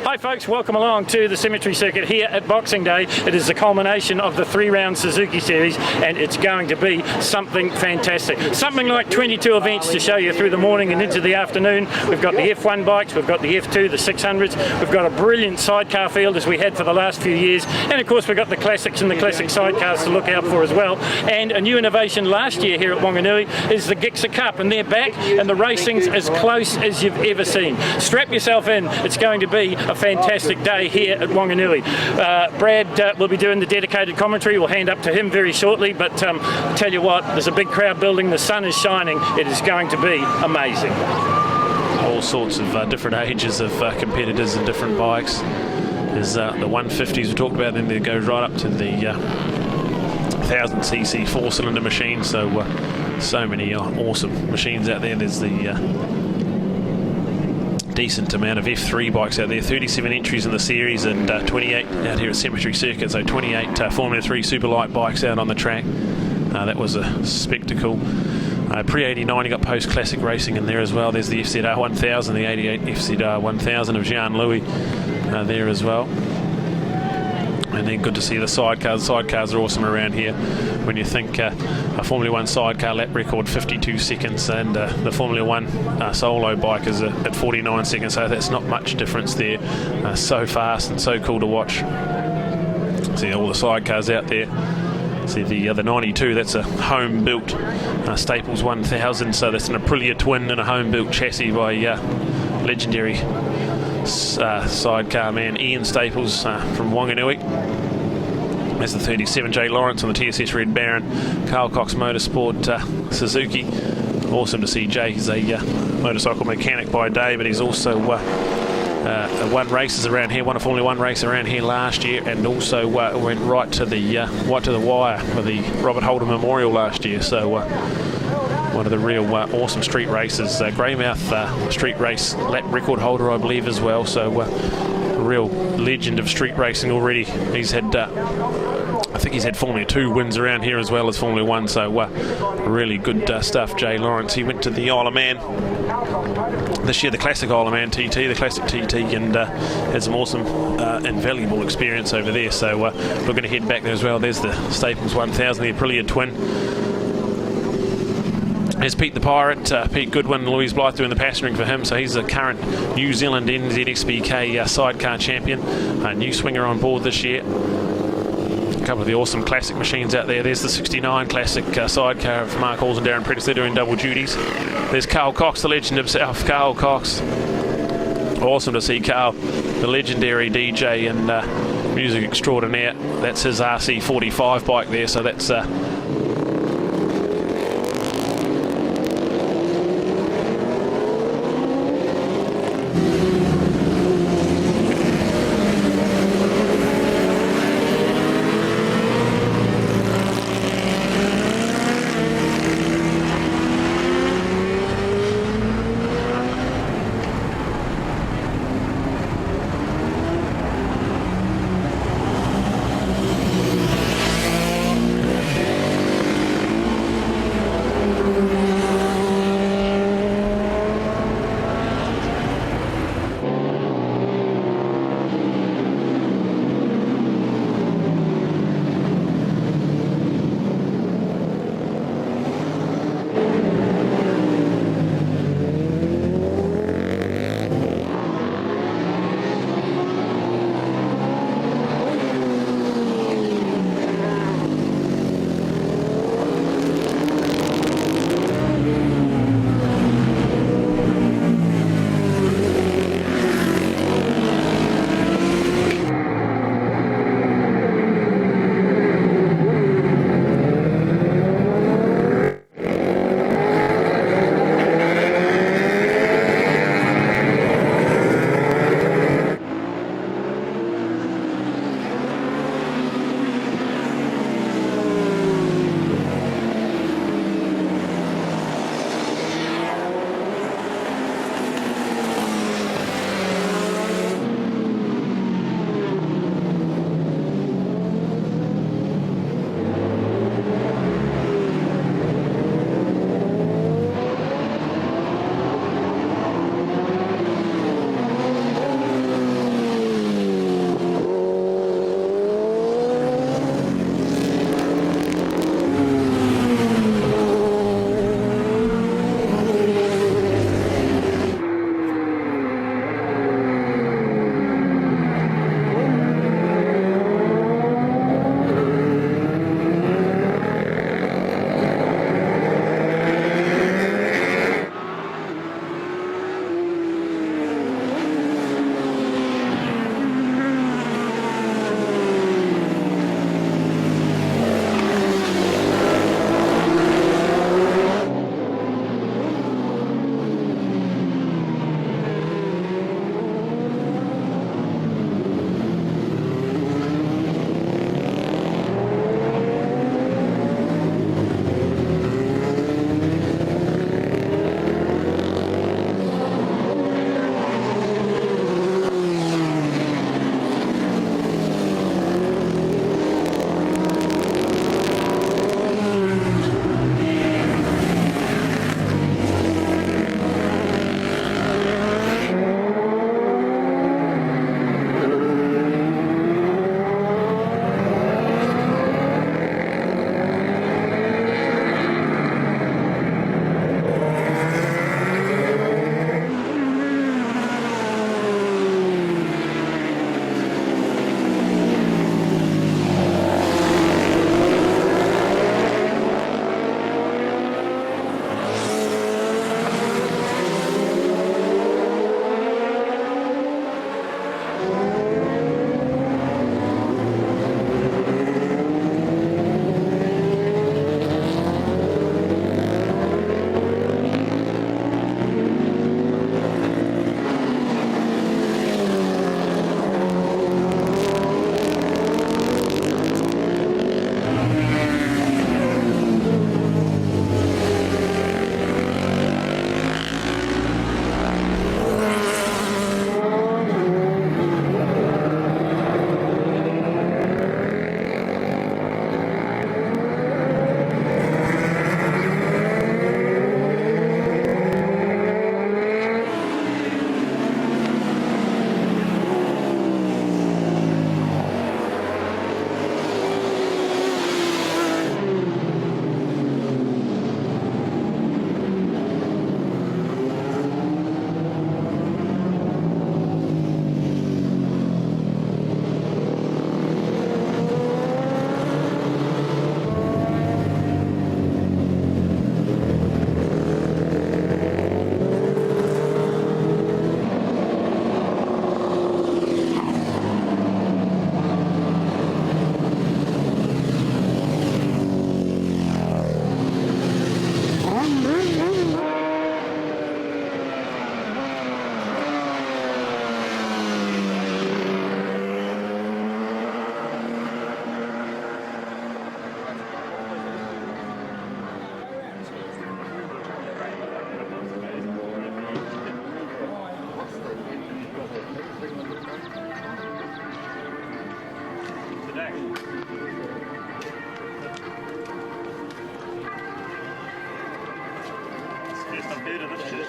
Hi folks, welcome along to the Cemetery Circuit here at Boxing Day. It is the culmination of the 3-round Suzuki Series and it's going to be something fantastic. Something like 22 events to show you through the morning and into the afternoon. We've got the F1 bikes, we've got the F2, the 600s, we've got a brilliant sidecar field as we had for the last few years, and of course we've got the classics and the classic sidecars to look out for as well. And a new innovation last year here at Whanganui is the Gixxer Cup, and they're back and the racing's as close as you've ever seen. Strap yourself in, it's going to be a fantastic day here at Whanganui. Brad will be doing the dedicated commentary. We'll hand up to him very shortly, but tell you what, there's a big crowd building, the sun is shining, it is going to be amazing. All sorts of different ages of competitors and different bikes. There's the 150s we talked about, then they go right up to the 1000cc 4-cylinder machine, so many awesome machines out there. There's the decent amount of F3 bikes out there, 37 entries in the series and 28 out here at Cemetery Circuit, so 28 Formula 3 super light bikes out on the track. That was a spectacle. Pre-89 you got post-classic racing in there as well. There's the FZR 1000, the 88 FZR 1000 of Jnr there as well. And then good to see the sidecars. The sidecars are awesome around here. When you think a Formula 1 sidecar lap record 52 seconds and the Formula 1 solo bike is at 49 seconds, so that's not much difference there. So fast and so cool to watch. See all the sidecars out there. See the 92, that's a home-built Staples 1000, so that's an Aprilia twin and a home-built chassis by legendary sidecar man Ian Staples from Whanganui. There's the 37 Jay Lawrence on the TSS Red Baron, Carl Cox Motorsport Suzuki. Awesome to see Jay. He's a motorcycle mechanic by day, but he's also won races around here, won a Formula 1 race around here last year, and also went right to the wire for the Robert Holden Memorial last year. So one of the real awesome street races. Greymouth street race lap record holder, I believe, as well. So a real legend of street racing already. He's had, I think he's had Formula 2 wins around here as well as Formula 1. So really good stuff, Jay Lawrence. He went to the Isle of Man this year, the classic Isle of Man TT, the classic TT, and had some awesome and valuable experience over there. So we're going to head back there as well. There's the Staples 1000, the Aprilia twin. There's Pete the Pirate, Pete Goodwin, Louise Blythe doing the pastoring for him, so he's the current New Zealand NZXBK sidecar champion, a new swinger on board this year. A couple of the awesome classic machines out there. There's the 69 classic sidecar of Mark Halls and Darren Prentice. They're doing double duties. There's Carl Cox, the legend himself, Carl Cox. Awesome to see Carl, the legendary DJ and music extraordinaire. That's his RC45 bike there, so that's First I've heard of this shit.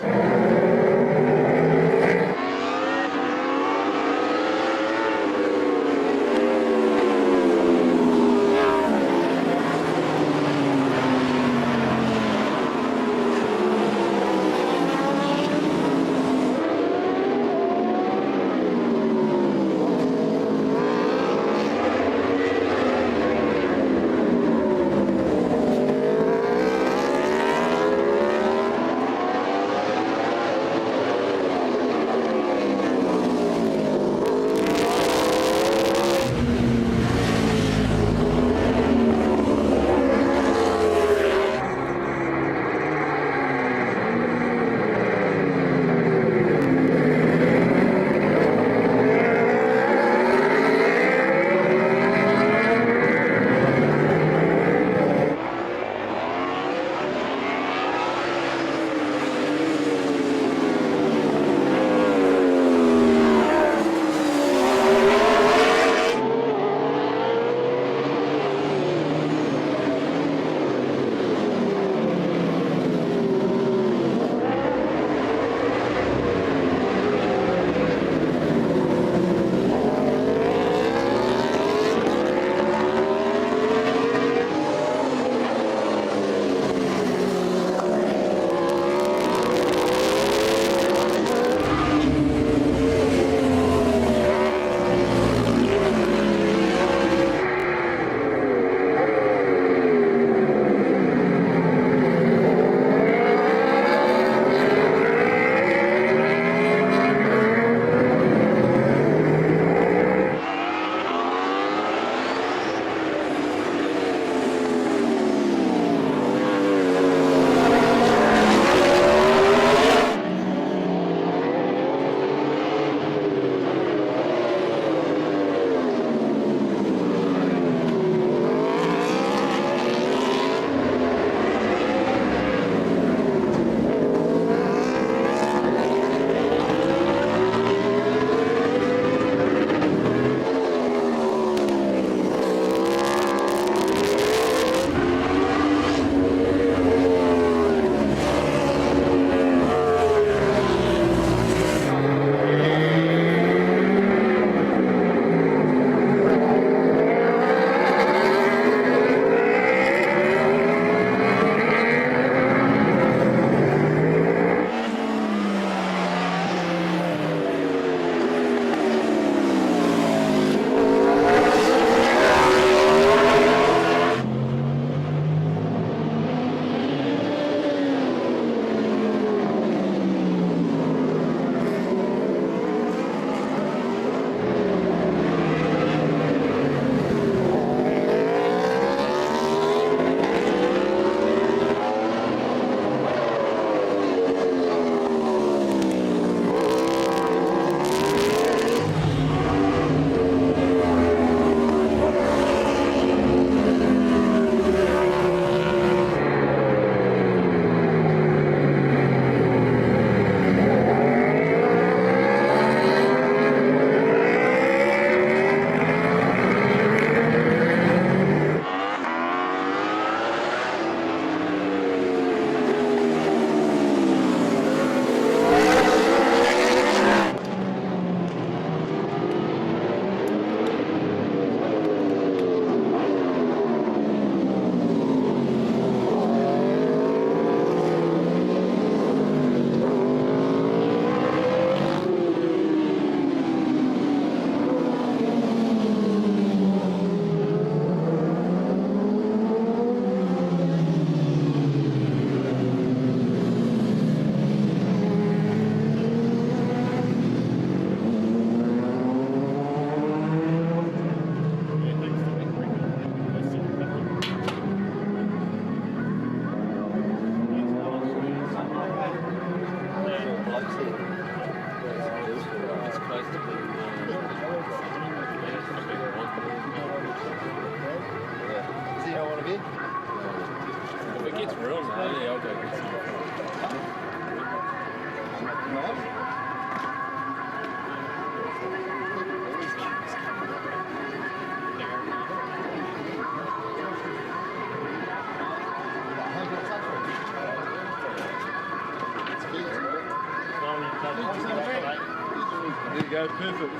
you go, perfect.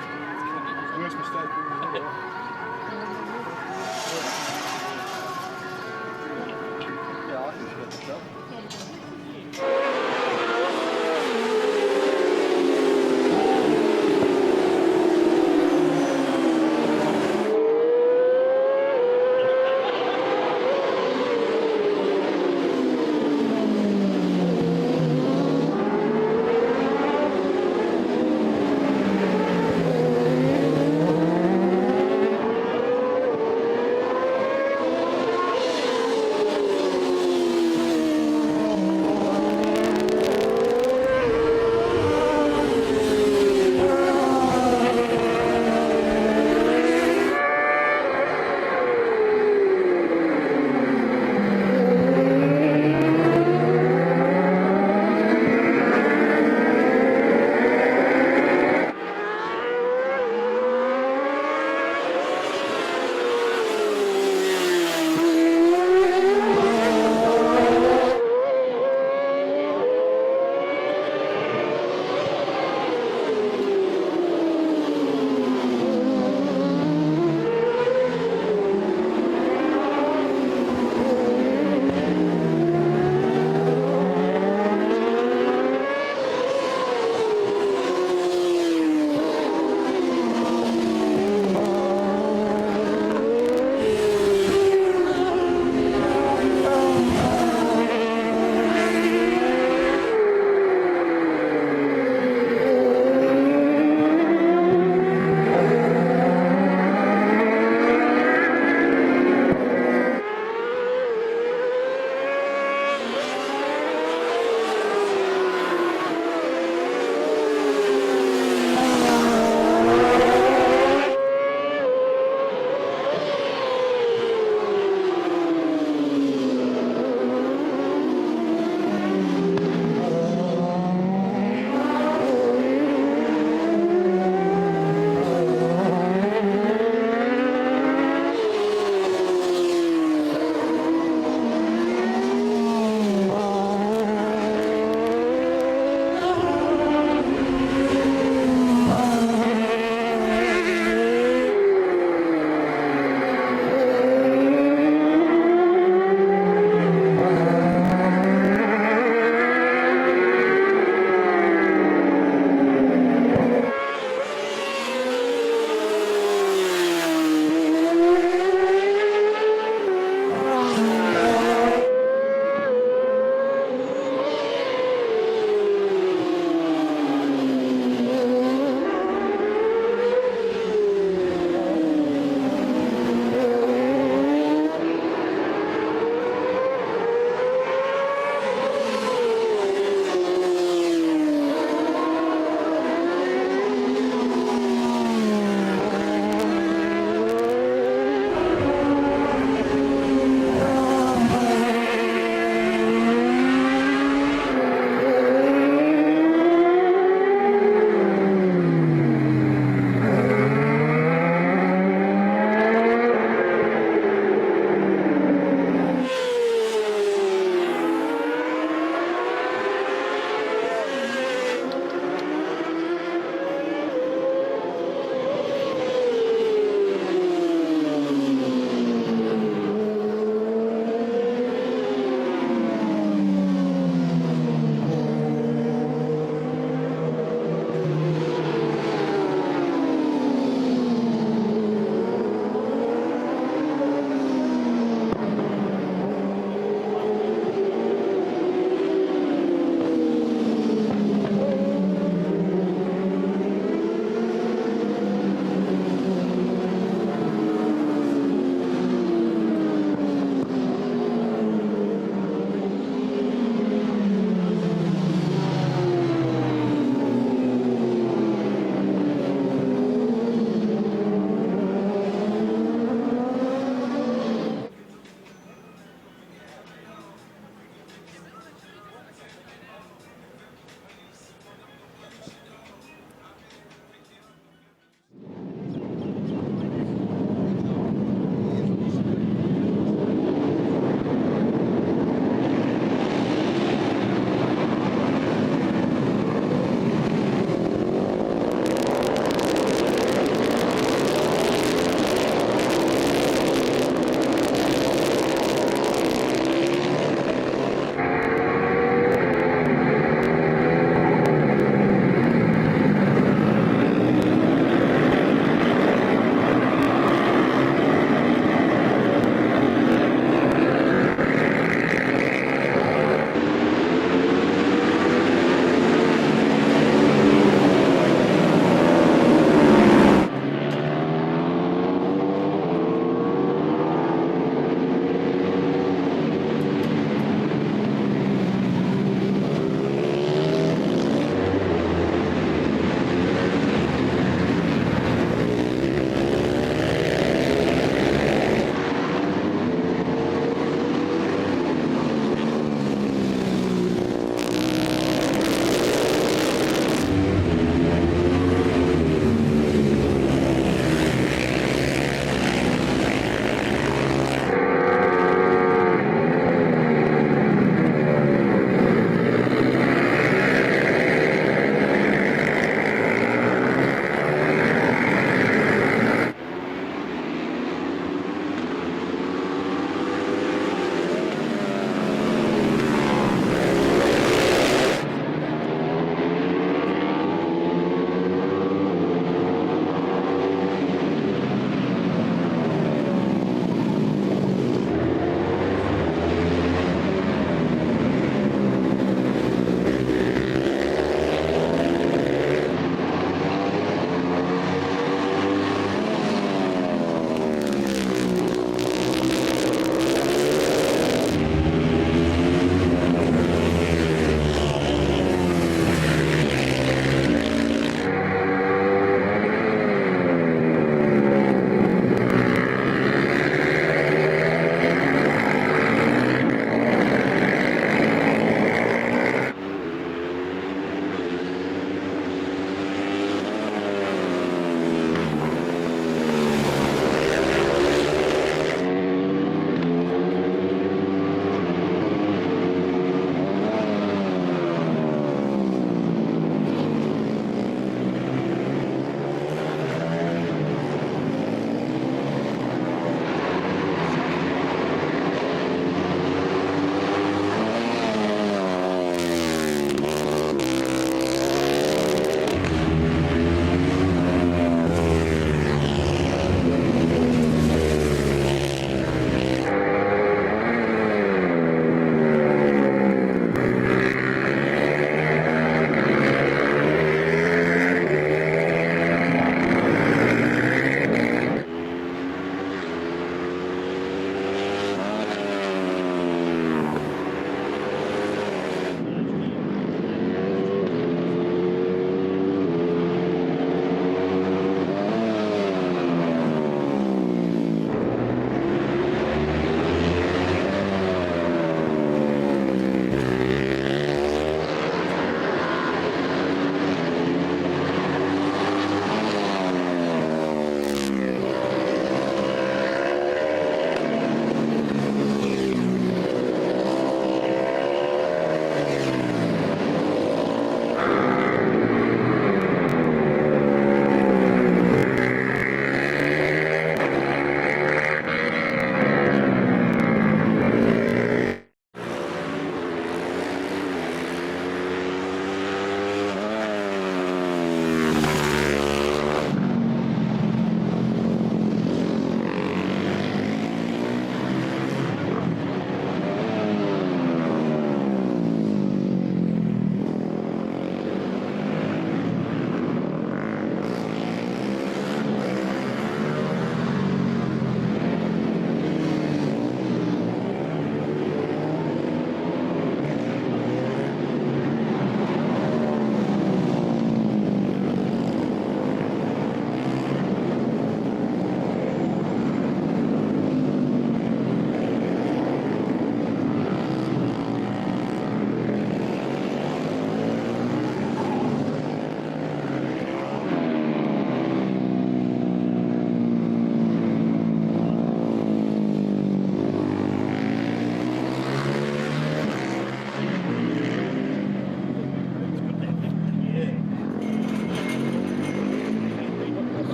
Worst mistake in the world. Yeah, I think that's tough.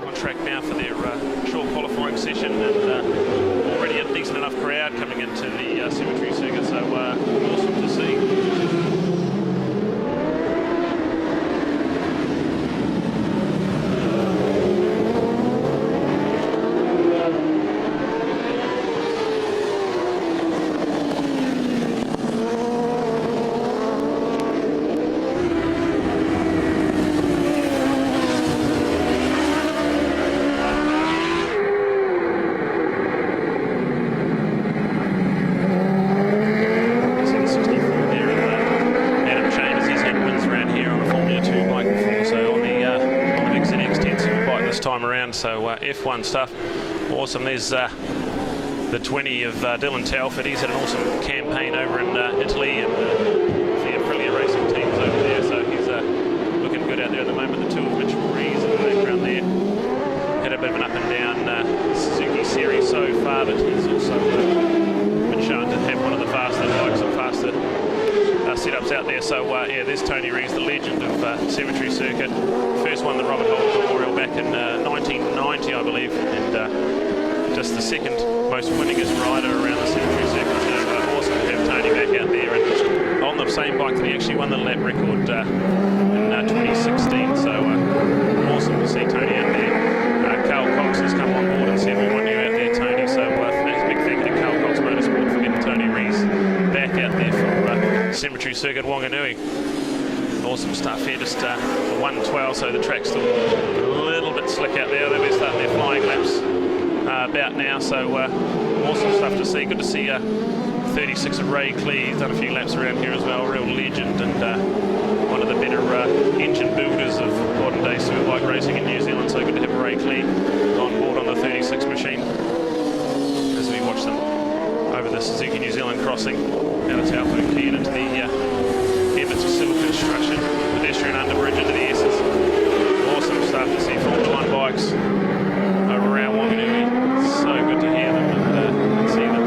On track now for their short qualifying session, and already a decent enough crowd coming into the cemetery circuit, so awesome to see. Time around, so F1 stuff, awesome. There's the 20 of Dylan Telford. He's had an awesome campaign over in Italy, and the Aprilia racing teams over there, so he's looking good out there at the moment. The two of Mitchell Rees in the background there. Had a bit of an up and down Suzuki series so far, but he's also been shown to have one of the faster bikes and faster setups out there. So yeah, there's Tony Rees, the legend of Cemetery Circuit. First won the Robert Holden Memorial back in 1990, I believe, and just the second most winningest rider around the Cemetery Circuit. So awesome to have Tony back out there, and on the same bike that he actually won the lap record in 2016. So awesome to see Tony out there. Carl Cox has come on board and said we want you out there, Tony. So thanks, big thank you to Carl Cox Motorsport for getting Tony Rees back out there for Cemetery Circuit Whanganui. Awesome stuff here, just 112, so the track's still a little bit slick out there. They'll be starting their flying laps about now, so awesome stuff to see. Good to see 36 of Ray Clee. He's done a few laps around here as well, real legend, and one of the better engine builders of modern day superbike racing in New Zealand, so good to have Ray Clee on board on the 36 machine as we watch them over the Suzuki New Zealand crossing out of Taupo Key and into the Emmett's Civil Construction pedestrian underbridge into the S's. Awesome stuff to see Formula 1 bikes over around Whanganui. So good to hear them and see them.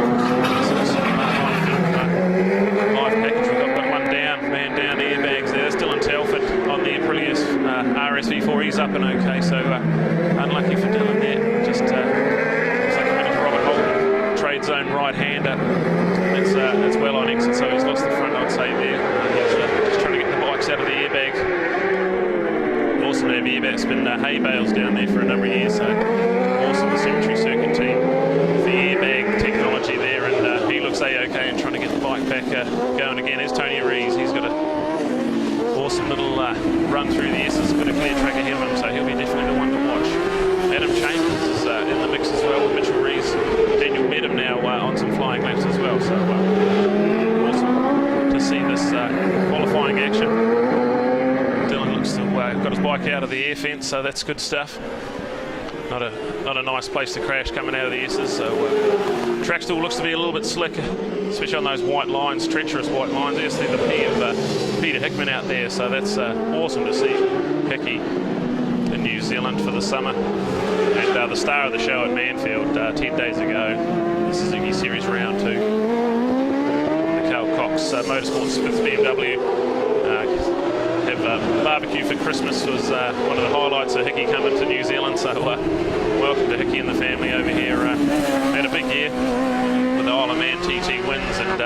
Live package, we've got one down, man down, airbags there. That's Dylan Telford on the Aprilia RSV4. He's up and okay, so unlucky for Dylan there. Just looks like a bit of Robert Holden, trade zone right-hander. That's well on exit, so he's lost the front, I'd say there. He's just trying to get the bikes out of the airbag. Awesome to have airbags, been hay bales down there for a number of years, so awesome the Cemetery Circuit team. The airbag technology there, and he looks A-OK and trying to get the bike back going again. There's Tony Rees. He's got a awesome little run through the S's, got a clear track ahead of him, so he'll be definitely the one to watch. Adam Chambers is in the mix as well with Mitchell Rees. Daniel Medham now on some flying laps as well, so awesome to see this qualifying action. Dylan looks to have got his bike out of the air fence, so that's good stuff. Not a nice place to crash coming out of the S's, so track still looks to be a little bit slicker, especially on those white lines, treacherous white lines. There's the P of Peter Hickman out there, so that's awesome to see Hickey in New Zealand for the summer. And the star of the show at Manfield 10 days ago, the Suzuki Series Round 2. The Carl Cox Motorsports 5th BMW. Have barbecue for Christmas was one of the highlights of Hickey coming to New Zealand, so welcome to Hickey and the family over here. Had a big year with the Isle of Man TT wins, and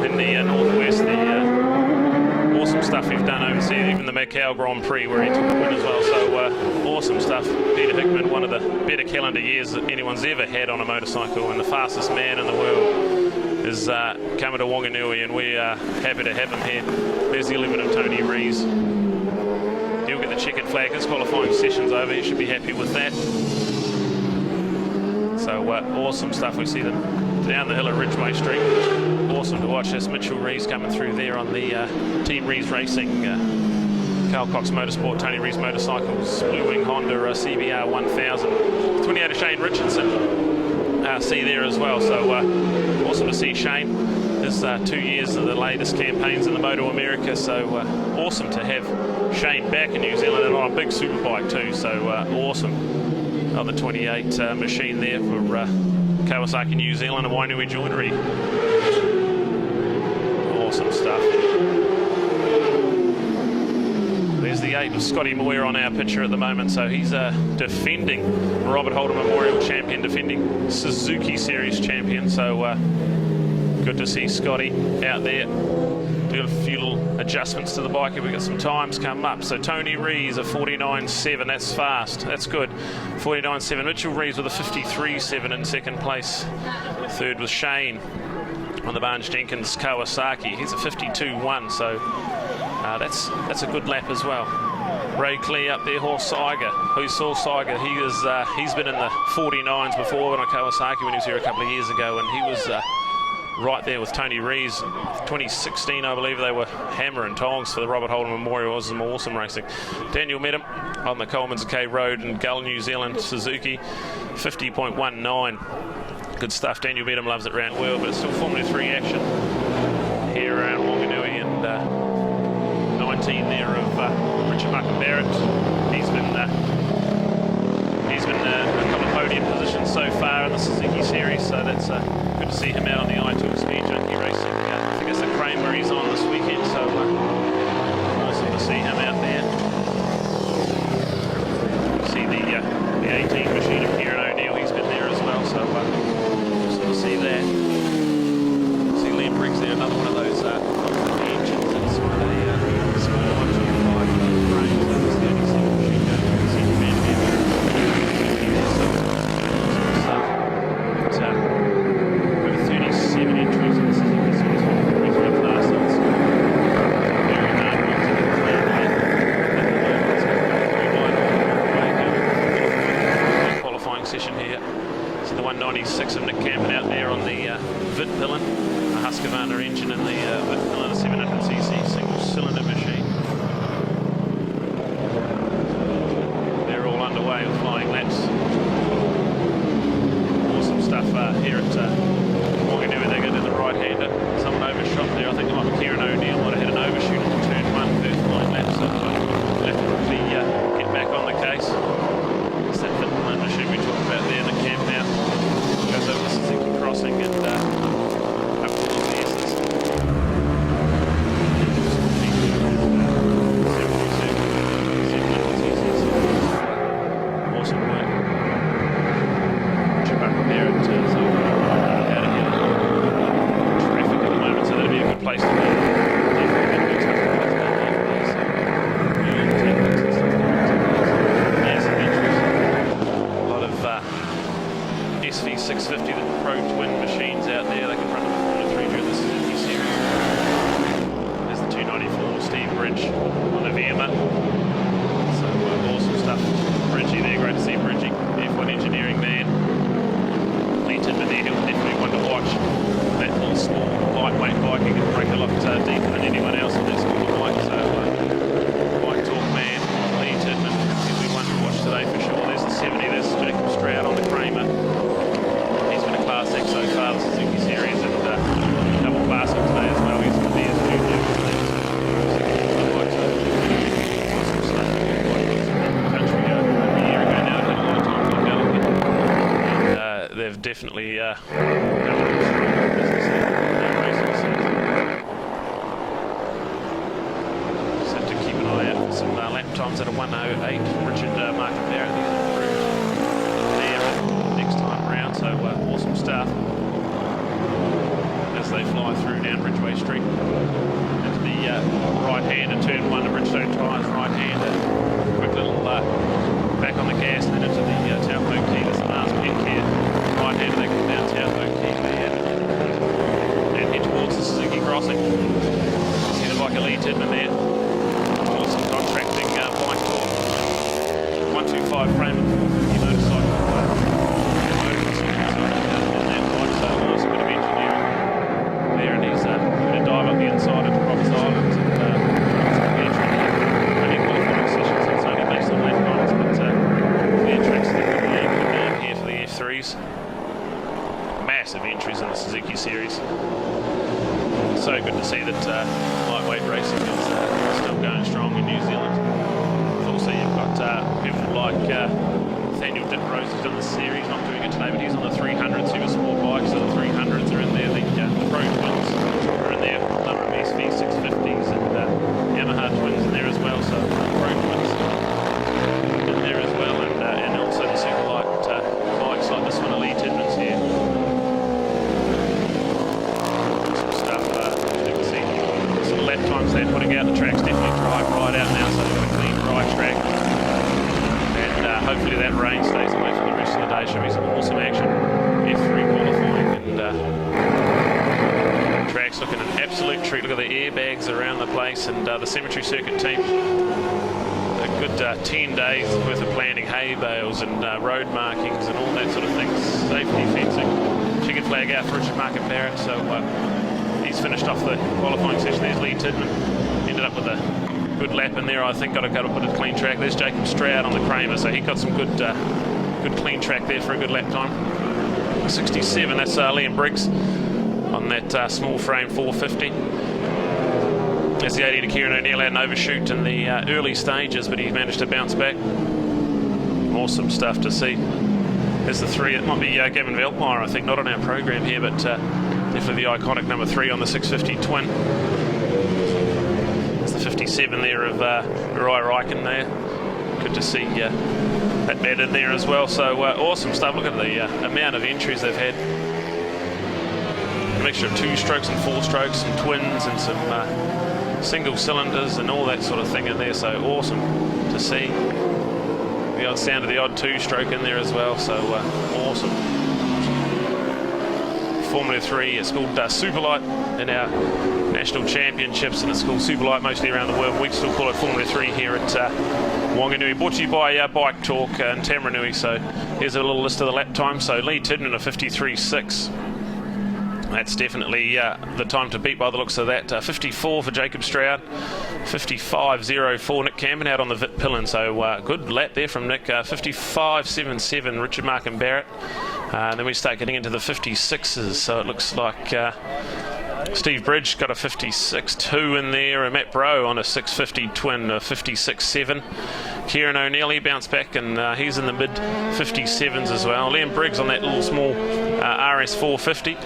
in the Northwest, the awesome stuff he's done overseas, even the Macau Grand Prix where he took the win as well, so awesome stuff. Peter Hickman, one of the better calendar years that anyone's ever had on a motorcycle, and the fastest man in the world is coming to Whanganui, and we are happy to have him here. There's the 11 of Tony Rees. He'll get the checkered flag. His qualifying session's over. He should be happy with that. So awesome stuff. We see them down the hill at Ridgeway Street. Awesome to watch. That's Mitchell Rees coming through there on the Team Rees Racing, Carl Cox Motorsport, Tony Rees Motorcycles, Blue Wing Honda CBR 1000. 28 of Shane Richardson see there as well. So awesome to see Shane. His 2 years of the latest campaigns in the Moto America. So awesome to have Shane back in New Zealand and on a big superbike too. So awesome on the 28 machine there for Kawasaki New Zealand and Whanganui Joinery. Awesome stuff. There's the 8 of Scotty Moir on our picture at the moment. So he's defending Robert Holden Memorial champion, defending Suzuki Series champion. So good to see Scotty out there. Do a few little adjustments to the bike. We've got some times come up. So Tony Rees a 49.7. That's fast. That's good. 49.7. Mitchell Rees with a 53.7 in second place. Third was Shane on the Barnes Jenkins Kawasaki. He's a 52.1. So that's a good lap as well. Ray Clee up there, Horse Saiger. Who saw Saiger? He's been in the 49s before on a Kawasaki when he was here a couple of years ago, and he was right there with Tony Rees. 2016, I believe, they were hammer and tongs for the Robert Holden Memorial. It was some awesome racing. Daniel met him on the Coleman's Cave Road in Gull, New Zealand, Suzuki, 50.19. Good stuff. Daniel Medham loves it round world, but it's still Formula 3 action here around Whanganui, and 19 there of Richard Markham Barrett. He's been a couple of podium positions so far in the Suzuki Series, so that's good to see him out on the I-Tool Speed Junkie racing. I think it's the Kramer he's on this weekend, so awesome to see him out there. See the 18 machine of Kieran O'Neill, he's been there as well, so awesome to see that. See Liam Briggs there, another one of those engines, and it's one of the small 125 frames. That was the only single machine going through the senior man here. Over 37 entries in the Suzuki Series for the 43 class, so it's very hard to get the plan there. It's very wide qualifying session here. So the 196 of Nick Campen out there on the Vid Pillin, a Husqvarna engine in the Vid Pillin, a 700cc single cylinder machine. They're all underway with flying laps. Awesome stuff here at Whanganui. They go to the right-hander. Someone overshot there. I think it might be Kieran O'Neill. Might have had an overshoot on turn 1, first flying lap. So we'll have to quickly get back on the case. It's that Vid Pillin machine we talked about there in the camp now. Goes over the Suzuki crossing and up to all the S's. Awesome work. Chip up there at out of here. Traffic at the moment, so that'll be a good place to be. Definitely going to be tough to get there. So, techniques and stuff. Massive entries. A lot of SV650, the Pro Twin machines out there. They can run them Formula 3 during the Suzuki Series. There's the 294 Steve Bridge on the Vierma. So awesome stuff. Bridgie there, great to see Bridgie, F1 engineering man. Lee Tidman there, he'll definitely one to watch. That little small, lightweight bike, he can break a lot deeper than anyone else on that small bike. So bike talk man, Lee Tidman, he'll be one to watch today for sure. There's the 70, there's Jacob Stroud on the Kramer. He's been a Class X so far, the Suzuki Series, and double class on today as well. He's going to be as new today. Awesome stuff. Country over a year ago now, had a lot of time to develop it. And they've definitely done a strong business in racing. So to keep an eye out for some lap times at a 1:08. Richard Markham there at the improved there next time round. So awesome stuff as they fly through down Ridgeway Street into the right-hander turn 1 of Bridgestone Tyres, right-hander. Quick little back on the gas and then into the Taupo Key. There's the Mars Pit here. Right-hander, they come down Taupo Key there and head towards the Suzuki crossing. See the bike of Lee Tidman there. Awesome contracting bike talk. massive entries in the Suzuki Series. So good to see that lightweight racing is still going strong in New Zealand. Also, you've got people like Nathaniel Dittrose, who's done the series, not doing it today, but he's on the 300 Super Sport bike, so the 300s are in there, the Pro Twins are in there, a number of SV 650s and Yamaha Twins in there as well, so Pro Twins in there as well, and also the super light bikes like this one, Elite Tidman's here. Some stuff, you can see some lap times they're putting out. The track's definitely dry right out now, so they've got a clean, dry track. And hopefully that rain stays away for the rest of the day. Should be some awesome action. F3 qualifying, and track's looking an absolute treat. Look at the airbags around the place, and the Cemetery Circuit team. A good 10 days worth of planning, hay bales and road markings and all that sort of things. Safety fencing. Chicken flag out for Richard Market Barrett. So he's finished off the qualifying session. There's Lee Tidman. Ended up with a good lap in there. I think got a bit of clean track. There's Jacob Stroud on the Kramer, so he got some good clean track there for a good lap time. 67. That's Liam Briggs on that small frame 450. As the 80 to Kieran O'Neill had an overshoot in the early stages, but he managed to bounce back. Awesome stuff to see. There's the 3. It might be Gavin Veltmeyer, I think, not on our program here, but definitely the iconic number 3 on the 650 twin. There's the 57 there of Uriah Ryken there. Good to see that bed in there as well. So awesome stuff. Look at the amount of entries they've had. A mixture of 2 strokes and 4 strokes, some twins and some single cylinders and all that sort of thing in there, so awesome to see. The odd sound of the odd 2-stroke in there as well, so awesome. Formula 3, it's called Superlight in our national championships, and it's called Superlight mostly around the world. We still call it Formula 3 here at Whanganui, brought to you by Bike Talk and Tamaranui. So here's a little list of the lap times. So Lee Tidman, a 53.6. That's definitely the time to beat by the looks of that. 54 for Jacob Stroud, 55.04 Nick Camden out on the Vit Pillin. So good lap there from Nick. 55.77 Richard Markham Barrett. And then we start getting into the 56s. So it looks like Steve Bridge got a 56.2 in there, and Matt Brough on a 650 twin, a 56.7. Kieran O'Neill, he bounced back, and he's in the mid 57s as well. Liam Briggs on that little small RS 450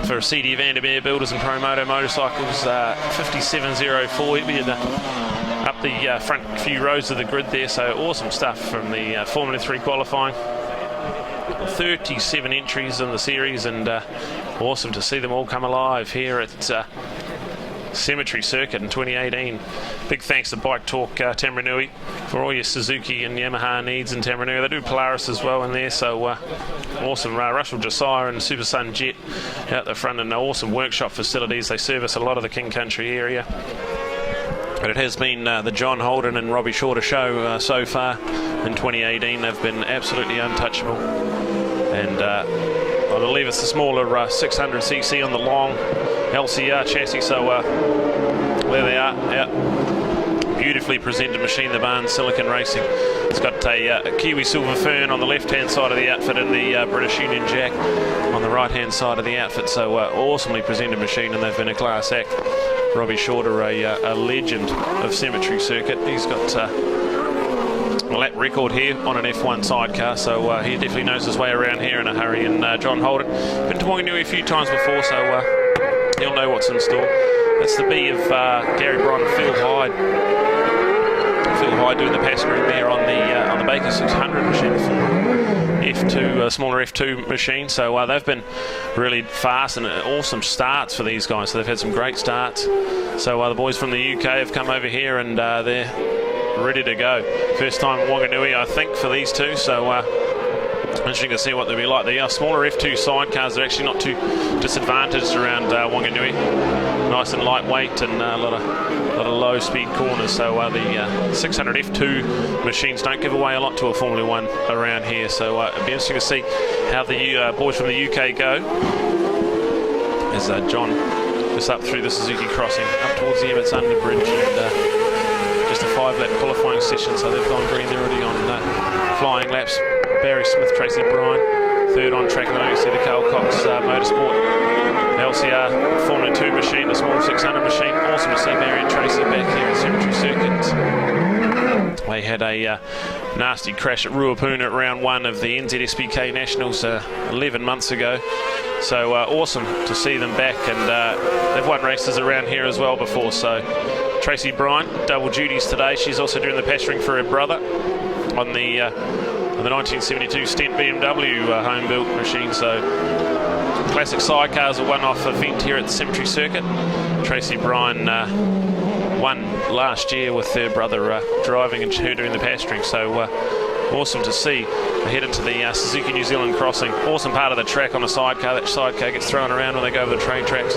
for CD Vandermeer Builders and Promoto Motorcycles, 57.04. He'll be up the front few rows of the grid there, so awesome stuff from the Formula 3 qualifying. 37 entries in the series, and awesome to see them all come alive here at Cemetery Circuit in 2018. Big thanks to Bike Talk Tamaranui for all your Suzuki and Yamaha needs in Tamaranui. They do Polaris as well in there, so awesome. Russell Josiah and Super Sun Jet out the front, and awesome workshop facilities. They service a lot of the King Country area. But it has been the John Holden and Robbie Shorter show so far in 2018. They've been absolutely untouchable. And I believe it's the smaller 600cc on the long LCR chassis. So there they are. Yeah. Beautifully presented machine, the Barnes Silicon Racing. It's got a Kiwi Silver Fern on the left-hand side of the outfit and the British Union Jack on the right-hand side of the outfit. So awesomely presented machine, and they've been a class act. Robbie Shorter, a legend of Cemetery Circuit. He's got a lap record here on an F1 sidecar, so he definitely knows his way around here in a hurry. And John Holden, been to Whanganui a few times before, so he'll know what's in store. That's the B of Gary Bron and Phil Hyde. Phil Hyde doing the passenger in there on the Baker 600 machine, F2 smaller F2 machine. So they've been really fast and awesome starts for these guys. So they've had some great starts. So the boys from the UK have come over here, and they're ready to go. First time at Whanganui, I think, for these two. So interesting to see what they'll be like. The smaller F2 sidecars are actually not too disadvantaged around Whanganui. Nice and lightweight, and a lot of low-speed corners. So the 600 F2 machines don't give away a lot to a Formula 1 around here. So it'll be interesting to see how the boys from the UK go. As John just up through the Suzuki crossing, up towards the Emmets Under Bridge, and just a 5-lap qualifying session, so they've gone green. They're already on flying laps. Barry Smith, Tracy Bryan, Third on track, and then you see the Carl Cox Motorsport LCR Formula 2 machine, the small 600 machine. Awesome to see Barry and Tracy back here at Cemetery Circuit. They had a nasty crash at Ruapuna at round 1 of the NZSBK Nationals 11 months ago. So awesome to see them back, and they've won races around here as well before. So Tracy Bryant, double duties today. She's also doing the pasturing for her brother on the 1972 Stent BMW home-built machine. So classic sidecars, a one-off event here at the Cemetery Circuit. Tracy Bryant won last year with her brother driving and her doing the pasturing. So awesome to see. They head into the Suzuki New Zealand crossing. Awesome part of the track on a sidecar. That sidecar gets thrown around when they go over the train tracks.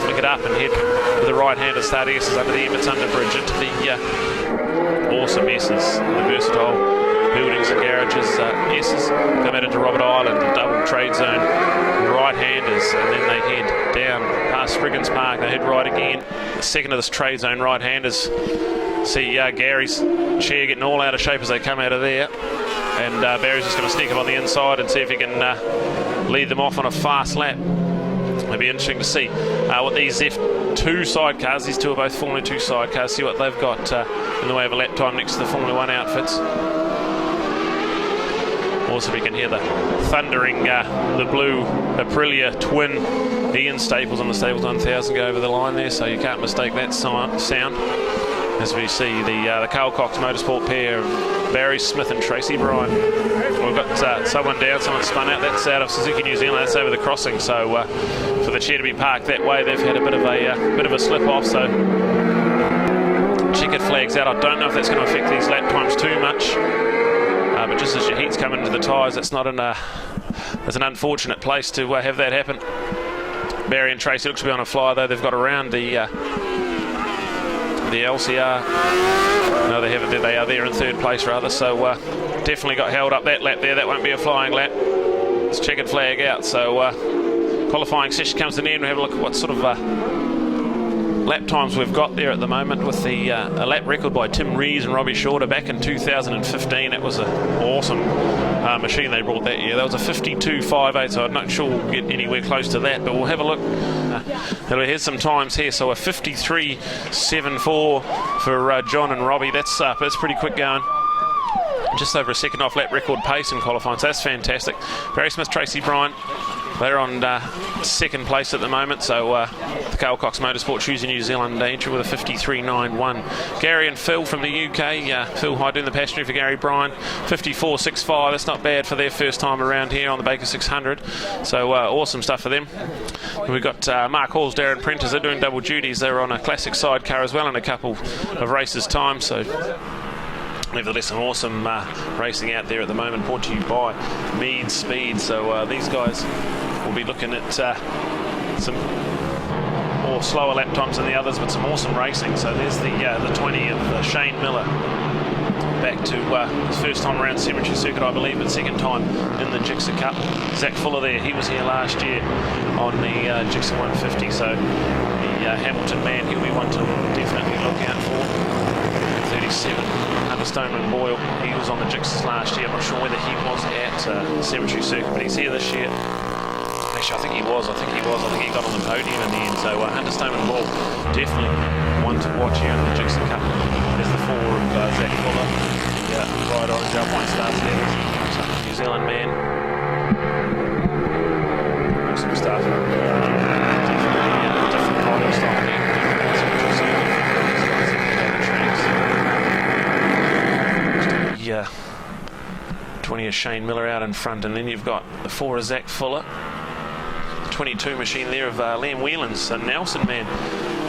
Flick it up and head with the right-handed start S's under the Emmets Underbridge into the awesome S's, the versatile buildings and garages S's. Come out into Robert Island, double trade zone right-handers, and then they head down past Spriggans Park. They head right again. The second of this trade zone right-handers. See Gary's chair getting all out of shape as they come out of there, and Barry's just going to sneak up on the inside and see if he can lead them off on a fast lap. It'll be interesting to see what these F2 sidecars, these two are both Formula 2 sidecars, see what they've got in the way of a lap time next to the Formula 1 outfits. Also, we can hear the thundering, the blue Aprilia twin Ian Staples on the Staples 1000 go over the line there, so you can't mistake that sound. As we see the Carl Cox Motorsport pair of Barry Smith and Tracy Bryant. We've got someone down, someone spun out. That's out of Suzuki New Zealand. That's over the crossing. So for the chair to be parked that way, they've had a bit of a slip off. So checkered flags out. I don't know if that's going to affect these lap times too much. But just as your heat's coming into the tyres, that's not that's an unfortunate place to have that happen. Barry and Tracy looks to be on a fly though. They've got around the LCR. No, they haven't. They are there in third place rather. So definitely got held up that lap there. That won't be a flying lap. It's checkered flag out. So qualifying session comes to an end. We'll have a look at what sort of lap times we've got there at the moment with the a lap record by Tim Rees and Robbie Shorter back in 2015. That was an awesome machine they brought that year. That was a 52.58, so I'm not sure we'll get anywhere close to that, but we'll have a look. Here's some times here. So a 53.74 for John and Robbie. That's pretty quick going. Just over a second off lap record pace in qualifying, so that's fantastic. Barry Smith, Tracy Bryant, they're on second place at the moment. So the Carl Cox Motorsport choosing New Zealand entry with a 53.91. Gary and Phil from the UK. Phil Hyde doing the pasturing for Gary Bryan. 54.65. That's not bad for their first time around here on the Baker 600. So awesome stuff for them. And we've got Mark Hall's Darren Prentice. They're doing double duties. They're on a classic sidecar as well in a couple of races' time. So nevertheless, some awesome racing out there at the moment, brought to you by Mead Speed. So these guys will be looking at some more slower lap times than the others, but some awesome racing. So there's the 20 of Shane Miller, back to his first time around Cemetery Circuit, I believe, but second time in the Gixxer Cup. Zach Fuller there, he was here last year on the Gixxer 150. So the Hamilton man, he'll be one to definitely look out for. 37. Stoneman Boyle, he was on the Gixxers last year. I'm not sure whether he was at Cemetery Circuit, but he's here this year. Actually, I think he was. I think he got on the podium in the end. So Hunter Stoneman Boyle, definitely one to watch here in the Gixxer Cup. There's the four of Zach Fuller. Yeah, bright orange Alpine Stars there. New Zealand man. Awesome stuff. Definitely different model style here. 20 of Shane Miller out in front, and then you've got the 4 of Zach Fuller, the 22 machine there of Liam Whelans, a Nelson man,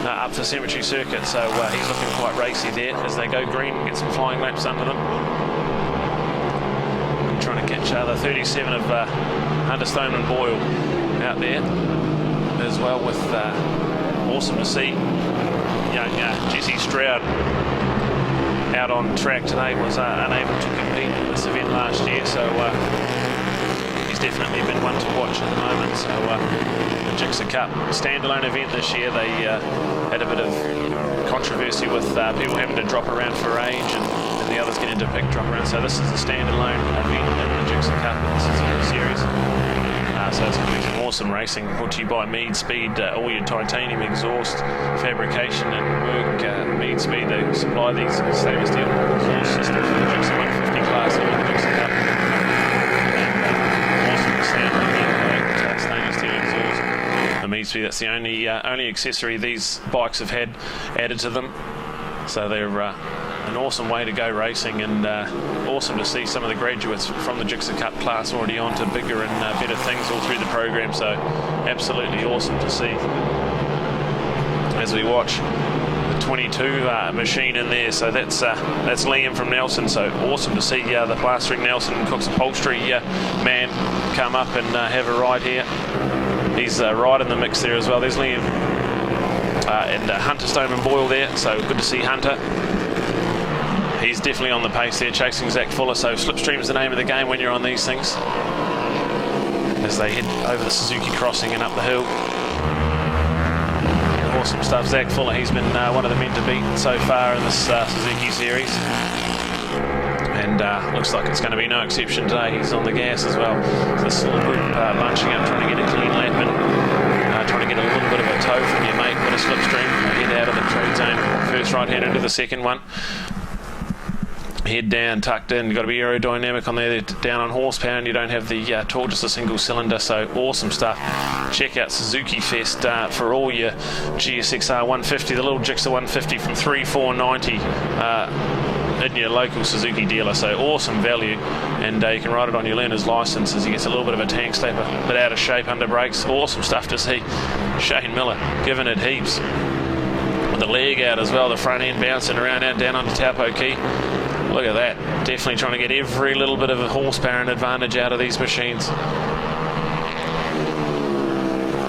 up for Cemetery Circuit. So he's looking quite racy there as they go green and get some flying laps under them. I'm trying to catch the 37 of Hunter Stoneman Boyle out there as well, with awesome to see young Jesse Stroud out on track today. Was unable to compete in this event last year, so he's definitely been one to watch at the moment. So the Gixxer Cup standalone event this year, they had a bit of controversy with people having to drop around for age, and the others get into pick drop around. So this is a standalone event in the Gixxer Cup in the Suzuki Series. So it's going to be some awesome racing, brought to you by Mead Speed, all your titanium exhaust, fabrication and work. Mead Speed, they supply these stainless steel exhaust systems for the Gixxer 150 class and the Gixxer Cup. And awesome sound like stainless steel exhaust. Mead Speed, that's the only accessory these bikes have had added to them. So they're an awesome way to go racing, and awesome to see some of the graduates from the Gixxer Cup class already on to bigger and better things all through the program. So absolutely awesome to see as we watch the 22 machine in there. So that's Liam from Nelson. So awesome to see the plastering Nelson and Cook's upholstery man come up and have a ride here. He's right in the mix there as well. There's Liam and Hunter Stoneman Boyle there. So good to see Hunter. He's definitely on the pace there, chasing Zach Fuller. So slipstream is the name of the game when you're on these things, as they head over the Suzuki crossing and up the hill. Awesome stuff. Zach Fuller, he's been one of the men to beat so far in this Suzuki Series, and looks like it's going to be no exception today. He's on the gas as well. So this little group bunching up, trying to get a clean lap in, trying to get a little bit of a tow from your mate, bit of slipstream, head out of the trade zone, first right hand into the second one. Head down, tucked in, you've got to be aerodynamic on there, down on horsepower, and you don't have the torque, just a single cylinder. So awesome stuff. Check out Suzuki Fest for all your GSXR 150, the little Gixxer 150 from $3,490 in your local Suzuki dealer. So awesome value, and you can ride it on your learner's license as he gets a little bit of a tank slap, a bit out of shape under brakes. Awesome stuff to see. Shane Miller giving it heaps. With the leg out as well, the front end bouncing around out down onto Taupo Key. Look at that, definitely trying to get every little bit of a horsepower and advantage out of these machines.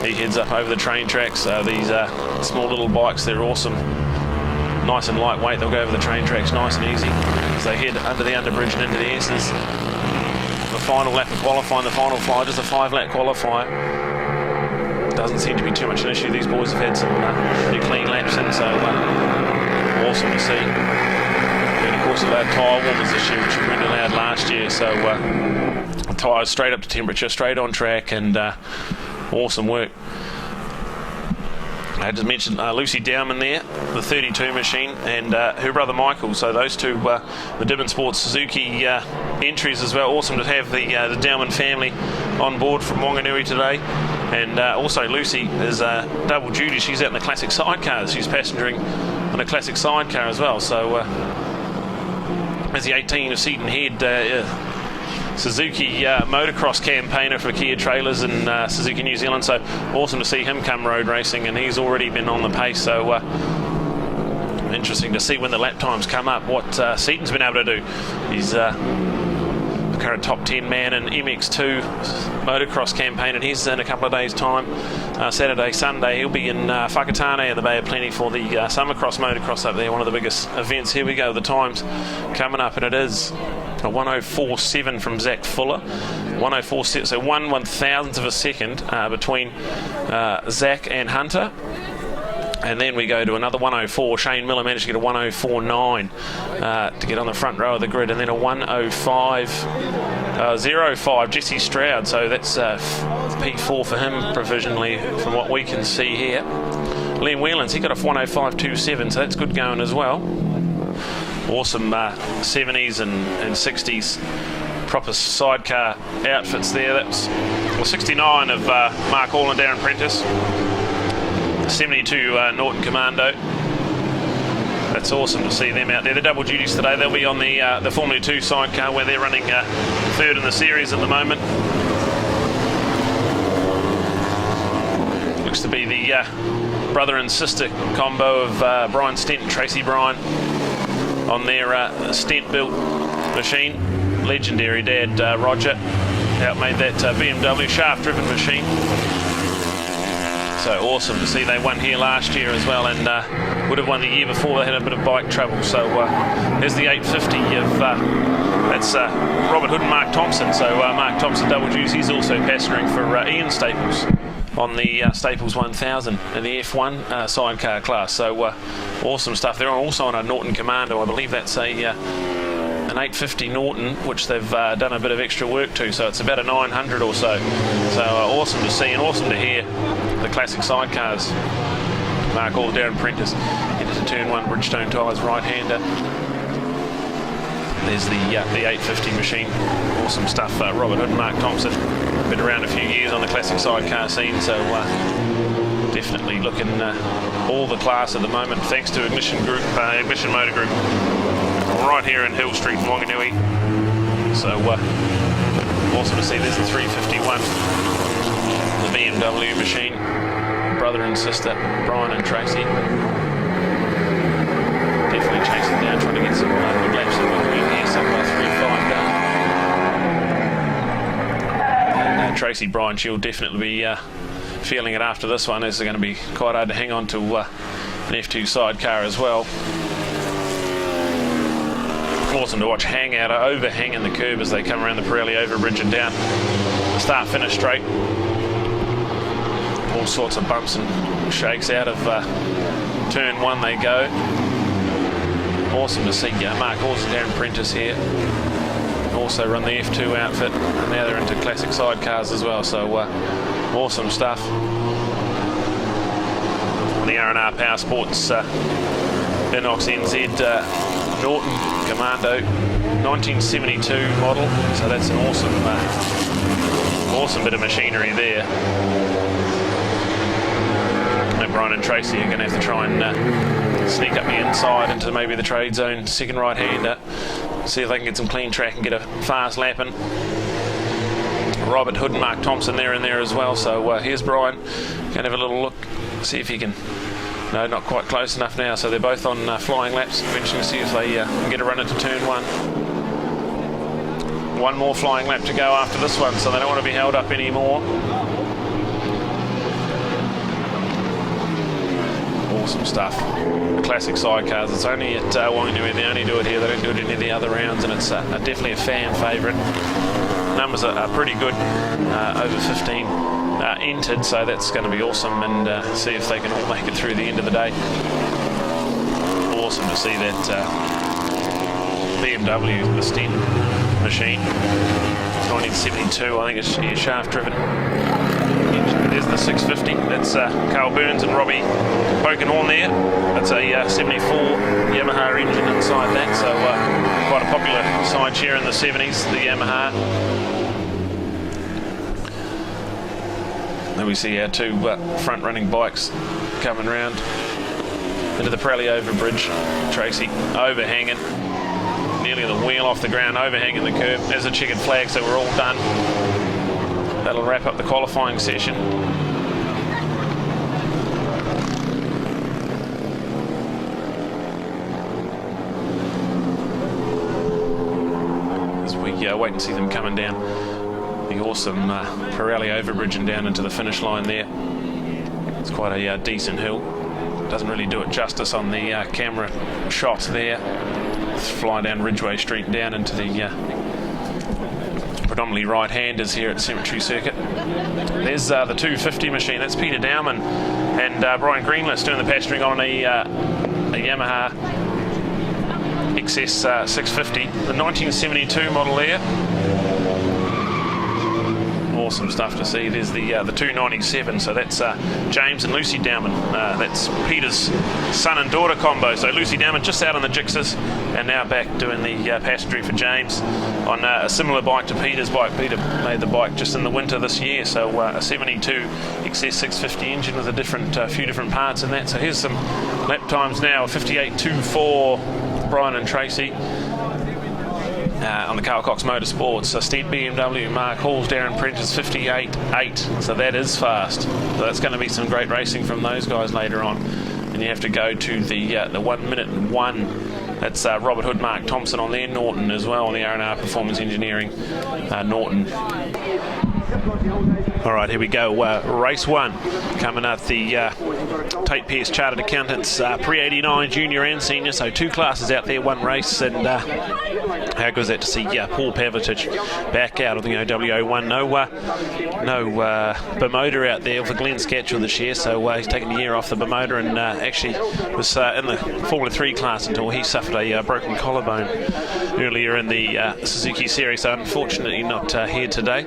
He heads up over the train tracks. These small little bikes, they're awesome. Nice and lightweight, they'll go over the train tracks nice and easy as they head under the underbridge and into the S's. The final lap of qualifying, the final fly, just a 5-lap qualifier. Doesn't seem to be too much an issue. These boys have had some pretty clean laps in, so awesome to see. And of course, allowed tyre warmers this year, which we weren't allowed last year. So tyres straight up to temperature, straight on track, and awesome work. I just mentioned Lucy Dowman there, the 32 machine, and her brother Michael. So those two, the Dibbon Sports Suzuki entries as well. Awesome to have the Dowman family on board from Whanganui today. And also Lucy is double duty. She's out in the classic sidecars. She's passengering on a classic sidecar as well. So as the 18 of Seaton Head Suzuki motocross campaigner for Kia Trailers in Suzuki New Zealand. So awesome to see him come road racing, and he's already been on the pace. So interesting to see when the lap times come up what Seaton's been able to do. He's the current top 10 man in MX2 motocross campaign, and he's in a couple of days time, Saturday, Sunday, he'll be in Whakatane in the Bay of Plenty for the Summercross motocross up there, one of the biggest events. Here we go, the times coming up, and it is a 104.7 from Zach Fuller, 104.7, so 1/1000th of a second between Zach and Hunter. And then we go to another 104. Shane Miller managed to get a 104.9 to get on the front row of the grid, and then a 105.05 Jesse Stroud. So that's P4 for him provisionally from what we can see here. Liam Whelans, he got a 105.27, so that's good going as well. Awesome 70s and 60s proper sidecar outfits there. That's 69 of Mark Hall and Darren Prentice. 72 Norton Commando. That's awesome to see them out there. They're double duties today. They'll be on the Formula 2 sidecar where they're running third in the series at the moment. Looks to be the brother and sister combo of Brian Stent and Tracy Bryan on their Stent built machine. Legendary dad Roger outmade that BMW shaft driven machine. So awesome to see. They won here last year as well, and would have won the year before. They had a bit of bike trouble. So there's the 850 of that's Robert Hood and Mark Thompson. So Mark Thompson double duties. He's also passengering for Ian Staples on the Staples 1000 in the F1 sidecar class. So awesome stuff. They're also on a Norton Commando. I believe that's a an 850 Norton, which they've done a bit of extra work to, so it's about a 900 or so. So awesome to see and awesome to hear the classic sidecars. Mark Hall, Darren Prentice into turn 1, Bridgestone tyres, right-hander. There's the 850 machine. Awesome stuff. Robert Hood and Mark Thompson, been around a few years on the classic sidecar scene, so definitely looking all the class at the moment, thanks to Ignition Motor Group, right here in Hill Street in Whanganui. So awesome to see. There's the 351, the BMW machine, brother and sister Brian and Tracy, definitely chasing down, trying to get some good laps in between here, some 3.5 down. And Tracy Brian, she'll definitely be feeling it after this one. It's going to be quite hard to hang on to an F2 sidecar as well. Awesome to watch Hangout overhanging the curb as they come around the Pirelli overbridge and down start finish straight. All sorts of bumps and shakes out of turn 1 they go. Awesome to see Mark Hawes and Darren Prentice here. Also run the F2 outfit, and now they're into classic sidecars as well, so awesome stuff. The R&R Power Sports Binox NZ Norton Commando 1972 model, so that's an awesome bit of machinery there. And Brian and Tracy are going to have to try and sneak up the inside into maybe the trade zone second right-hander, see if they can get some clean track and get a fast lapping. Robert Hood and Mark Thompson there and there as well, so here's Brian, going to have a little look, see if he can, no, not quite close enough now, so they're both on flying laps, eventually see if they can get a run into turn 1. One more flying lap to go after this one, so they don't want to be held up anymore. Awesome stuff. The classic sidecars, it's only at Whanganui, they only do it here, they don't do it in any of the other rounds, and it's definitely a fan favourite. Numbers are pretty good, over 15 entered, so that's going to be awesome, and see if they can all make it through the end of the day. Awesome to see that BMW, the Sten machine, 1972, I think it's shaft driven. There's the 650, that's Carl Burns and Robbie Pokenhorn there. That's a 74 Yamaha engine inside that, so quite a popular side share in the 70s, the Yamaha. Then we see our two front running bikes coming round into the Pirelli overbridge. Tracy overhanging, nearly the wheel off the ground, overhanging the curb. There's a checkered flag, so we're all done. That'll wrap up the qualifying session. As we wait and see them coming down the awesome Pirelli overbridge and down into the finish line there. It's quite a decent hill. Doesn't really do it justice on the camera shots there. Let's fly down Ridgeway Street down into the predominantly right-handers here at Cemetery Circuit. There's the 250 machine. That's Peter Dowman and Brian Greenlist doing the pasturing on a Yamaha XS 650, the 1972 model there. Awesome stuff to see. There's the 297, so that's James and Lucy Dowman. That's Peter's son and daughter combo. So Lucy Dowman just out on the Gixxers and now back doing the passenger for James on a similar bike to Peter's bike. Peter made the bike just in the winter this year, so a 72 XS 650 engine with a few different parts in that. So here's some lap times now, 58.24 Brian and Tracy. On the Carl Cox Motorsports, Steed BMW, Mark Halls, Darren Prentice 58.8, so that is fast. So that's going to be some great racing from those guys later on. And you have to go to the 1 minute and 1. That's Robert Hood, Mark Thompson on their Norton as well, on the R&R Performance Engineering Norton. All right, here we go. Race 1 coming up. The Tate Pierce Chartered Accountants pre-89 junior and senior, so 2 classes out there, 1 race. And how good is that to see Paul Pavlitic back out of the OWO1? No Bermuda out there for Glenn Scatchell this year, so he's taken a year off the Bermuda and actually was in the Formula 3 class until he suffered a broken collarbone earlier in the Suzuki Series, so unfortunately not here today.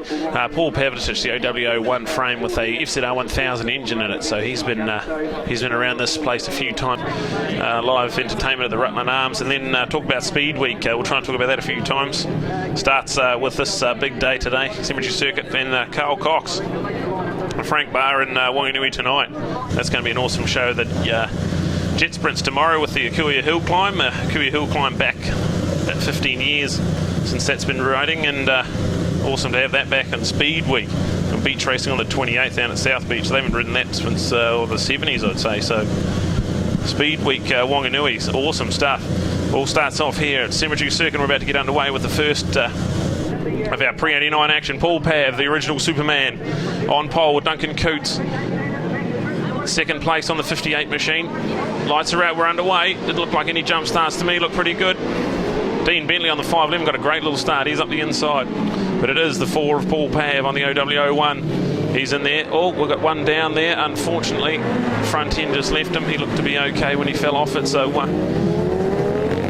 Paul Pavlitic, the OWO1 frame with a FZR 1000 engine in it, so he's been around this place a few times. Live entertainment at the Rutland Arms, and then talk about Speed Week. We'll try and talk about that a few times. Starts with this big day today, Cemetery Circuit, and Carl Cox and Frank Barr in Whanganui tonight. That's going to be an awesome show. That jet sprints tomorrow with the Akuya Hill Climb. Akuya Hill Climb back about 15 years since that's been riding, and awesome to have that back on Speed Week. And beach racing on the 28th down at South Beach. They haven't ridden that since the 70s, I'd say. So Speed Week, Whanganui, awesome stuff. All starts off here at Cemetery Circuit. We're about to get underway with the first of our pre-89 action. Paul Pav, the original Superman, on pole with Duncan Coots. Second place on the 58 machine. Lights are out, we're underway. Didn't look like any jump starts to me, looked pretty good. Dean Bentley on the 511 got a great little start. He's up the inside. But it is the 4 of Paul Pav on the OWO1. He's in there. Oh, we've got one down there. Unfortunately, front end just left him. He looked to be okay when he fell off it. So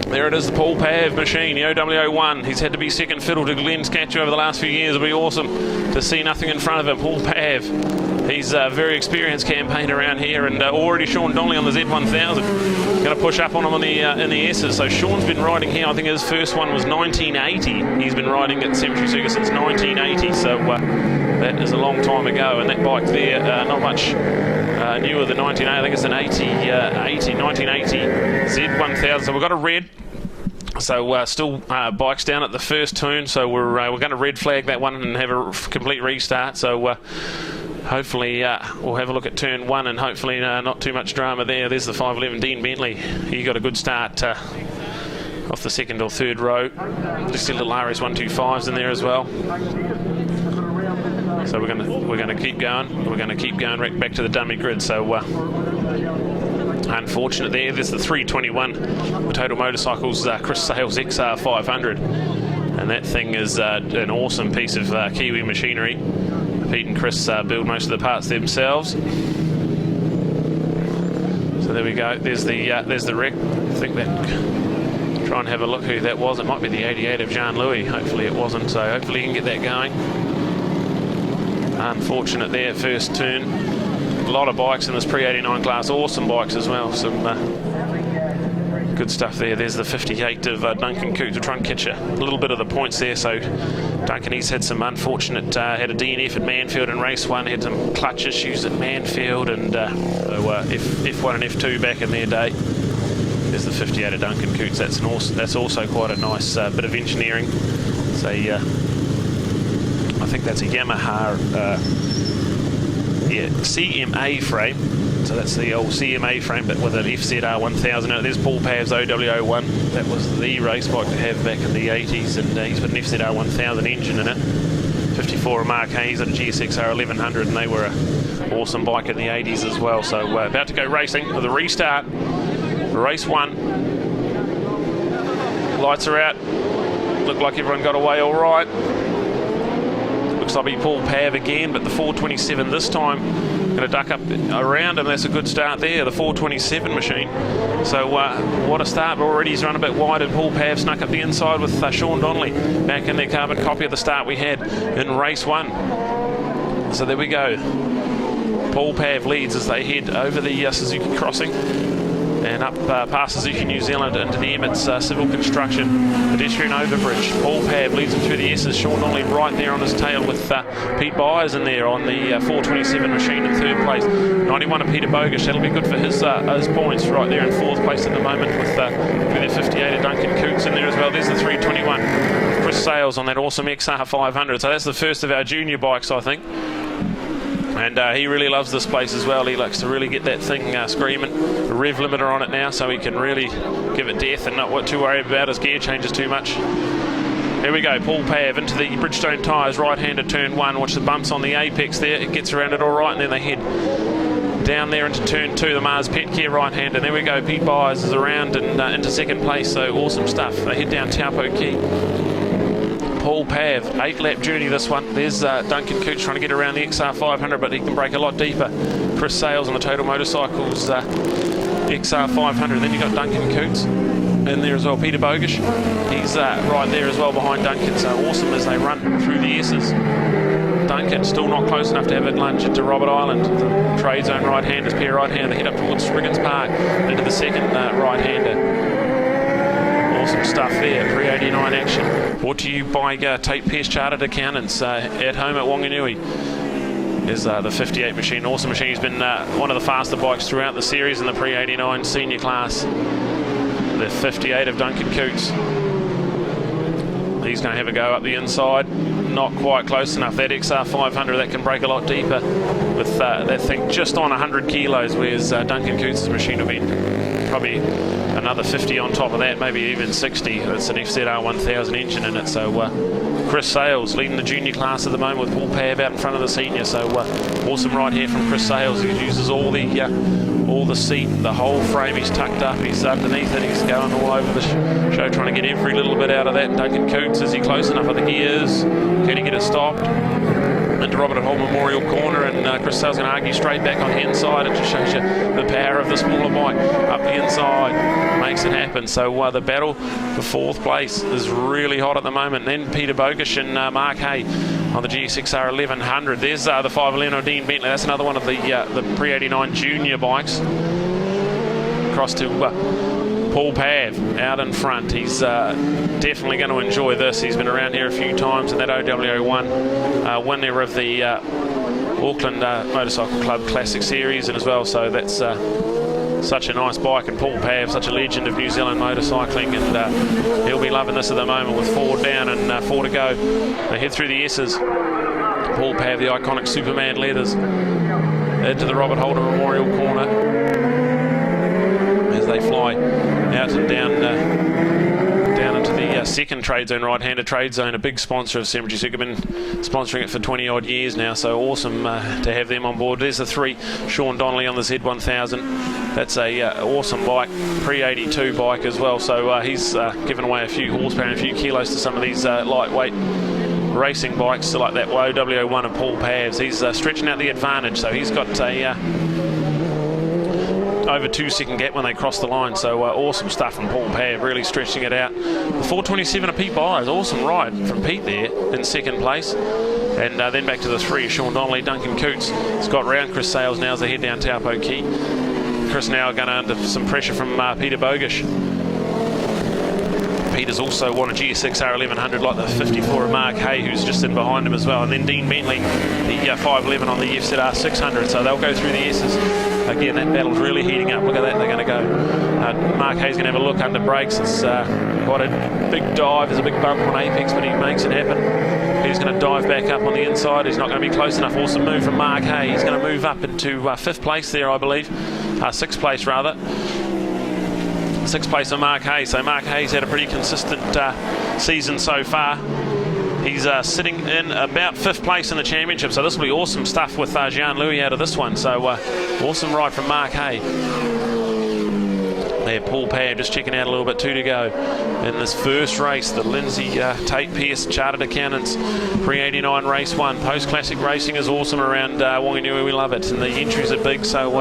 there it is, the Paul Pav machine, the OWO1. He's had to be second fiddle to Glenn Scatchell over the last few years. It'll be awesome to see nothing in front of him. Paul Pav, he's a very experienced campaigner around here, and already Sean Donnelly on the Z1000. Going to push up on him on the in the S's. So Sean's been riding here. I think his first one was 1980. He's been riding at Cemetery Circuit since 1980. So that is a long time ago. And that bike there, not much newer than 1980. I think it's an 1980 Z1000. So we've got a red. So still bikes down at the first turn. So we're going to red flag that one and have a complete restart. So hopefully we'll have a look at turn 1, and hopefully not too much drama there. There's the 511 Dean Bentley. He got a good start off the second or third row. Just a little RS 125s in there as well. So we're going to keep going. We're going to keep going right back to the dummy grid. So unfortunate there. There's the 321 the Total Motorcycles Chris Sales XR 500, and that thing is an awesome piece of Kiwi machinery. Pete and Chris build most of the parts themselves. So there we go. There's the wreck. I think that. Try and have a look who that was. It might be the 88 of Jean Louis. Hopefully it wasn't. So hopefully you can get that going. Unfortunate there, first turn. A lot of bikes in this pre-89 class. Awesome bikes as well. Some good stuff there. There's the 58 of Duncan Coots. We'll try and catch a little bit of the points there. So Duncan, he's had some unfortunate, had a DNF at Manfield in race 1, had some clutch issues at Manfield, and F1 and F2 back in their day. There's the 58 of Duncan Coots. That's also quite a nice bit of engineering. So I think that's a Yamaha CMA frame. So that's the old CMA frame, but with an FZR 1000 in it. There's Paul Pav's OWO1. That was the race bike to have back in the 80s, and he's put an FZR 1000 engine in it. 54 of Mark Hayes and a GSXR 1100, and they were an awesome bike in the 80s as well. So about to go racing with a restart. Race 1. Lights are out. Looked like everyone got away all right. Looks like it'll be Paul Pav again, but the 427 this time. Going to duck up around him. That's a good start there, the 427 machine. So what a start. Already he's run a bit wide, and Paul Pav snuck up the inside with Sean Donnelly back in their carbon copy of the start we had in race 1. So there we go. Paul Pav leads as they head over the Suzuki crossing and up past Suzuki New Zealand into the Emmett's civil construction pedestrian overbridge. Paul Pav leads them through the S's. Sean Donnelly right there on his tail with Pete Byers in there on the 427 machine in third place. 91 of Peter Bogish. That'll be good for his points right there in fourth place at the moment with the 58 of Duncan Coots in there as well. There's the 321. Chris Sales on that awesome XR 500. So that's the first of our junior bikes, I think. And he really loves this place as well. He likes to really get that thing screaming. A rev limiter on it now, so he can really give it death and not too worried about his gear changes too much. Here we go, Paul Pav into the Bridgestone tyres, right-hander turn 1. Watch the bumps on the apex there. It gets around it all right, and then they head down there into turn 2, the Mars Pet Care right-hander. There we go, Pete Byers is around and into second place, so awesome stuff. They head down Taupo Key. Paul Pav, 8-lap journey this one. There's Duncan Coots trying to get around the XR 500, but he can break a lot deeper. Chris Sales on the Total Motorcycles XR 500. Then you've got Duncan Coots in there as well. Peter Bogish, he's right there as well behind Duncan, so awesome as they run through the S's. Duncan still not close enough to have it lunge into Robert Island. The trade zone right-handers, pair right-hander, they head up towards Spriggans Park into the second right-hander. Awesome stuff there, pre-89 action. Brought to you by Tate Pierce Chartered Accountants at home at Whanganui. Is the 58 machine, awesome machine. He's been one of the faster bikes throughout the series in the pre-89 senior class. The 58 of Duncan Coots. He's going to have a go up the inside. Not quite close enough. That XR 500, that can break a lot deeper with that thing just on 100 kilos, whereas Duncan Coots' machine will be probably another 50 on top of that, maybe even 60. It's an FZR 1000 engine in it, so Chris Sales leading the junior class at the moment with Paul Pav out in front of the senior, so awesome right here from Chris Sales. He uses all the seat, the whole frame. He's tucked up, he's underneath it, he's going all over the show trying to get every little bit out of that. Duncan Coots, is he close enough? I think he is. Can he get it stopped? Into Robert Hall Memorial Corner, and Chris Sales going to argue straight back on the inside. It just shows you the power of the smaller bike. Up the inside, makes it happen. So the battle for fourth place is really hot at the moment. And then Peter Bogish and Mark Hay on the GSXR 1100. There's the 511 of Dean Bentley. That's another one of the pre-89 junior bikes. Across to Paul Pav out in front. He's definitely going to enjoy this. He's been around here a few times in that OWO1 winner of the Auckland Motorcycle Club Classic Series and as well. So that's such a nice bike, and Paul Pav, such a legend of New Zealand motorcycling, and he'll be loving this at the moment with 4 down and 4 to go. They head through the S's. Paul Pav, the iconic Superman leathers, into the Robert Holden Memorial Corner as they fly out and down into the second trade zone, right-hander trade zone, a big sponsor of Cemetery Circuit, been sponsoring it for 20 odd years now, so awesome to have them on board. There's the 3, Sean Donnelly on the Z1000. That's a awesome bike, pre-82 bike as well, so he's given away a few horsepower and a few kilos to some of these lightweight racing bikes, like that OWO1 of Paul Pavs. He's stretching out the advantage, so he's got a over 2-second gap when they cross the line, so awesome stuff from Paul Pav, really stretching it out. The 427 of Pete Byers, awesome ride from Pete there in second place. And then back to the 3, Sean Donnelly, Duncan Coots, Scott Round, Chris Sales now as they head down Taupo Key. Chris now going under some pressure from Peter Bogish. Peter's also won a GSXR 1100 like the 54 of Mark Hay, who's just in behind him as well. And then Dean Bentley, the 511 on the FZR 600. So they'll go through the S's. Again, that battle's really heating up. Look at that, they're going to go. Mark Hay's going to have a look under brakes. It's quite a big dive. There's a big bump on apex, but he makes it happen. He's going to dive back up on the inside. He's not going to be close enough. Awesome move from Mark Hay. He's going to move up into 5th place there, I believe. 6th place, rather. 6th place of Mark Hay. So Mark Hay's had a pretty consistent season so far. He's sitting in about 5th place in the championship, so this will be awesome stuff with Jean out of this one. So awesome ride from Mark Hay. There, Paul Pav just checking out a little bit, 2 to go in this first race. The Lindsay Tate Pierce Chartered Accountants pre-89 race 1. Post-classic racing is awesome around Whanganui. We love it, and the entries are big, so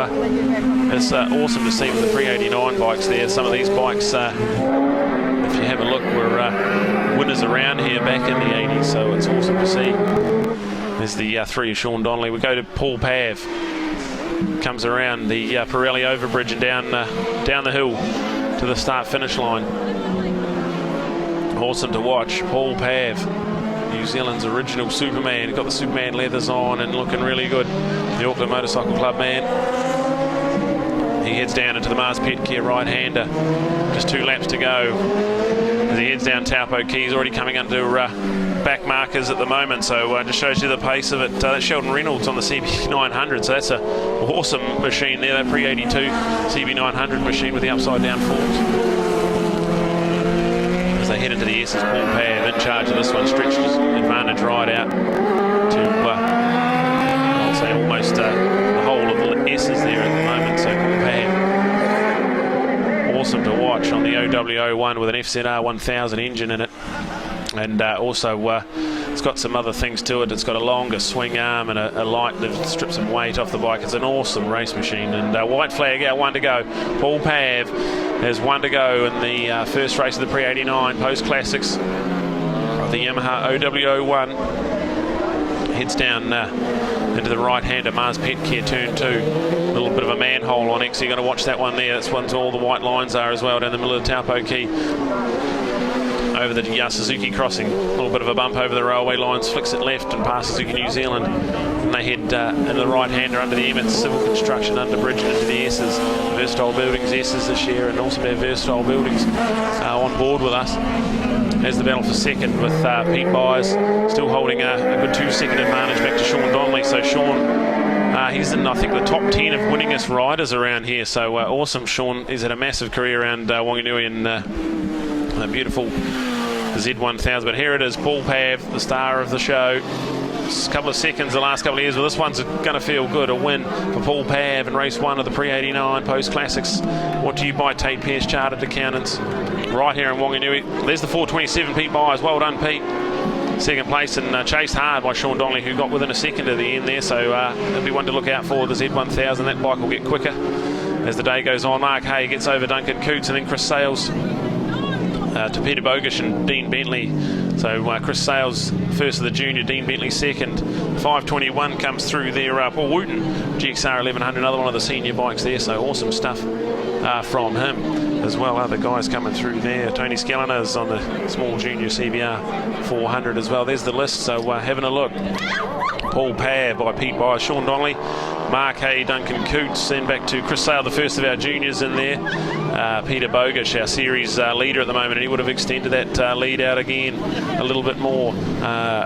it's awesome to see with the pre-89 bikes there. Some of these bikes, if you have a look, were winners around here back in the 80s, so it's awesome to see. There's the 3 of Sean Donnelly. We go to Paul Pav. Comes around the Pirelli overbridge and down the hill to the start-finish line. Awesome to watch. Paul Pav, New Zealand's original Superman. Got the Superman leathers on and looking really good. The Auckland Motorcycle Club man. He heads down into the Mars Pet Care right-hander. Just 2 laps to go. As he heads down Taupo Key, he's already coming under back markers at the moment, so just shows you the pace of it. That's Sheldon Reynolds on the CB900, so that's an awesome machine there, that pre-82 CB900 machine with the upside down forks. As they they head into the S's. Paul Pav in charge of this one, stretched his advantage right out to, I'll say, almost the whole of the S's there at the moment. So Paul Pav, awesome to watch on the OW01 with an FZR 1000 engine in it. And also it's got some other things to it. It's got a longer swing arm and a light that strips some weight off the bike. It's an awesome race machine. And white flag out, 1 to go. Paul Pav has 1 to go in the first race of the Pre-89 Post Classics of the Yamaha OW01. Heads down into the right-hander, Mars Pet Care turn 2. A little bit of a manhole on X. You're going to watch that one there. That's one to all the white lines are as well down the middle of the Taupo Key. Over the Suzuki crossing, a little bit of a bump over the railway lines, flicks it left and past Suzuki New Zealand, and they head into the right-hander under the Emmett Civil Construction under bridge and into the S's. Versatile Buildings S's this year, and also have Versatile Buildings on board with us. As the battle for second with Pete Byers still holding a good 2-second advantage back to Sean Donnelly. So Sean, he's in, I think, the top 10 of winningest riders around here. So awesome, Sean. He's had a massive career around Whanganui and a beautiful Z1000. But here it is, Paul Pav, the star of the show. Just a couple of seconds the last couple of years, but this one's going to feel good. A win for Paul Pav in race 1 of the Pre-89 Post Classics. What do you buy? Tate Pierce Chartered Accountants right here in Whanganui. There's the 427 Pete Byers. Well done, Pete. Second place, and chased hard by Sean Donnelly, who got within a second of the end there. So there'll be one to look out for, the Z1000. That bike will get quicker as the day goes on. Mark Hay gets over Duncan Coots, and then Chris Sales to Peter Bogish and Dean Bentley. So Chris Sales first of the junior, Dean Bentley second. 521 comes through there. Paul Wooten, Gixxer 1100, another one of the senior bikes there. So awesome stuff from him as well. Other guys coming through there. Tony Skellina's on the small junior CBR 400 as well. There's the list. So having a look. Paul Pav by Pete Byers, Sean Donnelly, Mark Hay, Duncan Coots, then back to Chris Sale, the first of our juniors in there. Peter Bogish, our series leader at the moment, and he would have extended that lead out again a little bit more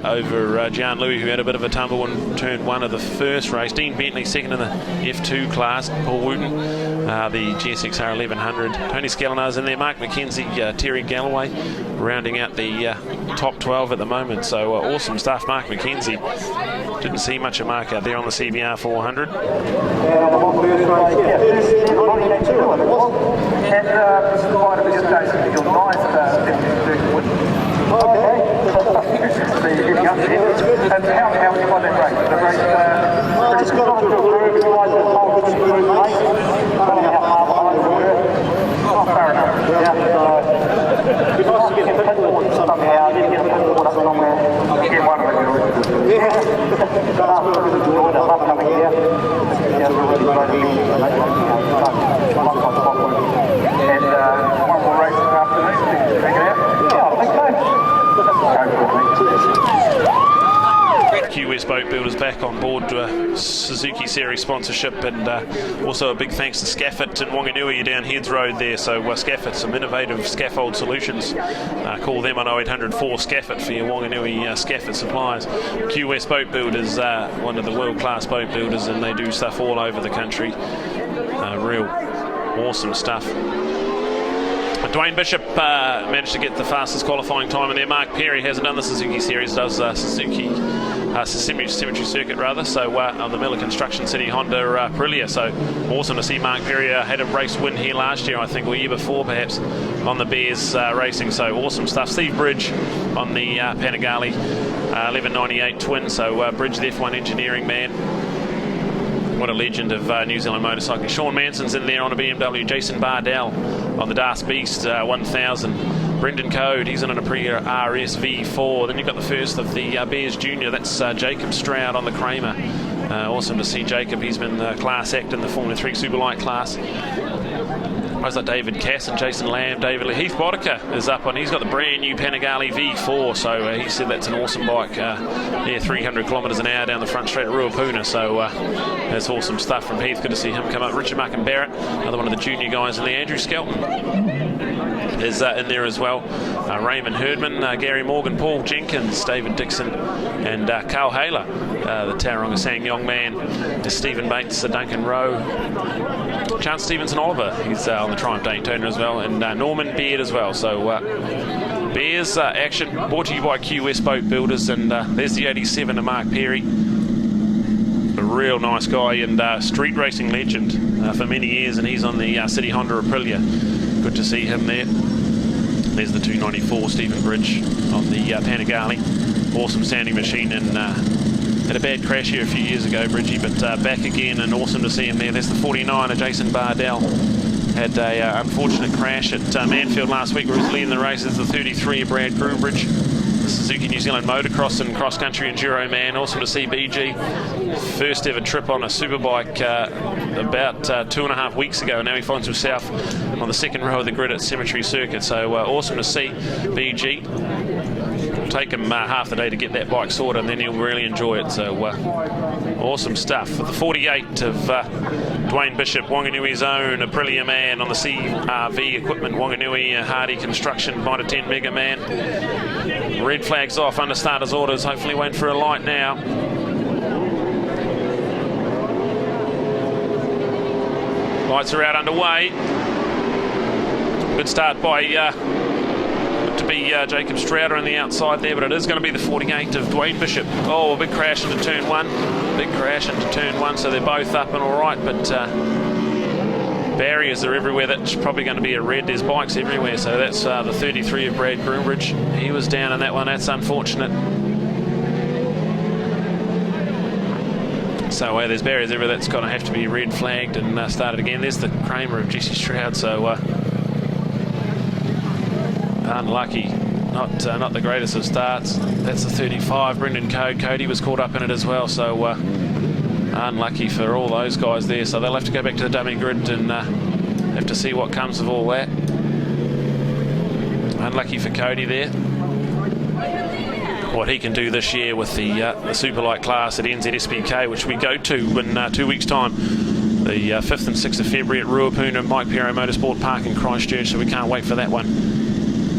over Jan Louis, who had a bit of a tumble in turn 1 of the first race. Dean Bentley second in the F2 class. Paul Wooten, the GSXR 1100. Tony Skellina's in there. Mark McKenzie, Terry Galloway, rounding out the top 12 at the moment. So awesome stuff. Mark McKenzie, didn't see much of Mark out there on the CBR 400. QS Boat Builders back on board to a Suzuki Series sponsorship, and also a big thanks to Scaffit and Whanganui down Heads Road there. So Scaffit, some innovative scaffold solutions. Call them on 0800 4 Scaffit for your Whanganui Scaffit supplies. QS Boat Builders, one of the world-class boat builders, and they do stuff all over the country. Real awesome stuff. Dwayne Bishop managed to get the fastest qualifying time in there. Mark Perry hasn't done the Suzuki Series, does Suzuki Symmetry Circuit rather. So on the Miller Construction City Honda Aprilia. So awesome to see Mark Perry had a race win here last year, I think, or year before perhaps, on the Bears Racing. So awesome stuff. Steve Bridge on the Panigale 1198 twin. So Bridge, the F1 engineering man. What a legend of New Zealand motorcycling. Sean Manson's in there on a BMW. Jason Bardell on the Das Beast 1000. Brendan Code, he's in an Aprilia RS V4. Then you've got the first of the Bears Junior. That's Jacob Stroud on the Kramer. Awesome to see Jacob. He's been class act in the Formula 3 Superlight class. Guys like David Cass and Jason Lamb, David Lee. Heath Boddicker is up on. He's got the brand new Panigale V4, so he said that's an awesome bike. 300 kilometres an hour down the front straight at Ruapuna, so that's awesome stuff from Heath. Good to see him come up. Richard Mark and Barrett, another one of the junior guys in there. Andrew Skelton is in there as well. Raymond Herdman, Gary Morgan, Paul Jenkins, David Dixon, and Carl Haler, the Tauranga Sanyong man. There's Stephen Bates, Duncan Rowe, Chance Stevenson Oliver, he's on the Triumph Daytona as well, and Norman Beard as well. So Bears action brought to you by Q West Boat Builders, and there's the 87 of Mark Perry. A real nice guy and street racing legend for many years, and he's on the City Honda Aprilia. Good to see him there. There's the 294 Stephen Bridge on the Panigale. Awesome sounding machine, and had a bad crash here a few years ago, Bridgie, but back again, and awesome to see him there. There's the 49 of Jason Bardell. Had a unfortunate crash at Manfield last week where he was leading the race. There's the 33 of Brad Groombridge. The Suzuki New Zealand motocross and cross-country enduro man. Awesome to see BG. First ever trip on a superbike about 2.5 weeks ago. Now he finds himself on the second row of the grid at Cemetery Circuit. So awesome to see BG. It'll take him half the day to get that bike sorted, and then he'll really enjoy it. So awesome stuff. For the 48 of Dwayne Bishop, Whanganui's own Aprilia man on the CRV equipment. Whanganui Hardy Construction Mitre 10 Mega Man. Red flags off under starters orders. Hopefully waiting for a light now. Lights are out underway. Good start by to be Jacob Strouder on the outside there, but it is going to be the 48 of Dwayne Bishop. Oh, a big crash into turn one. Big crash into turn one, so they're both up and all right, but barriers are everywhere. That's probably going to be a red. There's bikes everywhere, so that's the 33 of Brad Groombridge. He was down in that one. That's unfortunate. So there's barriers everywhere. That's going to have to be red flagged and started again. There's the Kramer of Jesse Stroud, so unlucky. Not the greatest of starts. That's the 35, Brendan Cody was caught up in it as well, so unlucky for all those guys there. So they'll have to go back to the dummy grid and have to see what comes of all that. Unlucky for Cody there. What he can do this year with the Superlight class at NZSBK, which we go to in 2 weeks' time. The 5th and 6th of February at Ruapuna, Mike Perro Motorsport Park in Christchurch, so we can't wait for that one.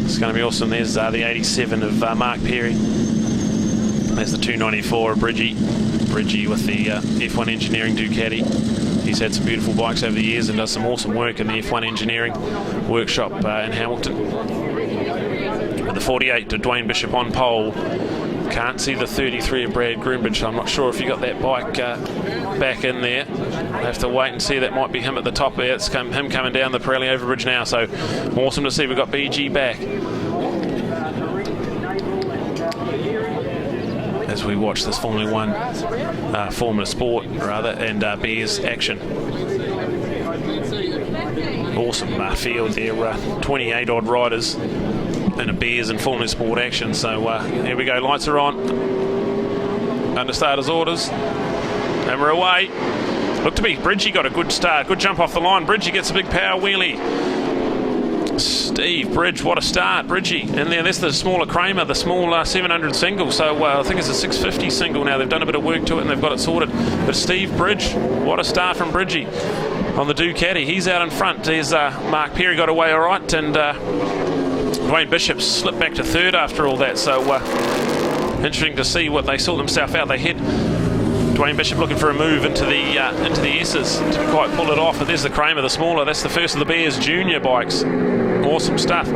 It's going to be awesome. There's the 87 of Mark Perry. There's the 294 of Bridgie with the F1 Engineering Ducati. He's had some beautiful bikes over the years and does some awesome work in the F1 Engineering workshop in Hamilton. With the 48 to Dwayne Bishop on pole. Can't see the 33 of Brad Groombridge, so I'm not sure if you got that bike back in there. We'll have to wait and see. That might be him at the top there. It's him coming down the Pirelli overbridge now, so awesome to see we've got BG back. As we watch this Formula Sport and Bears action. Awesome field there, 28 odd riders in a Bears and Formula Sport action. So here we go, lights are on, under starters orders, and we're away. Look to be, Bridgie got a good start, good jump off the line. Bridgie gets a big power wheelie. Steve Bridge, what a start, Bridgie. And then there's the smaller Kramer, the small 700 single. So I think it's a 650 single now. They've done a bit of work to it and they've got it sorted. But Steve Bridge, what a start from Bridgie on the Ducati. He's out in front. There's Mark Perry got away all right, and Dwayne Bishop slipped back to third after all that. So interesting to see what they sort themselves out. They hit Dwayne Bishop looking for a move into the S's to quite pull it off. But there's the Kramer, the smaller. That's the first of the Bears Junior bikes. Awesome stuff.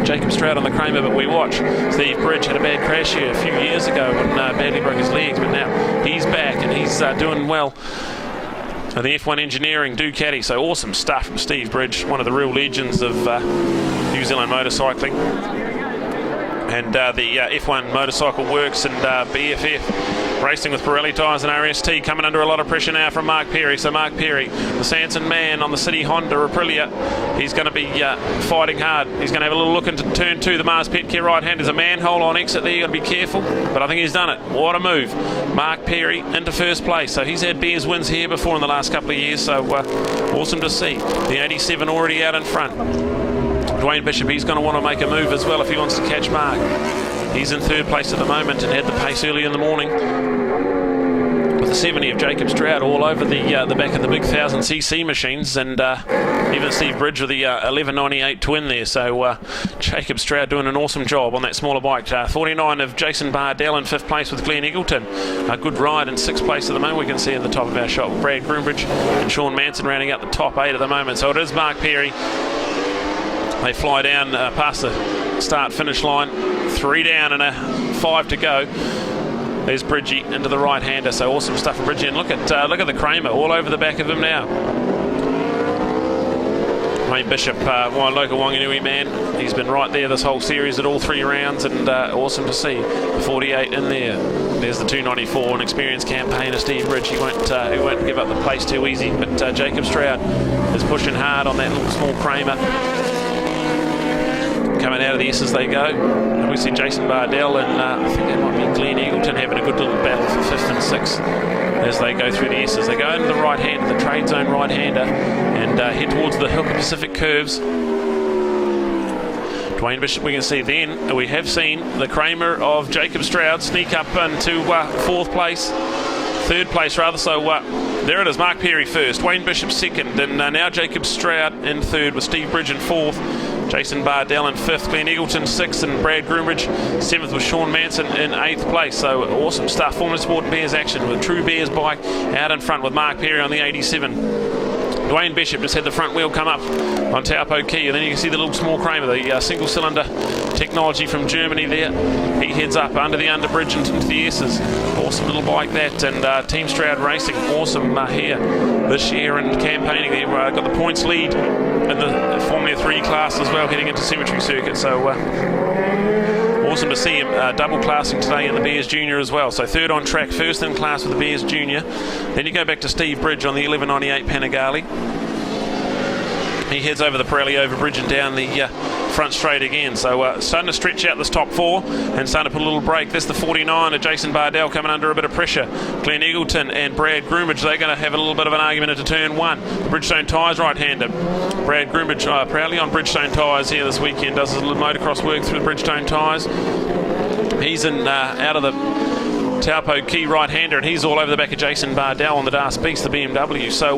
Jacob Stroud on the Kramer, but we watch. Steve Bridge had a bad crash here a few years ago when badly broke his legs, but now he's back and he's doing well. And the F1 Engineering Ducati, so awesome stuff from Steve Bridge, one of the real legends of New Zealand motorcycling. And the F1 Motorcycle Works and BFF racing with Pirelli tyres and RST, coming under a lot of pressure now from Mark Perry. So Mark Perry, the Sanson man on the City Honda Aprilia, he's going to be fighting hard. He's going to have a little look into turn two, the Mars Pet Care right hand. There's a manhole on exit there, you've got to be careful, but I think he's done it. What a move. Mark Perry into first place. So he's had Bears wins here before in the last couple of years, so awesome to see. The 87 already out in front. Dwayne Bishop, he's going to want to make a move as well if he wants to catch Mark. He's in third place at the moment and had the pace early in the morning. With the 70 of Jacob Stroud all over the back of the big 1000cc machines, and even Steve Bridge with the 1198 twin there. So Jacob Stroud doing an awesome job on that smaller bike. 49 of Jason Bardell in fifth place with Glenn Eggleton. A good ride in sixth place at the moment. We can see at the top of our shot Brad Groombridge and Sean Manson rounding out the top 8 at the moment. So it is Mark Perry. They fly down past the start-finish line. 3 down and a 5 to go. There's Bridgie into the right-hander, so awesome stuff from Bridgie. And look at the Kramer all over the back of him now. Wayne Bishop, one local Whanganui man. He's been right there this whole series at all 3 rounds, and awesome to see. 48 in there. There's the 294, an experienced campaigner, Steve Bridge. He won't give up the place too easy, but Jacob Stroud is pushing hard on that little small Kramer. Coming out of the S as they go. And we see Jason Bardell and I think that might be Glenn Eagleton having a good little battle for 5th and 6th as they go through the S's. They go into the right-hander, the trade zone right-hander, and head towards the Hooker Pacific curves. Dwayne Bishop, we can see then, we have seen the Kramer of Jacob Stroud sneak up into 4th place, 3rd place rather, so there it is, Mark Perry first, Wayne Bishop 2nd, and now Jacob Stroud in 3rd with Steve Bridge in 4th, Jason Bardell in 5th, Glenn Eagleton 6th, and Brad Groombridge 7th with Sean Manson in 8th place. So awesome stuff. Formula Sport Bears action with True Bears bike out in front with Mark Perry on the 87. Dwayne Bishop just had the front wheel come up on Taupo Key, and then you can see the little small Kramer, the single cylinder technology from Germany there. He heads up under the underbridge into the S's. Awesome little bike that, and Team Stroud Racing, awesome here this year and campaigning there. Got the points lead in the Formula 3 class as well, heading into Cemetery Circuit. So awesome to see him double classing today in the Bears Junior as well. So 3rd on track, 1st in class with the Bears Junior. Then you go back to Steve Bridge on the 1198 Panigale. He heads over the Pirelli overbridge and down the front straight again. So starting to stretch out this top 4 and starting to put a little break. There's the 49 of Jason Bardell coming under a bit of pressure. Glenn Eagleton and Brad Groombridge, they're going to have a little bit of an argument into turn 1. Bridgestone tyres right-hander. Brad Groombridge proudly on Bridgestone tyres here this weekend. Does his little motocross work through the Bridgestone tyres. He's in out of the Taupo Key right-hander, and he's all over the back of Jason Bardell on the Das Beast, the BMW. So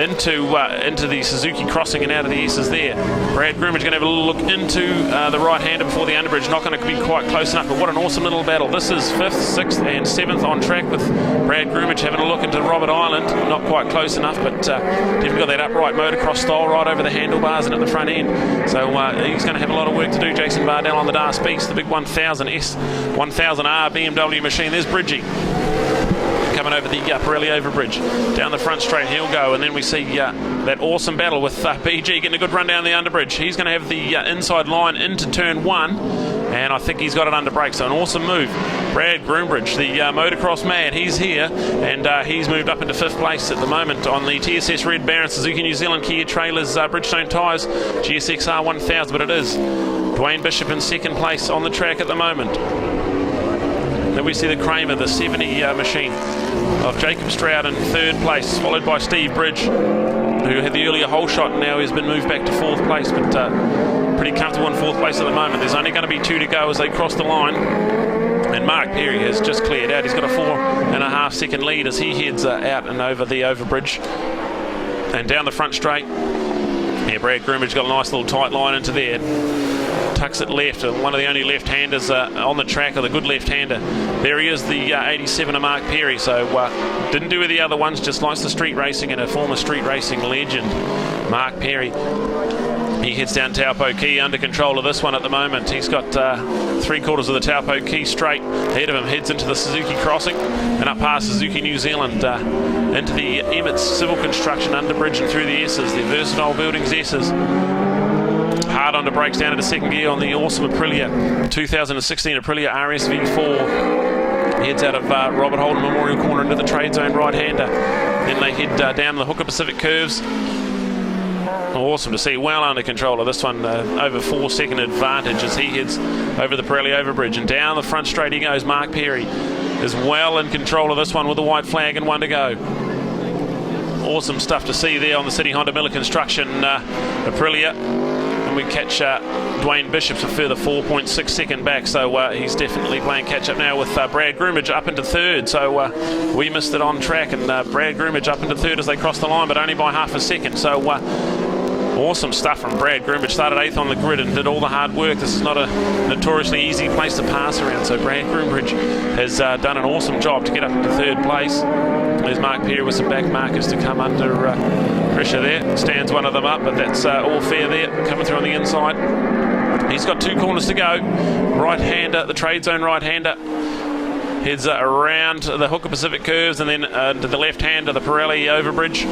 into the Suzuki crossing and out of the S's there. Brad Groombridge going to have a little look into the right-hander before the underbridge. Not going to be quite close enough, but what an awesome little battle. This is 5th, 6th and 7th on track with Brad Groombridge having a look into Robert Island. Not quite close enough, but definitely got that upright motocross style right over the handlebars and at the front end. So he's going to have a lot of work to do. Jason Bardell on the Das Beast, the big 1000S, 1000R BMW machine. There's Bridgie coming over the Pirelli overbridge. Down the front straight he'll go, and then we see that awesome battle with BG getting a good run down the underbridge. He's going to have the inside line into turn 1, and I think he's got it under brake, so an awesome move. Brad Groombridge, the motocross man, he's here, and he's moved up into 5th place at the moment on the TSS Red Baron Suzuki New Zealand Kia Trailers Bridgestone tyres GSXR 1000, but it is Dwayne Bishop in 2nd place on the track at the moment. Then we see the Kramer, the 70 machine of Jacob Stroud in 3rd place, followed by Steve Bridge, who had the earlier hole shot, and now he's been moved back to 4th place, but pretty comfortable in 4th place at the moment. There's only going to be 2 to go as they cross the line, and Mark Perry has just cleared out. He's got a 4.5 second lead as he heads out and over the overbridge and down the front straight. Yeah, Brad Groombridge got a nice little tight line into there. Tucks it left, one of the only left-handers on the track, or the good left-hander. There he is, the 87 of Mark Perry. So didn't do with the other ones, just likes the street racing, and a former street racing legend, Mark Perry. He heads down Taupo Key, under control of this one at the moment. He's got 3/4 of the Taupo Key straight ahead of him, heads into the Suzuki crossing and up past Suzuki New Zealand into the Emmett's Civil Construction underbridge and through the S's, the Versatile Buildings S's. Hard under brakes down into 2nd gear on the awesome Aprilia 2016 Aprilia RSV4. Heads out of Robert Holden Memorial Corner into the trade zone right-hander. Then they head down the Hooker Pacific curves. Awesome to see, well under control of this one, over 4-second advantage as he heads over the Pirelli overbridge, and down the front straight he goes. Mark Perry is well in control of this one with the white flag and 1 to go. Awesome stuff to see there on the City Honda Miller Construction Aprilia. And we catch Dwayne Bishop's a further 4.6 second back, so he's definitely playing catch up now with Brad Groombridge up into 3rd. So we missed it on track, and Brad Groombridge up into 3rd as they cross the line, but only by 1/2 second. So awesome stuff from Brad Groombridge. Started 8th on the grid and did all the hard work. This is not a notoriously easy place to pass around, so Brad Groombridge has done an awesome job to get up into 3rd place. There's Mark Perry with some back markers to come under pressure there. Stands one of them up, but that's all fair there, coming through on the inside. He's got 2 corners to go. Right-hander, the trade zone right-hander. Heads around the Hooker Pacific curves and then to the left-hander, the Pirelli overbridge.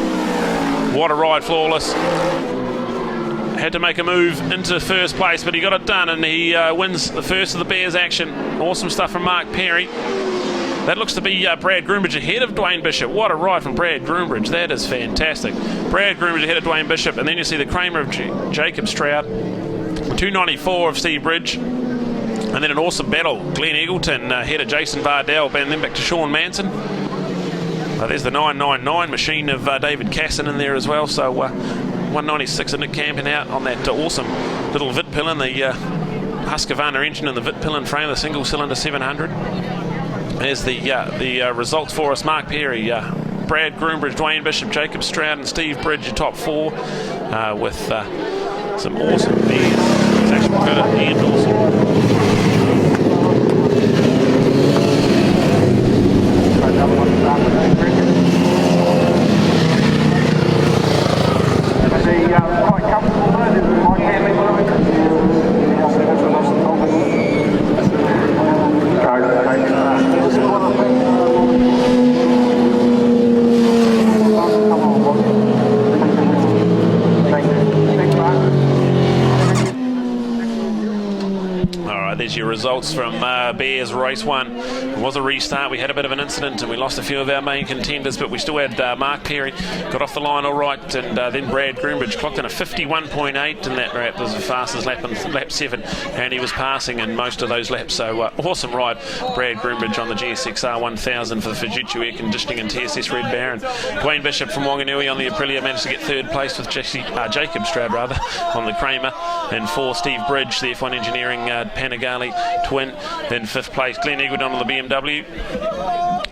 What a ride, flawless. Had to make a move into first place, but he got it done, and he wins the first of the Bears action. Awesome stuff from Mark Perry. That looks to be Brad Groombridge ahead of Dwayne Bishop. What a ride from Brad Groombridge. That is fantastic. Brad Groombridge ahead of Dwayne Bishop, and then you see the Kramer of Jacob Stroud, 294 of Steve Bridge, and then an awesome battle. Glenn Eagleton ahead of Jason Bardell, and then back to Sean Manson. There's the 999 machine of David Casson in there as well. So 196 and Nick Campion out on that awesome little Vitpillen, the Husqvarna engine and the Vitpillen frame, the single cylinder 700. There's the results for us. Mark Perry, Brad Groombridge, Dwayne Bishop, Jacob Stroud and Steve Bridge, your top 4 with some awesome beers. It's actually good and awesome. Quite comfortable though, this is my handling. There's your results from Bears Race 1. It was a restart. We had a bit of an incident and we lost a few of our main contenders, but we still had Mark Perry got off the line all right, and then Brad Groombridge clocked in a 51.8 in that lap. It was the fastest lap in lap 7, and he was passing in most of those laps. So awesome ride, Brad Groombridge on the GSXR 1000 for the Fujitsu Air Conditioning and TSS Red Baron. Dwayne Bishop from Whanganui on the Aprilia managed to get 3rd place with Jacob Stroud on the Kramer, and 4 Steve Bridge, the F1 Engineering Panigale twin. Then 5th place Glenn Eagleton on the BMW.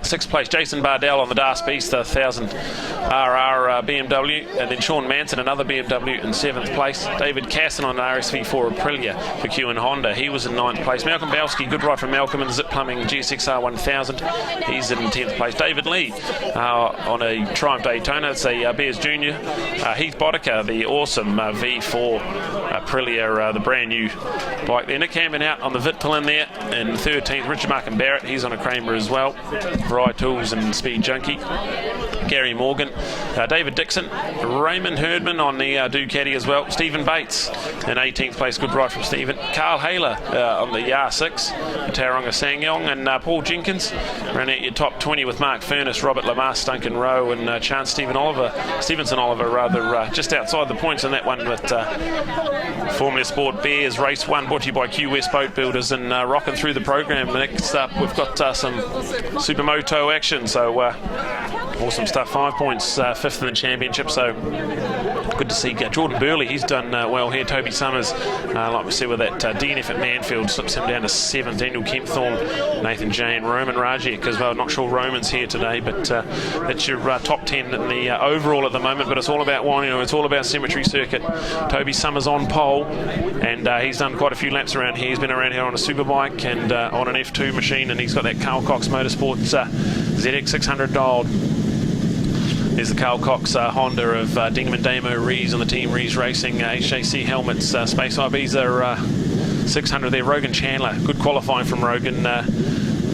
6th place Jason Bardell on the Das Beast, the 1000 RR BMW, and then Sean Manson, another BMW, in 7th place. David Casson on an RSV4 Aprilia for Q and Honda, he was in 9th place. Malcolm Belsky, good ride from Malcolm in Zip Plumbing GSXR 1000, he's in 10th place. David Lee on a Triumph Daytona, it's a Bears Junior. Heath Boddicker, the awesome V4 Aprilia, the brand new bike there. Nick Campion out on the Vitpillen there in 13th. Richard Markham Barrett, he's on a Kramer as well. Rye Tools and Speed Junkie. Gary Morgan, David Dixon, Raymond Herdman on the Ducati as well. Stephen Bates in 18th place, good ride from Stephen. Carl Haler on the R6, Tauranga Sangyong, and Paul Jenkins ran out your top 20 with Mark Furness, Robert Lamas, Duncan Rowe, and Chance Stevenson Oliver, just outside the points in that one with Formula Sport Bears Race 1, brought to you by Q West Boat Builders, and rocking through the program. Next up, we've got some Supermoto action, so awesome stuff. 5 points, 5th in the championship, so good to see Jordan Burley. He's done well here. Toby Summers, like we said with that DNF at Manfield, slips him down to 7th. Daniel Kempthorne, Nathan Jane, Roman Rajek as well. Not sure Roman's here today, but that's your top 10 in the overall at the moment. But it's all about Whanganui, it's all about Cemetery Circuit. Toby Summers on pole, and he's done quite a few laps around here. He's been around here on a superbike and on an F2 machine, and he's got that Carl Cox Motorsports ZX 600 dialed. There's the Carl Cox Honda of Dingham & Damo Rees on the Team Rees Racing HJC helmets. Space Ibiza 600 there. Rogan Chandler, good qualifying from Rogan.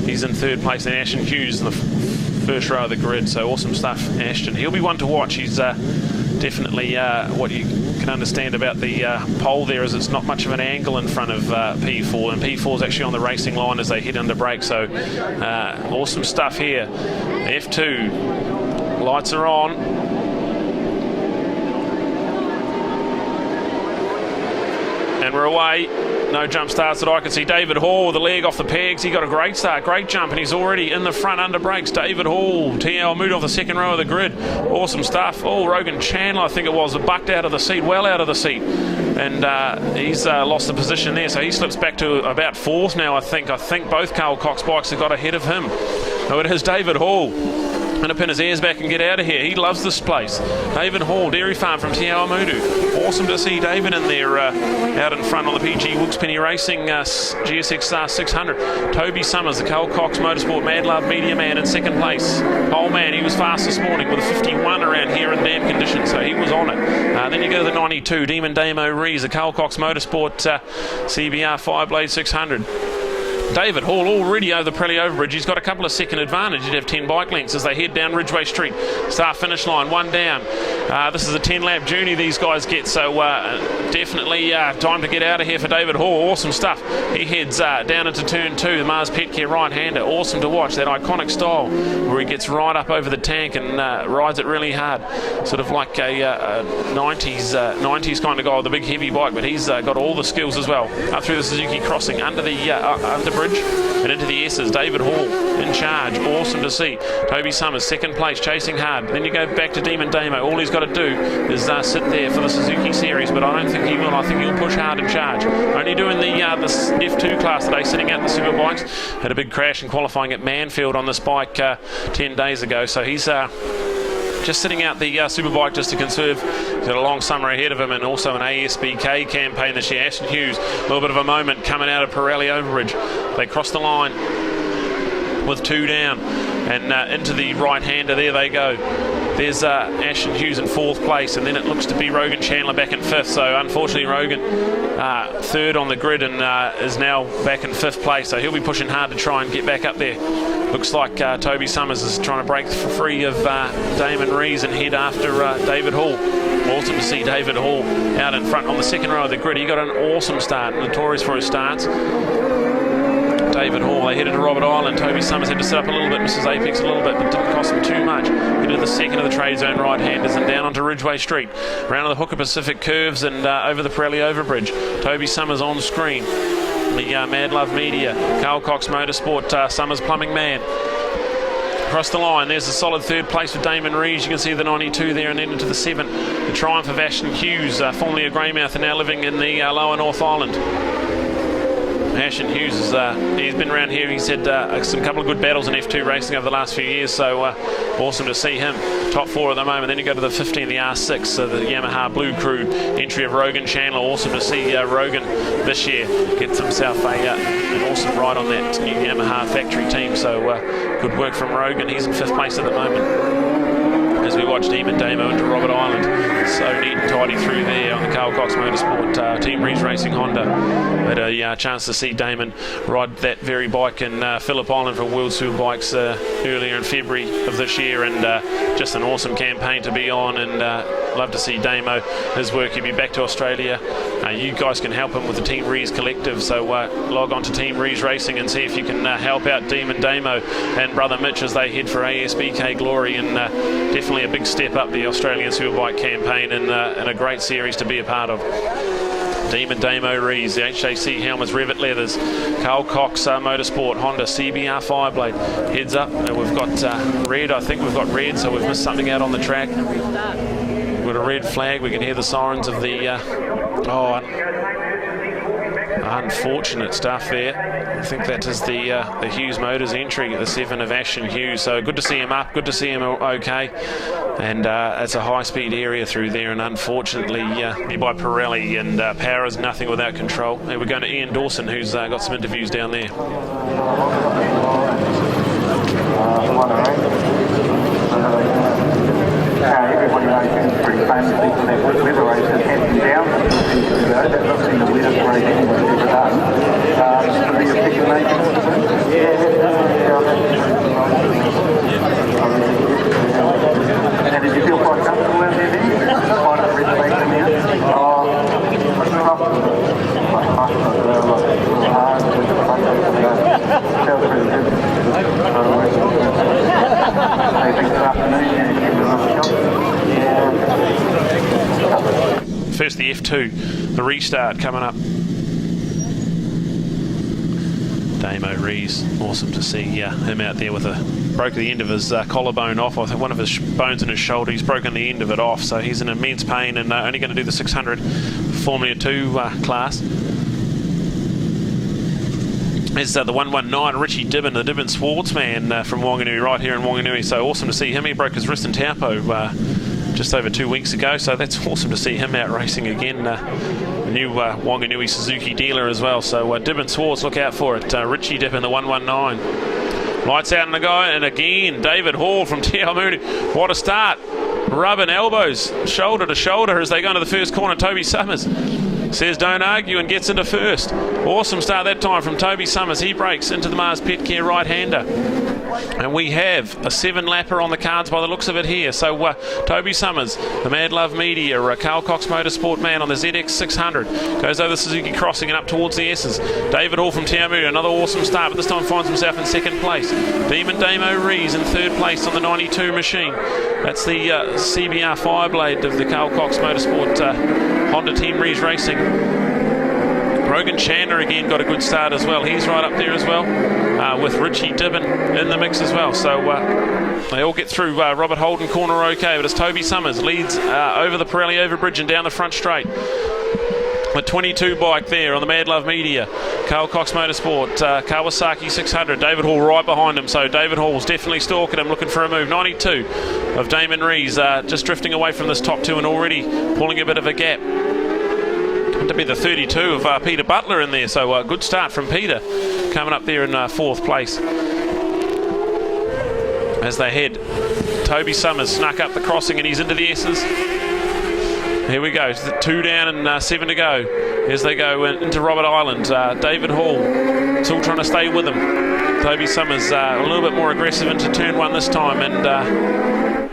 He's in 3rd place. Then Ashton Hughes in the first row of the grid. So awesome stuff, Ashton. He'll be one to watch. He's definitely what you can understand about the pole there is it's not much of an angle in front of P4, and P4 is actually on the racing line as they hit under brake. So awesome stuff here. F2. Lights are on. And we're away. No jump starts that I can see. David Hall with the leg off the pegs. He got a great start, great jump, and he's already in the front under brakes. David Hall, TL moved off the 2nd row of the grid. Awesome stuff. Oh, Rogan Chandler, I think it was, bucked out of the seat, well out of the seat. And he's lost the position there, so he slips back to about 4th now, I think. I think both Carl Cox bikes have got ahead of him. So it is David Hall. Going to pin his ears back and get out of here. He loves this place. David Hall, Dairy Farm from Te Awamutu. Awesome to see David in there out in front on the PG Wilkes-Penny Racing GSXR 600. Toby Summers, the Carl Cox Motorsport Mad Love Media Man in 2nd place. Old man, he was fast this morning with a 51 around here in damp conditions, so he was on it. Then you go to the 92, Demon Damo Rees, the Carl Cox Motorsport CBR 5-blade 600. David Hall already over the Pirelli overbridge. He's got a couple of second advantage. He'd have 10 bike lengths as they head down Ridgeway Street. Start finish line, one down. This is a 10-lap journey these guys get, so definitely time to get out of here for David Hall. Awesome stuff. He heads down into turn 2, the Mars Pet Care right-hander. Awesome to watch, that iconic style where he gets right up over the tank and rides it really hard. Sort of like a 90s kind of guy with a big heavy bike, but he's got all the skills as well. Up through the Suzuki crossing, under the bridge and into the S's. David Hall in charge. Awesome to see. Toby Summers second place, chasing hard. Then you go back to Demon Damo. All he's got to do is sit there for the Suzuki Series, but I don't think he will. I think he'll push hard and charge. Only doing the F2 class today, sitting out in the Superbikes. Had a big crash in qualifying at Manfield on this bike 10 days ago, so he's just sitting out the Superbike just to conserve. He's got a long summer ahead of him, and also an ASBK campaign this year. Ashton Hughes, a little bit of a moment coming out of Pirelli overbridge. They cross the line with 2 down, and into the right-hander. There they go. There's Ashton Hughes in 4th place, and then it looks to be Rogan Chandler back in 5th. So unfortunately Rogan 3rd on the grid and is now back in 5th place. So he'll be pushing hard to try and get back up there. Looks like Toby Summers is trying to break free of Damon Rees and head after David Hall. Awesome to see David Hall out in front on the second row of the grid. He got an awesome start, notorious for his starts. David Hall, they headed to Robert Island. Toby Summers had to sit up a little bit, misses Apex a little bit, but didn't cost him too much. Into the second of the trade zone right-handers and down onto Ridgeway Street. Around the Hooker Pacific curves and over the Pirelli overbridge. Toby Summers on screen. The Mad Love Media, Carl Cox Motorsport, Summers Plumbing Man. Across the line, there's a solid 3rd place for Damon Rees. You can see the 92 there, and then into the 7th. The triumph of Ashton Hughes, formerly a Greymouth and now living in the lower North Island. Ashton Hughes, he's been around here. He's had some couple of good battles in F2 racing over the last few years, so awesome to see him. Top 4 at the moment. Then you go to the 15, the R6, the Yamaha Blue Crew entry of Rogan Chandler. Awesome to see Rogan this year gets himself an awesome ride on that new Yamaha factory team. So good work from Rogan. He's in 5th place at the moment. As we watch Demon Damo into Robert Island. So neat and tidy through there on the Carl Cox Motorsport Team Rees Racing Honda. Had a chance to see Damon ride that very bike in Phillip Island for World Superbikes earlier in February of this year, and just an awesome campaign to be on, and love to see Damo, his work. He'll be back to Australia. You guys can help him with the Team Rees Collective, so log on to Team Rees Racing and see if you can help out Demon Damo and brother Mitch as they head for ASBK Glory, and definitely a big step up the Australian Superbike campaign, and a great series to be a part of. Demon Damo Rees, the HAC helmets, Revit leathers, Carl Cox Motorsport, Honda CBR 5-blade. Heads up, and we've got red. I think we've got red, so we've missed something out on the track. We've got a red flag. We can hear the sirens of the unfortunate stuff there. I think that is the Hughes Motors entry, the 7 of Ashton Hughes. So good to see him up, good to see him okay. And it's a high-speed area through there, and unfortunately by Pirelli, and power is nothing without control. And we're going to Ian Dawson, who's got some interviews down there. Everybody knows it's pretty famous for their weather races, hands and down. That's not seen the wettest race anyone's ever done. The biggest picture nation. And did you feel quite comfortable out there then? Quite a red flag in there? First the F2, the restart coming up. Damo Rees, awesome to see him out there with broke the end of his collarbone off. I think one of his bones in his shoulder, he's broken the end of it off, so he's in immense pain, and only going to do the 600 Formula 2 class. There's the 119, Richie Dibben, the Dibben Swartzman from Whanganui, right here in Whanganui. So awesome to see him. He broke his wrist in Taupo just over 2 weeks ago, so that's awesome to see him out racing again. New Whanganui Suzuki dealer as well. So Dibben Swartz, look out for it. Richie Dibben, the 119. Lights out in the guy, and again David Hall from Te Aomori. What a start. rubbing elbows, shoulder to shoulder as they go into the first corner. Toby Summers says don't argue and gets into first. Awesome start that time from Toby Summers. He breaks into the Mars Pet Care right-hander. And we have a 7-lapper on the cards by the looks of it here. So Toby Summers, the Mad Love Media, Carl Cox Motorsport man on the ZX 600, goes over the Suzuki Crossing and up towards the S's. David Hall from Tiamu, another awesome start, but this time finds himself in second place. Demon Damo Rees in third place on the 92 machine. That's the CBR Fireblade of the Carl Cox Motorsport Honda Team Rees Racing. Rogan Chandler again got a good start as well. He's right up there as well, with Richie Dibbin in the mix as well. So they all get through. Robert Holden corner okay, but as Toby Summers leads over the Pirelli overbridge and down the front straight. The 22 bike there on the Mad Love Media, Carl Cox Motorsport, Kawasaki 600, David Hall right behind him, so David Hall's definitely stalking him, looking for a move. 92 of Damon Rees, just drifting away from this top two and already pulling a bit of a gap. To be the 32 of Peter Butler in there, so good start from Peter, coming up there in fourth place. As they head, Toby Summers snuck up the crossing and he's into the S's. Here we go, 2 down and 7 to go as they go into Robert Island. David Hall still trying to stay with him. Toby Summers a little bit more aggressive into turn 1 this time and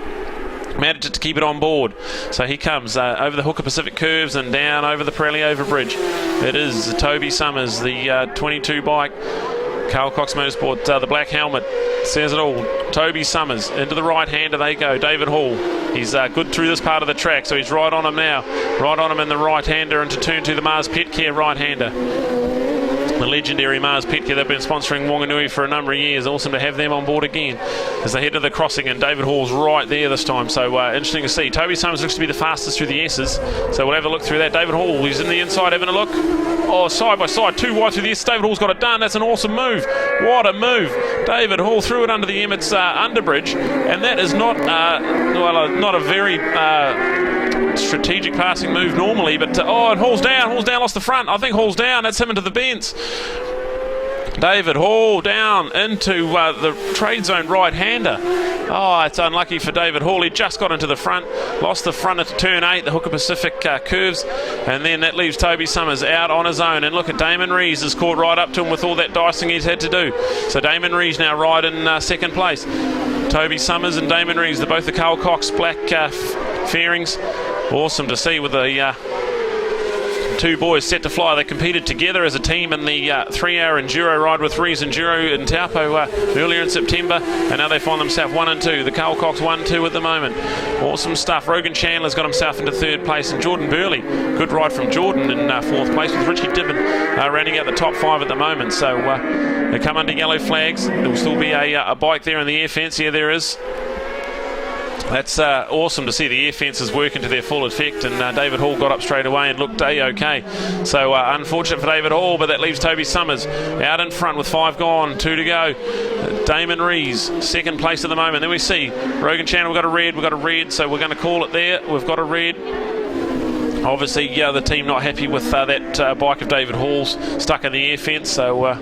managed to keep it on board. So he comes over the Hooker Pacific curves and down over the Pirelli overbridge. It is Toby Summers, the 22 bike, Carl Cox Motorsport, the black helmet says it all. Toby Summers into the right hander they go. David Hall, he's good through this part of the track, so he's right on him now, right on him in the right hander into turn 2, the Mars Pet Care right hander. The legendary Mars Pet Care, they've been sponsoring Whanganui for a number of years. Awesome to have them on board again as they head to the crossing, and David Hall's right there this time, so interesting to see. Toby Summers looks to be the fastest through the S's, so we'll have a look through that. David Hall, he's in the inside having a look. Oh, side by side, 2 wide through the S. David Hall's got it done. That's an awesome move. What a move. David Hall threw it under the Emmett's underbridge, and that is not not a very strategic passing move normally, but and Hall's down, lost the front. I think Hall's down, that's him into the bends. David Hall down into the trade zone right-hander. Oh, it's unlucky for David Hall. He just got into the front, lost the front into turn 8, the Hooker Pacific curves, and then that leaves Toby Summers out on his own. And look at Damon Rees has caught right up to him with all that dicing he's had to do. So Damon Rees now right in second place. Toby Summers and Damon Rees, they're both the Carl Cox black fairings. Awesome to see with the 2 boys set to fly. They competed together as a team in the 3-hour enduro ride with Rees Enduro in Taupo earlier in September, and now they find themselves 1 and 2. The Carl Cox 1-2 at the moment. Awesome stuff. Rogan Chandler's got himself into third place, and Jordan Burley, good ride from Jordan in fourth place, with Richie Dibbin rounding out the top 5 at the moment. So they come under yellow flags. There will still be a bike there in the air fence. Yeah, there is. That's awesome to see the air fences working to their full effect, and David Hall got up straight away and looked okay. So unfortunate for David Hall, but that leaves Toby Summers out in front with 5 gone, 2 to go. Damon Rees, second place at the moment. Then we see Rogan Channel, we've got a red, so we're going to call it there. We've got a red. Obviously, the team not happy with that bike of David Hall's stuck in the air fence, so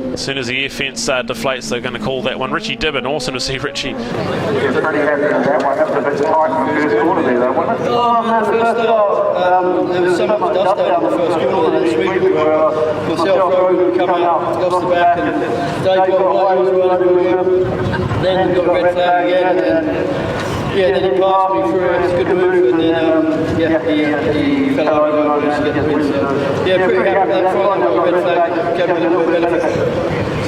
as soon as the air fence deflates, they're going to call that one. Richie Dibbin, awesome to see Richie. You're pretty happy with that one. That was a bit tight in the first corner there, though, wasn't it? Oh, no, the first start, there was so much dust down the first corner that sweep where myself, Rogan, come out, lost the back, and Dave got right, was running with him. Then got a red flag again, and then he passed me through. It's a good move, and then he fell over and to get the win. So pretty happy with that fight. Got a red flag, kept a little bit better.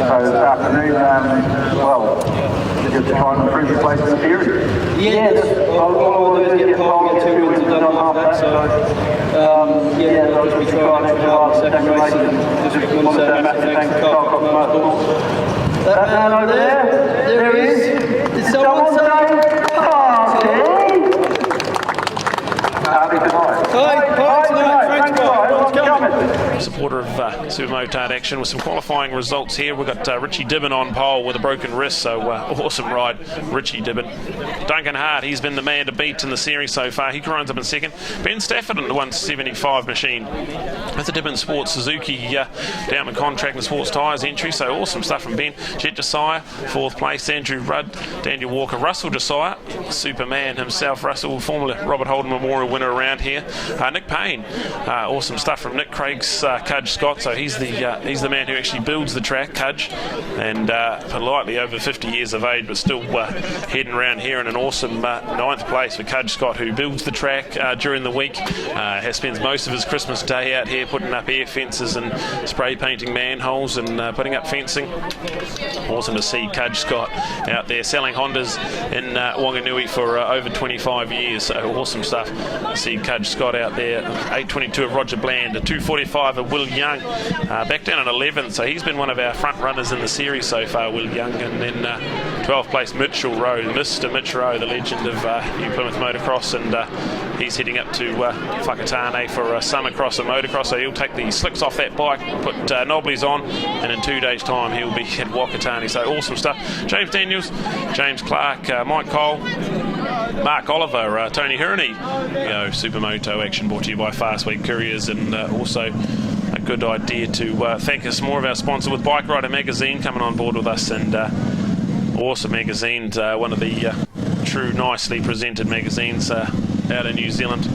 So this afternoon, did you try and improve your place in the series? Yes, all I want to do is get pole, get 2 wins and done after that. So I'll just be trying extra hard in the second race, and just want to say a massive thanks to Carl Cox Motorsport. That man over there he is. Did someone say party? Party tonight. Party tonight, French bar, everyone's coming. quarter of Super Motard action with some qualifying results here. We've got Richie Dibbin on pole with a broken wrist, so awesome ride, Richie Dibbin. Duncan Hart, he's been the man to beat in the series so far. He runs up in second. Ben Stafford in the 175 machine. That's a Dibbin Sports Suzuki Downman Contract and Sports Tyres entry, so awesome stuff from Ben. Jet Josiah, 4th place. Andrew Rudd, Daniel Walker, Russell Josiah, Superman himself, Russell, former Robert Holden Memorial winner around here. Nick Payne, awesome stuff from Nick Craig's Cudge Scott, so he's the man who actually builds the track, Cudge, and politely over 50 years of age, but still heading around here in an awesome 9th place for Cudge Scott, who builds the track during the week. Spends most of his Christmas day out here putting up air fences and spray painting manholes and putting up fencing. Awesome to see Cudge Scott out there selling Hondas in Whanganui for over 25 years, so awesome stuff to see Cudge Scott out there. 822 of Roger Bland, a 245 of Will Young, back down at 11th, so he's been one of our front runners in the series so far, Will Young. And then 12th place Mitchell Rowe, Mr. Mitch Rowe, the legend of New Plymouth Motocross, and he's heading up to Whakatane for summer cross and motocross, so he'll take the slicks off that bike, put knobblies on, and in 2 days time he'll be at Whakatane, so awesome stuff. James Daniels, James Clark, Mike Cole, Mark Oliver, Tony Hurney. Supermoto action brought to you by Fast Week Couriers, and also a good idea to thank us more of our sponsor with Bike Rider Magazine coming on board with us, and awesome magazine, one of the true nicely presented magazines out in New Zealand.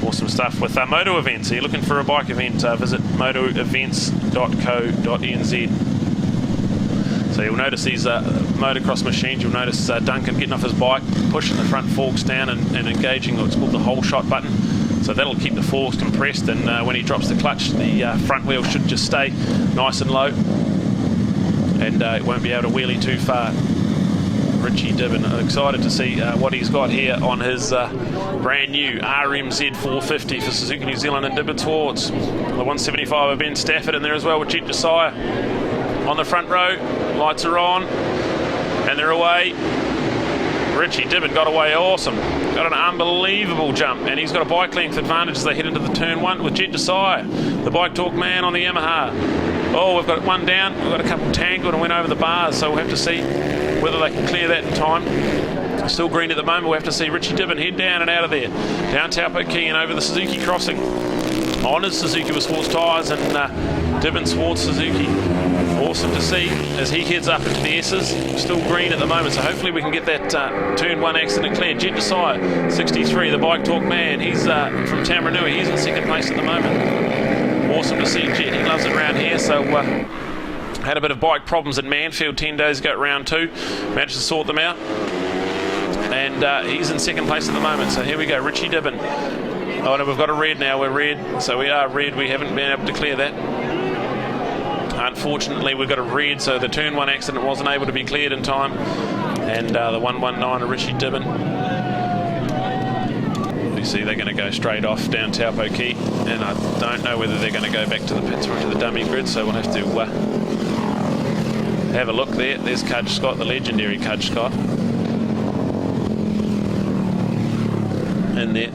Awesome stuff with moto events. So you're looking for a bike event, visit motoevents.co.nz. So you'll notice these motocross machines. You'll notice Duncan getting off his bike, pushing the front forks down and engaging what's called the hole shot button. So that'll keep the forks compressed, and when he drops the clutch, the front wheel should just stay nice and low, and it won't be able to wheelie too far. Richie Dibbin, excited to see what he's got here on his brand new RMZ 450 for Suzuki New Zealand and Dibbin Sports. The 175 of Ben Stafford in there as well with Jet Josiah on the front row. Lights are on and they're away. Richie Dibbin got away awesome. Got an unbelievable jump, and he's got a bike length advantage as they head into the turn 1 with Jet Josiah, the bike talk man on the Yamaha. Oh, we've got one down. We've got a couple tangled and went over the bars, so we'll have to see whether they can clear that in time. Still green at the moment. We'll have to see Richie Dibbin head down and out of there. Down Taupo Key and over the Suzuki crossing. On his Suzuki with Sports Tyres and Dibbin Sports Suzuki. Awesome to see as he heads up into the S's. Still green at the moment, so hopefully we can get that turn 1 accident cleared. Jet Josiah, 63, the bike talk man. He's from Tamarunui. He's in 2nd place at the moment. Awesome to see Jet. He loves it around here, so had a bit of bike problems in Manfield 10 days ago at round 2. Managed to sort them out. And he's in 2nd place at the moment. So here we go, Richie Dibbin. Oh no, we've got a red now. We're red. So we are red. We haven't been able to clear that. Unfortunately, we've got a red, so the turn 1 accident wasn't able to be cleared in time. And the 119 of Richie Dibbin. You see they're going to go straight off down Taupo Key, and I don't know whether they're going to go back to the pits or to the dummy grid, so we'll have to have a look there. There's Cudge Scott, the legendary Cudge Scott. In there.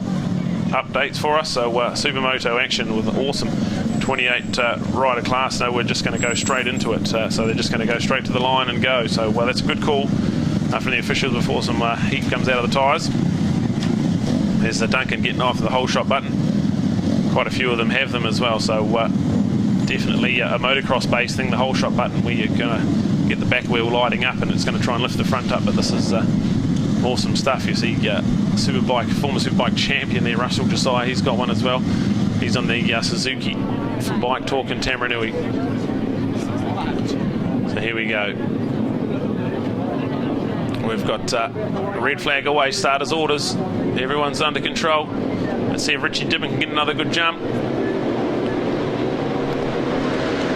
Updates for us, so Supermoto action with an awesome 28 rider class. No, we're just going to go straight into it, so they're just going to go straight to the line and go. So that's a good call from the officials before some heat comes out of the tyres. There's Duncan getting off the whole shot button. Quite a few of them have them as well, so definitely a motocross based thing, the whole shot button, where you're going to get the back wheel lighting up and it's going to try and lift the front up. But this is awesome stuff. You see former Superbike champion there, Russell Josiah, he's got one as well. He's on the Suzuki from Bike Talk in Tamarunui. So here we go. We've got red flag away, starters orders. Everyone's under control. Let's see if Richie Dibbin can get another good jump.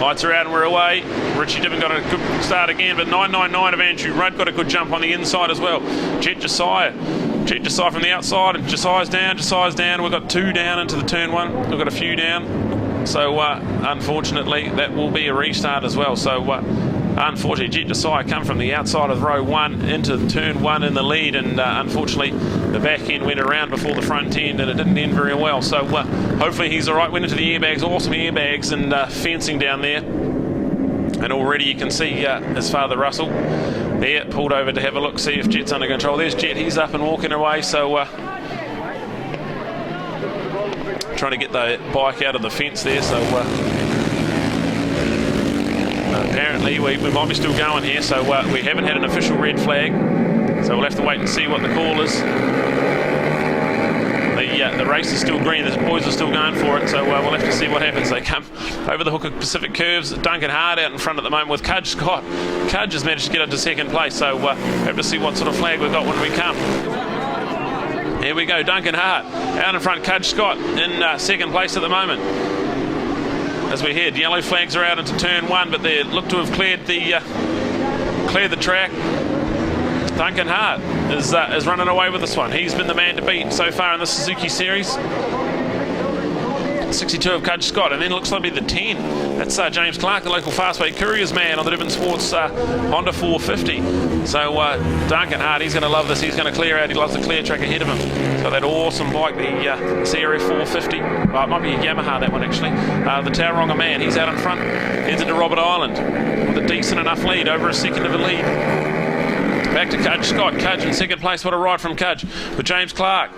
Lights are out and we're away. Richie Dibbin got a good start again, but 999 of Andrew Rudd got a good jump on the inside as well. Jet Josiah from the outside, and Josiah's down. We've got 2 down into the turn 1. We've got a few down. So unfortunately that will be a restart as well. So Unfortunately, Jnr Snr come from the outside of row 1 into turn 1 in the lead, and unfortunately the back end went around before the front end, and it didn't end very well. So hopefully he's all right. Went into the airbags, awesome airbags, and fencing down there. And already you can see his father Russell there, pulled over to have a look, see if Jet's under control. There's Jet, he's up and walking away, so trying to get the bike out of the fence there, so apparently we might be still going here, so we haven't had an official red flag, so we'll have to wait and see what the call is. The race is still green, the boys are still going for it, so we'll have to see what happens. They come over the Hooker Pacific curves. Duncan Hart out in front at the moment with Cudge Scott. Cudge has managed to get into second place, so we'll have to see what sort of flag we've got when we come. Here we go, Duncan Hart out in front, Cudge Scott in second place at the moment. As we head, yellow flags are out into turn 1, but they look to have cleared the track. Duncan Hart is running away with this one. He's been the man to beat so far in the Suzuki Series. 62 of Cudge Scott, and then looks like it'll be the 10. That's James Clark, the local Fastway Couriers man on the Durban Sports Honda 450. So Duncan Hart, he's going to love this. He's going to clear out. He loves the clear track ahead of him. So that awesome bike, the CRF 450. It might be a Yamaha, that one actually. The Tauranga man, he's out in front. Heads into Robert Island with a decent enough lead, over a second of a lead. Back to Cudge Scott. Cudge in second place. What a ride from Cudge. With James Clark.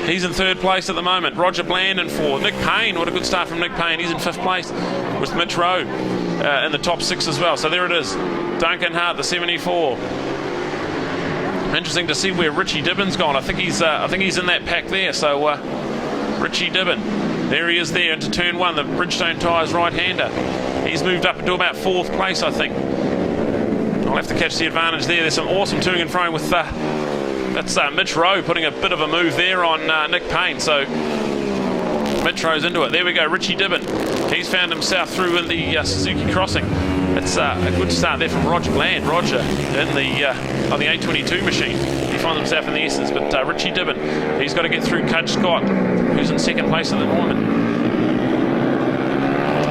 He's in third place at the moment. Roger Bland in fourth. Nick Payne. What a good start from Nick Payne. He's in fifth place with Mitch Rowe in the top 6 as well. So there it is. Duncan Hart, the 74. Interesting to see where Richie Dibbon's gone. I think he's in that pack there. So Richie Dibbon. There he is there into turn 1. The Bridgestone tyres right-hander. He's moved up into about 4th place, I think. I'll have to catch the advantage there. There's some awesome toing and froing with that's Mitch Rowe putting a bit of a move there on Nick Payne. So Mitch Rowe's into it. There we go, Richie Dibbon. He's found himself through in the Suzuki Crossing. It's a good start there from Roger Bland. Roger in the on the 822 machine. He finds himself in the S's, but Richie Dibbon, he's got to get through Cudge Scott, who's in second place at the moment.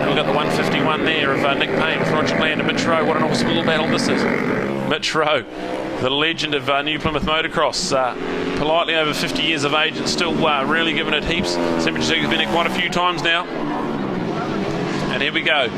We've got the 151 there of Nick Payne with Roger Bland and Mitch Rowe. What an awesome little battle this is. Mitch Rowe, the legend of New Plymouth Motocross, politely over 50 years of age and still really giving it heaps. He's been there quite a few times now. And here we go.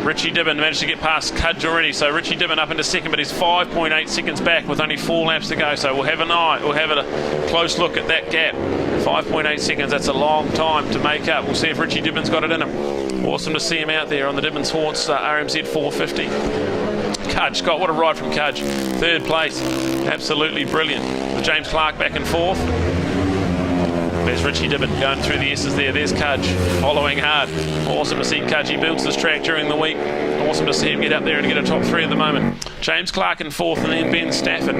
Richie Dibbon managed to get past Cudge already, so Richie Dibbon up into second, but he's 5.8 seconds back with only 4 laps to go. So we'll have a close look at that gap. 5.8 seconds, that's a long time to make up. We'll see if Richie Dibbon's got it in him. Awesome to see him out there on the Dibbon Sports RMZ 450. Cudge Scott, what a ride from Cudge. Third place, absolutely brilliant. With James Clark back and forth. There's Richie Dibbon going through the S's there. There's Cudge following hard. Awesome to see Cudge. He builds this track during the week. Awesome to see him get up there and get a top 3 at the moment. James Clark in fourth, and then Ben Stafford.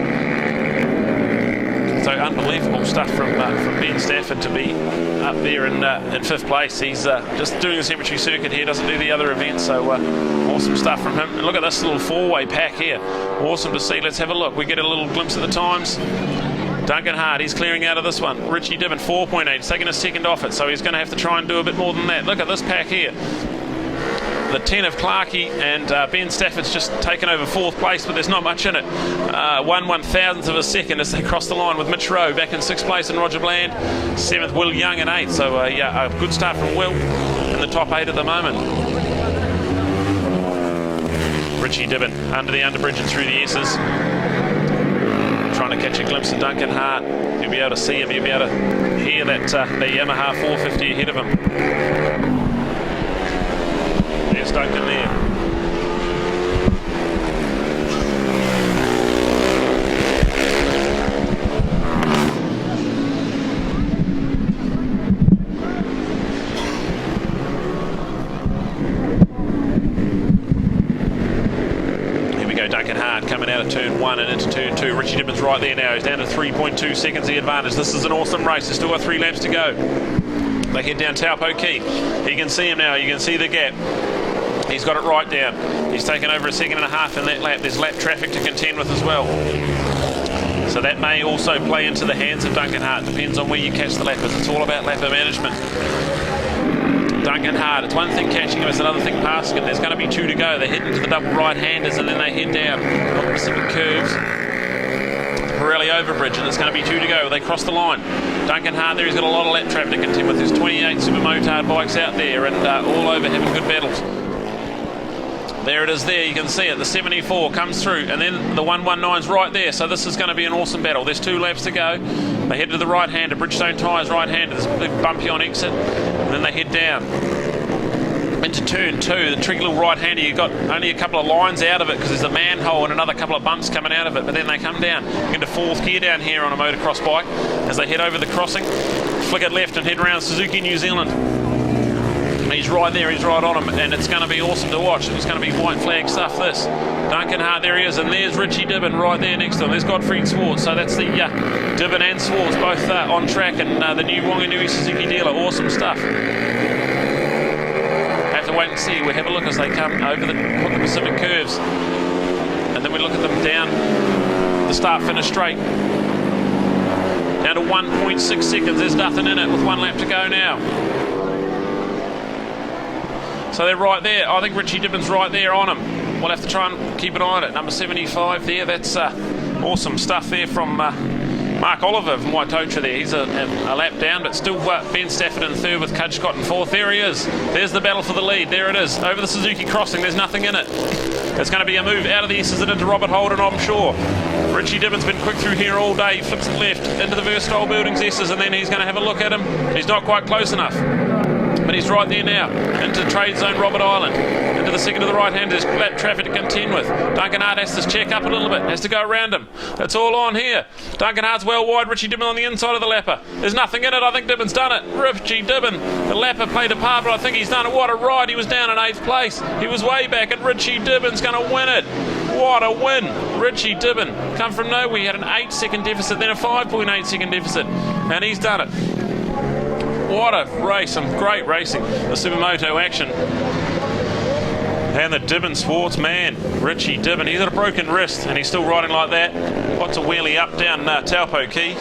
So unbelievable stuff from Ben Stafford to be up there in fifth place. He's just doing the cemetery circuit here, doesn't do the other events, so awesome stuff from him. And look at this little 4-way pack here. Awesome to see. Let's have a look. We get a little glimpse of the times. Duncan Hart, he's clearing out of this one. Richie Dibbon, 4.8. He's taking a second off it, so he's going to have to try and do a bit more than that. Look at this pack here. The 10 of Clarkey and Ben Stafford's just taken over 4th place, but there's not much in it. 1/1000th of a second as they cross the line with Mitch Rowe back in 6th place and Roger Bland. 7th, Will Young in 8th. So, yeah, a good start from Will in the top 8 at the moment. Richie Dibbon under the underbridge and through the S's. Trying to catch a glimpse of Duncan Hart. You'll be able to see him, you'll be able to hear that the Yamaha 450 ahead of him. There's Duncan there. Duncan Hart coming out of turn 1 and into turn 2. Richie Dibbon's right there now. He's down to 3.2 seconds the advantage. This is an awesome race. There's still got 3 laps to go. They head down Taupo Key. You can see him now. You can see the gap. He's got it right down. He's taken over a second and a half in that lap. There's lap traffic to contend with as well. So that may also play into the hands of Duncan Hart. Depends on where you catch the lap. It's all about lap management. Duncan Hart. It's one thing catching him, it's another thing passing him. There's going to be 2 to go. They head into the double right-handers and then they head down on the Pacific curves. Pirelli overbridge, and it's going to be 2 to go. They cross the line. Duncan Hart there, he's got a lot of lap traffic to contend with. There's 28 Super Motard bikes out there and all over having good battles. There it is there, you can see it. The 74 comes through, and then the 119's right there, so this is going to be an awesome battle. There's 2 laps to go. They head to the right-hander, Bridgestone tyres right-hander. There's a big bumpy on exit, and then they head down into turn 2, the tricky little right-hander. You've got only a couple of lines out of it because there's a manhole and another couple of bumps coming out of it, but then they come down into 4th gear down here on a motocross bike as they head over the crossing, flick it left and head around Suzuki New Zealand. He's right there, he's right on him, and it's going to be awesome to watch. It's going to be white flag stuff, this. Duncan Hart, there he is, and there's Richie Dibben right there next to him. There's Godfrey Swartz, so that's the Dibben and Swartz both on track, and the new Whanganui Suzuki dealer. Awesome stuff. Have to wait and see. We'll have a look as they come over the Pacific curves, and then we look at them down the start-finish straight. Down to 1.6 seconds. There's nothing in it with 1 lap to go now. So they're right there. I think Richie Dibben's right there on him. We'll have to try and keep an eye on it. Number 75 there. That's awesome stuff there from Mark Oliver from Waitotra there. He's a lap down, but still Ben Stafford in 3rd with Cudgecott in 4th. There he is. There's the battle for the lead. There it is. Over the Suzuki crossing. There's nothing in it. It's going to be a move out of the S's and into Robert Holden, I'm sure. Richie Dibben's been quick through here all day. He flips it left into the Versatile Buildings S's, and then he's going to have a look at him. He's not quite close enough, but he's right there now, into Trade Zone Robert Island, into the second to the right hand. There's lap traffic to contend with. Duncan Hart has to check up a little bit, has to go around him. That's all on here. Duncan Hart's well wide, Richie Dibben on the inside of the lapper. There's nothing in it. I think Dibben's done it. Richie Dibben, the lapper played a part, but I think he's done it. What a ride. He was down in 8th place. He was way back, and Richie Dibben's going to win it. What a win. Richie Dibben come from nowhere. He had an 8-second deficit, then a 5.8-second deficit, and he's done it. What a race, some great racing. The Supermoto action. And the Dibben Swartz, man, Richie Dibben, he's got a broken wrist and he's still riding like that. Lots of wheelie up down Taupo Key.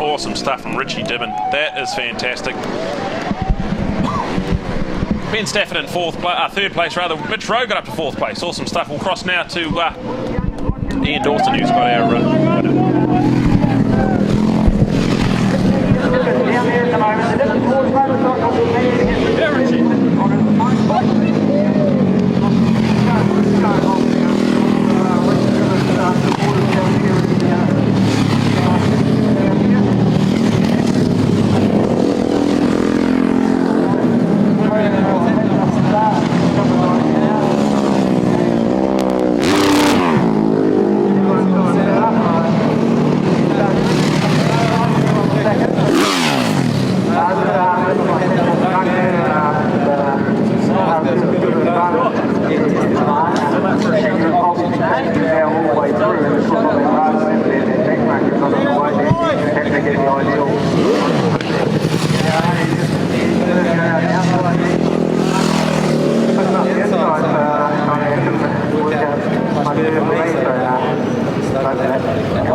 Awesome stuff from Richie Dibben. That is fantastic. Ben Stafford in 3rd place rather. Mitch Rowe got up to 4th place. Awesome stuff. We'll cross now to Ian Dawson, who's got our Down there at the moment, the Dibben Swartz motorcycle will be against the on his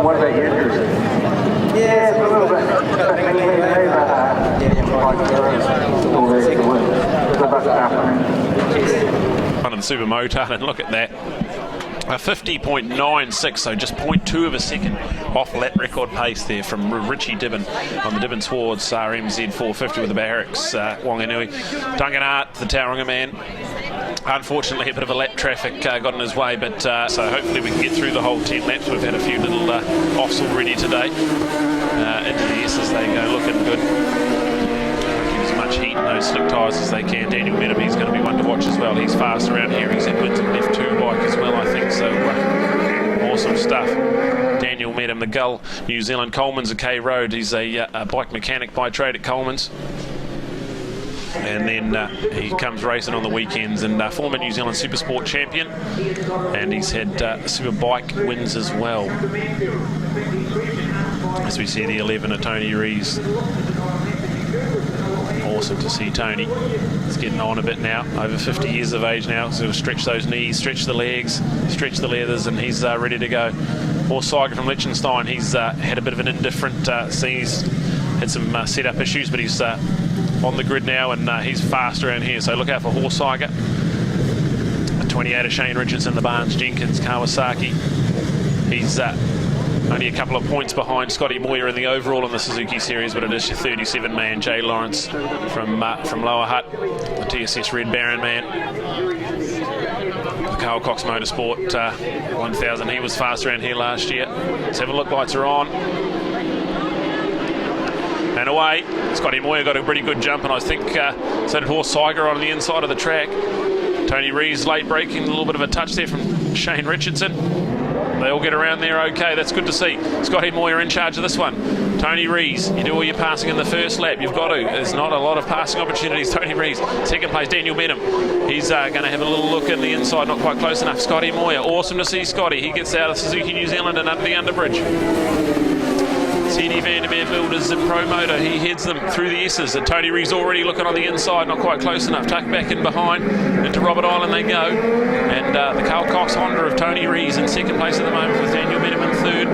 And what about you? Yeah, a little bit. One of the Super Motard, and look at that. A 50.96, so just 0.2 of a second off lap record pace there from Richie Dibben on the Dibben Swartz RMZ 450 with the Barracks Whanganui. Duncan Hart, the Tauranga man. Unfortunately, a bit of a lap traffic got in his way, but so hopefully we can get through the whole 10 laps. We've had a few little offs already today. Into the S's they go, looking good. Give as much heat and those slick tyres as they can. Daniel Medham, he's going to be one to watch as well. He's fast around here. He's at Winton F2 bike as well, I think. So awesome stuff. Daniel Medham, the Gull, New Zealand. Coleman's a K Road. He's a bike mechanic by trade at Coleman's. And then he comes racing on the weekends, and former New Zealand Super Sport champion, and he's had Super Bike wins as well. As we see the 11 of Tony Rees. Awesome to see Tony. He's getting on a bit now, over 50 years of age now, so he'll stretch those knees, stretch the legs, stretch the leathers, and he's ready to go. Or Cyger from Liechtenstein, he's had a bit of an indifferent season. had some setup issues, but he's on the grid now, and he's fast around here. So look out for Horse Tiger. 28 of Shane Richardson, the Barnes Jenkins Kawasaki. He's only a couple of points behind Scotty Moyer in the overall in the Suzuki Series, but it is your 37-man Jay Lawrence from Lower Hutt, the TSS Red Baron man. The Carl Cox Motorsport 1000, he was fast around here last year. Let's have a look, lights are on. And away, Scotty Moyer got a pretty good jump, and I think so did Horse Tiger on the inside of the track. Tony Rees late braking, a little bit of a touch there from Shane Richardson. They all get around there okay, that's good to see. Scotty Moyer in charge of this one. Tony Rees, you do all your passing in the first lap, you've got to. There's not a lot of passing opportunities. Tony Rees, second place, Daniel Benham. He's going to have a little look in the inside, not quite close enough. Scotty Moyer, awesome to see Scotty. He gets out of Suzuki New Zealand and under the underbridge. CD Vandermeer Builders and Promoter, he heads them through the S's. And Tony Rees already looking on the inside, not quite close enough. Tuck back in behind, into Robert Island they go. And the Carl Cox Honda of Tony Rees in second place at the moment, with Daniel Benham in third.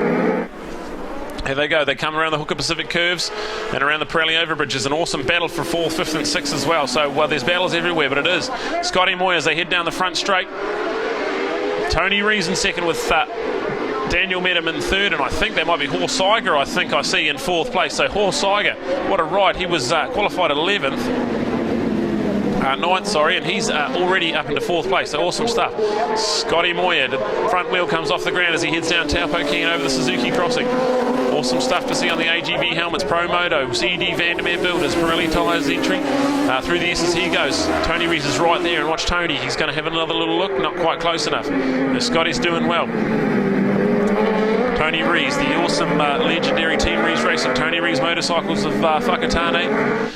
Here they go, they come around the Hooker Pacific curves and around the Pirelli overbridges. An awesome battle for 4th, 5th and 6th as well. So there's battles everywhere, but it is Scotty Moyer as they head down the front straight. Tony Rees in second with Daniel Benham in third, and I think that might be Horse Tiger, I think I see in 4th place. So Horse Tiger, what a ride. He was qualified 11th. 9th, sorry, and he's already up into 4th place, so awesome stuff. Scotty Moyer, the front wheel comes off the ground as he heads down Taupo Key and over the Suzuki crossing. Awesome stuff to see on the AGV helmets. Promoto, CD Vandermeer Builders, Pirelli Tyres entry. Through the S's he goes. Tony Rees is right there, and watch Tony, he's going to have another little look, not quite close enough. Scotty's doing well. Tony Rees, the awesome legendary Team Rees Racing, Tony Rees Motorcycles of Whakatane.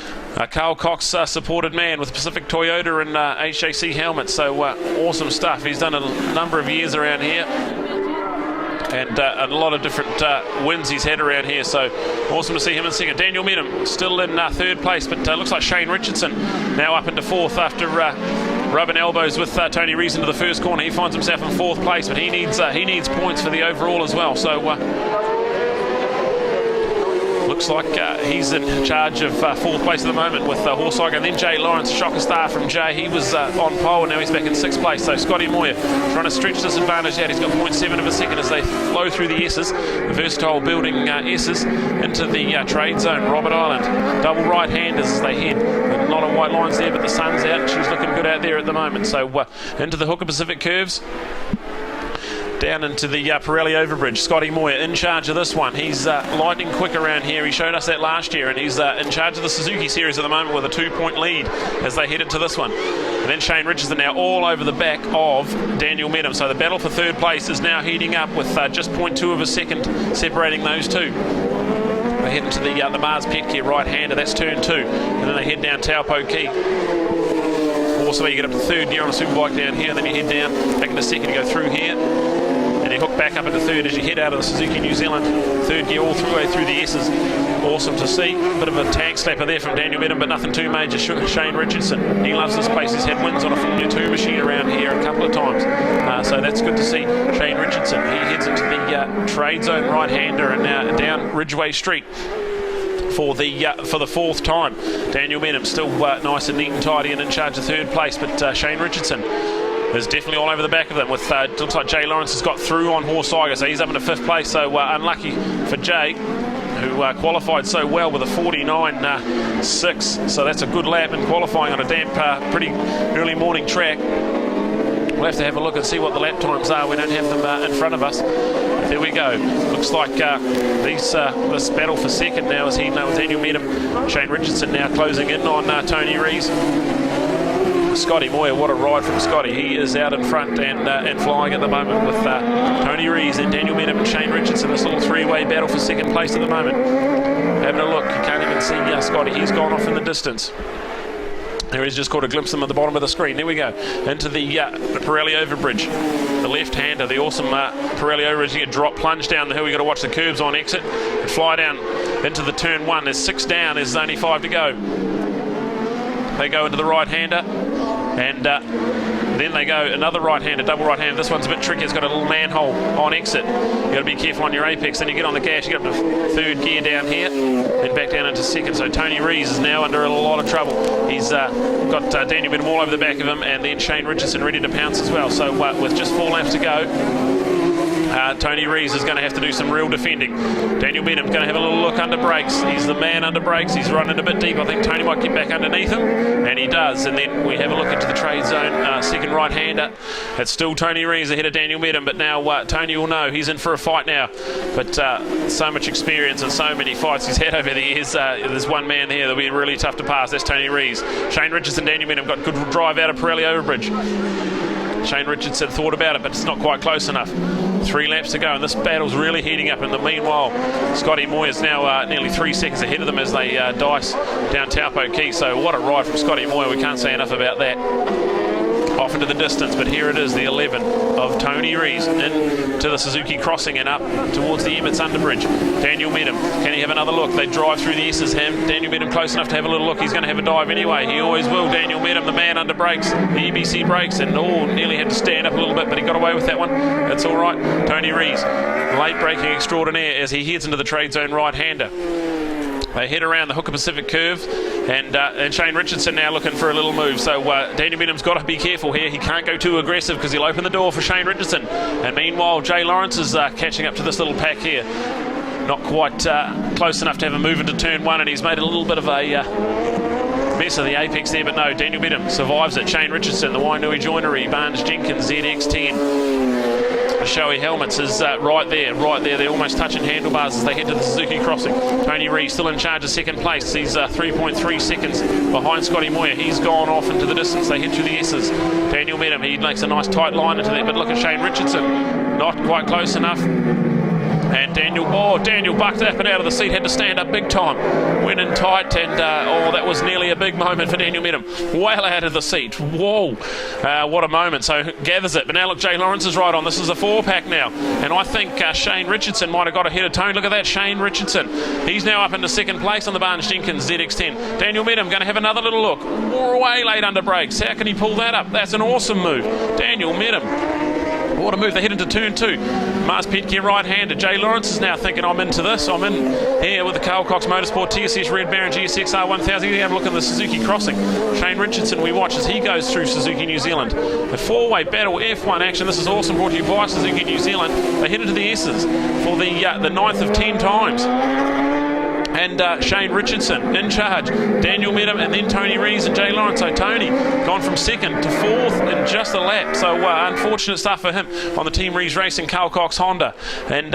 Carl Cox supported man with Pacific Toyota and HAC helmets, so awesome stuff. He's done a number of years around here, and a lot of different wins he's had around here, so awesome to see him in second. Daniel Benham still in 3rd place, but looks like Shane Richardson now up into 4th after rubbing elbows with Tony Rees into the first corner. He finds himself in 4th place, but he needs points for the overall as well, so looks like he's in charge of 4th place at the moment with Horse Tiger. And then Jay Lawrence, shocker star from Jay. He was on pole, and now he's back in 6th place. So Scotty Moyer trying to stretch this advantage out. He's got 0.7 of a second as they flow through the S's. The versatile building S's into the trade zone. Robert Island, double right-handers as they head. A lot of white lines there, but the sun's out. She's looking good out there at the moment. So into the Hooker Pacific curves. Down into the Pirelli overbridge. Scotty Moyer in charge of this one. He's lightning quick around here. He showed us that last year, and he's in charge of the Suzuki Series at the moment with a 2-point lead as they head into this one. And then Shane Richardson now all over the back of Daniel Benham. So the battle for 3rd place is now heating up with just 0.2 of a second separating those two. They head into the Mars Petcare right-hander. That's turn 2. And then they head down Taupo Key. Also, you get up to 3rd gear on a superbike down here, and then you head down back into 2nd, you go through here. And you hook back up into 3rd as you head out of the Suzuki New Zealand. 3rd gear all the way through the S's. Awesome to see. Bit of a tank slapper there from Daniel Benham, but nothing too major. Shane Richardson, he loves this place. He's had wins on a Formula 2 machine around here a couple of times. So that's good to see. Shane Richardson, he heads into the trade zone right-hander and now down Ridgeway Street for the 4th time. Daniel Benham still nice and neat and tidy and in charge of 3rd place, but Shane Richardson is definitely all over the back of them. With looks like Jay Lawrence has got through on Horse Tiger, so he's up into 5th place. So unlucky for Jay, who qualified so well with a 49.6. So that's a good lap in qualifying on a damp, pretty early morning track. We'll have to have a look and see what the lap times are. We don't have them in front of us. There we go. Looks like this battle for second now is heating up with Daniel Benham. Shane Richardson now closing in on Tony Rees. Scotty Moyer, what a ride from Scotty. He is out in front and flying at the moment with Tony Rees and Daniel Benham and Shane Richardson. This little 3-way battle for 2nd place at the moment. Having a look, you can't even see Scotty. He's gone off in the distance. There is just caught a glimpse of him at the bottom of the screen. There we go. Into the Pirelli overbridge. The left-hander, the awesome Pirelli overbridge. You get drop plunge down the hill. You've got to watch the curbs on exit and fly down into the turn 1. There's 6 down. There's only 5 to go. They go into the right-hander. And Then they go another right-hander, double right-hander. This one's a bit tricky. It's got a little manhole on exit. You've got to be careful on your apex. Then you get on the gas, you get up to third gear down here, then back down into second. So Tony Rees is now under a lot of trouble. He's got Daniel Benham all over the back of him, and then Shane Richardson ready to pounce as well. So with just 4 laps to go, Tony Rees is going to have to do some real defending. Daniel Benham's going to have a little look under brakes. He's the man under brakes. He's running a bit deep. I think Tony might get back underneath him, and he does. And then we have a look into the trade zone. Second right-hander. It's still Tony Rees ahead of Daniel Benham, but now Tony will know he's in for a fight now. But so much experience and so many fights he's had over the years. There's one man here that'll be really tough to pass. That's Tony Rees. Shane Richardson, Daniel Benham got good drive out of Pirelli Overbridge. Shane Richardson thought about it, but it's not quite close enough. 3 laps to go, and this battle's really heating up. In the meanwhile, Scotty Moyer's now nearly 3 seconds ahead of them as they dice down Taupo Key. So what a ride from Scotty Moyer. We can't say enough about that. Off into the distance, but here it is, the 11 of Tony Rees into the Suzuki crossing and up towards the Emmets Underbridge. Daniel Benham, can he have another look? They drive through the S's. Daniel Benham close enough to have a little look. He's going to have a dive anyway. He always will. Daniel Benham, the man under brakes, the EBC brakes, and nearly had to stand up a little bit, but he got away with that one. That's all right. Tony Rees, late braking extraordinaire as he heads into the trade zone right-hander. They head around the Hooker Pacific curve, and Shane Richardson now looking for a little move. So Daniel Benham's got to be careful here. He can't go too aggressive because he'll open the door for Shane Richardson. And meanwhile, Jay Lawrence is catching up to this little pack here. Not quite close enough to have a move into turn 1, and he's made a little bit of a mess of the apex there. But no, Daniel Benham survives it. Shane Richardson, the Whanganui Joinery, Barnes Jenkins ZX10. The Shoei Helmets is right there. They're almost touching handlebars as they head to the Suzuki crossing. Tony Rees still in charge of second place. He's 3.3 seconds behind Scotty Moyer. He's gone off into the distance. They head through the S's. Daniel Benham, he makes a nice tight line into there, but look at Shane Richardson. Not quite close enough. And Daniel bucked up and out of the seat, had to stand up big time. Went in tight, and that was nearly a big moment for Daniel Benham. Well out of the seat. Whoa, what a moment. So gathers it. But now look, Jay Lawrence is right on. This is a 4-pack now. And I think Shane Richardson might have got ahead of Tony. Look at that, Shane Richardson. He's now up into second place on the Barnes Jenkins ZX10. Daniel Benham going to have another little look. Way late under brakes. How can he pull that up? That's an awesome move. Daniel Benham. What a move. They head into turn 2. Mars Petke right-handed. Jay Lawrence is now thinking, I'm into this. I'm in here with the Carl Cox Motorsport TSS Red Baron GSX R1000. You have a look at the Suzuki crossing. Shane Richardson, we watch as he goes through Suzuki New Zealand. A 4-way battle F1 action. This is awesome, brought to you by Suzuki New Zealand. They head into the S's for the 9th of 10 times. And Shane Richardson in charge, Daniel Benham, and then Tony Rees and Jay Lawrence. So Tony gone from 2nd to 4th in just a lap. So unfortunate stuff for him on the Team Rees Racing Carl Cox Honda. And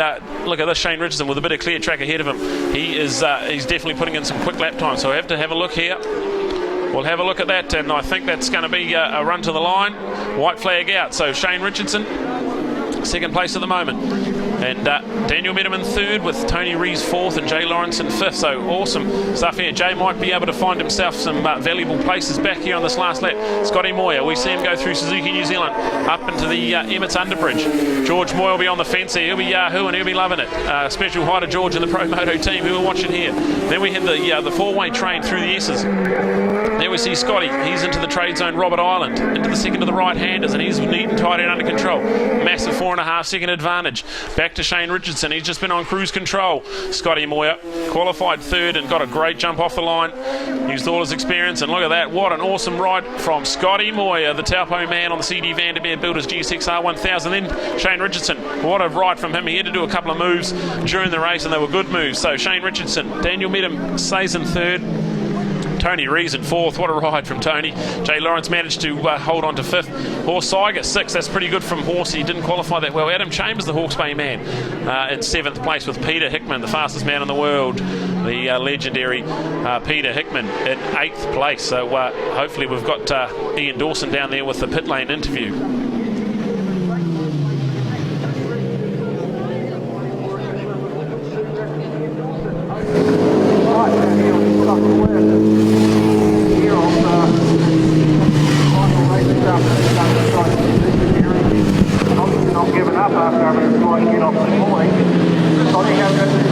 look at this, Shane Richardson with a bit of clear track ahead of him. He's definitely putting in some quick lap time. So we have to have a look here. We'll have a look at that, and I think that's going to be a run to the line. White flag out. So Shane Richardson, 2nd place at the moment. And Daniel Benham in 3rd with Tony Rees 4th and Jay Lawrence in 5th. So awesome stuff here. Jay might be able to find himself some valuable places back here on this last lap. Scotty Moyer, we see him go through Suzuki New Zealand up into the Emmets Underbridge. George Moyer will be on the fence here. He'll be Yahoo and he'll be loving it. Special hi to George and the Pro Moto team who are watching here. Then we have the 4-way train through the S's. There we see Scotty. He's into the trade zone, Robert Island, into the second of the right-handers, and he's neat and tight and under control. Massive 4.5 second advantage. Back to Shane Richardson. He's just been on cruise control. Scotty Moyer qualified 3rd and got a great jump off the line. Used all his experience, and look at that. What an awesome ride from Scotty Moyer, the Taupo man on the CD Vandermeer Builders GSX R1000. Then Shane Richardson. What a ride from him. He had to do a couple of moves during the race, and they were good moves. So Shane Richardson, Daniel Benham stays in 3rd. Tony Rees in 4th. What a ride from Tony. Jay Lawrence managed to hold on to 5th. Horse Saiga 6th. That's pretty good from Horse. He didn't qualify that well. Adam Chambers, the Hawke's Bay man, in 7th place with Peter Hickman, the fastest man in the world, the legendary Peter Hickman, in 8th place. So hopefully we've got Ian Dawson down there with the pit lane interview. Not giving up after having to try and get off the morning. So I think I'm going to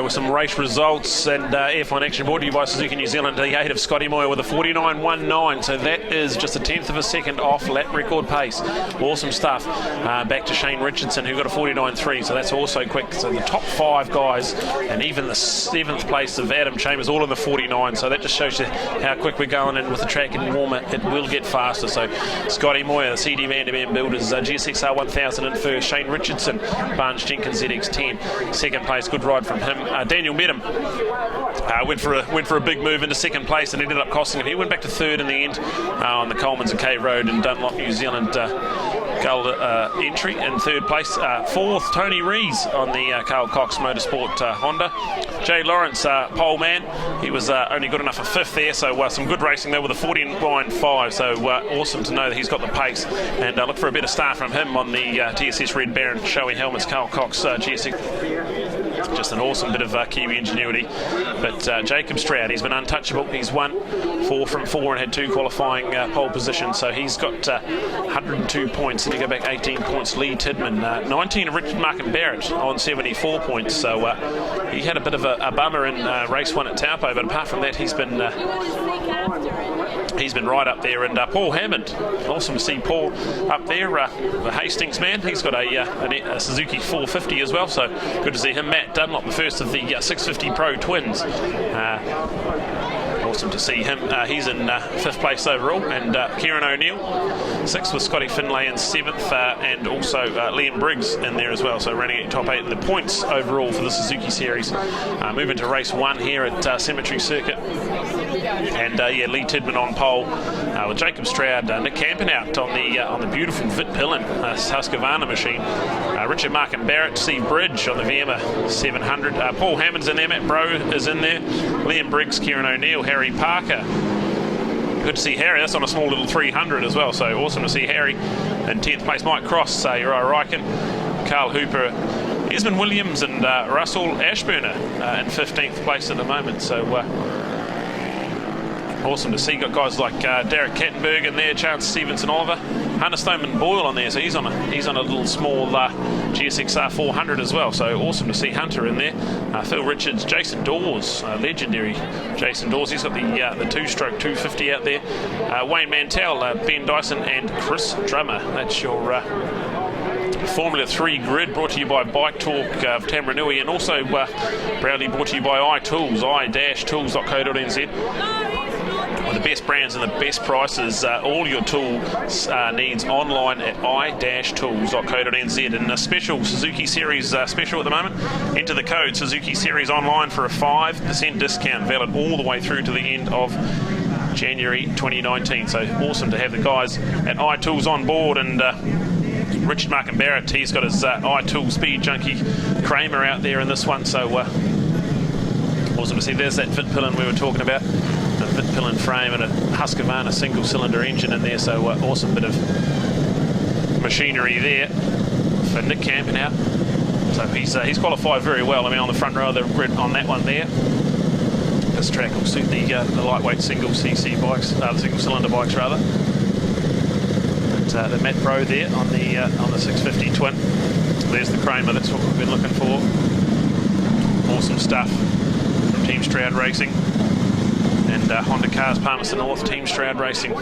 with some race results and F1 action brought to you by Suzuki New Zealand. The 8 of Scotty Moyer with a 49.19, so that is just a tenth of a second off lap record pace. Awesome stuff. Back to Shane Richardson, who got a 49.3, so that's also quick. So the top 5 guys, and even the 7th place of Adam Chambers, all in the 49, so that just shows you how quick we're going, and with the track getting warmer, it will get faster. So Scotty Moyer, the CD Vandermeer Builders, GSXR 1000 in first. Shane Richardson, Barnes Jenkins ZX10, second place. Good ride from him. Daniel Medham went for a big move into second place and ended up costing him. He went back to third in the end on the Coleman's and Cave Road and Dunlop New Zealand gold entry. In third place, fourth, Tony Rees on the Carl Cox Motorsport Honda. Jay Lawrence, pole man, he was only good enough for fifth there, so some good racing there with a 49.5, so awesome to know that he's got the pace, and look for a better start from him on the TSS Red Baron Shoei Helmets Carl Cox GSX. Just an awesome bit of Kiwi ingenuity. But Jacob Stroud, he's been untouchable. He's won 4 from 4 and had 2 qualifying pole positions, so he's got 102 points. And you go back 18 points, Lee Tidman. 19 of Richard Markham Barrett on 74 points, so he had a bit of a bummer in race 1 at Taupo, but apart from that, he's been right up there. And Paul Hammond, awesome to see Paul up there, the Hastings man. He's got a Suzuki 450 as well, so good to see him. Matt Dunlop, the first of the 650 Pro twins. Awesome to see him. He's in 5th place overall, and Kieran O'Neill 6th with Scotty Finlay in 7th, and also Liam Briggs in there as well, so running at top 8 in the points overall for the Suzuki Series. Moving to race 1 here at Cemetery Circuit, and Lee Tidman on pole with Jacob Stroud, Nick Campenhout on the beautiful Vit Pillin Husqvarna machine, Richard Markham Barrett, Steve Bridge on the VMA 700, Paul Hammond's in there, Matt Bro is in there, Liam Briggs, Kieran O'Neill, Harry Parker. Good to see Harry. That's on a small little 300 as well, so awesome to see Harry. In 10th place, Mike Cross, Uriah Ryken, Carl Hooper, Esmond Williams, and Russell Ashburner in 15th place at the moment. So awesome to see. Got guys like Derek Kattenberg in there, Chance Stevenson Oliver, Hunter Stoneman Boyle on there, so he's on a little small GSXR 400 as well, so awesome to see Hunter in there. Phil Richards, Jason Dawes, legendary Jason Dawes, he's got the 2-stroke 250 out there. Wayne Mantell, Ben Dyson, and Chris Drummer. That's your Formula 3 grid, brought to you by Bike Talk of Tamaranui, and also proudly brought to you by iTools, i-tools.co.nz. The best brands and the best prices, all your tool needs online at i-tools.co.nz. And a special Suzuki Series special at the moment. Enter the code Suzuki Series online for a 5% discount, valid all the way through to the end of January 2019. So awesome to have the guys at iTools on board. And Richard Markham Barrett, he's got his iTools Speed Junkie Kramer out there in this one, so awesome to see. There's that Vit Pillin we were talking about, the Vit Pillin frame and a Husqvarna single cylinder engine in there, so awesome bit of machinery there for Nick Campenhout. So he's qualified very well. I mean, on the front row of the grid on that one there. This track will suit the lightweight single CC bikes, the single cylinder bikes rather. And the Matt Bro there on the 650 twin. There's the Kramer. That's what we've been looking for. Awesome stuff from Team Stroud Racing. And Honda Cars Palmerston North, Team Stroud Racing.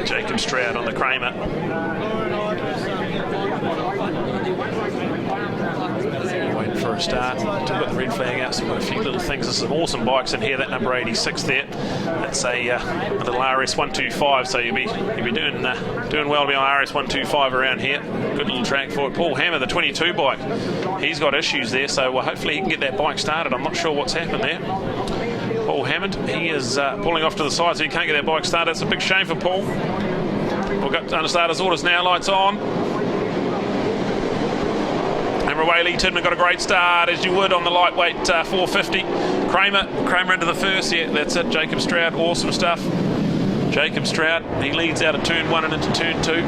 Jacob Stroud on the Kramer. Waiting for a start. Still got the red flag out, still got a few little things. There's some awesome bikes in here. That number 86 there. That's a little RS125, so you'll be doing well to be on RS125 around here. Good little track for it. Paul Hammer, the 22 bike. He's got issues there, so hopefully he can get that bike started. I'm not sure what's happened there. Paul Hammond, he is pulling off to the side, so he can't get that bike started. It's a big shame for Paul. We've got under starters orders now, lights on. And away, Lee Tidman got a great start, as you would on the lightweight 450. Kramer into the first, yeah, that's it. Jacob Stroud, awesome stuff. Jacob Stroud, he leads out of turn 1 and into turn 2.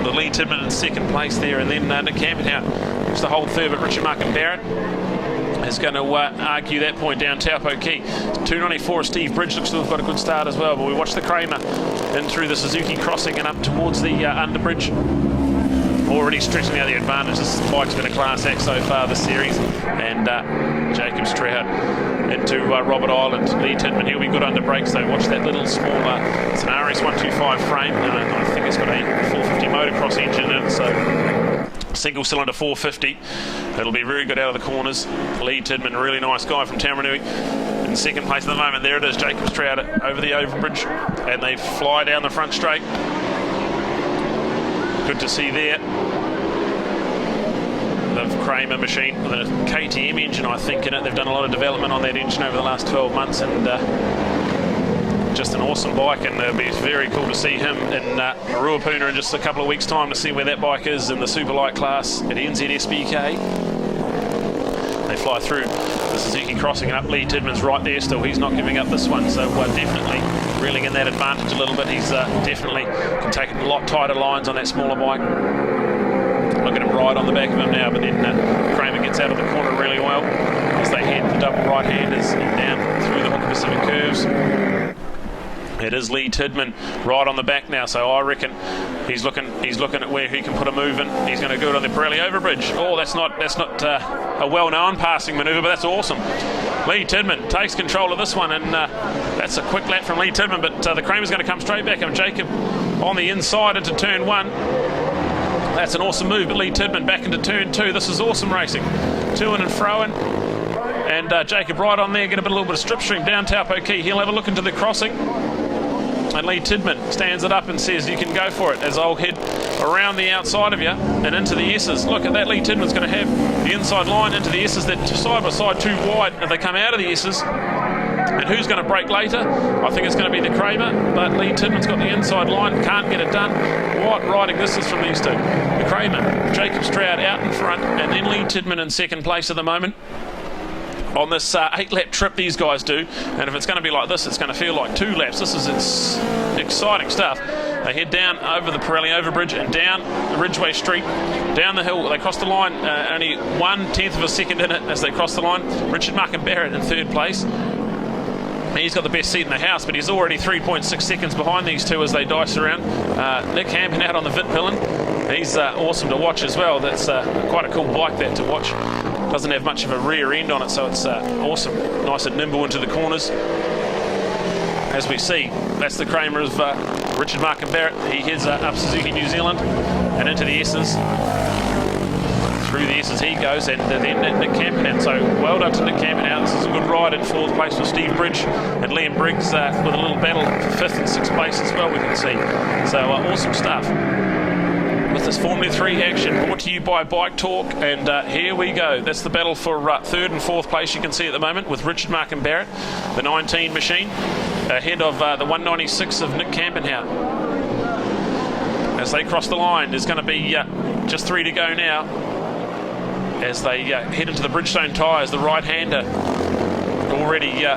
The Lee Tidman in second place there, and then Nick Campenhout looks to hold third, but Richard Markham Barrett is going to argue that point down Taupo Key. 294, Steve Bridge looks to have got a good start as well, but we watch the Kramer in through the Suzuki crossing and up towards the underbridge. Already stretching out the advantage. This bike's been a class act so far this series, and Jacob Stroud into Robert Island. Lee Tidman, he'll be good under brakes though. Watch that little small, it's an RS125 frame, I think it's got a 450 motocross engine in it, so single cylinder 450. It'll be very good out of the corners. Lee Tidman, really nice guy from Tamarunui. In second place at the moment, there it is, Jacob Stroud over the overbridge, and they fly down the front straight. Good to see there. The Kramer machine with a KTM engine, I think, in it. They've done a lot of development on that engine over the last 12 months, and just an awesome bike, and it'll be very cool to see him in Ruapuna in just a couple of weeks' time to see where that bike is in the super light class at NZSBK. They fly through the Suzuki crossing, and up Lee Tidman's right there still. He's not giving up this one, so definitely reeling in that advantage a little bit. He's definitely can take a lot tighter lines on that smaller bike. Look at him right on the back of him now, but then Kramer gets out of the corner really well as they head the double right-handers down through the Hooker Pacific curves. It is Lee Tidman right on the back now, so I reckon he's looking at where he can put a move in. He's going to go it on the Pirelli overbridge. Oh, that's not a well-known passing manoeuvre, but that's awesome. Lee Tidman takes control of this one, and that's a quick lap from Lee Tidman, but the Kramer's going to come straight back, and Jacob on the inside into turn 1. That's an awesome move, but Lee Tidman back into turn 2. This is awesome racing. To and fro-in. And Jacob right on there, get a little bit of strip string down Taupo Key. He'll have a look into the crossing. And Lee Tidman stands it up and says, you can go for it, as I'll head around the outside of you and into the S's. Look at that, Lee Tidman's going to have the inside line into the S's. They're side by side too wide if they come out of the S's. And who's going to break later? I think it's going to be the Kramer, but Lee Tidman's got the inside line, can't get it done. What riding this is from these two. The Kramer, Jacob Stroud out in front, and then Lee Tidman in second place at the moment. On this 8-lap trip these guys do, and if it's going to be like this, it's going to feel like 2 laps. This is exciting stuff. They head down over the Pirelli overbridge and down the Ridgeway Street, down the hill. They cross the line, only 1/10 of a second in it as they cross the line. Richard Markham Barrett in third place. He's got the best seat in the house, but he's already 3.6 seconds behind these two as they dice around. Nick Hampton out on the Vitpillen. He's awesome to watch as well. That's quite a cool bike that to watch. Doesn't have much of a rear end on it, so it's awesome. Nice and nimble into the corners. As we see, that's the Kramer of Richard Markham Barrett. He heads up Suzuki New Zealand and into the S's. Through the S's he goes, and then Nick Campernout. So well done to Nick Campernout. This is a good ride in fourth place for Steve Bridge, and Liam Briggs with a little battle for fifth and sixth place as well, we can see. So awesome stuff. With this Formula 3 action brought to you by Bike Talk, and here we go. That's the battle for third and fourth place you can see at the moment, with Richard Markham Barrett, the 19 machine, ahead of the 196 of Nick Campernout. As they cross the line, there's going to be just 3 to go now. As they head into the Bridgestone tyres, the right-hander already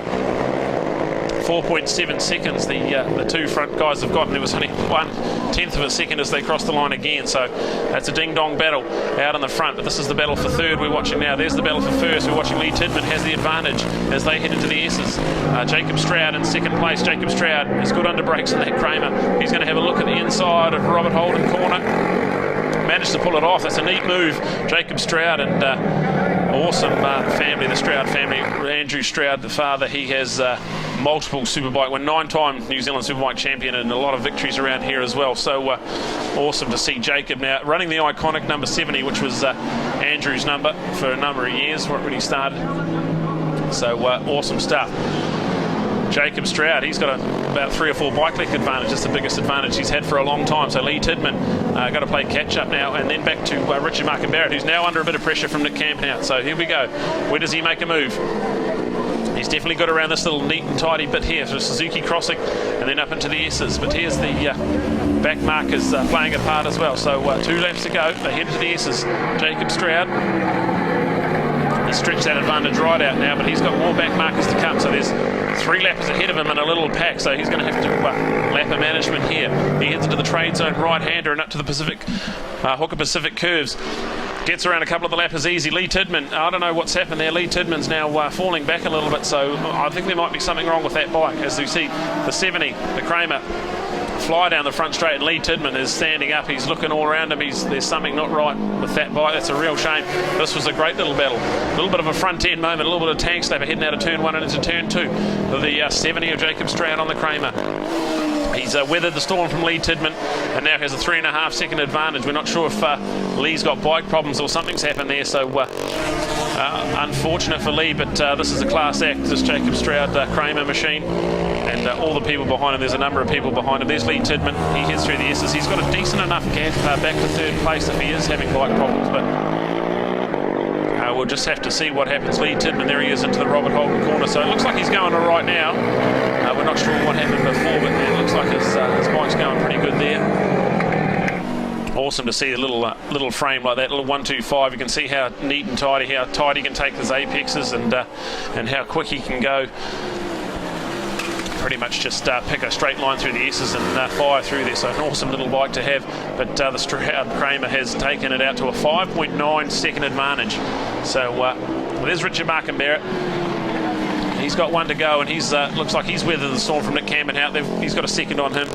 4.7 seconds the two front guys have got, and there was only 1/10 of a second as they crossed the line again, so that's a ding-dong battle out in the front. But this is the battle for third we're watching now. There's the battle for first. We're watching Lee Tidman has the advantage as they head into the S's. Jacob Stroud in second place. Jacob Stroud has good under brakes in that Kramer. He's going to have a look at the inside of Robert Holden corner. Managed to pull it off. That's a neat move, Jacob Stroud, and awesome family, the Stroud family. Andrew Stroud, the father, he has multiple Superbike, 9-time New Zealand Superbike champion, and a lot of victories around here as well. So awesome to see Jacob now running the iconic number 70, which was Andrew's number for a number of years when he started. So awesome stuff. Jacob Stroud, he's got about 3 or 4 bike length advantage. That's the biggest advantage he's had for a long time. So Lee Tidman got to play catch up now, and then back to Richard Markham Barrett, who's now under a bit of pressure from Nick Campernout. So here we go. Where does he make a move? He's definitely got around this little neat and tidy bit here for Suzuki crossing, and then up into the S's. But here's the back markers playing a part as well. So 2 laps to go. They head into the S's. Jacob Stroud. He's stretched that advantage right out now, but he's got more back markers to come. So there's 3 laps ahead of him in a little pack, so he's going to have to lapper management here. He heads into the trade zone right-hander and up to the Hooker Pacific curves. Gets around a couple of the lappers easy. Lee Tidman, I don't know what's happened there. Lee Tidman's now falling back a little bit, so I think there might be something wrong with that bike. As you see, the 70, the Kramer, fly down the front straight, and Lee Tidman is standing up. He's looking all around him. There's something not right with that bike. That's a real shame. This was a great little battle. A little bit of a front end moment, a little bit of tank slapper heading out of turn 1 and into turn 2. The 70 of Jacob Stroud on the Kramer. He's weathered the storm from Lee Tidman and now has a 3.5 second advantage. We're not sure if Lee's got bike problems or something's happened there, so unfortunate for Lee, but this is a class act, this Jacob Stroud Kramer machine, and all the people behind him. There's a number of people behind him. There's Lee Tidman. He heads through the S's. He's got a decent enough gap back to third place if he is having bike problems, but we'll just have to see what happens. Lee Tidman, there he is into the Robert Holden corner, so it looks like he's going all right now. We're not sure what happened before, but it looks like his bike's going pretty good there. Awesome to see a little frame like that, little 125. You can see how neat and tidy, how tight he can take his apexes, and how quick he can go. Pretty much just pick a straight line through the S's and fire through there. So an awesome little bike to have. But the Stroud Kramer has taken it out to a 5.9 second advantage. So there's Richard Markham Barrett. He's got one to go, and he's looks like he's weathered the storm from Nick Camdenhout. He's got a second on him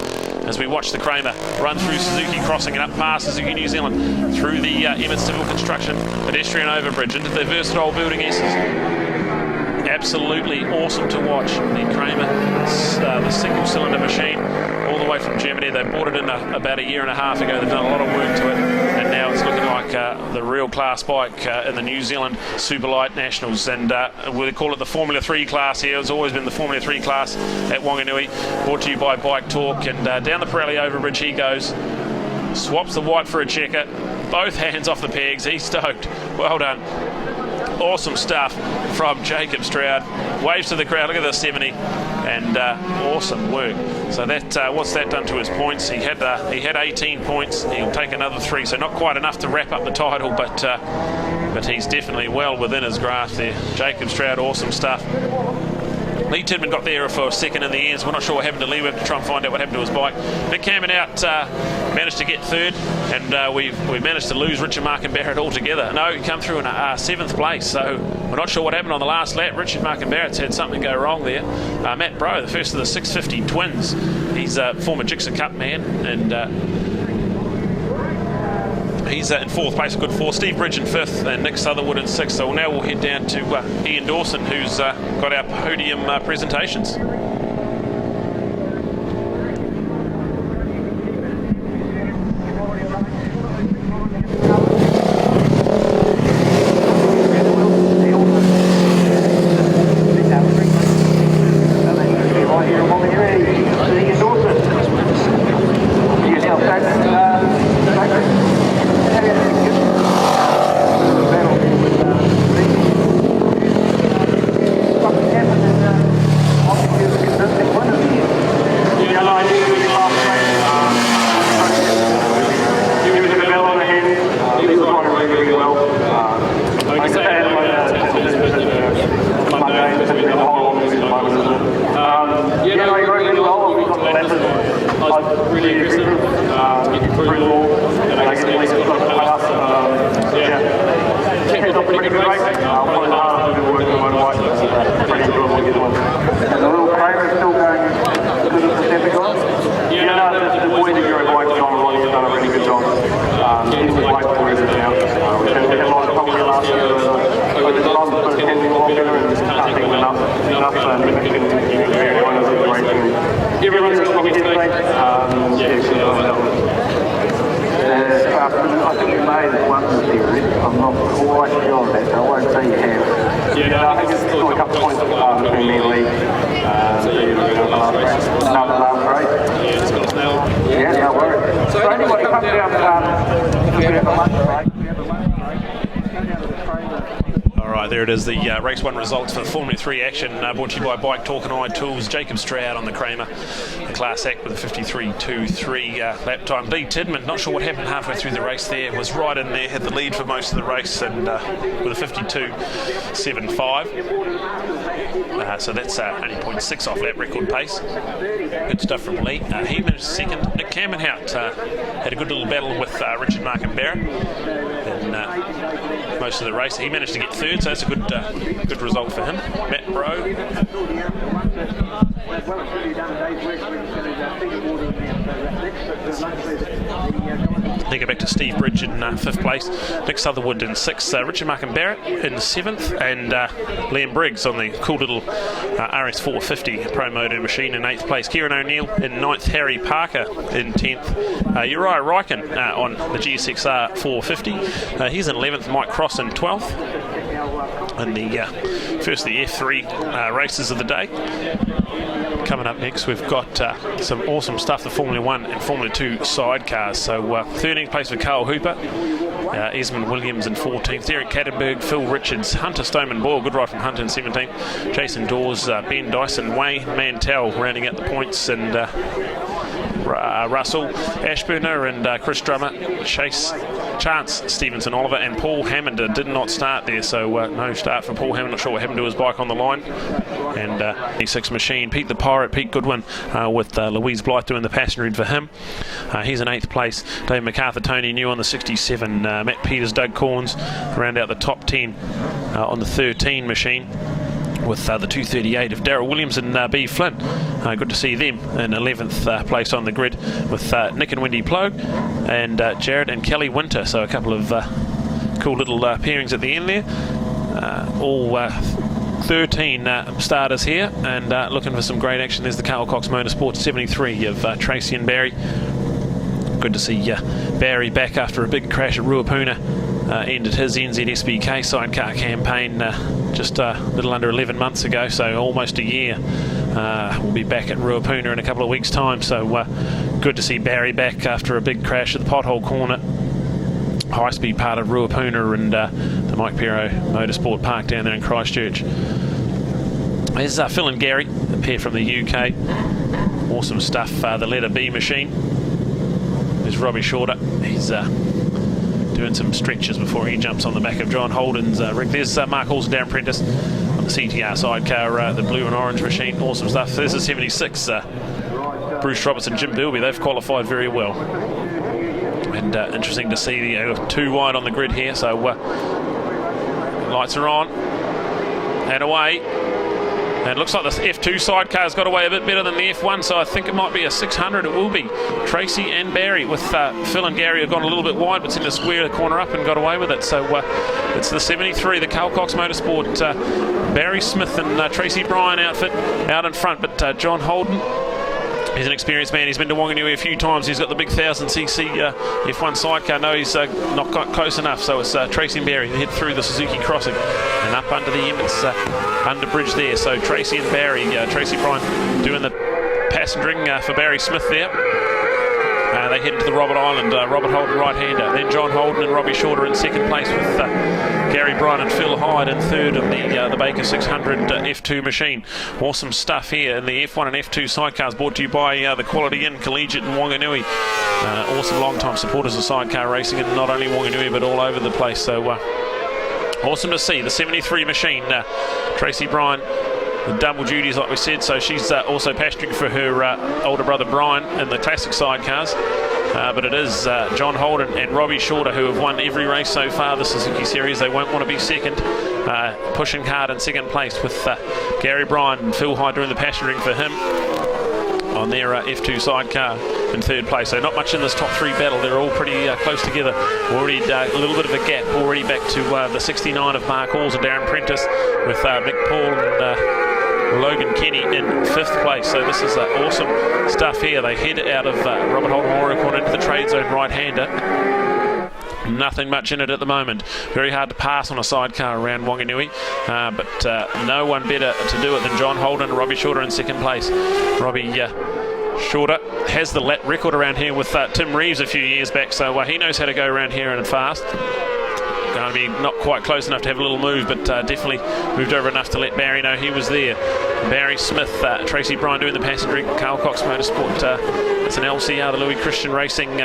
as we watch the Kramer run through Suzuki Crossing and up past Suzuki New Zealand through the Emmett Civil Construction pedestrian overbridge into the Versatile Building S's. Absolutely awesome to watch. The Kramer, the single-cylinder machine, all the way from Germany. They bought it in about a year and a half ago. They've done a lot of work to it, and now it's looking like the real class bike in the New Zealand Superlight Nationals. And we call it the Formula 3 class here. It's always been the Formula 3 class at Whanganui, brought to you by Bike Talk. And down the Pirelli overbridge he goes, swaps the white for a checker, both hands off the pegs. He's stoked. Well done. Awesome stuff from Jacob Stroud. Waves to the crowd. Look at the 70, and awesome work. So that what's that done to his points? He had 18 points. He'll take another 3, so not quite enough to wrap up the title, but he's definitely well within his grasp there. Jacob Stroud, awesome stuff. Lee Tidman got there for a second in the ends. We're not sure what happened to Lee. We have to try and find out what happened to his bike. Nick Camdenhout managed to get third, and we managed to lose Richard Markham Barrett altogether. No, he come through in 7th place, so we're not sure what happened on the last lap. Richard Markham Barrett's had something go wrong there. Matt Bro, the first of the 650 twins. He's a former Gixxer Cup man, and he's in 4th place, a good 4. Steve Bridge in 5th, and Nick Sutherwood in 6th. So now we'll head down to Ian Dawson, who's got our podium presentations. There it is, the race 1 results for the Formula 3 action, brought to you by Bike Talk and iTools. Jacob Stroud on the Kramer, the class act with a 53.23 lap time. Lee Tidman, not sure what happened halfway through the race there, was right in there, had the lead for most of the race, and with a 52.75. So that's only 0.6 off lap record pace. Good stuff from Lee. He managed second. Nick Camdenhout had a good little battle with Richard Markham Barrett in most of the race. He managed to get third, so that's a good result for him. Matt Bro Steve Bridge in 5th place, Nick Sutherwood in 6th, Richard Markham Barrett in 7th, and Liam Briggs on the cool little RS 450 Pro Moto machine in 8th place. Kieran O'Neill in 9th, Harry Parker in 10th, Uriah Ryken on the GSXR 450. He's in 11th, Mike Cross in 12th. And the first of the F3 races of the day. Coming up next, we've got some awesome stuff, the Formula 1 and Formula 2 sidecars. So 13th place for Carl Hooper, Esmond Williams in 14th, Derek Kattenberg, Phil Richards, Hunter Stoneman Boyle, good ride from Hunter in 17th, Jason Dawes, Ben Dyson, Wayne Mantell rounding out the points, and Russell Ashburner and Chris Drummer, Chance Stevenson Oliver, and Paul Hammond did not start there, so no start for Paul Hammond. Not sure what happened to his bike on the line. And E6 machine, Pete the Pirate, Pete Goodwin with Louise Blythe doing the passenger in for him. He's in 8th place. Dave MacArthur, Tony New on the 67, Matt Peters, Doug Corns round out the top 10 on the 13 machine, with the 238 of Darryl Williams and B. Flynn. Good to see them in 11th place on the grid, with Nick and Wendy Plogue and Jared and Kelly Winter. So a couple of cool little pairings at the end there. All 13 starters here, and looking for some great action. There's the Carl Cox Motorsports 73 of Tracy and Barry. Good to see Barry back after a big crash at Ruapuna. Ended his NZSBK sidecar campaign just a little under 11 months ago, so almost a year. We'll be back at Ruapuna in a couple of weeks' time, so good to see Barry back after a big crash at the Pothole Corner, high-speed part of Ruapuna, and the Mike Pero Motorsport Park down there in Christchurch. There's Phil and Gary, a pair from the UK. Awesome stuff, the letter B machine. There's Robbie Shorter. He's doing some stretches before he jumps on the back of John Holden's rig. There's Mark Halls and Darren Prentice on the CTR sidecar, the blue and orange machine. Awesome stuff. There's the 76, Bruce Roberts and Jim Bilby. They've qualified very well. And interesting to see the 2 wide on the grid here. So lights are on and away. And it looks like this F2 sidecar's got away a bit better than the F1, so I think it might be a 600. It will be. Tracy and Barry, with Phil and Gary have gone a little bit wide, but seemed to square the corner up and got away with it. So it's the 73, the Carl Cox Motorsport, Barry Smith and Tracy Bryan outfit out in front, but John Holden, he's an experienced man. He's been to Whanganui a few times. He's got the big 1000cc F1 sidecar. No, he's not got close enough. So it's Tracy and Barry. They head through the Suzuki crossing and up under the Emmets under bridge there. So Tracy and Barry, Tracy Bryan doing the passengering for Barry Smith there. They head into the Robert Island, Robert Holden right-hander. Then John Holden and Robbie Shorter in 2nd place, with Gary Bryan and Phil Hyde in 3rd of the Baker 600 F2 machine. Awesome stuff here in the F1 and F2 sidecars, brought to you by the Quality Inn Collegiate in Whanganui. Awesome long-time supporters of sidecar racing, and not only Whanganui but all over the place. So awesome to see the 73 machine. Tracy Bryan, the double duties, like we said, so she's also pasturing for her older brother Brian in the classic sidecars. But it is John Holden and Robbie Shorter who have won every race so far, the Suzuki Series. They won't want to be second, pushing hard in 2nd place, with Gary Bryan and Phil Hyde doing the pasturing for him on their F2 sidecar in 3rd place. So not much in this top 3 battle. They're all pretty close together. Already a little bit of a gap already back to the 69 of Mark Halls and Darren Prentice, with Mick Paul and Logan Kenny in 5th place. So this is awesome stuff here. They head out of Robert Holden Memorial Corner into the trade zone right-hander. Nothing much in it at the moment. Very hard to pass on a sidecar around Whanganui, but no one better to do it than John Holden and Robbie Shorter in 2nd place. Robbie Shorter has the lap record around here with Tim Reeves a few years back, so he knows how to go around here and fast. Going to be not quite close enough to have a little move, but definitely moved over enough to let Barry know he was there. Barry Smith, Tracy Bryan doing the passenger, Carl Cox Motorsport. It's an LCR, the Louis Christian Racing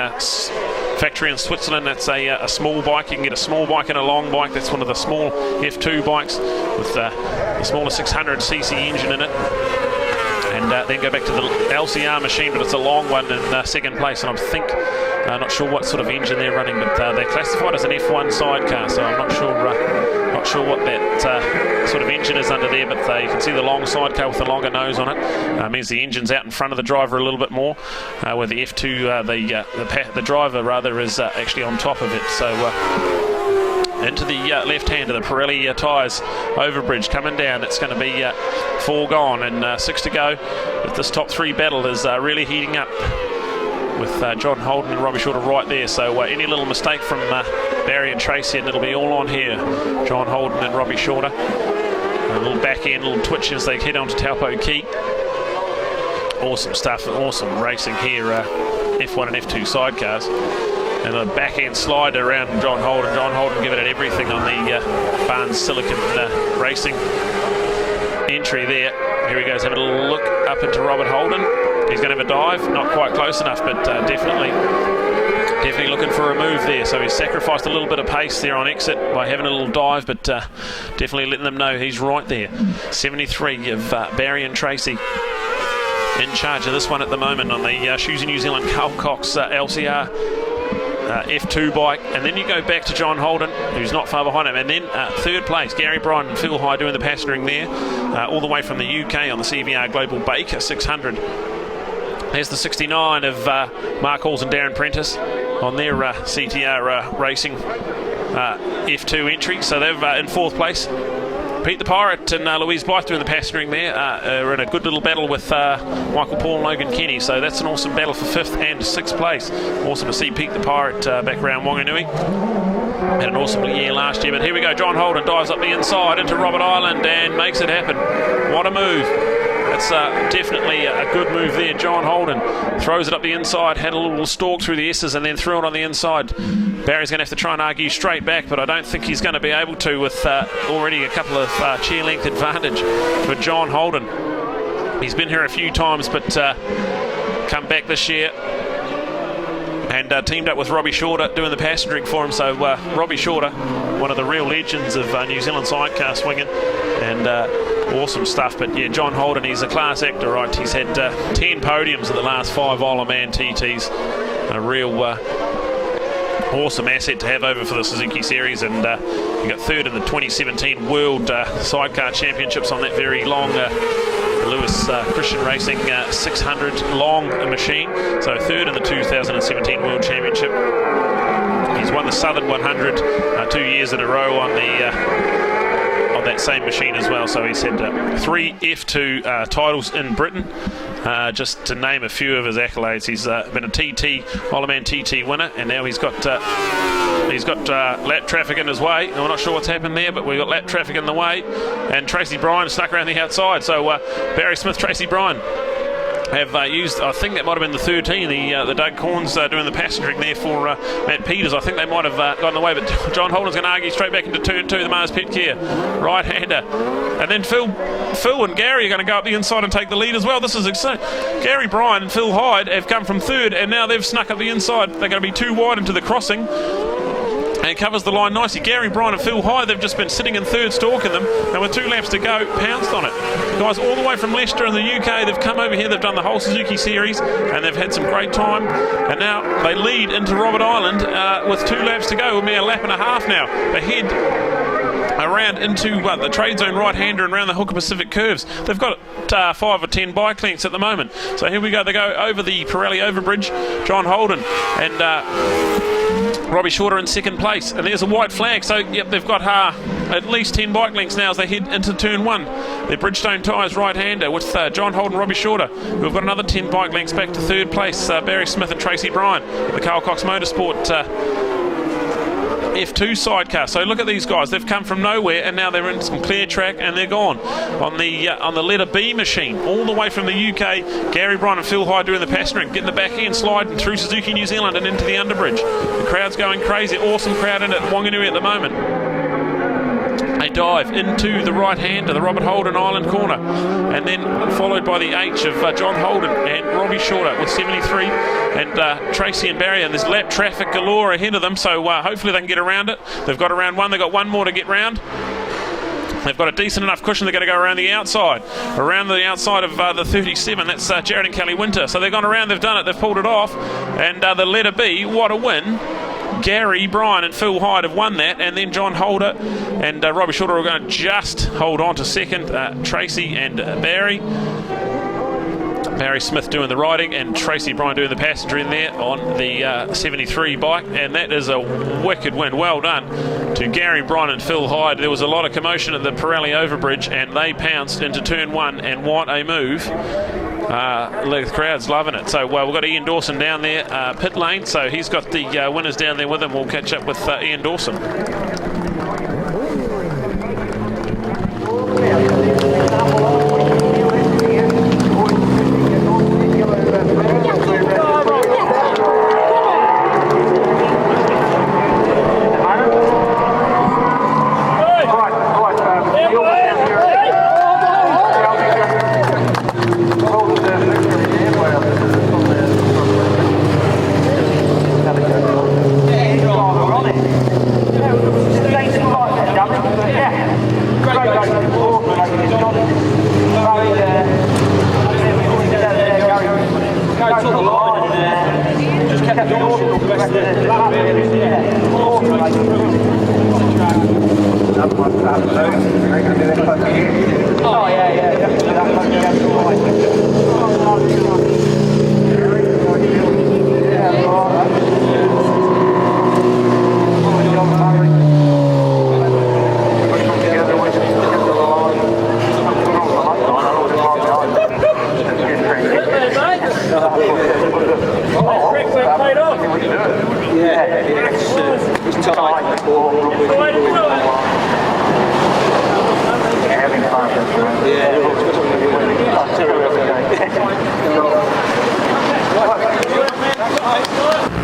factory in Switzerland. That's a small bike. You can get a small bike and a long bike. That's one of the small F2 bikes with the smaller 600cc engine in it. And then go back to the LCR machine, but it's a long one in 2nd place, and I'm not sure what sort of engine they're running, but they're classified as an F1 sidecar, so I'm not not sure what that sort of engine is under there, but you can see the long sidecar with the longer nose on it. Means the engine's out in front of the driver a little bit more, where the F2, the driver rather, is actually on top of it. So into the left hand of the Pirelli tyres, overbridge coming down. It's going to be 4 gone and 6 to go. But this top 3 battle is really heating up, with John Holden and Robbie Shorter right there. So any little mistake from Barry and Tracy, and it'll be all on here. John Holden and Robbie Shorter. A little back end, little twitch as they head on to Taupo Key. Awesome stuff, awesome racing here. F1 and F2 sidecars. And a back end slide around John Holden. John Holden giving it everything on the Barnes Silicon Racing entry there. Here he goes, having a little look up into Robert Holden. He's going to have a dive, not quite close enough, but definitely looking for a move there. So he's sacrificed a little bit of pace there on exit by having a little dive, but definitely letting them know he's right there. 73 of Barry and Tracy in charge of this one at the moment on the Shoes New Zealand Carl Cox LCR F2 bike. And then you go back to John Holden, who's not far behind him, and then third place, Gary Bryan and Phil High doing the passengering there, all the way from the UK on the CVR Global Baker 600. There's the 69 of Mark Halls and Darren Prentice on their CTR Racing F2 entry. So they're in 4th place. Pete the Pirate and Louise Blythe doing the passengering there are in a good little battle with Michael Paul and Logan Kenny. So that's an awesome battle for 5th and 6th place. Awesome to see Pete the Pirate back around Whanganui. Had an awesome year last year. But here we go, John Holden dives up the inside into Robert Island and makes it happen. What a move. That's definitely a good move there. John Holden throws it up the inside, had a little stalk through the S's and then threw it on the inside. Barry's going to have to try and argue straight back, but I don't think he's going to be able to, with already a couple of chair length advantage for John Holden. He's been here a few times, but come back this year and teamed up with Robbie Shorter doing the passengering for him. So Robbie Shorter, one of the real legends of New Zealand sidecar swinging, and awesome stuff. But yeah, John Holden, he's a class actor, right? He's had 10 podiums in the last 5 Isle of Man TTs. A real awesome asset to have over for the Suzuki Series, and he got 3rd in the 2017 World Sidecar Championships on that very long Lewis Christian Racing 600 long machine. So 3rd in the 2017 World Championship. He's won the Southern 100 2 years in a row on the on that same machine as well. So he's had 3 F2 titles in Britain, just to name a few of his accolades. He's been a TT Isle of Man TT winner, and now he's got lap traffic in his way. We're not sure what's happened there, but we've got lap traffic in the way, and Tracy Bryan snuck around the outside. So Barry Smith, Tracy Bryan have used, I think that might have been the 13, the Doug Corns doing the passengering there for Matt Peters. I think they might have gotten away, but John Holden's going to argue straight back into turn 2, the Mars Pet Care right-hander. And then Phil and Gary are going to go up the inside and take the lead as well. This is exciting. Gary Bryan and Phil Hyde have come from 3rd, and now they've snuck up the inside. They're going to be 2 wide into the crossing. And it covers the line nicely. Gary Bryan and Phil Hyde, they've just been sitting in 3rd, stalking them, and with 2 laps to go, pounced on it. The guys all the way from Leicester in the UK, they've come over here, they've done the whole Suzuki Series, and they've had some great time. And now they lead into Robert Island with 2 laps to go. It'll be a lap and a half now. They head around into the trade zone right-hander and around the Hooker Pacific curves. They've got 5 or 10 bike lengths at the moment. So here we go. They go over the Pirelli overbridge. John Holden and Robbie Shorter in 2nd place, and there's a white flag. So yep, they've got at least 10 bike lengths now as they head into turn 1. Their Bridgestone tyres right-hander with John Holden, Robbie Shorter, who've got another 10 bike lengths back to 3rd place. Barry Smith and Tracy Bryan, the Carl Cox Motorsport F2 sidecar. So look at these guys, they've come from nowhere and now they're in some clear track and they're gone on the letter B machine, all the way from the UK. Gary Bryan and Phil Hyde doing the passengering, getting the back end sliding through Suzuki New Zealand and into the underbridge. The crowd's going crazy, awesome crowd in at Whanganui at the moment. They dive into the right-hander, the Robert Holden Island corner, and then followed by the H of John Holden and Robbie Shorter with 73, and Tracy and Barry, and there's lap traffic galore ahead of them, so hopefully they can get around it. They've got around 1, they've got 1 more to get round. They've got a decent enough cushion. They're going to go around the outside of the 37. That's Jared and Kelly Winter. So they've gone around, they've done it, they've pulled it off, and the letter B, what a win Gary, Brian and Phil Hyde have won that, and then John Holder and Robbie Shorter are going to just hold on to second. Tracy and Barry Smith doing the riding and Tracy Bryan doing the passenger in there on the 73 bike, and that is a wicked win. Well done to Gary, Bryan and Phil Hyde. There was a lot of commotion at the Pirelli overbridge and they pounced into turn 1, and what a move. The crowd's loving it. So we've got Ian Dawson down there pit lane, so he's got the winners down there with him. We'll catch up with Ian Dawson.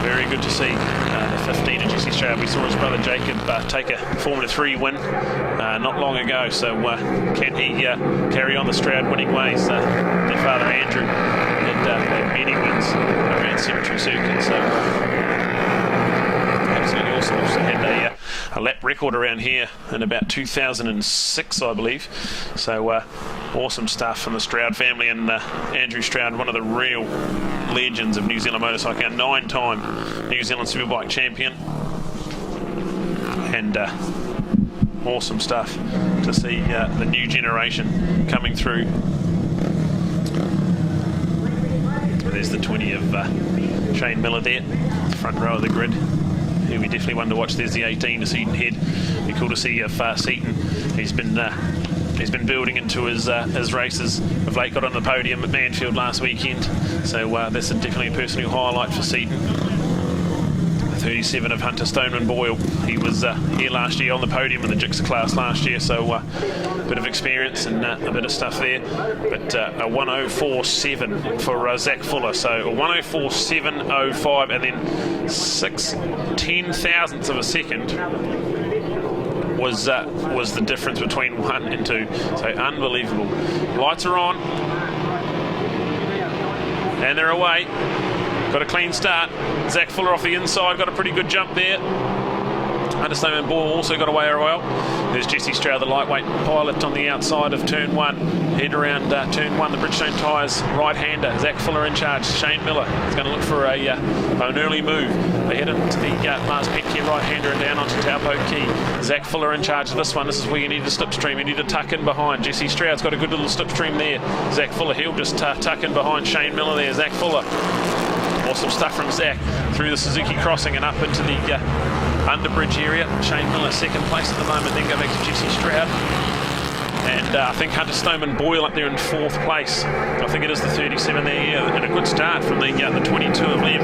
Very good to see the 15 of Jesse Stroud. We saw his brother Jacob take a Formula 3 win not long ago, so can he carry on the Stroud winning ways? Their father Andrew had many wins around Cemetery Circuit, so absolutely awesome. Also had a lap record around here in about 2006, I believe. So awesome stuff from the Stroud family, and Andrew Stroud, one of the real legends of New Zealand motorcycle, a 9-time New Zealand Superbike champion, and awesome stuff to see the new generation coming through. There's the 20 of Shane Miller there, front row of the grid, who we definitely want to watch. There's the 18 of Seaton Head. Be cool to see if Seaton, he's been building into his races. Of late got on the podium at Manfield last weekend, so that's definitely a personal highlight for Seaton. 37 of Hunter Stoneman Boyle. He was here last year on the podium in the Gixxer class last year, so a bit of experience and a bit of stuff there. But a 104.7 for Zach Fuller, so a 104.705, and then 6 thousandths of a second was the difference between 1 and 2. So unbelievable. Lights are on, and they're away. Got a clean start. Zach Fuller off the inside, got a pretty good jump there. Understatement Ball also got away well. There's Jesse Stroud, the lightweight pilot, on the outside of turn 1. Head around turn 1, the Bridgestone tyres, right-hander. Zach Fuller in charge. Shane Miller is going to look for an early move. They head into the Mars Petke right-hander and down onto Taupo Key. Zach Fuller in charge of this one. This is where you need a slipstream. You need to tuck in behind. Jesse Stroud's got a good little slipstream there. Zach Fuller, he'll just tuck in behind Shane Miller there. Zach Fuller. Awesome stuff from Zach through the Suzuki crossing and up into the underbridge area. Shane Miller second place at the moment, then go back to Jesse Stroud. And I think Hunter Stoneman Boyle up there in 4th place. I think it is the 37 there, yeah, and a good start from the 22 of Liam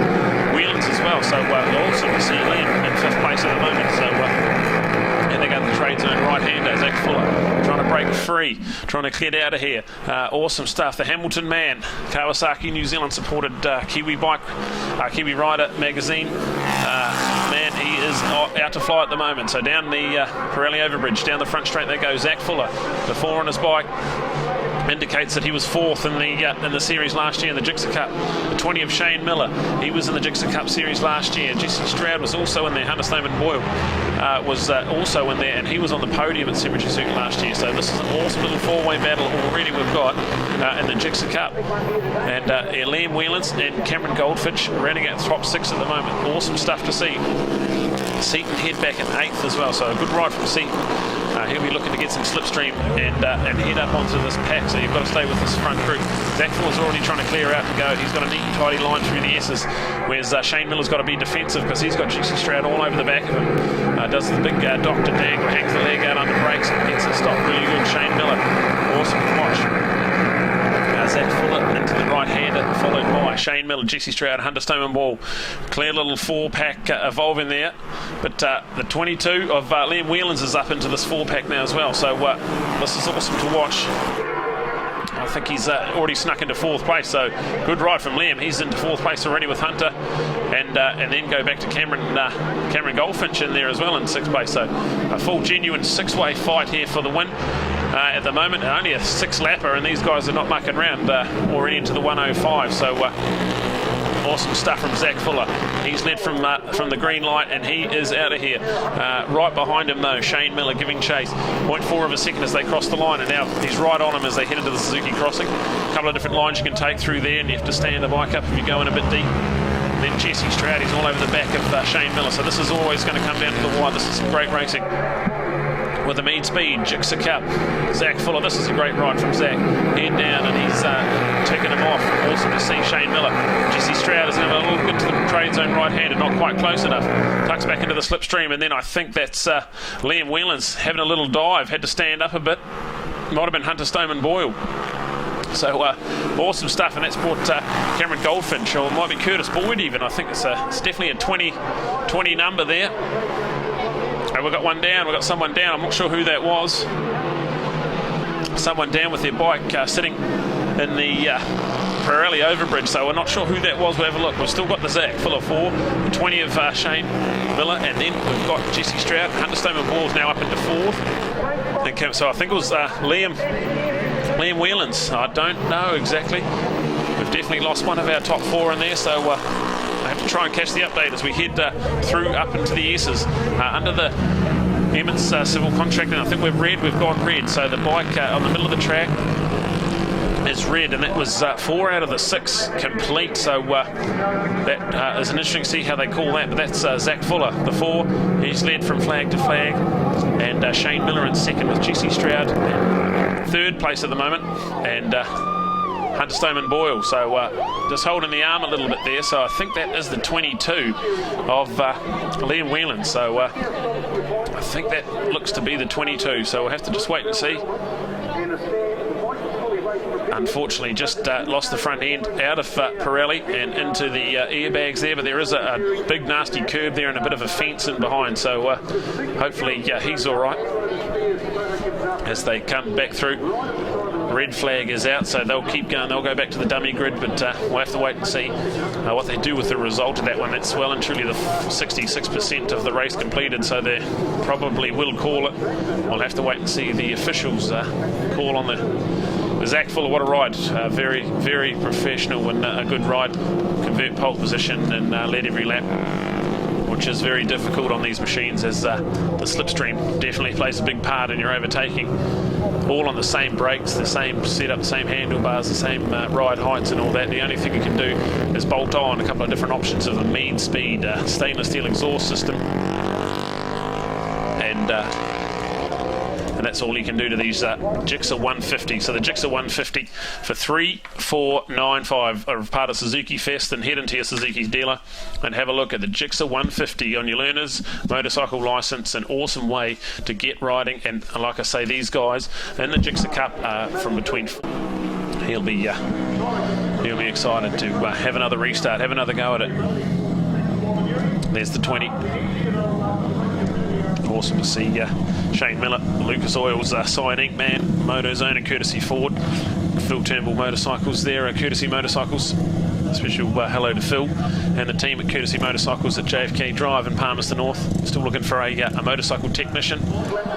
Whelan's as well. So awesome to see Liam in 5th place at the moment. So and they got the trade zone right-hander, Zach Fuller, trying to break free, trying to get out of here. Awesome stuff. The Hamilton Man, Kawasaki New Zealand supported Kiwi Rider magazine. Man, he is out to fly at the moment. So down the Pirelli overbridge, down the front straight they go. Zach Fuller, the 4 on his bike, indicates that he was 4th in the series last year in the Gixxer Cup. The 20 of Shane Miller, he was in the Gixxer Cup series last year. Jesse Stroud was also in there. Hunter Stoneman Boyle was also in there, and he was on the podium at Cemetery Circuit last year. So this is an awesome little 4-way battle already we've got in the Gixxer Cup. And Liam Whelans and Cameron Goldfinch rounding out top 6 at the moment. Awesome stuff to see. Seaton head back in 8th as well, so a good ride from Seaton. He'll be looking to get some slipstream and head up onto this pack, so you've got to stay with this front group. Zach Fuller's already trying to clear out to go. He's got a neat and tidy line through the S's, whereas Shane Miller's got to be defensive because he's got Gixxer Stroud all over the back of him. Does the big Dr. Dangle, hangs the leg out under brakes and gets it stopped really good. Shane Miller, awesome to watch. Zach Fuller into the right-hander, followed by Shane Miller, Jesse Stroud, Hunter Stoneman Ball. Clear little 4-pack evolving there. But the 22 of Liam Whelans is up into this 4-pack now as well. So this is awesome to watch. I think he's already snuck into 4th place, so good ride from Liam. He's into 4th place already with Hunter, and then go back to Cameron Goldfinch in there as well in 6th place. So a full genuine 6-way fight here for the win. At the moment, only a 6-lapper, and these guys are not mucking around, already into the 105. So awesome stuff from Zach Fuller. He's led from the green light, and he is out of here. Right behind him, though, Shane Miller giving chase. 0.4 of a second as they cross the line, and now he's right on him as they head into the Suzuki crossing. A couple of different lines you can take through there, and you have to stand the bike up if you go in a bit deep. Then Jesse Stroud, he's all over the back of Shane Miller, so this is always going to come down to the wire. This is some great racing. With the mean speed, Gixxer Cup, Zach Fuller. This is a great ride from Zach. Head down, and he's taking him off. Awesome to see Shane Miller. Jesse Stroud is going to have a little bit to the trade zone right-hander, not quite close enough. Tucks back into the slipstream, and then I think that's Liam Whelans having a little dive. Had to stand up a bit. Might have been Hunter Stoneman Boyle. So awesome stuff, and that's brought Cameron Goldfinch, or it might be Curtis Boyd even. I think it's definitely a 20 number there. We've got one down, we've got someone down. I'm not sure who that was. Someone down with their bike sitting in the Pirelli overbridge, so we're not sure who that was. We'll have a look. We've still got the Zach Fuller 4, 20 of Shane Miller, and then we've got Jesse Stroud. Hunter Stoneman Ball's now up into 4th. And so I think it was Liam Whelans. I don't know exactly. We've definitely lost one of our top 4 in there, so I have to try and catch the update as we head through up into the S's. Under the Emmets civil contract, and I think we've gone red, so the bike on the middle of the track is red, and that was 4 out of the 6 complete, so that is an interesting to see how they call that. But that's Zach Fuller, the 4. He's led from flag to flag, and Shane Miller in 2nd with Jesse Stroud 3rd place at the moment, and Hunter Stoneman Boyle, so just holding the arm a little bit there. So I think that is the 22 of Liam Whelan. So I think that looks to be the 22. So we'll have to just wait and see. Unfortunately, just lost the front end out of Pirelli and into the airbags there, but there is a big nasty curb there and a bit of a fence in behind. So hopefully he's all right as they come back through. Red flag is out, so they'll keep going. They'll go back to the dummy grid, but we'll have to wait and see what they do with the result of that one. That's well and truly the 66% of the race completed, so they probably will call it. We'll have to wait and see the officials call on the Zach Fuller. What a ride. Very, very professional and a good ride. Convert pole position and led every lap, which is very difficult on these machines, as the slipstream definitely plays a big part in your overtaking. All on the same brakes, the same setup, the same handlebars, the same ride heights and all that. The only thing you can do is bolt on a couple of different options of the mean speed, stainless steel exhaust system, and that's all you can do to these Gixxer 150. So the Gixxer 150 for 3,495 are part of Suzuki Fest, and head into your Suzuki's dealer and have a look at the Gixxer 150 on your learner's motorcycle license. An awesome way to get riding, and like I say, these guys in the Gixxer Cup from between. He'll be excited to have another restart, have another go at it. There's the 20. Awesome to see Shane Miller, Lucas Oil's Cyan Ink Man, MotoZone and Courtesy Ford. Phil Turnbull Motorcycles there, Courtesy Motorcycles. A special hello to Phil and the team at Courtesy Motorcycles at JFK Drive in Palmerston North. Still looking for a motorcycle technician.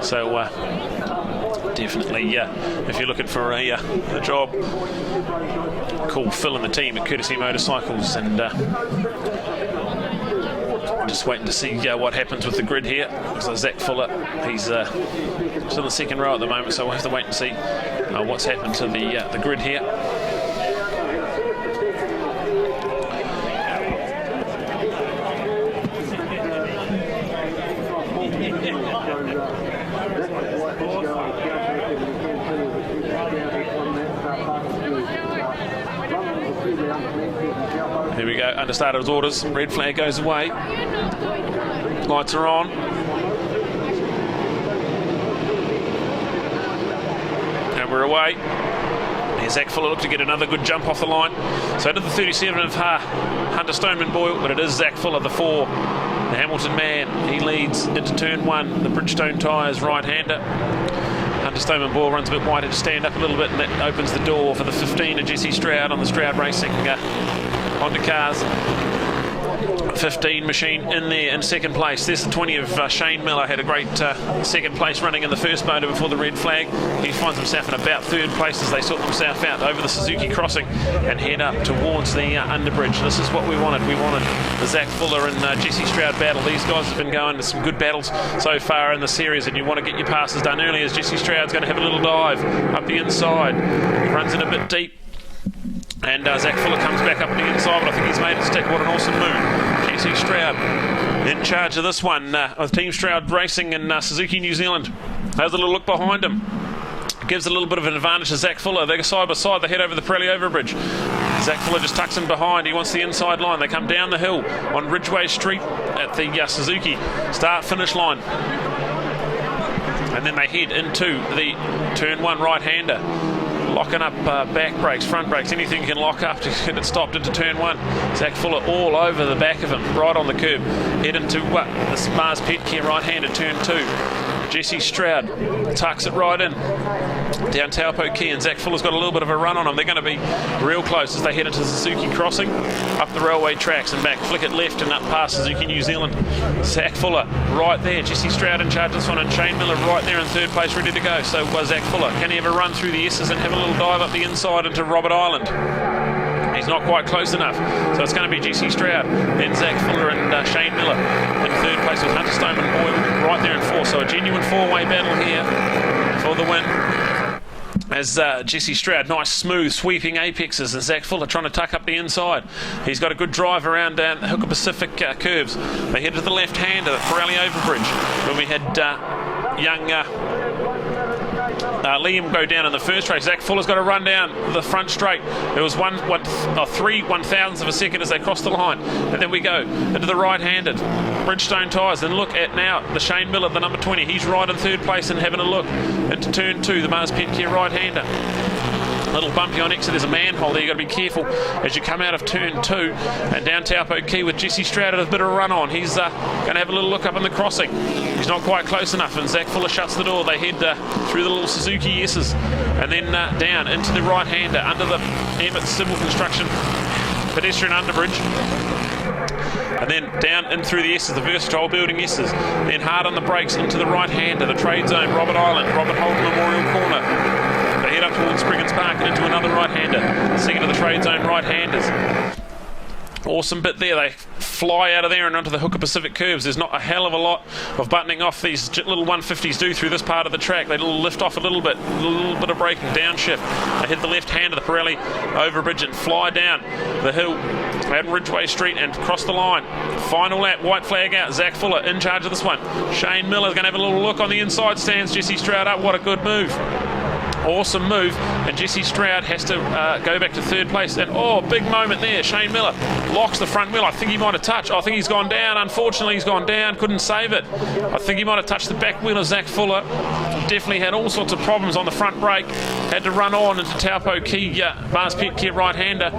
So definitely, if you're looking for a job, call Phil and the team at Courtesy Motorcycles, and just waiting to see what happens with the grid here. So Zach Fuller, he's still in the second row at the moment, so we'll have to wait and see what's happened to the grid here. Here we go, understarter's orders. Red flag goes away. Lights are on. And we're away. Here's Zach Fuller, look to get another good jump off the line. So did the 37 of Hunter Stoneman Boyle, but it is Zach Fuller, the 4. The Hamilton man, he leads into turn 1. The Bridgestone tyres right-hander. Hunter Stoneman Boyle runs a bit wider to stand up a little bit, and that opens the door for the 15 of Jesse Stroud on the Stroud Racing Honda cars. 15 machine in there in second place. There's the 20 of Shane Miller, had a great second place running in the first motor before the red flag. He finds himself in about third place as they sort themselves out over the Suzuki crossing and head up towards the underbridge. This is what we wanted. We wanted the Zach Fuller and Jesse Stroud battle. These guys have been going to some good battles so far in the series, and you want to get your passes done early, as Jesse Stroud's going to have a little dive up the inside. He runs in a bit deep. And Zach Fuller comes back up the inside, but I think he's made it stick. What an awesome move. Jesse Stroud in charge of this one with Team Stroud Racing in Suzuki, New Zealand. Has a little look behind him. Gives a little bit of an advantage to Zach Fuller. They go side by side. They head over the Pirelli overbridge. Zach Fuller just tucks in behind. He wants the inside line. They come down the hill on Ridgeway Street at the Suzuki start-finish line. And then they head into the turn 1 right-hander. Locking up back brakes, front brakes, anything you can lock up to get it stopped into turn 1. Zach Fuller all over the back of him, right on the curb. Head into this Mars Petcare right-hander, turn 2. Jesse Stroud tucks it right in down Taupo Key, and Zach Fuller's got a little bit of a run on him. They're going to be real close as they head into the Suzuki crossing, up the railway tracks and back, flick it left and up past Suzuki New Zealand. Zach Fuller right there, Jesse Stroud in charge of this one, and Shane Miller right there in third place, ready to go. So Zach Fuller, can he have a run through the S's and have a little dive up the inside into Robert Island? He's not quite close enough, so it's going to be Jesse Stroud, then Zach Fuller and Shane Miller in third place with Hunter Stoneman Boyle right there in 4. So a genuine 4-way battle here for the win. As Jesse Stroud, nice smooth sweeping apexes, and Zach Fuller trying to tuck up the inside. He's got a good drive around the Hooker Pacific curves. They head to the left-hander, the Pirelli overbridge, when we had young Liam go down in the first race. Zach Fuller's got to run down the front straight. There was 3 1,000ths of a second as they crossed the line, and then we go into the right-handed Bridgestone tyres. And look at now the Shane Miller, the number 20. He's right in third place and having a look into turn 2, the Mars Petcare right-hander. A little bumpy on exit. There's a manhole there. You've got to be careful as you come out of turn 2 and down Taupo Key with Jesse Stroud at a bit of a run on. He's going to have a little look up in the crossing. He's not quite close enough, and Zach Fuller shuts the door. They head through the little Suzuki S's and then down into the right-hander under the Emmett Civil Construction pedestrian underbridge. And then down in through the S's, the versatile building S's. Then hard on the brakes into the right-hander, the trade zone, Robert Island, Robert Holden Memorial Corner. They head up towards Spriggans Park and into another right-hander. Second of the trade zone right-handers. Awesome bit there. They fly out of there and onto the Hooker Pacific curves. There's not a hell of a lot of buttoning off these little 150s do through this part of the track. They lift off a little bit of braking, downshift. They hit the left hand of the Pirelli overbridge and fly down the hill at Ridgeway Street and cross the line. Final lap, white flag out. Zach Fuller in charge of this one. Shane Miller's going to have a little look on the inside stands. Jesse Stroud up. What a good move. Awesome move, and Jesse Stroud has to go back to third place. And big moment there. Shane Miller locks the front wheel. I think he might have touched. I think he's gone down. Unfortunately, he's gone down. Couldn't save it. I think he might have touched the back wheel of Zach Fuller. Definitely had all sorts of problems on the front brake. Had to run on into Taupo Key, Mars Petcare right-hander.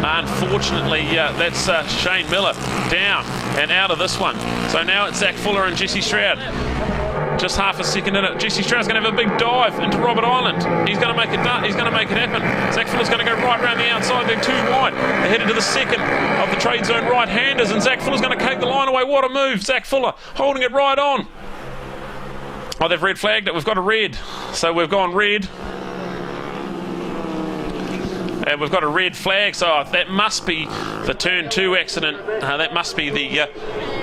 Unfortunately, that's Shane Miller down and out of this one. So now it's Zach Fuller and Jesse Stroud. Just half a second in it. Jesse Stroud's going to have a big dive into Robert Island. He's going to make it done. He's going to make it happen. Zach Fuller's going to go right around the outside. They're too wide. They head into the second of the trade zone right-handers, and Zach Fuller's going to take the line away. What a move. Zach Fuller holding it right on. Oh, they've red flagged it. We've got a red. So we've gone red. And we've got a red flag, so that must be the turn 2 accident. That must be the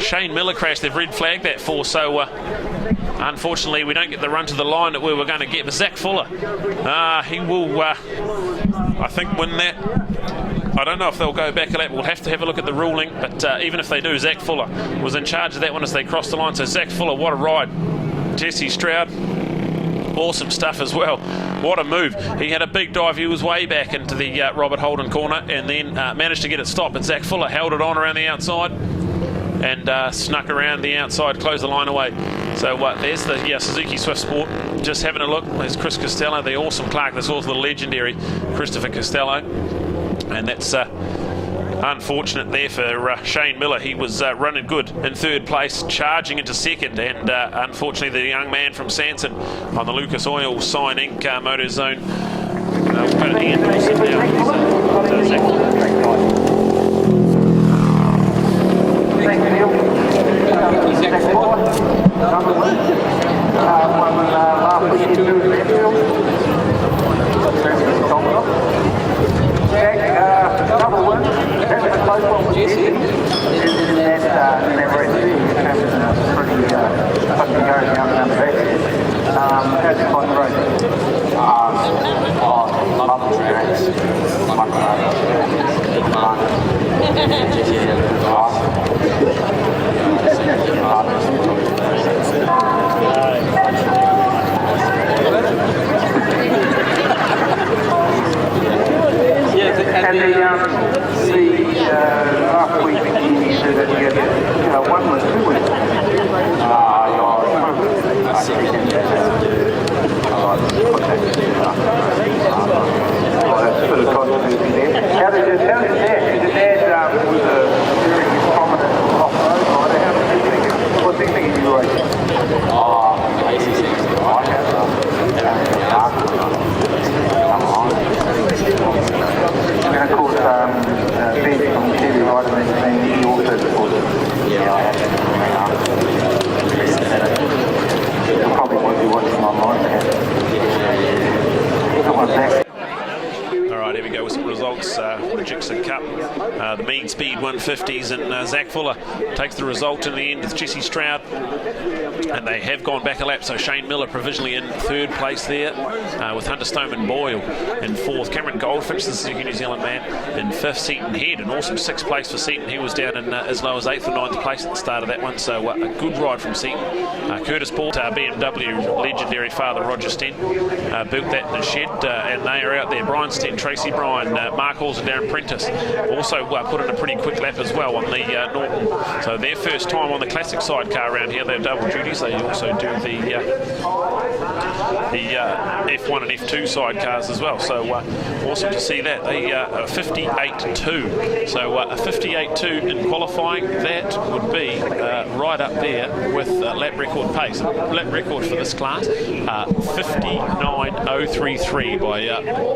Shane Miller crash they've red flagged that for. So unfortunately, we don't get the run to the line that we were going to get. But Zach Fuller, he will, I think, win that. I don't know if they'll go back a lap. We'll have to have a look at the ruling. But even if they do, Zach Fuller was in charge of that one as they crossed the line. So Zach Fuller, what a ride. Jesse Stroud, Awesome stuff as well. What a move. He had a big dive. He was way back into the Robert Holden corner and then managed to get it stopped. And Zach Fuller held it on around the outside and snuck around the outside, closed the line away. So there's the Suzuki Swift Sport. Just having a look. There's Chris Costello, the awesome Clark. There's also the legendary Christopher Costello. And that's unfortunate there for Shane Miller. He was running good in third place, charging into second, and unfortunately the young man from Sanson on the Lucas Oil Sign Inc. Motor Zone will go to Ian Dawson now. So Zach. Last week you said that you had one was 2 weeks. How did your dad? Your dad was a very prominent off-road rider. How did you think it? What's he thinking of your race? I have and of course, Ben from TV Rider Magazine, he also supports it. Yeah, I have. You'll probably won't be watching online now. Alright, here we go with some results for the Gixxer Cup. The mean speed 150s, and Zach Fuller takes the result in the end with Jesse Stroud. And they have gone back a lap, so Shane Miller provisionally in third place there, with Hunter Stoneman Boyle in fourth. Cameron Goldfinch, the Suzuki New Zealand man, in fifth. Seaton Head, an awesome sixth place for Seaton. He was down in as low as 8th or 9th place at the start of that one, so a good ride from Seaton. Curtis Paul, BMW legendary father Roger Stent, built that in the shed, and they are out there. Brian Stent, Tracy Bryan, Mark Halls and Darren Prentice also put in a pretty quick lap as well on the Norton. So their first time on the classic sidecar around here. They're double duties. They also do the F1 and F2 sidecars as well. So awesome to see that. They are 58.2. So a 58.2 in qualifying, that would be right up there with lap record pace. Lap record for this class, 59.033 by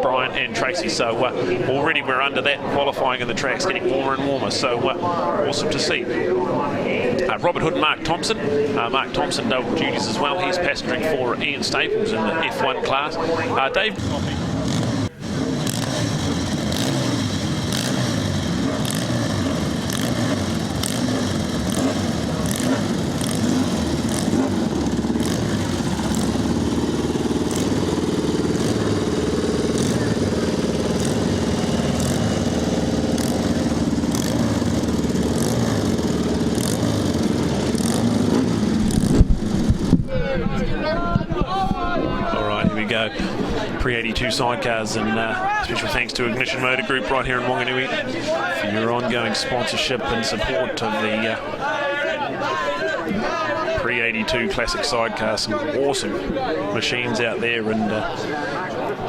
Brian and Tracy. So already we're under that in qualifying, and the track's getting warmer and warmer. So awesome to see. Robert Hood and Mark Thompson. Mark Thompson double duties as well. He's passengering for Ian Staples in the F1 class. Dave. Pre-82 sidecars, and special thanks to Ignition Motor Group right here in Whanganui for your ongoing sponsorship and support of the Pre-82 classic sidecars. Some awesome machines out there, and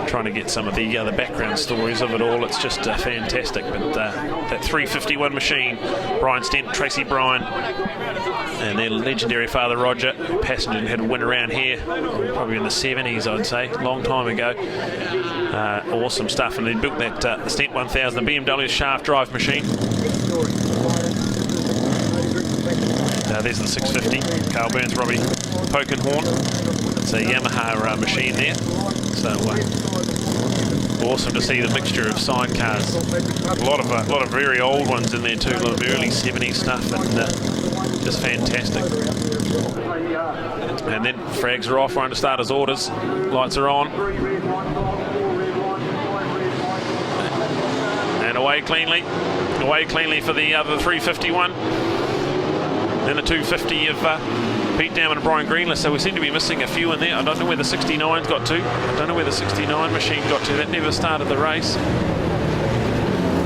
trying to get some of the background stories of it all. It's just fantastic. But that 351 machine, Brian Stent, Tracy Bryan, and their legendary father Roger, passenger and had a win around here probably in the 70s, I'd say, long time ago. Awesome stuff, and they built that Stent 1000, the BMW shaft drive machine. There's the 650, Carl Burns, Robbie Pokenhorn. It's a Yamaha machine there. So awesome to see the mixture of sidecars. A lot of very old ones in there too. A lot of early 70s stuff, and just fantastic. And then frags are off. We're under starters orders. Lights are on. And away cleanly for the 351. Then the 250 of Pete Dowman and Brian Greenless. So we seem to be missing a few in there. I don't know where the 69's got to. I don't know where the 69 machine got to. That never started the race.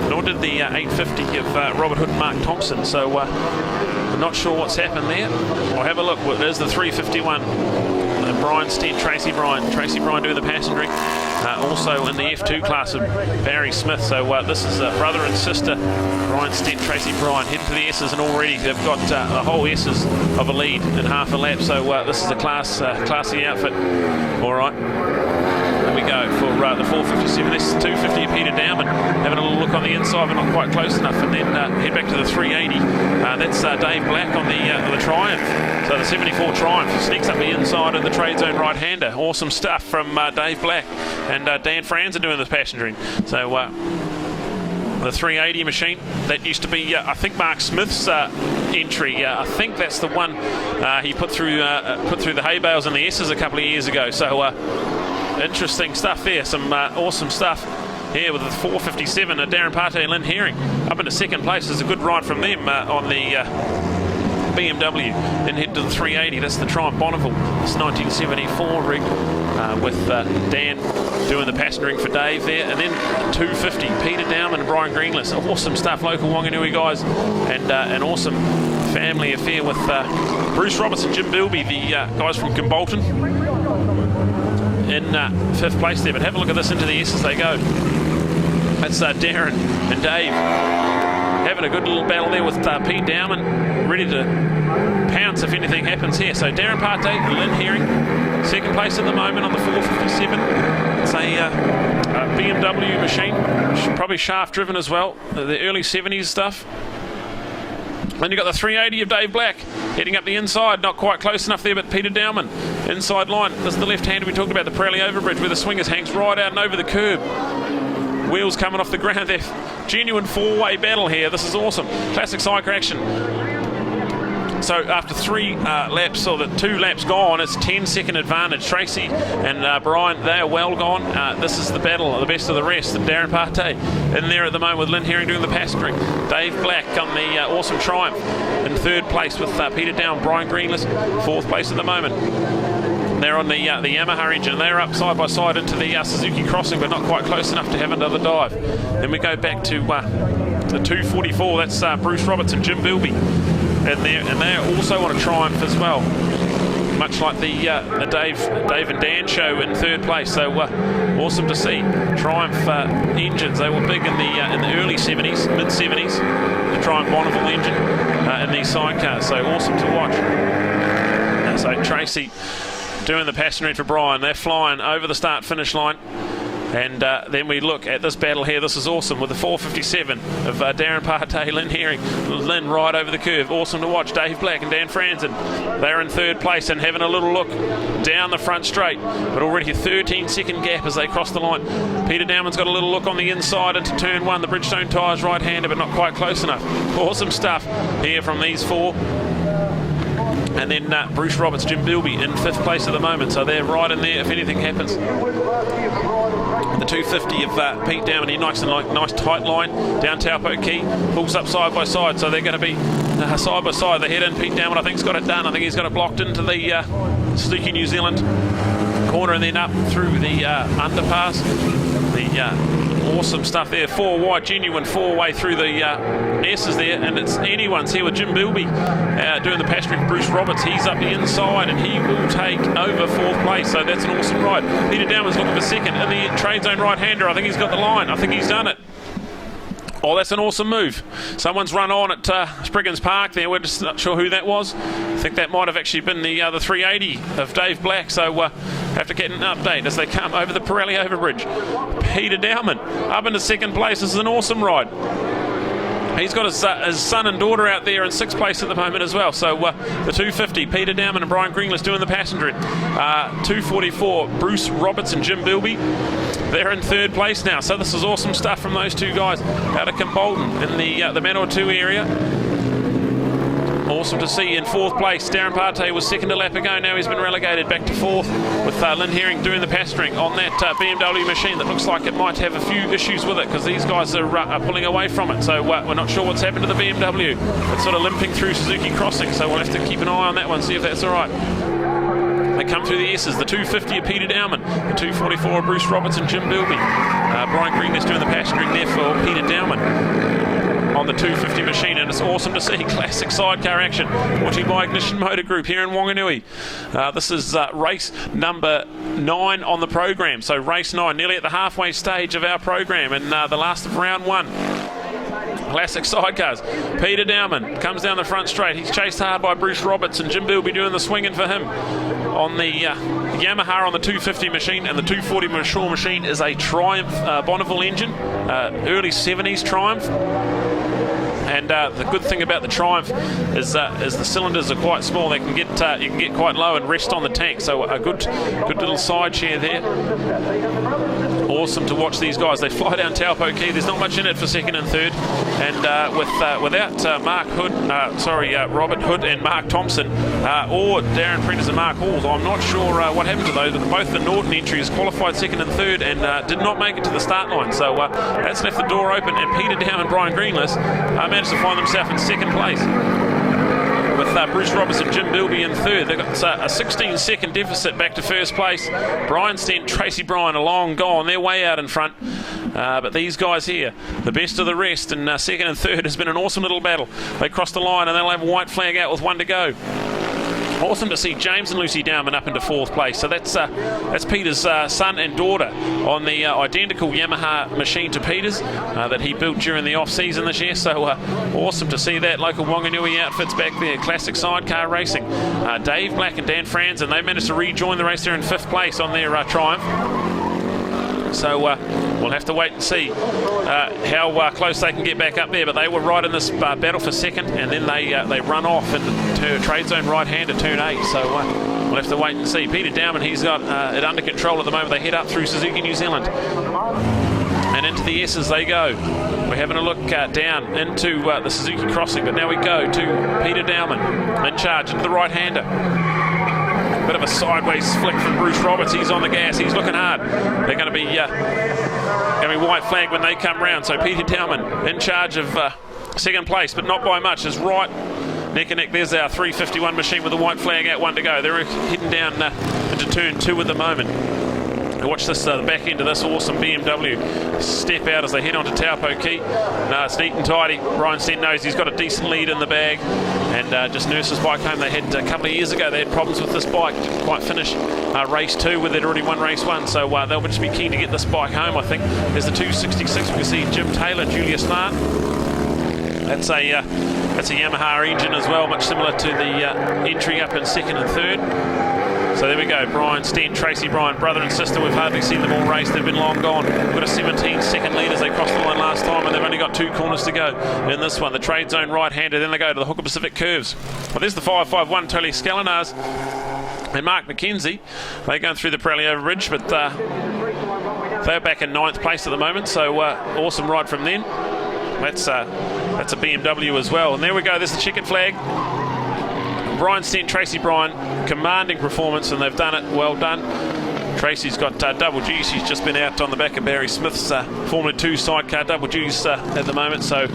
Nor did the 850 of Robert Hood and Mark Thompson. So we're not sure what's happened there. I'll have a look. Well, there's the 351. Brian Stead, Tracy Bryan doing the passenger. Also in the F2 class of Barry Smith. So this is brother and sister, Brian Stead, Tracy Bryan, heading to the S's, and already they've got the whole S's of a lead in half a lap. So this is a classy outfit. All right. There we go for the 457. This is 250 of Peter Dowman. Having a little look on the inside, but not quite close enough. And then head back to the 380. That's Dave Black on the Triumph. So the 74 Triumph sneaks up the inside of the trade zone right-hander. Awesome stuff from Dave Black. And Dan Franzen doing the passengering. So the 380 machine, that used to be, I think, Mark Smith's entry. I think that's the one he put through the hay bales and the S's a couple of years ago. So interesting stuff there. Some awesome stuff here with the 457. Darren Partey and Lynn Herring up into second place. There's a good ride from them on the BMW. Then head to the 380. That's the Triumph Bonneville. It's 1974 rig with Dan doing the passengering for Dave there. And then 250, Peter Dowman and Brian Greenless. Awesome stuff, local Whanganui guys. And an awesome family affair with Bruce Roberts and Jim Bilby, the guys from Kimbolton, in 5th place there. But have a look at this into the S as they go. That's Darren and Dave having a good little battle there with Pete Dowman, ready to pounce if anything happens here. So Darren Partey, Lynn Herring, 2nd place at the moment on the 457. It's a BMW machine, probably shaft driven as well, the early 70s stuff. Then you've got the 380 of Dave Black heading up the inside, not quite close enough there, but Peter Dowman, inside line. This is the left-hander we talked about, the Pirelli Overbridge, where the swingers hangs right out and over the curb. Wheels coming off the ground there. Genuine 4-way battle here. This is awesome. Classic Sidecar action. So after 3 laps, or the 2 laps gone, it's 10-second advantage. Tracy and Brian, they are well gone. This is the battle, the best of the rest. And Darren Partey in there at the moment with Lynn Herring doing the passengering. Dave Black on the awesome Triumph in 3rd place with Peter Down, Brian Greenless, 4th place at the moment. They're on the Yamaha engine. They're up side by side into the Suzuki Crossing, but not quite close enough to have another dive. Then we go back to the 244. That's Bruce Roberts and Jim Bilby. And they're also on a Triumph as well, much like the Dave and Dan show in 3rd place. So awesome to see. Triumph engines, they were big in the early 70s, mid 70s. The Triumph Bonneville engine in these sidecars. So awesome to watch. So Tracy doing the passenger for Brian. They're flying over the start finish line. And then we look at this battle here. This is awesome with the 457 of Darren Partey, Lynn Herring. Lynn right over the curve. Awesome to watch. Dave Black and Dan Franzen. They're in 3rd place and having a little look down the front straight. But already a 13-second gap as they cross the line. Peter Dowman's got a little look on the inside into turn 1. The Bridgestone tyres right-hander, but not quite close enough. Awesome stuff here from these 4. And then Bruce Roberts, Jim Bilby in 5th place at the moment. So they're right in there if anything happens. The 250 of Pete Dowman here, nice tight line down Taupo Key, pulls up side by side. So they're going to be side by side. They head in. Pete Dowman, I think, has got it done. I think he's got it blocked into the Suzuki New Zealand corner and then up through the underpass. The awesome stuff there, 4 wide, genuine 4-way through the S's there, and it's anyone's here with Jim Bilby doing the passenger. Bruce Roberts, he's up the inside and he will take over 4th place, so that's an awesome ride. Peter Dowman's looking for 2nd in the trade zone right-hander. I think he's got the line. I think he's done it. Oh, that's an awesome move. Someone's run on at Spriggans Park there. We're just not sure who that was. I think that might have actually been the 380 of Dave Black. So have to get an update as they come over the Pirelli Overbridge. Peter Dowman up into 2nd place. This is an awesome ride. He's got his son and daughter out there in 6th place at the moment as well. So the 250, Peter Dowman and Brian Greenless doing the passenger. 244, Bruce Roberts and Jim Bilby. They're in 3rd place now. So this is awesome stuff from those 2 guys out of Kimbolton in the Manor 2 area. Awesome to see in 4th place. Darren Partey was second a lap ago. Now he's been relegated back to 4th with Lynn Herring doing the pasturing on that BMW machine that looks like it might have a few issues with it because these guys are pulling away from it. So we're not sure what's happened to the BMW. It's sort of limping through Suzuki Crossing, so we'll have to keep an eye on that one, see if that's all right. They come through the S's, the 250 of Peter Dowman, the 244 of Bruce Roberts and Jim Bilby. Brian Green is doing the pasturing there for Peter Dowman on the 250 machine, and it's awesome to see classic sidecar action brought to you by Ignition Motor Group here in Whanganui. This is race number 9 on the program, so race 9, nearly at the halfway stage of our program, and the last of round 1. Classic sidecars. Peter Dowman comes down the front straight. He's chased hard by Bruce Roberts and Jim Bilby doing the swinging for him on the Yamaha on the 250 machine, and the 240 Shaw machine is a Triumph Bonneville engine, early 70s Triumph. And the good thing about the Triumph is the cylinders are quite small. They can get you can get quite low and rest on the tank. So a good little side share there. Awesome to watch these guys. They fly down Taupo Key. There's not much in it for second and third. And without Robert Hood and Mark Thompson or Darren Prentice and Mark Halls, I'm not sure what happened to those. But both the Norton entries qualified second and third and did not make it to the start line. So that's left the door open. And Peter Down and Brian Greenless managed to find themselves in second place, with Bruce Roberts and Jim Bilby in third. They've got a 16-second deficit back to first place. Brian Stent, Tracy Bryan are long gone. They're way out in front. But these guys here, the best of the rest, and second and third has been an awesome little battle. They crossed the line and they'll have a white flag out with 1 to go. Awesome to see James and Lucy Dowman up into 4th place. So that's Peter's son and daughter on the identical Yamaha machine to Peter's that he built during the off-season this year. So awesome to see that. Local Whanganui outfits back there. Classic sidecar racing. Dave Black and Dan Franz, and they managed to rejoin the race there in 5th place on their Triumph. So we'll have to wait and see how close they can get back up there. But they were right in this battle for second, and then they run off in the trade zone right-hander turn 8. So we'll have to wait and see. Peter Dowman, he's got it under control at the moment. They head up through Suzuki New Zealand and into the S's they go. We're having a look down into the Suzuki Crossing, but now we go to Peter Dowman in charge into the right-hander. Bit of a sideways flick from Bruce Roberts. He's on the gas. He's looking hard. They're going to be white flag when they come round. So Peter Dowman in charge of second place, but not by much. Is right neck and neck. There's our 351 machine with the white flag out, 1 to go. They're heading down into turn 2 at the moment. Watch this, the back end of this awesome BMW step out as they head onto Taupo Key. No, it's neat and tidy. Brian Stent knows he's got a decent lead in the bag, and just nurse his bike home. They had a couple of years ago, they had problems with this bike, didn't quite finish race 2 where they'd already won race 1, so they'll just be keen to get this bike home, I think. There's the 266, we can see Jim Taylor, Jnr Snr. That's a Yamaha engine as well, much similar to the entry up in second and third. So there we go, Brian Stent, Tracy Bryan, brother and sister. We've hardly seen them all race. They've been long gone. We've got a 17-second lead as they crossed the line last time, and they've only got 2 corners to go in this one. The trade zone right-hander, then they go to the Hooker Pacific curves. Well, there's the 551 Tolly Scalinars and Mark McKenzie. They're going through the Pirelli over bridge, but they're back in 9th place at the moment, so awesome ride from them. That's a BMW as well. And there we go, there's the checkered flag. Brian Stent, Tracy Bryan, commanding performance, and they've done it. Well done. Tracy's got double G. She's just been out on the back of Barry Smith's Formula 2 sidecar double G's at the moment, so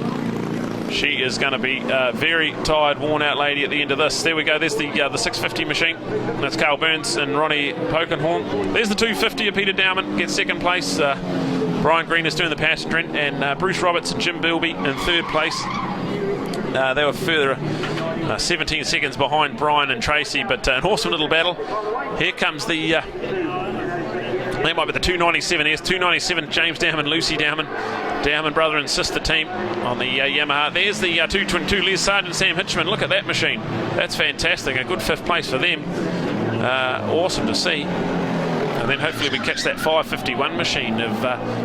she is going to be a very tired, worn-out lady at the end of this. There we go. There's the 650 machine. That's Carl Burns and Ronnie Pokenhorn. There's the 250 of Peter Dowman, gets second place. Brian Green is doing the passenger, and Bruce Roberts and Jim Bilby in third place. They were further 17 seconds behind Brian and Tracy, but an awesome little battle. Here comes the that might be the 297. Here's 297 James Dowman, Lucy Dowman, Dowman brother and sister team on the Yamaha. There's the 222 Les Sargent, Sam Hitchman. Look at that machine. That's fantastic. A good 5th place for them. Awesome to see. And then hopefully we catch that 551 machine of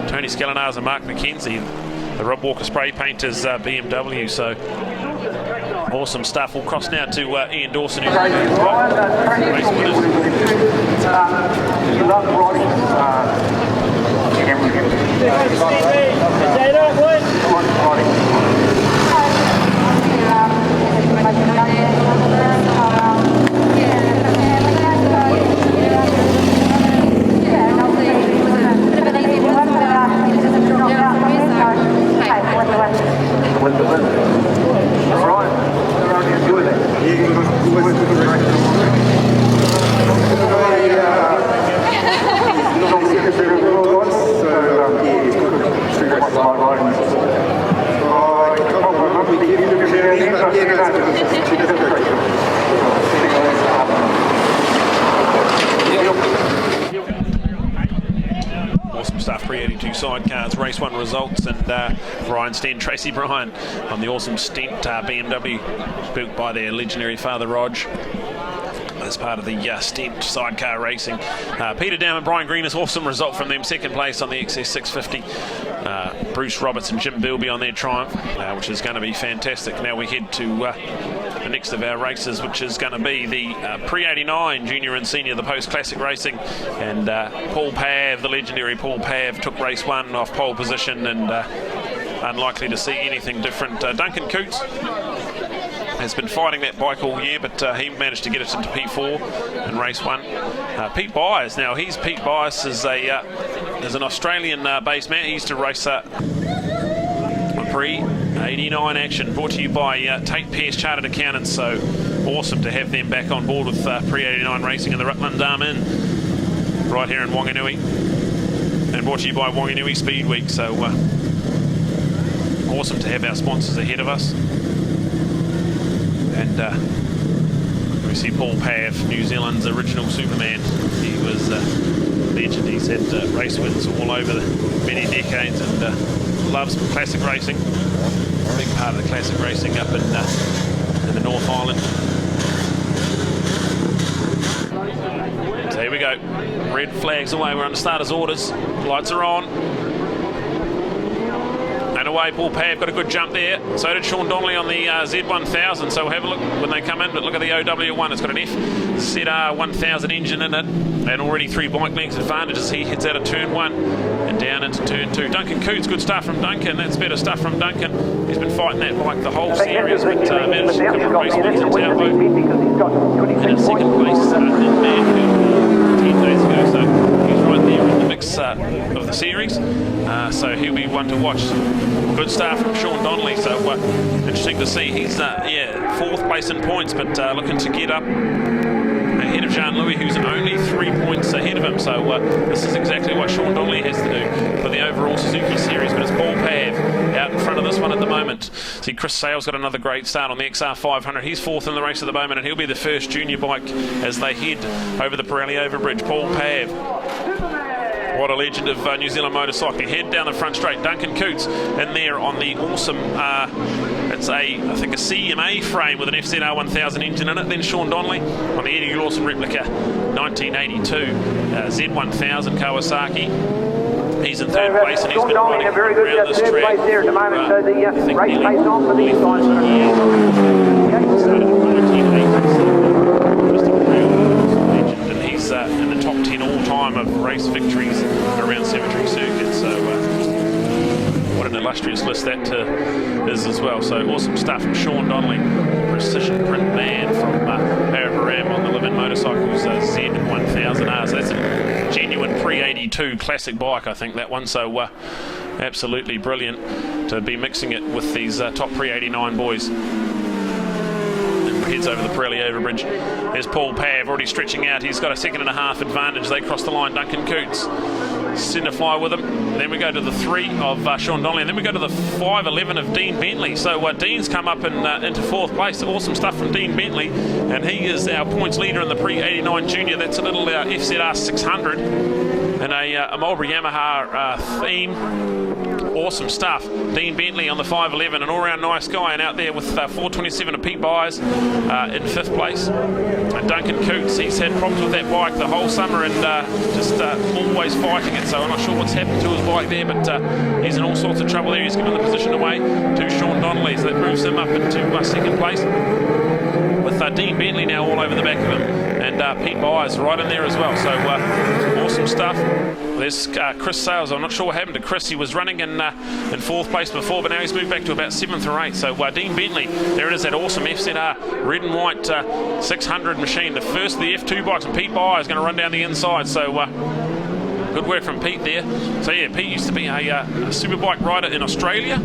Tony Scalinars and Mark McKenzie, the Rob Walker spray painters BMW. So awesome stuff. We'll cross now to Ian Dawson, who's race winners. You love riding. Sidecars race 1 results, and Brian Stent, Tracy Bryan on the awesome Stent BMW built by their legendary father Rog as part of the Stent sidecar racing. Peter Down and Brian Green's awesome result from them, second place on the XS 650. Bruce Roberts and Jim Bilby on their triumph, which is going to be fantastic. Now we head to the next of our races, which is going to be the Pre-89 Junior and Senior, the post-classic racing, and Paul Pav, the legendary Paul Pav, took race 1 off pole position, and unlikely to see anything different. Duncan Coots has been fighting that bike all year, but he managed to get it into P4 in race 1. Pete Byers, now Pete Byers is an Australian based man. He used to race Pre-89 action, brought to you by Tate Pierce Chartered Accountants. So awesome to have them back on board with Pre-89 racing in the Rutland Dam Inn right here in Whanganui, and brought to you by Whanganui Speed Week. So awesome to have our sponsors ahead of us. And we see Paul Pav, New Zealand's original Superman. He was a legend. He's had race wins all over many decades, and loves classic racing. Big part of the classic racing up in the North Island. So here we go. Red flags away. We're under starters' orders. Lights are on. And away, Paul Pav got a good jump there. So did Sean Donnelly on the Z1000. So we'll have a look when they come in. But look at the OW1. It's got an FZR 1000 engine in it, and already 3 bike lengths advantage as he heads out of turn 1 and down into turn 2. Duncan Coots, good stuff from Duncan. That's better stuff from Duncan. He's been fighting that bike the whole series, but managed to come race wins in Taupo. And in second place in Manfield 10 days ago. So he's right there in the mix of the series. So he'll be one to watch. Good start from Sean Donnelly. So interesting to see. He's 4th place in points, but looking to get up ahead of Jean-Louis, who's only 3 points ahead of him. So this is exactly what Sean Donnelly has to do for the overall Suzuki series. But it's Paul Pav out in front of this one at the moment. See, Chris Sale's got another great start on the XR 500. He's 4th in the race at the moment, and he'll be the first junior bike as they head over the Pirelli Overbridge. Paul Pav, what a legend of New Zealand motorcycling. Head down the front straight. Duncan Coots in there on the awesome, it's I think a CMA frame with an FZR 1000 engine in it. Then Sean Donnelly on the Eddie Lawson replica 1982 Z1000 Kawasaki. He's in 3rd place, and he's been running around this track. I think nearly 40 years. Started in 1987. And he's in the top 10 all-time of race victories around cemetery circuits. So what an illustrious list that is as well. So awesome stuff from Sean Donnelly, precision print man from Paraparam on the Living Motorcycles Z1000R. So that's a genuine Pre-82 classic bike, I think, that one. So absolutely brilliant to be mixing it with these top Pre-89 boys. Heads over the Pirelli Overbridge. There's Paul Pav already stretching out. He's got a 2.5 advantage. They cross the line. Duncan Coots centre-fly with him. Then we go to the 3 of Sean Donnelly, and then we go to the 5.11 of Dean Bentley. So Dean's come up into 4th place. Awesome stuff from Dean Bentley, and he is our points leader in the Pre-89 Junior. That's a little FZR 600 and a Marlboro Yamaha theme. Awesome stuff. Dean Bentley on the 5.11, an all-round nice guy, and out there with 4.27 of Pete Byers in 5th place. And Duncan Coots, he's had problems with that bike the whole summer, and just always fighting it. So I'm not sure what's happened to his bike there, but he's in all sorts of trouble there. He's given the position away to Sean Donnelly, so that moves him up into 2nd place, with Dean Bentley now all over the back of him, and Pete Byers right in there as well. So awesome stuff. There's Chris Sales. I'm not sure what happened to Chris. He was running in 4th place before, but now he's moved back to about 7th or 8th. So Dean Bentley, there it is, that awesome FZR red and white 600 machine, the first of the F2 bikes, and Pete Byers is going to run down the inside. So good work from Pete there. So yeah, Pete used to be a superbike rider in Australia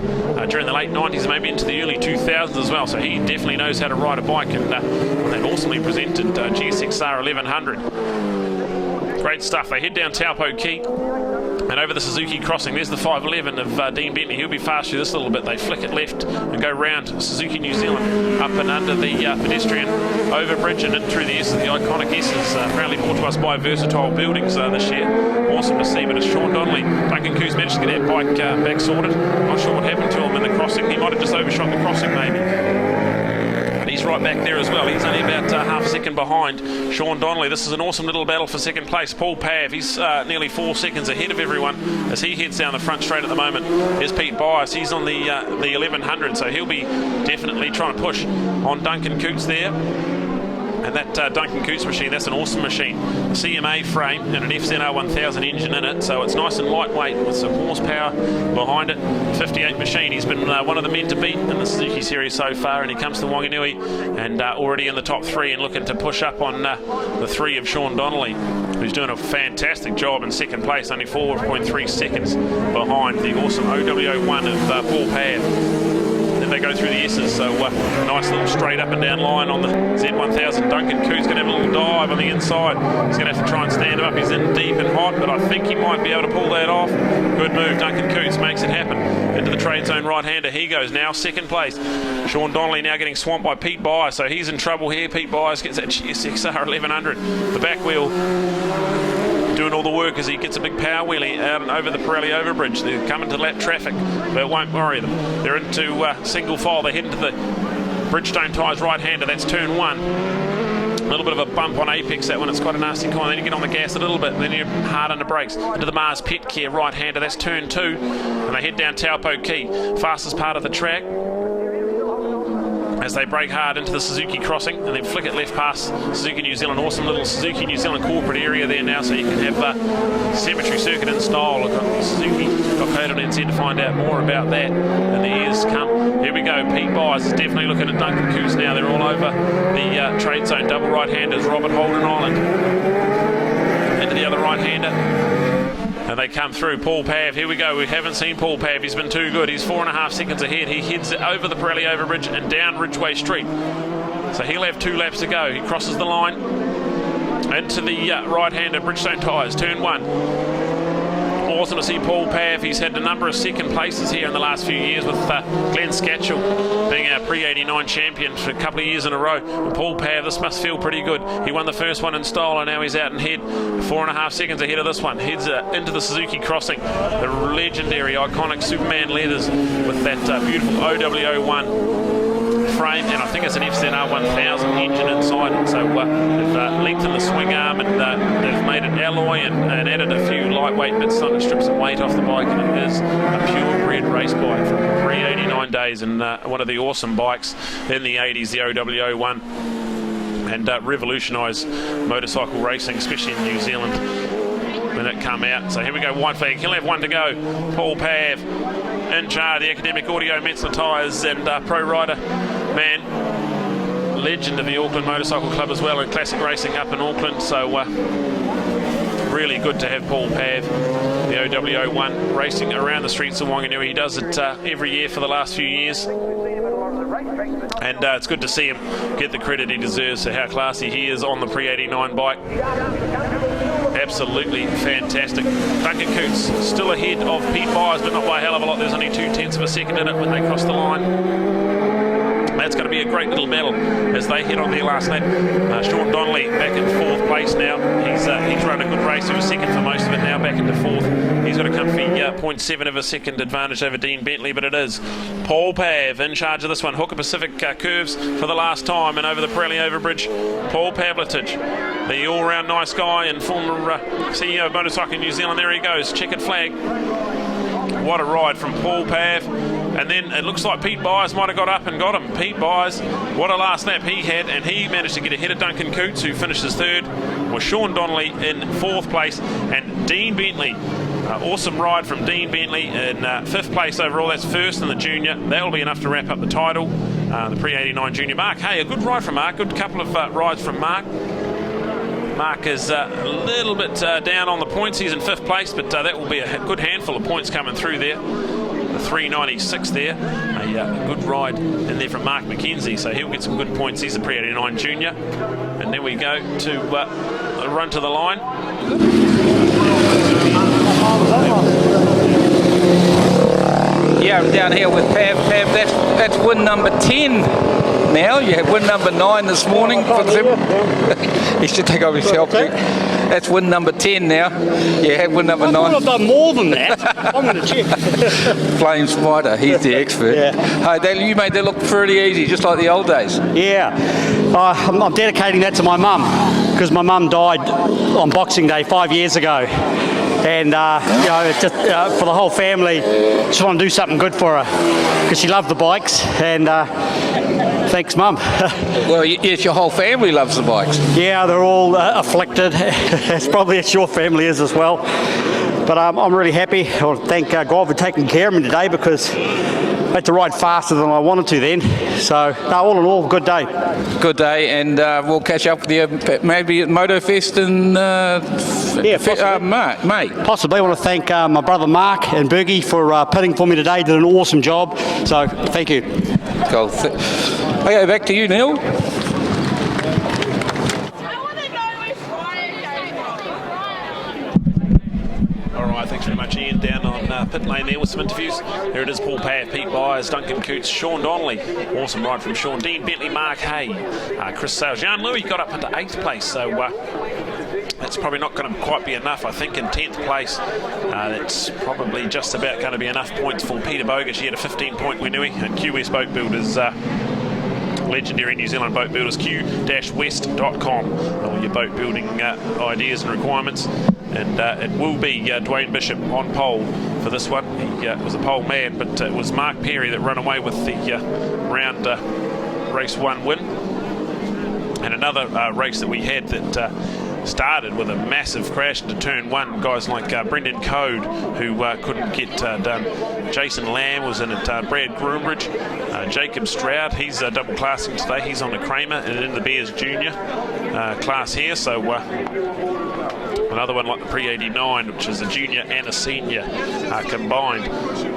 during the late 90s, maybe into the early 2000s as well. So he definitely knows how to ride a bike, and that awesomely presented Gixxer 1100. Great stuff. They head down Taupo Key. And over the Suzuki crossing, there's the 511 of Dean Bentley. He'll be fast through this a little bit. They flick it left and go round Suzuki New Zealand up and under the pedestrian overbridge and in through the S of the iconic S's. Proudly brought to us by Versatile Buildings this year. Awesome to see, but it's Sean Donnelly. Duncan Coos managed to get that bike back sorted. Not sure what happened to him in the crossing. He might have just overshot the crossing maybe. He's right back there as well. He's only about half a second behind Sean Donnelly. This is an awesome little battle for second place. Paul Pav, he's nearly 4 seconds ahead of everyone as he heads down the front straight at the moment. Here's Pete Bias. He's on the 1100, so he'll be definitely trying to push on Duncan Coots there. And that Duncan Coots machine, that's an awesome machine. A CMA frame and an FZR 1000 engine in it, so it's nice and lightweight with some horsepower behind it. 58 machine. He's been one of the men to beat in the Suzuki series so far, and he comes to Whanganui and already in the top 3 and looking to push up on the 3 of Sean Donnelly, who's doing a fantastic job in second place, only 4.3 seconds behind the awesome OWO1 of Paul Pav. They go through the S's, so nice little straight up and down line on the Z1000. Duncan Coots going to have a little dive on the inside. He's going to have to try and stand him up. He's in deep and hot, but I think he might be able to pull that off. Good move. Duncan Coots makes it happen. Into the trade zone right-hander. He goes now second place. Sean Donnelly now getting swamped by Pete Byers, so he's in trouble here. Pete Byers gets that Gixxer 1100. The back wheel doing all the work as he gets a big power wheelie out and over the Pirelli overbridge. They're coming to lap traffic, but it won't worry them. They're into single file. They head into the Bridgestone tyres right-hander. That's turn 1. A little bit of a bump on Apex, that one. It's quite a nasty corner. Then you get on the gas a little bit, and then you're hard under brakes. Into the Mars Pet Care right-hander. That's turn 2. And they head down Taupo Key, fastest part of the track, as they brake hard into the Suzuki crossing and then flick it left past Suzuki New Zealand. Awesome little Suzuki New Zealand corporate area there now, so you can have cemetery circuit in style. Suzuki got coded in to find out more about that in the years come. Here we go. Pete Byers is definitely looking at Duncan Coos now. They're all over the trade zone. Double right-handers, Robert Holden Island into the other right-hander. And they come through. Paul Pav, here we go. We haven't seen Paul Pav. He's been too good. He's 4.5 seconds ahead. He heads over the Pirelli overbridge and down Ridgeway Street. So he'll have 2 laps to go. He crosses the line into the right-hander Bridgestone tyres, turn 1. Awesome to see Paul Pav. He's had a number of second places here in the last few years with Glenn Scatchell being our pre-89 champion for a couple of years in a row. And Paul Pav, this must feel pretty good. He won the first one in style and now he's out and head 4.5 seconds ahead of this one. Heads into the Suzuki crossing. The legendary, iconic Superman leathers with that beautiful OWO1 frame, and I think it's an FZR 1000 engine inside it. So they've lengthened the swing arm and they've made it alloy and added a few lightweight bits on it, strips some weight off the bike, and it is a purebred race bike from pre-89 days, and one of the awesome bikes in the 80s, the OWO1, and revolutionised motorcycle racing, especially in New Zealand when it come out. So here we go, white flag. He'll have 1 to go. Paul Pav in charge, the Academic Audio Metzler tyres, and pro rider man, legend of the Auckland Motorcycle Club as well, and classic racing up in Auckland. So really good to have Paul Pav, the OWO1, racing around the streets of Whanganui. He does it every year for the last few years, and it's good to see him get the credit he deserves for how classy he is on the pre-89 bike. Absolutely fantastic. Duncan Coots still ahead of Pete Byers, but not by a hell of a lot. There's only 0.2 of a second in it when they cross the line. That's going to be a great little battle as they head on their last lap. Sean Donnelly back in 4th place now. He's run a good race. He was second for most of it, now back into 4th. He's got a comfy 0.7 of a second advantage over Dean Bentley, but it is Paul Pav in charge of this one. Hooker Pacific curves for the last time, and over the Pirelli overbridge, Paul Pavlitic, the all-round nice guy and former CEO of Motorcycle New Zealand. There he goes, checkered flag. What a ride from Paul Pav. And then it looks like Pete Byers might have got up and got him. Pete Byers, what a last lap he had, and he managed to get ahead of Duncan Coots, who finishes 3rd, with Sean Donnelly in 4th place, and Dean Bentley. Awesome ride from Dean Bentley in 5th place overall. That's 1st in the junior. That'll be enough to wrap up the title. The pre-89 junior. Mark, hey, a good ride from Mark. Good couple of rides from Mark. Mark is a little bit down on the points. He's in 5th place, but that will be a good handful of points coming through there. The 396 there. A good ride in there from Mark McKenzie, so he'll get some good points. He's a pre-89 junior. And then we go to run to the line. going down here with Pav. Pav, that's win number 10 now. You had win number 9 this morning for them. He should take over himself. That's win number 10 now. You had win number 9. I've done more than that. I'm going to check. Flame Spider, he's the expert. Yeah. Hey, you made that look pretty easy, just like the old days. Yeah. I'm dedicating that to my mum, because my mum died on Boxing Day 5 years ago. And, you know, it's just for the whole family, just want to do something good for her, because she loved the bikes. And thanks, Mum. Well, yes, your whole family loves the bikes. Yeah, they're all afflicted, as probably as your family is as well. But I'm really happy. I want to thank God for taking care of me today, because I had to ride faster than I wanted to then. So, no, all in all, good day. Good day, and we'll catch up with you maybe at MotoFest in May. Possibly. I want to thank my brother Mark and Bergie for pitting for me today. Did an awesome job. So, thank you. Cool. Okay, back to you, Neil. Alright, thanks very much, Ian. Down on pit lane there with some interviews. There it is, Paul Pav, Pete Byers, Duncan Coots, Sean Donnelly. Awesome ride from Sean. Dean Bentley, Mark Hay, Chris Sales. Jan Louis got up into 8th place, so that's probably not going to quite be enough. I think in 10th place, that's probably just about going to be enough points for Peter Bogus. He had a 15-point Whanganui, and QS Boat Builders, legendary New Zealand boat builders, q-west.com. All your boat building ideas and requirements. And it will be Dwayne Bishop on pole for this one. He was a pole man, but it was Mark Perry that ran away with the round race 1 win. And another race that we had that started with a massive crash into turn 1. Guys like Brendan Code, who couldn't get done. Jason Lamb was in it. Brad Groombridge, Jacob Stroud, he's double classing today. He's on the Kramer and in the Bears Junior class here. So another one like the Pre-89, which is a junior and a senior combined.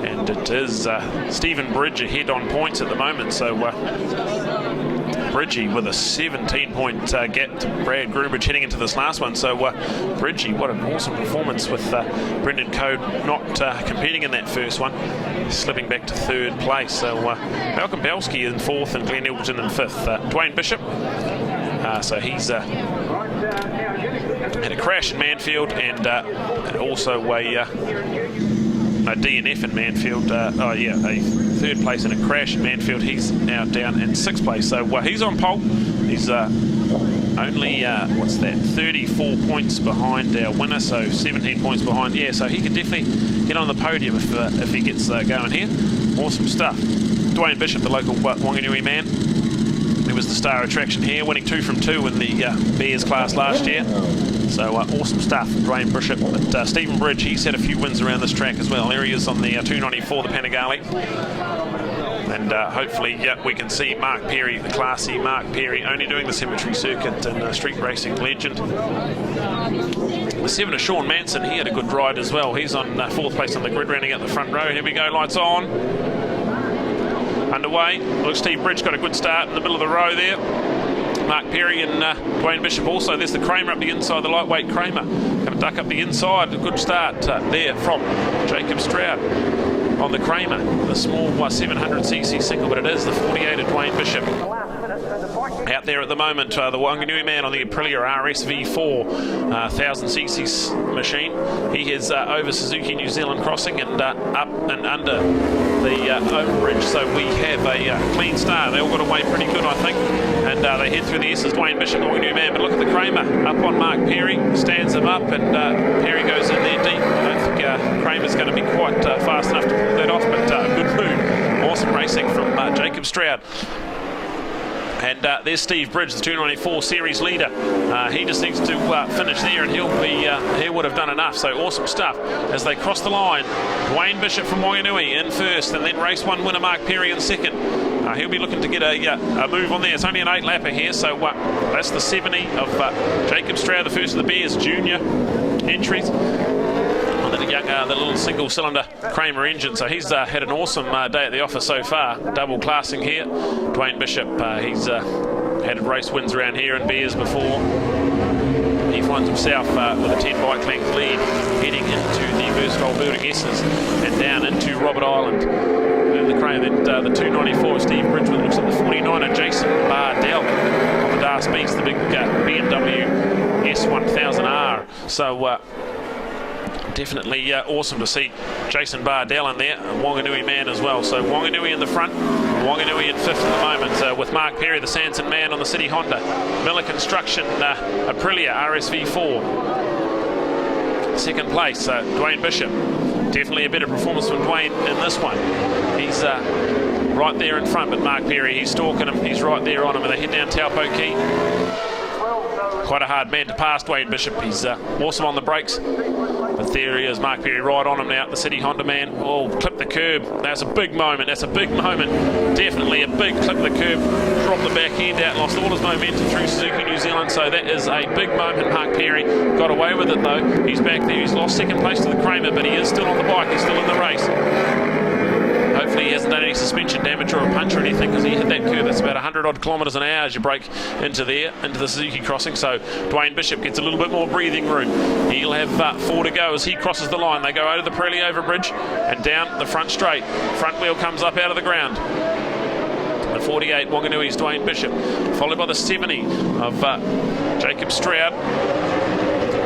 And it is Stephen Bridge ahead on points at the moment. So Bridgie with a 17-point gap to Brad Groombridge heading into this last one. So Bridgie, what an awesome performance with Brendan Code not competing in that first one, slipping back to 3rd place. So Malcolm Belsky in 4th and Glenn Elgin in 5th. Dwayne Bishop, so he's had a crash in Manfield and also a DNF in Manfield. A 3rd place in a crash in Manfield. He's now down in 6th place. So he's on pole. He's only 34 points behind our winner, so 17 points behind. Yeah, so he can definitely get on the podium if he gets going here. Awesome stuff. Dwayne Bishop, the local Whanganui man, he was the star attraction here, winning 2 from 2 in the Bears class last year. So awesome stuff, Dwayne Bishop. But Stephen Bridge, he's had a few wins around this track as well. There he is on the 294, the Panigale. And hopefully we can see Mark Perry, the classy Mark Perry, only doing the cemetery circuit and street racing legend. The 7 of Sean Manson, he had a good ride as well. He's on 4th place on the grid, rounding out the front row. Here we go, lights on. Underway. Looks Steve Bridge got a good start in the middle of the row there. Mark Perry and Dwayne Bishop also. There's the Kramer up the inside, the lightweight Kramer. Going to duck up the inside. A good start there from Jacob Stroud on the Kramer. The small 700cc single, but it is the 48 of Dwayne Bishop. Out there at the moment, the Whanganui man on the Aprilia RS V4 1000cc machine. He is over Suzuki New Zealand crossing and up and under the overbridge. So we have a clean start. They all got away pretty good, I think. And they head through the S as Dwayne Bishop, the Whanganui man. But look at the Kramer up on Mark Perry, stands him up, and Perry goes in there deep. I don't think Kramer's going to be quite fast enough to pull that off, but good mood. Awesome racing from Jacob Stroud. And there's Steve Bridge, the 294 series leader. He just needs to finish there, and he would have done enough. So awesome stuff as they cross the line. Dwayne Bishop from Whanganui in 1st, and then race 1 winner Mark Perry in 2nd. He'll be looking to get a move on there. It's only an 8-lapper here, so that's the 70 of Jacob Stroud, the first of the Bears Junior entries. The little single-cylinder Kramer engine. So he's had an awesome day at the office so far. Double classing here. Dwayne Bishop, he's had race wins around here in Bears before. He finds himself with a 10 bike length lead heading into the Versatile Building S's and down into Robert Island. the 294, Steve Bridge, with looks like the 49er, Jason Bardell on the Das Beast, the big BMW S1000R. So definitely awesome to see Jason Bardell in there, a Whanganui man as well. So Whanganui in the front, Whanganui in fifth at the moment, with Mark Perry, the Sanson man, on the City Honda. Miller Construction, Aprilia RSV4. Second place, Dwayne Bishop. Definitely a better performance from Dwayne in this one. He's right there in front, but Mark Perry, he's stalking him. He's right there on him, and they head down Taupo Key. Quite a hard man to pass, Dwayne Bishop. He's awesome on the brakes. But there he is, Mark Perry right on him now, the City Honda man. Oh, clip the curb. That's a big moment. That's a big moment. Definitely a big clip the curb. Dropped the back end out, lost all his momentum through Suzuki New Zealand. So that is a big moment. Mark Perry got away with it though. He's back there. He's lost second place to the Kramer, but he is still on the bike. He's still in the race. Hopefully he hasn't done any suspension damage or a punch or anything, because he hit that curve. That's about 100 odd kilometres an hour as you brake into there, into the Suzuki crossing. So Dwayne Bishop gets a little bit more breathing room. He'll have 4 to go as he crosses the line. They go over the Pirelli overbridge and down the front straight. Front wheel comes up out of the ground. The 48 Wanganui's Dwayne Bishop, followed by the 70 of Jacob Stroud.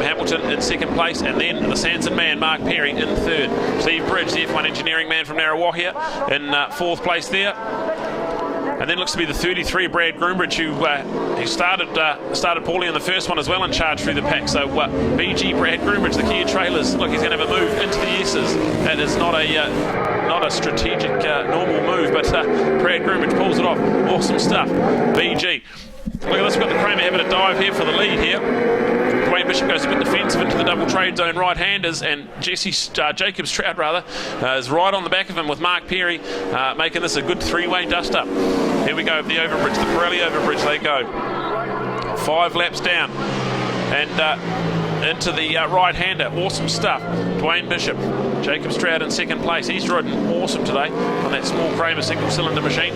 Hamilton in second place, and then the Sanson man, Mark Perry, in third. Steve Bridge, the F1 engineering man from Narrawahia, in fourth place there. And then looks to be the 33, Brad Groombridge, who started poorly in the first one as well and charged through the pack. So BG Brad Groombridge, the Kia Trailers, look, he's going to have a move into the S's. That is not a strategic normal move, but Brad Groombridge pulls it off. Awesome stuff. BG. Look at this, we've got the Kramer having a dive here for the lead here. Dwayne Bishop goes a bit defensive into the double trade zone right-handers, and Jacob Stroud is right on the back of him with Mark Perry, making this a good three-way dust-up. Here we go, the overbridge, the Pirelli overbridge, they go. 5 laps down, and into the right-hander. Awesome stuff. Dwayne Bishop, Jacob Stroud in second place. He's riding awesome today on that small Kramer single-cylinder machine.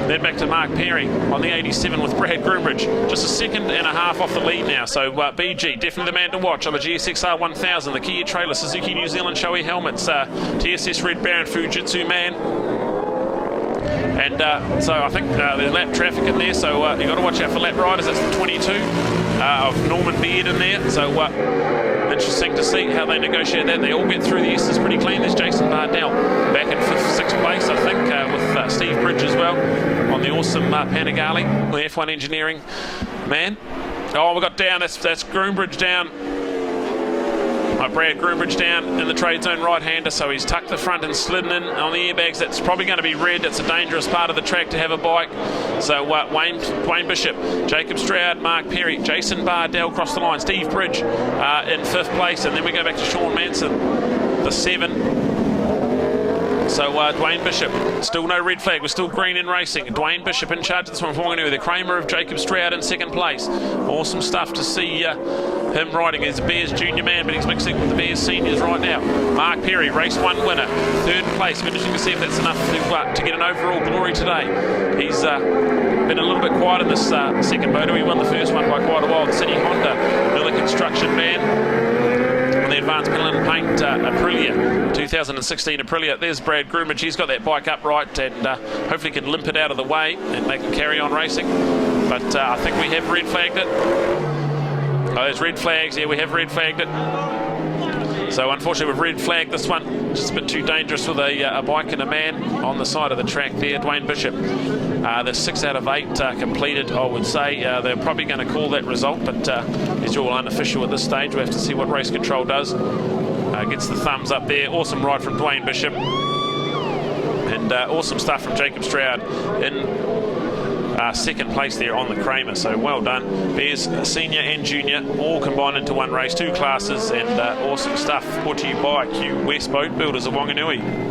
Then back to Mark Perry on the 87 with Brad Groombridge. Just a second and a half off the lead now. So BG, definitely the man to watch on the GSXR 1000, the Kia Trailer, Suzuki New Zealand Shoei helmets, TSS Red Baron Fujitsu man. And so I think there's lap traffic in there, so you've got to watch out for lap riders. That's the 22 of Norman Beard in there. So interesting to see how they negotiate that. They all get through the S's pretty clean. There's Jason Bardell back in 5th, 6th place, I think, with Steve Bridge as well on the awesome Panigale, the F1 engineering man. Oh, we got down, that's Groombridge down. Brad Groombridge down in the trade zone right-hander, so he's tucked the front and slidden in on the airbags. That's probably going to be red. It's a dangerous part of the track to have a bike. So Dwayne Bishop, Jacob Stroud, Mark Perry, Jason Bardell cross the line, Steve Bridge in 5th place, and then we go back to Sean Manson, the 7. So Dwayne Bishop, still no red flag, we're still green in racing. Dwayne Bishop in charge of this one for Whanganui, the Kramer of Jacob Stroud in second place. Awesome stuff to see him riding. He's a Bears junior man, but he's mixing with the Bears seniors right now. Mark Perry, race 1 winner, 3rd place. Interesting to see if that's enough to get an overall glory today. He's been a little bit quiet in this second motor. He won the first one by quite a while. The City Honda, Miller Construction man. The Advanced Panel and Paint Aprilia, 2016 Aprilia. There's Brad Groombridge. He's got that bike upright and hopefully can limp it out of the way and they can carry on racing. But I think we have red flagged it. Oh, there's red flags. Yeah, we have red flagged it. So unfortunately we've red flagged this one. Just a bit too dangerous with a bike and a man on the side of the track there. Dwayne Bishop. There's 6 out of 8 completed, I would say. They're probably going to call that result, but it's all unofficial at this stage. We have to see what race control does. Gets the thumbs up there. Awesome ride from Dwayne Bishop. And awesome stuff from Jacob Stroud in second place there on the Kramer. So well done. Bears senior and junior all combined into one race, 2 classes, and awesome stuff brought to you by Q West Boat Builders of Whanganui.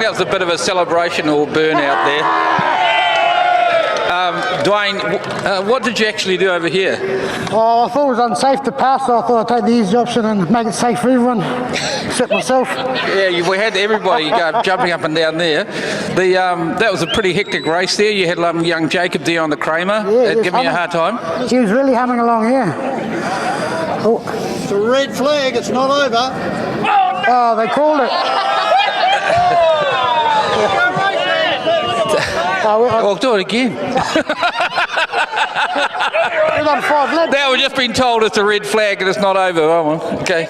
that was a bit of a celebration or burn out there. Dwayne, what did you actually do over here? Oh, I thought it was unsafe to pass, so I thought I'd take the easy option and make it safe for everyone, except myself. Yeah, we had everybody jumping up and down there. That was a pretty hectic race there. You had young Jacob there on the Kramer. Yeah, Give me a hard time. He was really humming along here. Oh. It's a red flag, it's not over. Oh, they called it. I'll do it again. We've got 5 laps. Now we've just been told it's a red flag and it's not over. Oh, okay.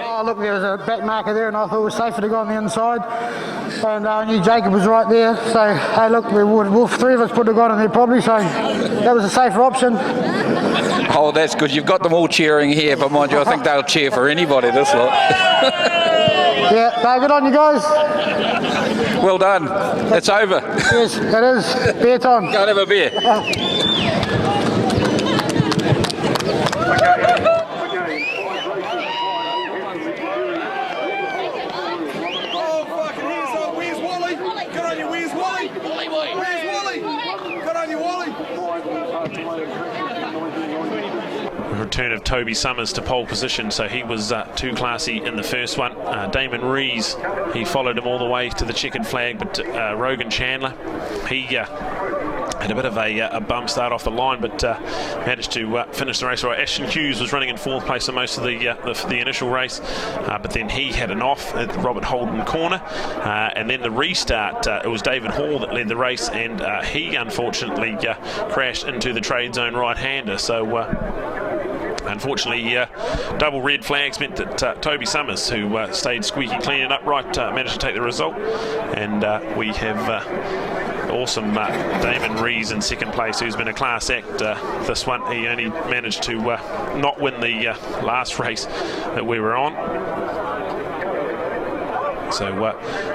Oh, look, there was a back marker there, and I thought it was safer to go on the inside. And I knew Jacob was right there. So, hey, look, we 3 of us would have got in there probably, so that was a safer option. Oh, that's good. You've got them all cheering here, but mind you, I think they'll cheer for anybody this lot. Yeah, no, good on you guys. Well done. It's over. Yes, it is. Beer time. Go and have a beer. Return of Toby Summers to pole position, so he was too classy in the first one. Damon Rees, he followed him all the way to the checkered flag, but Rogan Chandler, he had a bit of a bum start off the line, but managed to finish the race right. Ashton Hughes was running in 4th place for most of the initial race, but then he had an off at the Robert Holden corner, and then the restart, it was David Hall that led the race, and he unfortunately crashed into the trade zone right-hander, so unfortunately, double red flags meant that Toby Summers, who stayed squeaky clean and upright, managed to take the result. And we have awesome Damon Rees in 2nd place, who's been a class act this one. He only managed to not win the last race that we were on. So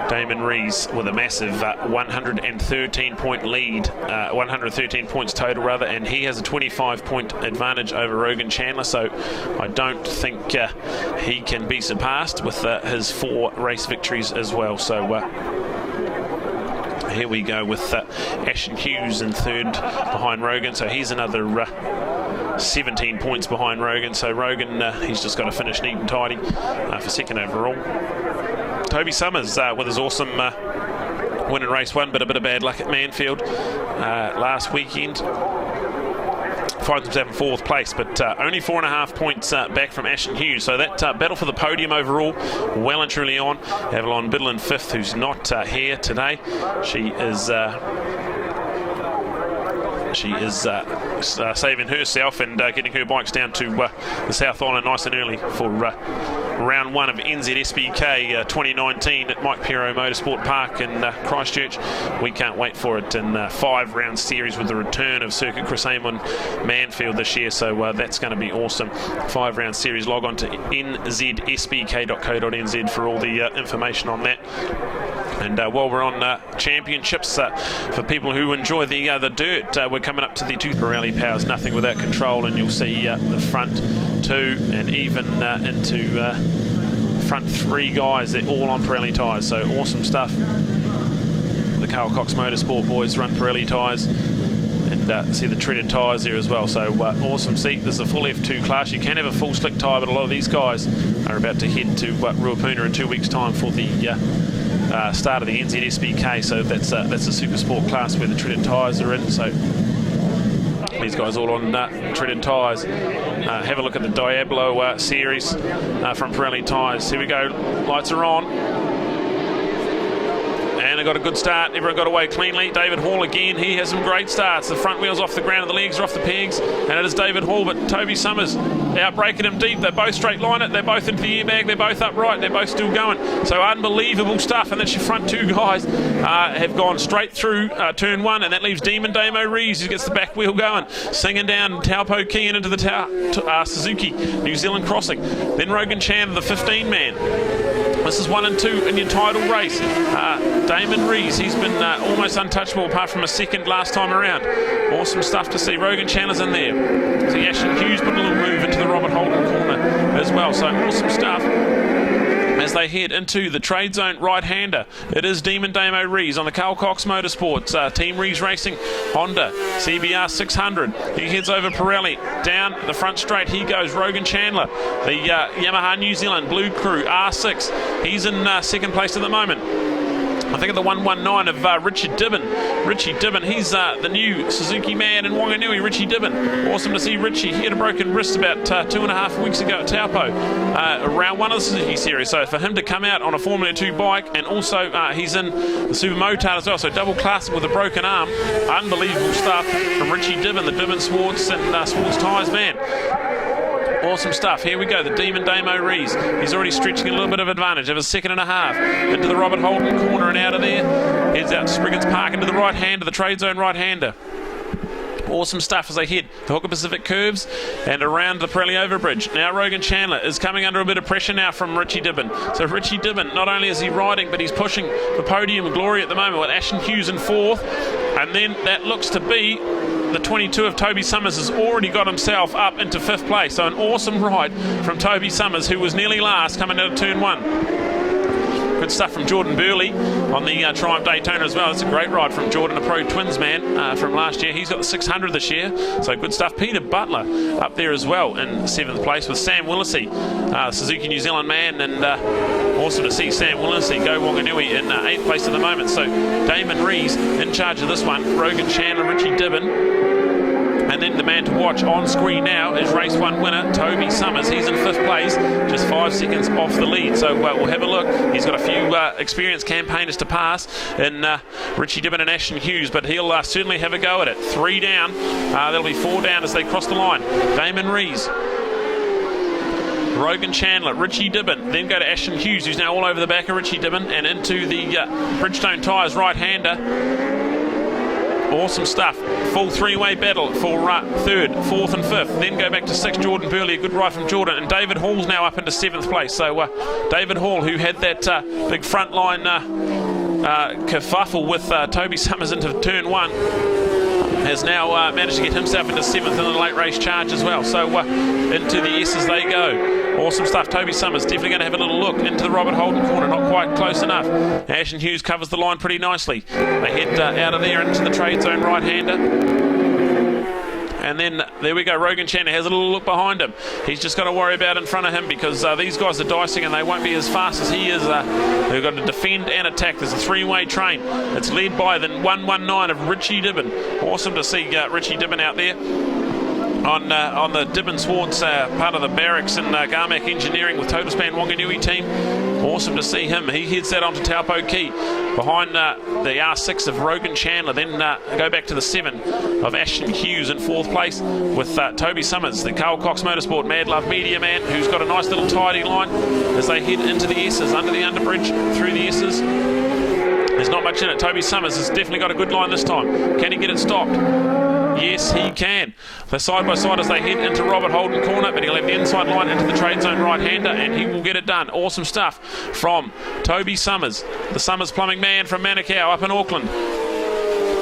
Damon Rees with a massive 113 point lead, 113 points total rather, and he has a 25-point advantage over Rogan Chandler, so I don't think he can be surpassed with his 4 race victories as well. So here we go with Ashton Hughes in 3rd behind Rogan, so he's another 17 points behind Rogan, so Rogan, he's just got to finish neat and tidy for 2nd overall. Toby Summers with his awesome win in race 1, but a bit of bad luck at Manfield last weekend. Finds himself in 4th place, but only 4.5 points back from Ashton Hughes. So that battle for the podium overall, well and truly on. Avalon Biddle in 5th, who's not here today. She is saving herself and getting her bikes down to the South Island nice and early for round 1 of NZSBK 2019 at Mike Pero Motorsport Park in Christchurch. We can't wait for it in 5-round series with the return of Circuit Chris Amon Manfield this year, so that's going to be awesome. 5-round series. Log on to nzsbk.co.nz for all the information on that. And while we're on championships, for people who enjoy the dirt, we're coming up to the Pirelli Powers Nothing Without Control, and you'll see the front 2 and even into front 3 guys. They're all on Pirelli tyres, so awesome stuff. The Carl Cox Motorsport boys run Pirelli tyres, and see the treaded tyres there as well, so awesome. See, there's a full F2 class. You can have a full slick tyre, but a lot of these guys are about to head to Ruapuna in 2 weeks' time for the start of the NZSBK, so that's a super sport class where the treaded tyres are in, so these guys all on treaded tyres. Have a look at the Diablo series from Pirelli tyres. Here we go, lights are on. And And they got a good start. Everyone got away cleanly. David Hall again. He has some great starts. The front wheel's off the ground and the legs are off the pegs. And it is David Hall, but Toby Summers outbreaking him deep. They both straight line it. They're both into the airbag. They're both upright. They're both still going. So unbelievable stuff. And that's your front two guys have gone straight through turn one. And that leaves Demon Damo Rees, who gets the back wheel going. Singing down Taupo Key and into the Suzuki New Zealand crossing. Then Rogan Chandler, the 15-man. This is 1 and 2 in your title race. Damon Rees, he's been almost untouchable apart from a second last time around. Awesome stuff to see. Rogan Chandler's in there. See Ashton Hughes put a little move into the Robert Holden corner as well. So awesome stuff as they head into the trade zone right-hander. It is Demon Damo Rees on the Carl Cox Motorsports. Team Rees Racing Honda CBR 600. He heads over Pirelli. Down the front straight he goes. Rogan Chandler. The Yamaha New Zealand Blue Crew R6. He's in second place at the moment. I think of the 119 of Richard Dibben. Richie Dibben, he's the new Suzuki man in Whanganui, Richie Dibben. Awesome to see Richie. He had a broken wrist about 2.5 weeks ago at Taupo, round one of the Suzuki series. So for him to come out on a Formula 2 bike, and also he's in the Super Motard as well, so double classic with a broken arm. Unbelievable stuff from Richie Dibben, the Dibben Swartz and Swartz Tyres man. Awesome stuff. Here we go, the Demon Damo Rees. He's already stretching a little bit of advantage of a 2.5 into the Robert Holden corner and out of there. Heads out to Spriggans Park into the right-hander, the trade zone right-hander. Awesome stuff as they hit the Hooker Pacific curves and around the Pirelli overbridge. Now Rogan Chandler is coming under a bit of pressure now from Richie Dibben. So Richie Dibben, not only is he riding, but he's pushing the podium glory at the moment with Ashton Hughes in fourth. And then that looks to be the 22 of Toby Summers has already got himself up into fifth place. So an awesome ride from Toby Summers, who was nearly last coming out of turn one. Good stuff from Jordan Burley on the Triumph Daytona as well. It's a great ride from Jordan, a Pro Twins man from last year. He's got the 600 this year, so good stuff. Peter Butler up there as well in seventh place with Sam Willesee, Suzuki New Zealand man, and awesome to see Sam Willesee go Whanganui in eighth place at the moment. So Damon Rees in charge of this one. Rogan Chandler, Richie Dibben. And then the man to watch on screen now is race one winner, Toby Summers. He's in fifth place, just 5 seconds off the lead. So we'll have a look. He's got a few experienced campaigners to pass in Richie Dibben and Ashton Hughes, but he'll certainly have a go at it. 3 down. There'll be 4 down as they cross the line. Damon Rees, Rogan Chandler, Richie Dibben, then go to Ashton Hughes, who's now all over the back of Richie Dibben, and into the Bridgestone Tyres right-hander. Awesome stuff. Full three-way battle for third, fourth and fifth. Then go back to sixth, Jordan Burley. A good ride from Jordan. And David Hall's now up into seventh place. So David Hall, who had that big frontline kerfuffle with Toby Summers into turn one, has now managed to get himself into seventh in the late race charge as well. So into the S's they go. Awesome stuff. Toby Summers definitely going to have a little look into the Robert Holden corner. Not quite close enough. Ashton Hughes covers the line pretty nicely. They head out of there into the trade zone right-hander. And then there we go, Rogan Chandler has a little look behind him. He's just got to worry about in front of him because these guys are dicing and they won't be as fast as he is. They've got to defend and attack. There's a three-way train. It's led by the 119 of Richie Dibben. Awesome to see Richie Dibben out there on the Dibben Swartz, part of the Barracks and Garmac Engineering with Total Span Whanganui team. Awesome to see him. He heads that onto Taupo Key behind the R6 of Rogan Chandler. Then go back to the 7 of Ashton Hughes in fourth place with Toby Summers, the Carl Cox Motorsport Mad Love Media man, who's got a nice little tidy line as they head into the S's, under the underbridge, through the S's. There's not much in it. Toby Summers has definitely got a good line this time. Can he get it stopped? Yes, he can. They're side by side as they head into Robert Holden corner, but he'll have the inside line into the trade zone right-hander, and he will get it done. Awesome stuff from Toby Summers, the Summers plumbing man from Manukau up in Auckland.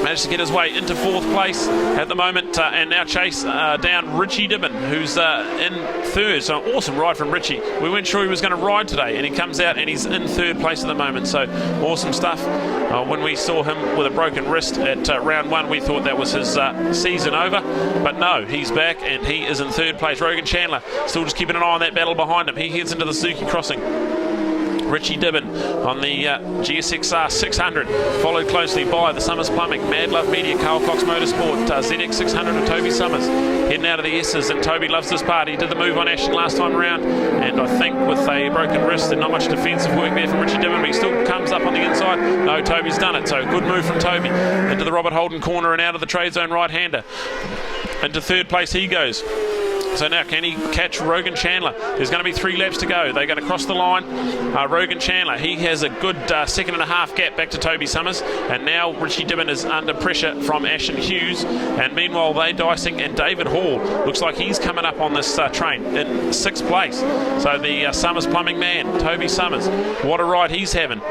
Managed to get his way into fourth place at the moment, and now chase down Richie Dibben, who's in third. So an awesome ride from Richie. We weren't sure he was going to ride today, and he comes out and he's in third place at the moment. So awesome stuff. When we saw him with a broken wrist at round one, we thought that was his season over, but no, he's back and he is in third place. Rogan Chandler still just keeping an eye on that battle behind him. He heads into the Suzuki crossing. Richie Dibbin on the GSXR 600, followed closely by the Summers Plumbing, Mad Love Media, Carl Cox Motorsport, ZX 600 of Toby Summers. Heading out of the S's, and Toby loves this part. He did the move on Ashton last time around, and I think with a broken wrist and not much defensive work there from Richie Dibbin, but he still comes up on the inside. No, Toby's done it, so good move from Toby. Into the Robert Holden corner and out of the trade zone right-hander. Into third place he goes. So now can he catch Rogan Chandler? There's going to be 3 laps to go. They're going to cross the line. Rogan Chandler, he has a good 1.5 gap back to Toby Summers. And now Richie Dibbin is under pressure from Ashton Hughes. And meanwhile, they dicing, and David Hall looks like he's coming up on this train in 6th place. So the Summers Plumbing man, Toby Summers, what a ride he's having.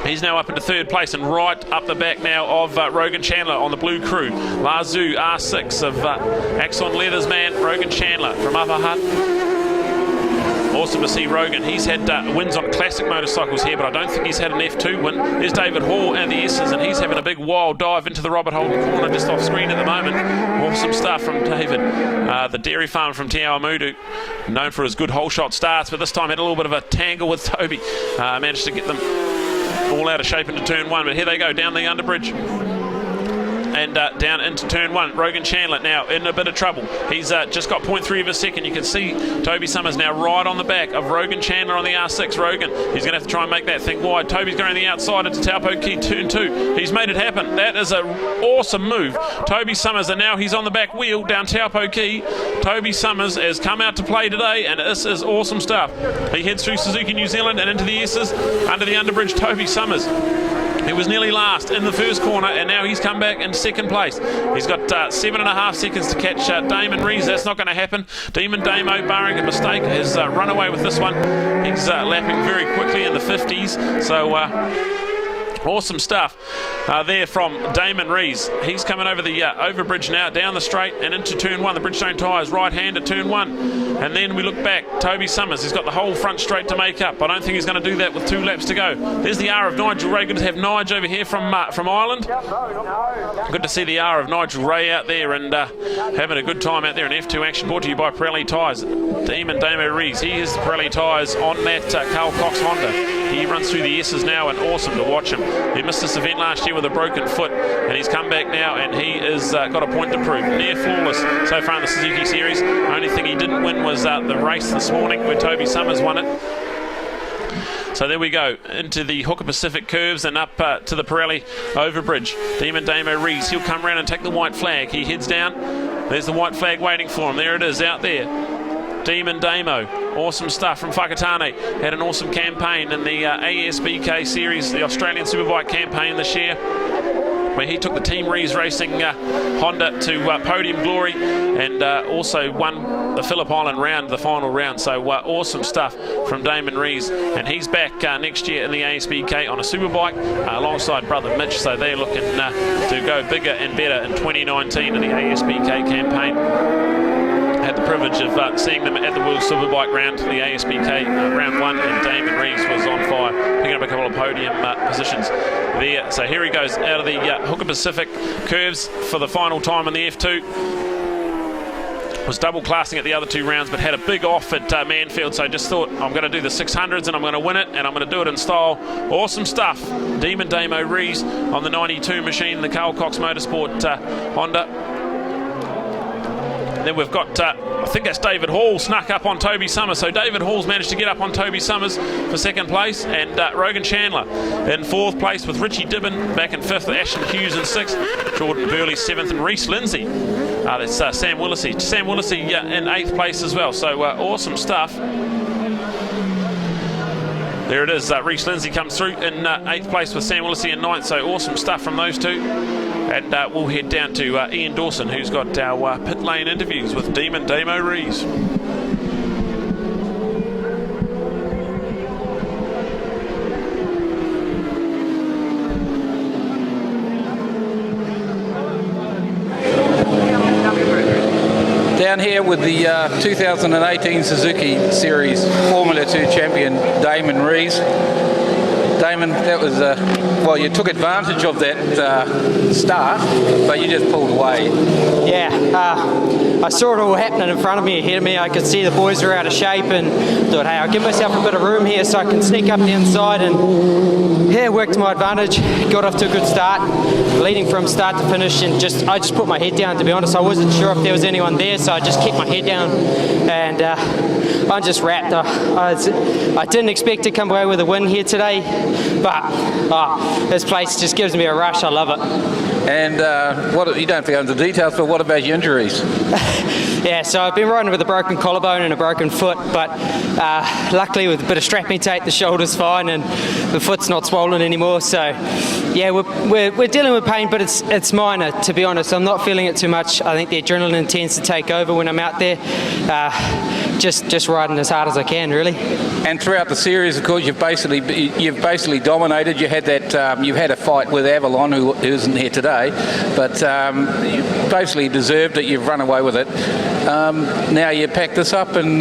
He's now up into 3rd place and right up the back now of Rogan Chandler on the blue crew. Lazoo R6 of Axon Leathers man, Rogan Chandler from Upper Hutt. Awesome to see Rogan. He's had wins on classic motorcycles here, but I don't think he's had an F2 win. There's David Hall and the S's, and he's having a big wild dive into the Robert Holden corner just off screen at the moment. Awesome stuff from David. The dairy farmer from Te Awamutu, known for his good hole shot starts, but this time had a little bit of a tangle with Toby. Managed to get them all out of shape into turn 1, but here they go down the underbridge and down into turn 1. Rogan Chandler now in a bit of trouble. He's just got 0.3 of a second. You can see Toby Summers now right on the back of Rogan Chandler on the R6. Rogan, he's going to have to try and make that thing wide. Toby's going the outside into Taupo Key turn 2. He's made it happen. That is an awesome move. Toby Summers, and now he's on the back wheel down Taupo Key. Toby Summers has come out to play today, and this is awesome stuff. He heads through Suzuki New Zealand and into the S's. Under the underbridge, Toby Summers. He was nearly last in the first corner, and now he's come back in 2nd place. He's got 7.5 seconds to catch Damon Rees. That's not going to happen. Demon Damo, barring a mistake, has run away with this one. He's lapping very quickly in the 50s. So awesome stuff there from Damon Rees. He's coming over the overbridge now, down the straight and into turn 1. The Bridgestone tyres right hand at turn 1. And then we look back. Toby Summers, he's got the whole front straight to make up. I don't think he's going to do that with 2 laps to go. There's the R of Nigel Ray. Good to have Nigel over here from Ireland. Good to see the R of Nigel Ray out there and having a good time out there in F2 action, brought to you by Pirelli Tyres. Demon Damo Rees, he has Pirelli Tyres on that Carl Cox Honda. He runs through the S's now, and awesome to watch him. He missed this event last year with a broken foot, and he's come back now, and he has got a point to prove. Near flawless so far in the Suzuki Series. Only thing he didn't win was the race this morning where Toby Summers won it. So there we go, into the Hooker Pacific curves and up to the Pirelli overbridge. Demon Damo Rees, he'll come around and take the white flag. He heads down. There's the white flag waiting for him. There it is out there. Demon Damo, awesome stuff from Whakatane. Had an awesome campaign in the ASBK series, the Australian Superbike campaign this year, where he took the Team Rees Racing Honda to podium glory, and also won the Phillip Island round, the final round. So awesome stuff from Damon Rees, and he's back next year in the ASBK on a superbike alongside brother Mitch. So they're looking to go bigger and better in 2019 in the ASBK campaign. Had the privilege of seeing them at the World Superbike round, the ASBK round 1, and Damon Rees was on fire, picking up a couple of podium positions there. So here he goes out of the Hooker Pacific curves for the final time in the F2. Was double classing at the other 2 rounds, but had a big off at Manfield, so just thought, I'm going to do the 600s and I'm going to win it, and I'm going to do it in style. Awesome stuff. Demon Damo Rees on the 92 machine, the Carl Cox Motorsport Honda. Then we've got, I think that's David Hall snuck up on Toby Summers. So David Hall's managed to get up on Toby Summers for 2nd place, and Rogan Chandler in 4th place with Richie Dibbin back in 5th, Ashton Hughes in 6th, Jordan Burley 7th, and Reese Lindsay. That's Sam Willisey. Sam Willisey in 8th place as well. So awesome stuff. There it is. Reese Lindsay comes through in 8th place with Sam Willisey in 9th. So awesome stuff from those two. And we'll head down to Ian Dawson, who's got our pit lane interviews with Demon Damo Rees. Down here with the 2018 Suzuki Series Formula 2 champion Damon Rees. Damon, that was, well, you took advantage of that start, but you just pulled away. Yeah, I saw it all happening in front of me, ahead of me. I could see the boys were out of shape and thought, hey, I'll give myself a bit of room here so I can sneak up the inside, and yeah, worked to my advantage. Got off to a good start, leading from start to finish, and I just put my head down, to be honest. I wasn't sure if there was anyone there, so I just kept my head down, and I'm just wrapped. I didn't expect to come away with a win here today, but this place just gives me a rush. I love it. And you don't have to go into details, but what about your injuries? Yeah, so I've been riding with a broken collarbone and a broken foot, but luckily with a bit of strapping tape, the shoulder's fine and the foot's not swollen anymore. So yeah, we're dealing with pain, but it's minor, to be honest. I'm not feeling it too much. I think the adrenaline tends to take over when I'm out there. Just riding as hard as I can, really. And throughout the series, of course, you've basically dominated. You had that you've had a fight with Avalon, who isn't here today, but you basically deserved it. You've run away with it. Now you pack this up and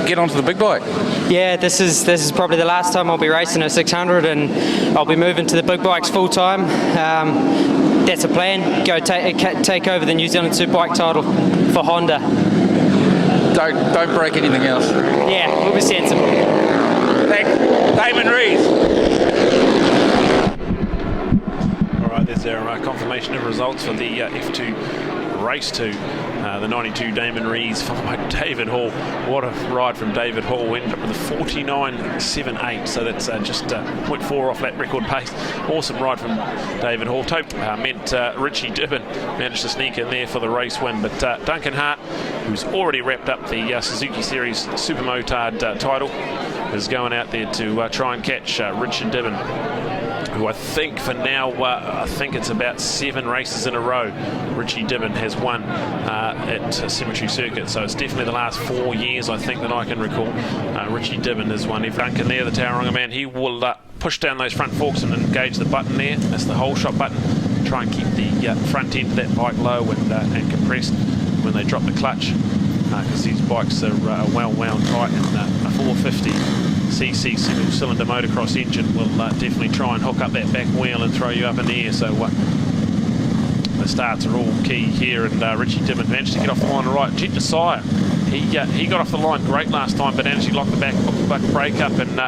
get onto the big bike. Yeah, this is probably the last time I'll be racing a 600, and I'll be moving to the big bikes full time. That's a plan. Go take over the New Zealand Superbike title for Honda. Don't break anything else. Yeah, we'll be sensible. Thanks, Damon Rees. All right, there's our confirmation of results for the F2 Race 2. The 92 Damon Rees, followed by David Hall. What a ride from David Hall. Ended up with a 49.78, so that's just 0.4 off that record pace. Awesome ride from David Hall. Meant Richie Dibbin managed to sneak in there for the race win, but Duncan Hart, who's already wrapped up the Suzuki Series Super Motard title, is going out there to try and catch Richard Dibbin, who I think for now, I think it's about 7 races in a row Richie Dibbin has won at Cemetery Circuit. So it's definitely the last 4 years, I think, that I can recall. Richie Dibbin has won. If Duncan there, the Tauranga man, he will push down those front forks and engage the button there. That's the whole shot button. Try and keep the front end of that bike low and compressed when they drop the clutch, because these bikes are well wound tight, and a 450cc single cylinder motocross engine will definitely try and hook up that back wheel and throw you up in the air. So the starts are all key here, and Richie Dibbin managed to get off the line right. Jnr Snr, he got off the line great last time, but actually locked the back brake up and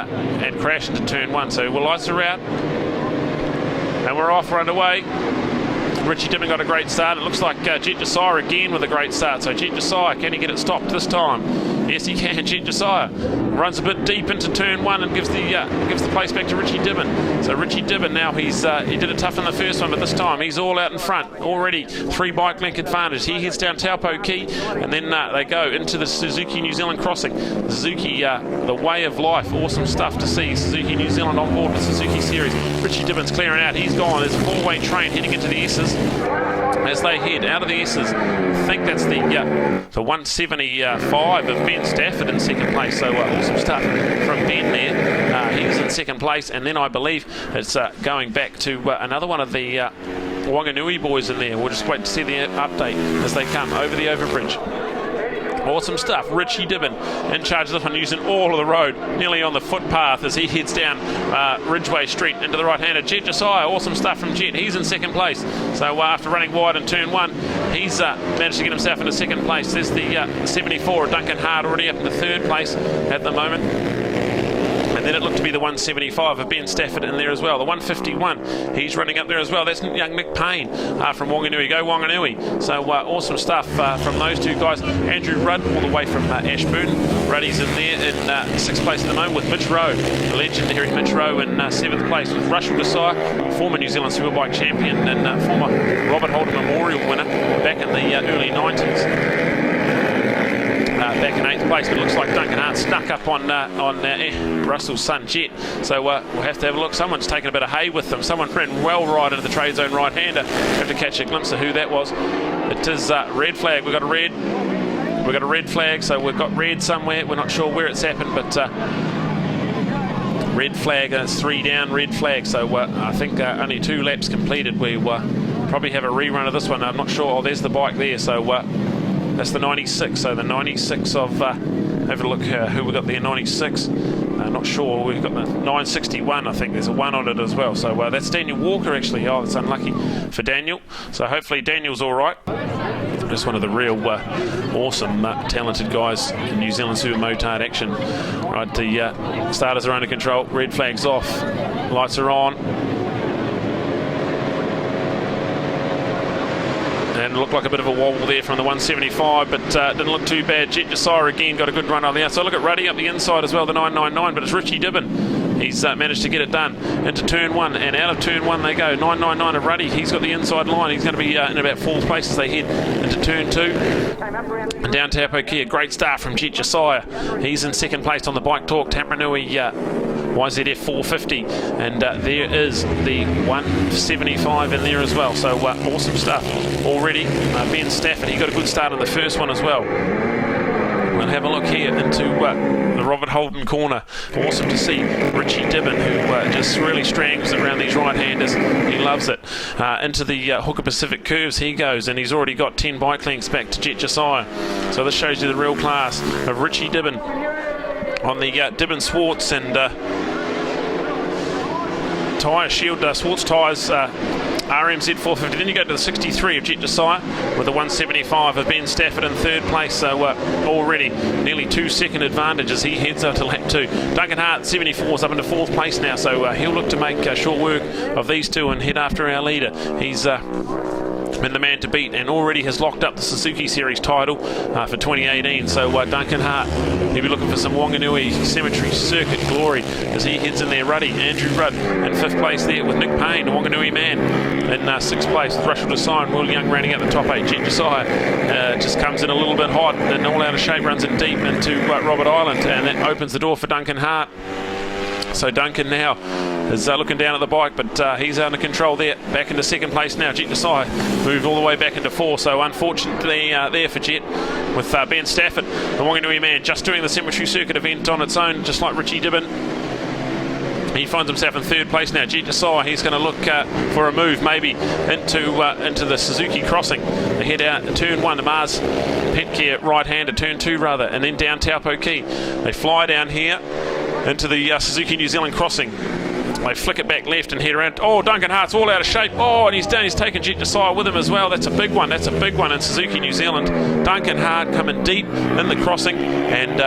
crashed into turn 1. So we'll ice her out, and we're off, we're underway. Richie Dibbin got a great start. It looks like Jnr Snr again with a great start. So Jnr Snr, can he get it stopped this time? Yes, he can. Jnr Snr runs a bit deep into turn 1 and gives the place back to Richie Dibbin. So Richie Dibbin now, he did it tough in the first one, but this time he's all out in front already. 3 bike length advantage. He heads down Taupo Key, and then they go into the Suzuki New Zealand crossing. Suzuki, the way of life. Awesome stuff to see. Suzuki New Zealand on board the Suzuki Series. Richie Dibbin's clearing out. He's gone. There's a 4-way train heading into the S's. As they head out of the S's, I think that's the 175 of Ben Stafford in second place. So awesome stuff from Ben there. He was in second place, and then I believe it's going back to another one of the Whanganui boys in there. We'll just wait to see the update as they come over the overbridge. Awesome stuff. Richie Dibbin in charge of this one, using all of the road, nearly on the footpath as he heads down Ridgeway Street into the right-hander. Jnr Snr, awesome stuff from Jet. He's in second place. So after running wide in turn 1, he's managed to get himself into second place. There's the 74 of Duncan Hart already up in the third place at the moment. And then it looked to be the 175 of Ben Stafford in there as well. The 151, he's running up there as well. That's young Nick Payne from Whanganui. Go Whanganui. So awesome stuff from those two guys. Andrew Rudd all the way from Ashburn. Ruddy's in there in 6th place at the moment with Mitch Rowe. The legendary Mitch Rowe in 7th place with Russell Desai, former New Zealand Superbike champion and former Robert Holden Memorial winner back in the early 90s. Back in 8th place, but it looks like Duncan Hart snuck up on Russell's son Jet. So we'll have to have a look. Someone's taken a bit of hay with them. Someone ran well right into the trade zone right-hander. Have to catch a glimpse of who that was. It is red flag. We've got a red flag. So we've got red somewhere. We're not sure where it's happened, but red flag. It's 3 down. Red flag. So I think only 2 laps completed. We probably have a rerun of this one. I'm not sure. Oh, there's the bike there. So that's the 96. So the 96 of have a look who we got there. 96. Not sure. We've got the 961. I think there's a 1 on it as well. So that's Daniel Walker actually. Oh, it's unlucky for Daniel. So hopefully Daniel's all right. Just one of the real awesome, talented guys in New Zealand Super Motard action. Right, the starters are under control. Red flag's off. Lights are on. And it looked like a bit of a wobble there from the 175, but didn't look too bad. Jnr Snr again got a good run on the outside. Look at Ruddy up the inside as well, the 999, but it's Richie Dibbin. He's managed to get it done into turn 1, and out of turn 1 they go. 999 of Ruddy, he's got the inside line. He's going to be in about 4th place as they head into turn 2. And down Tapo Kia, great start from Jnr Snr. He's in 2nd place on the bike talk. Whanganui YZF 450, and there is the 175 in there as well. So awesome stuff already. Ben Stafford, he got a good start on the first one as well. We'll have a look here into the Robert Holden corner. Awesome to see Richie Dibbin, who just really strangles it around these right-handers. He loves it. Into the Hooker Pacific curves he goes, and he's already got 10 bike lengths back to Jnr Snr. So this shows you the real class of Richie Dibbin on the Dibbin Swartz and tyre shield, Swartz tyres, RMZ 450. Then you go to the 63 of Jnr Snr with the 175 of Ben Stafford in 3rd place. So already nearly 2-second advantage as he heads out to lap 2. Duncan Hart 74 is up into 4th place now, so he'll look to make short work of these two and head after our leader. He's been the man to beat and already has locked up the Suzuki Series title for 2018. So Duncan Hart, he'll be looking for some Whanganui Cemetery Circuit glory as he heads in there. Ruddy, Andrew Rudd in 5th place there with Nick Payne, the Whanganui man, in 6th place with Russell Desai and Will Young rounding out the top 8. Jnr Snr just comes in a little bit hot and all out of shape, runs in deep into Robert Island, and that opens the door for Duncan Hart. So Duncan now is looking down at the bike, but he's under control there. Back into 2nd place now. Jnr Snr moved all the way back into 4. So unfortunately there for Jet with Ben Stafford, the Whanganui man, just doing the Cemetery Circuit event on its own, just like Richie Dibbin. He finds himself in 3rd place now. Jnr Snr, he's going to look for a move maybe into the Suzuki crossing. They head out turn 1 to Mars Pet Care right-hander, turn 2 rather, and then down Taupo Key. They fly down here into the Suzuki New Zealand crossing. They flick it back left and head around. Oh, Duncan Hart's all out of shape. Oh, and he's down. He's taken Jnr Snr with him as well. That's a big one. That's a big one in Suzuki New Zealand. Duncan Hart coming deep in the crossing, and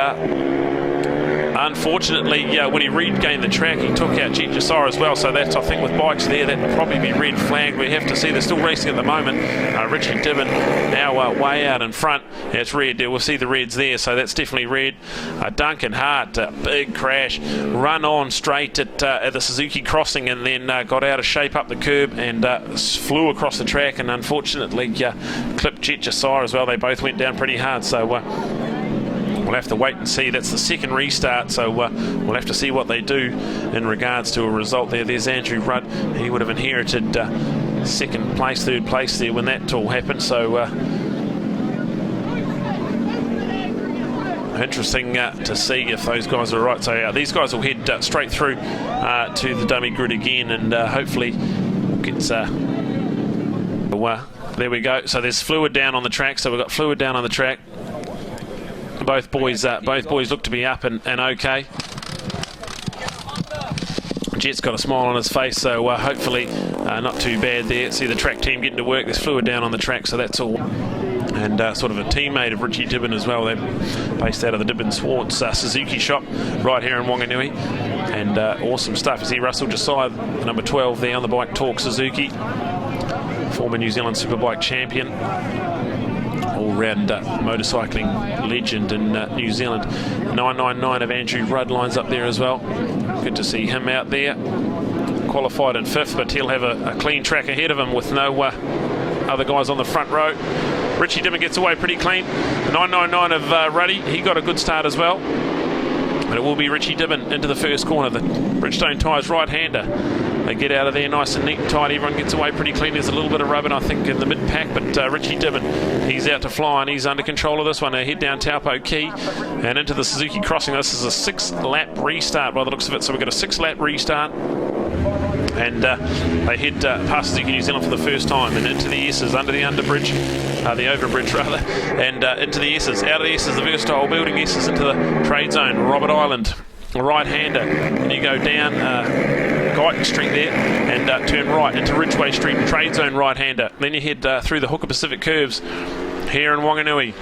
unfortunately, when he regained the track, he took out Jnr Snr as well. So that's, I think, with bikes there, that will probably be red flagged. We have to see. They're still racing at the moment. Richie Dibbin now way out in front. Yeah, it's red. We'll see the reds there. So that's definitely red. Duncan Hart, big crash, run on straight at the Suzuki crossing, and then got out of shape up the curb and flew across the track, and unfortunately clipped Jnr Snr as well. They both went down pretty hard. So we'll have to wait and see. That's the 2nd restart, so we'll have to see what they do in regards to a result there. There's Andrew Rudd. He would have inherited 2nd place, 3rd place there when that all happened. So interesting to see if those guys are right. So these guys will head straight through to the dummy grid again, and hopefully gets there we go. So there's fluid down on the track. So we've got fluid down on the track. Both boys look to be up and okay. Jet's got a smile on his face, so hopefully not too bad there. See the track team getting to work. There's fluid down on the track, so that's all. And sort of a teammate of Richie Dibbin as well. They're based out of the Dibbin Swartz Suzuki shop right here in Whanganui. And awesome stuff. You see Russell Desai, number 12 there on the bike talk Suzuki, former New Zealand Superbike champion, all-round motorcycling legend in New Zealand. 999 of Andrew Rudd lines up there as well. Good to see him out there. Qualified in 5th, but he'll have a clean track ahead of him with no other guys on the front row. Richie Dibbin gets away pretty clean. The 999 of Ruddy, he got a good start as well. But it will be Richie Dibbin into the 1st corner. The Bridgestone tyres right-hander. They get out of there nice and neat and tight. Everyone gets away pretty clean. There's a little bit of rubbing, I think, in the mid-pack, but Richie Dibbin, he's out to fly, and he's under control of this one. They head down Taupo Key and into the Suzuki crossing. This is a 6-lap restart by the looks of it. So we've got a 6-lap restart. And they head past Suzuki New Zealand for the first time and into the S's, under the underbridge, the overbridge rather, and into the S's, out of the S's, the versatile building S's into the trade zone, Robert Island. right-hander, and you go down Guyton Street there and turn right into Ridgeway Street, trade zone right-hander. Then you head through the Hooker Pacific curves here in Whanganui.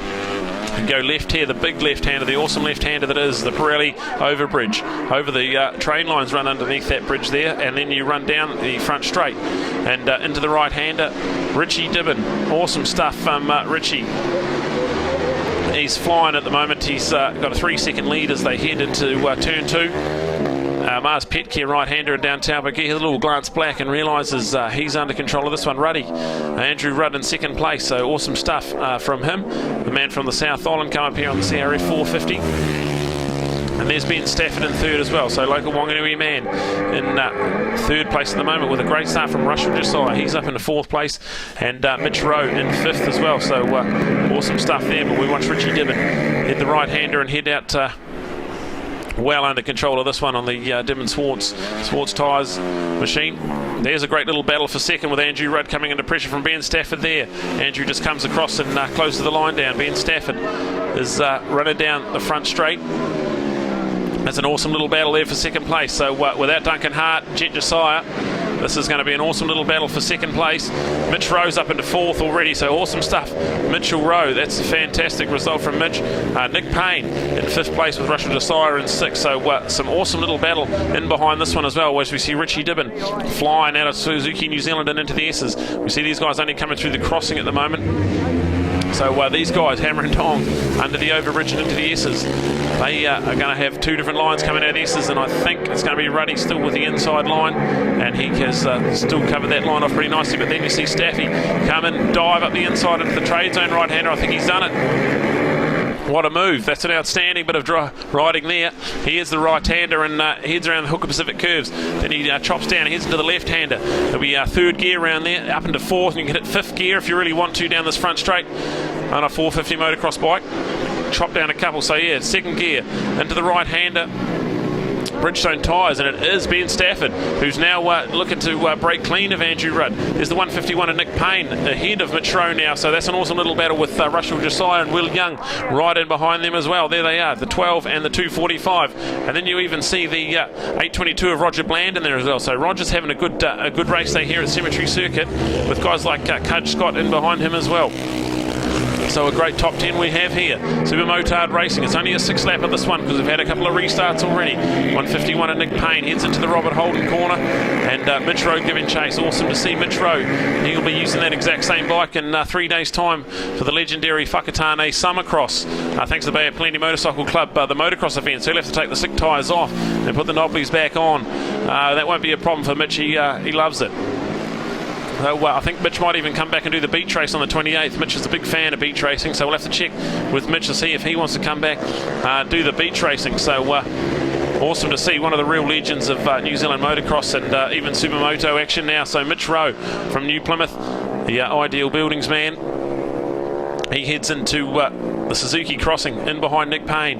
And go left here, the big left-hander, the awesome left-hander that is the Pirelli overbridge. Over the train lines run underneath that bridge there, and then you run down the front straight and into the right-hander. Richie Dibbin, awesome stuff from Richie. He's flying at the moment. He's got a 3-second lead as they head into turn 2. Mars Petke, right-hander down Taupo. He has a little glance back and realises he's under control of this one. Ruddy, Andrew Rudd in second place, so awesome stuff from him. The man from the South Island come up here on the CRF 450. And there's Ben Stafford in third as well, so local Whanganui man in third place at the moment with a great start from Russell Josiah. He's up into fourth place, and Mitch Rowe in fifth as well, so awesome stuff there. But we watch Richie Dibbin hit the right-hander and head out well under control of this one on the Dibbin Swartz tyres machine. There's a great little battle for second with Andrew Rudd coming under pressure from Ben Stafford there. Andrew just comes across and closes the line down. Ben Stafford is running down the front straight. That's an awesome little battle there for second place. So without Duncan Hart, Jnr Snr, this is going to be an awesome little battle for second place. Mitch Rowe's up into fourth already, so awesome stuff. Mitchell Rowe, that's a fantastic result from Mitch. Nick Payne in fifth place with Russell Josiah in sixth, so some awesome little battle in behind this one as well, as we see Richie Dibbin flying out of Suzuki New Zealand and into the S's. We see these guys only coming through the crossing at the moment. So these guys, Hammer and Tong, under the overbridge and into the S's. They are going to have two different lines coming out of the S's, and I think it's going to be Ruddy still with the inside line, and he has still covered that line off pretty nicely. But then you see Staffy come and dive up the inside into the trade zone right-hander. I think he's done it. What a move. That's an outstanding bit of riding there. He is the right-hander and heads around the Hooker Pacific curves. Then he chops down, heads into the left-hander. There'll be third gear around there, up into fourth, and you can hit fifth gear if you really want to down this front straight on a 450 motocross bike. Chop down a couple, so yeah, second gear into the right-hander. Bridgestone tyres, and it is Ben Stafford who's now looking to break clean of Andrew Rudd. There's the 151 of Nick Payne ahead of Mitch Rowe now, so that's an awesome little battle with Russell Josiah and Will Young right in behind them as well. There they are, the 12 and the 245, and then you even see the 822 of Roger Bland in there as well. So Roger's having a good race day here at Cemetery Circuit with guys like Cudge Scott in behind him as well. So a great top 10 we have here. Super Motard Racing. It's only a 6 lap of this one because we've had a couple of restarts already. 151 of Nick Payne heads into the Robert Holden corner, and Mitch Rowe giving chase. Awesome to see Mitch Rowe. He'll be using that exact same bike in 3 days' time for the legendary Whakatane Summer Cross. Thanks to the Bay of Plenty Motorcycle Club, the motocross event. So he'll have to take the sick tyres off and put the knobblies back on. That won't be a problem for Mitch. He loves it. I think Mitch might even come back and do the beach race on the 28th. Mitch is a big fan of beach racing, so we'll have to check with Mitch to see if he wants to come back do the beach racing. So awesome to see one of the real legends of New Zealand motocross and even supermoto action now. So Mitch Rowe from New Plymouth, the Ideal Buildings man. He heads into the Suzuki crossing in behind Nick Payne.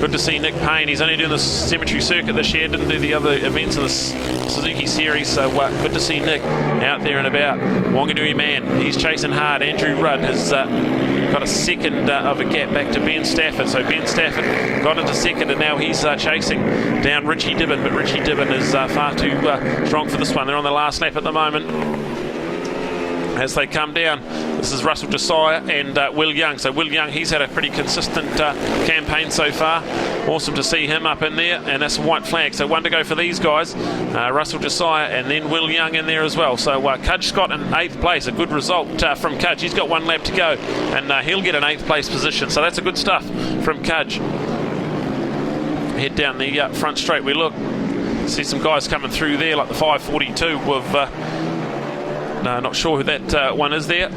Good to see Nick Payne. He's only doing the Cemetery Circuit this year, didn't do the other events of the Suzuki series, so good to see Nick out there and about. Whanganui man, he's chasing hard. Andrew Rudd has got a second of a gap back to Ben Stafford, so Ben Stafford got into second, and now he's chasing down Richie Dibbin, but Richie Dibbin is far too strong for this one. They're on the last lap at the moment. As they come down, this is Russell Josiah and Will Young. So Will Young, he's had a pretty consistent campaign so far. Awesome to see him up in there, and that's a white flag. So one to go for these guys, Russell Josiah and then Will Young in there as well. So Cudge Scott in 8th place, a good result from Cudge. He's got 1 lap to go, and he'll get an 8th place position. So that's a good stuff from Cudge. Head down the front straight we look. See some guys coming through there, like the 542 with... not sure who that one is there,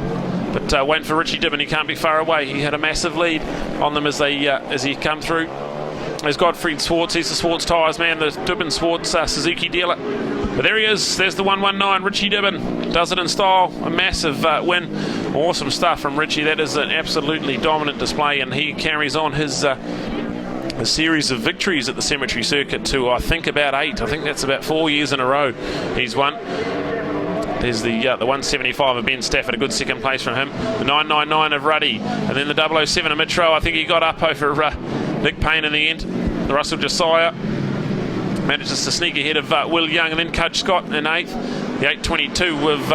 but waiting for Richie Dibbin. He can't be far away. He had a massive lead on them as he come through. There's Godfried Swartz. He's the Swartz tyres man, the Dibbin Swartz Suzuki dealer. But there he is. There's the 119. Richie Dibbin does it in style. A massive win. Awesome stuff from Richie. That is an absolutely dominant display, and he carries on his a series of victories at the Cemetery Circuit to I think about 8. I think that's about 4 years in a row he's won. There's the 175 of Ben Stafford, a good second place from him. The 999 of Ruddy, and then the 007 of Mitch Rowe. I think he got up over Nick Payne in the end. The Russell Josiah manages to sneak ahead of Will Young, and then Coach Scott in 8th. The 8.22 with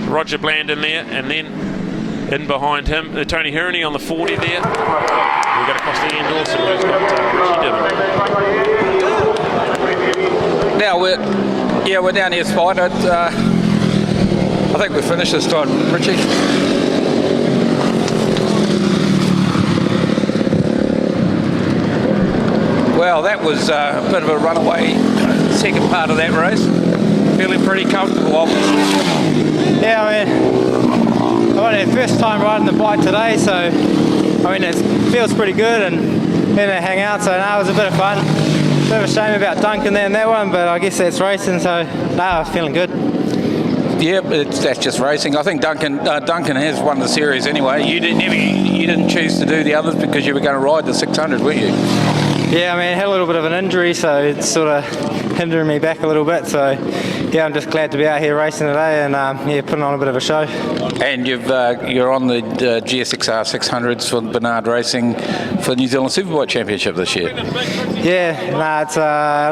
Roger Bland in there, and then in behind him, Tony Hirony on the 40 there. We'll get across the end also, who's got Richie Diven. Now we're down here, Spider. I think we're finished this time, Richie. Well, that was a bit of a runaway second part of that race. Feeling pretty comfortable, obviously. Yeah, I mean, I've only the first time riding the bike today, so I mean it feels pretty good and then to hang out. So now it was a bit of fun. Bit of a shame about Duncan there in that one, but I guess that's racing. So now I'm feeling good. Yeah, that's just racing. I think Duncan has won the series anyway. You didn't choose to do the others because you were going to ride the 600, weren't you? Yeah, I mean, I had a little bit of an injury, so it's sort of hindering me back a little bit. So yeah, I'm just glad to be out here racing today and yeah, putting on a bit of a show. And you're on the Gixxer 600s for Bernard Racing for the New Zealand Superbike Championship this year. Yeah, it's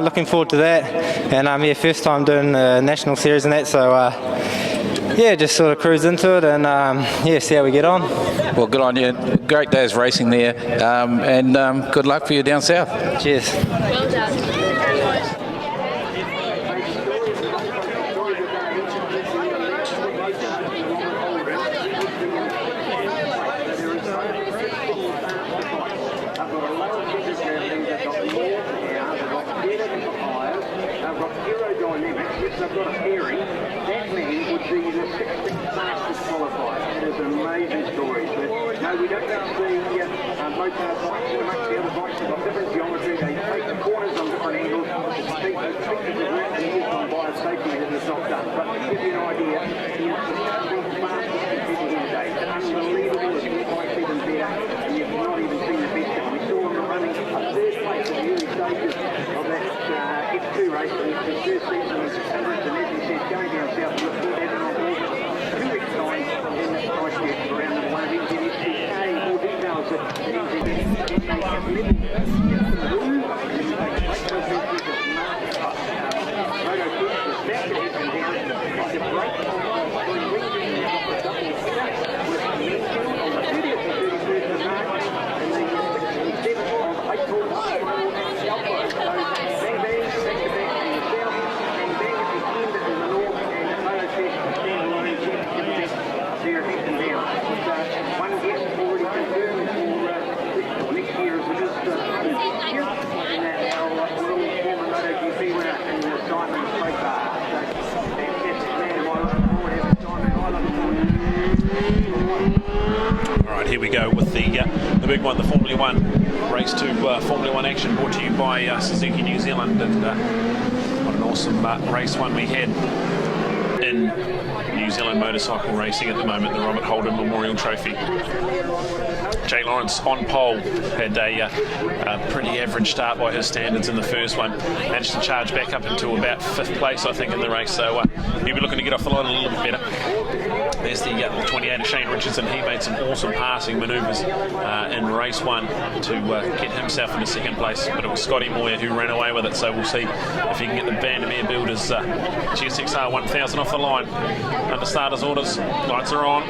looking forward to that. And yeah, first time doing the national series and that, so yeah, just sort of cruise into it and yeah, see how we get on. Well, good on you. Great days racing there, and good luck for you down south. Cheers. Well done. We don't see Motard bikes so much. The other bikes have got different geometry. They take the corners on different angles. It's features of work and years gone by of safety that is not done. But to give you an idea, the fastest computer here today. It's unbelievable. It's bikes even better, and you've not even seen the best of them. We saw them running a third place in the early stages of that F2 race, and it's the first season of 600s, and as he said, going down south, we'll put that in on board 2 weeks' time in this Christchurch around the one of NZSCK. More details at Here we go with the big one, the Formula 1 Race 2 Formula 1 action, brought to you by Suzuki New Zealand. And what an awesome race one we had in New Zealand motorcycle racing at the moment, the Robert Holden Memorial Trophy. Jay Lawrence on pole, had a pretty average start by his standards in the first one, managed to charge back up into about 5th place I think in the race, so he'll be looking to get off the line a little bit better. There's the 28 of Shane Richardson. He made some awesome passing manoeuvres in race 1 to get himself into 2nd place, but it was Scotty Moyer who ran away with it, so we'll see if he can get the Vandermeer Builders GSXR 1000 off the line. Under starters orders, lights are on.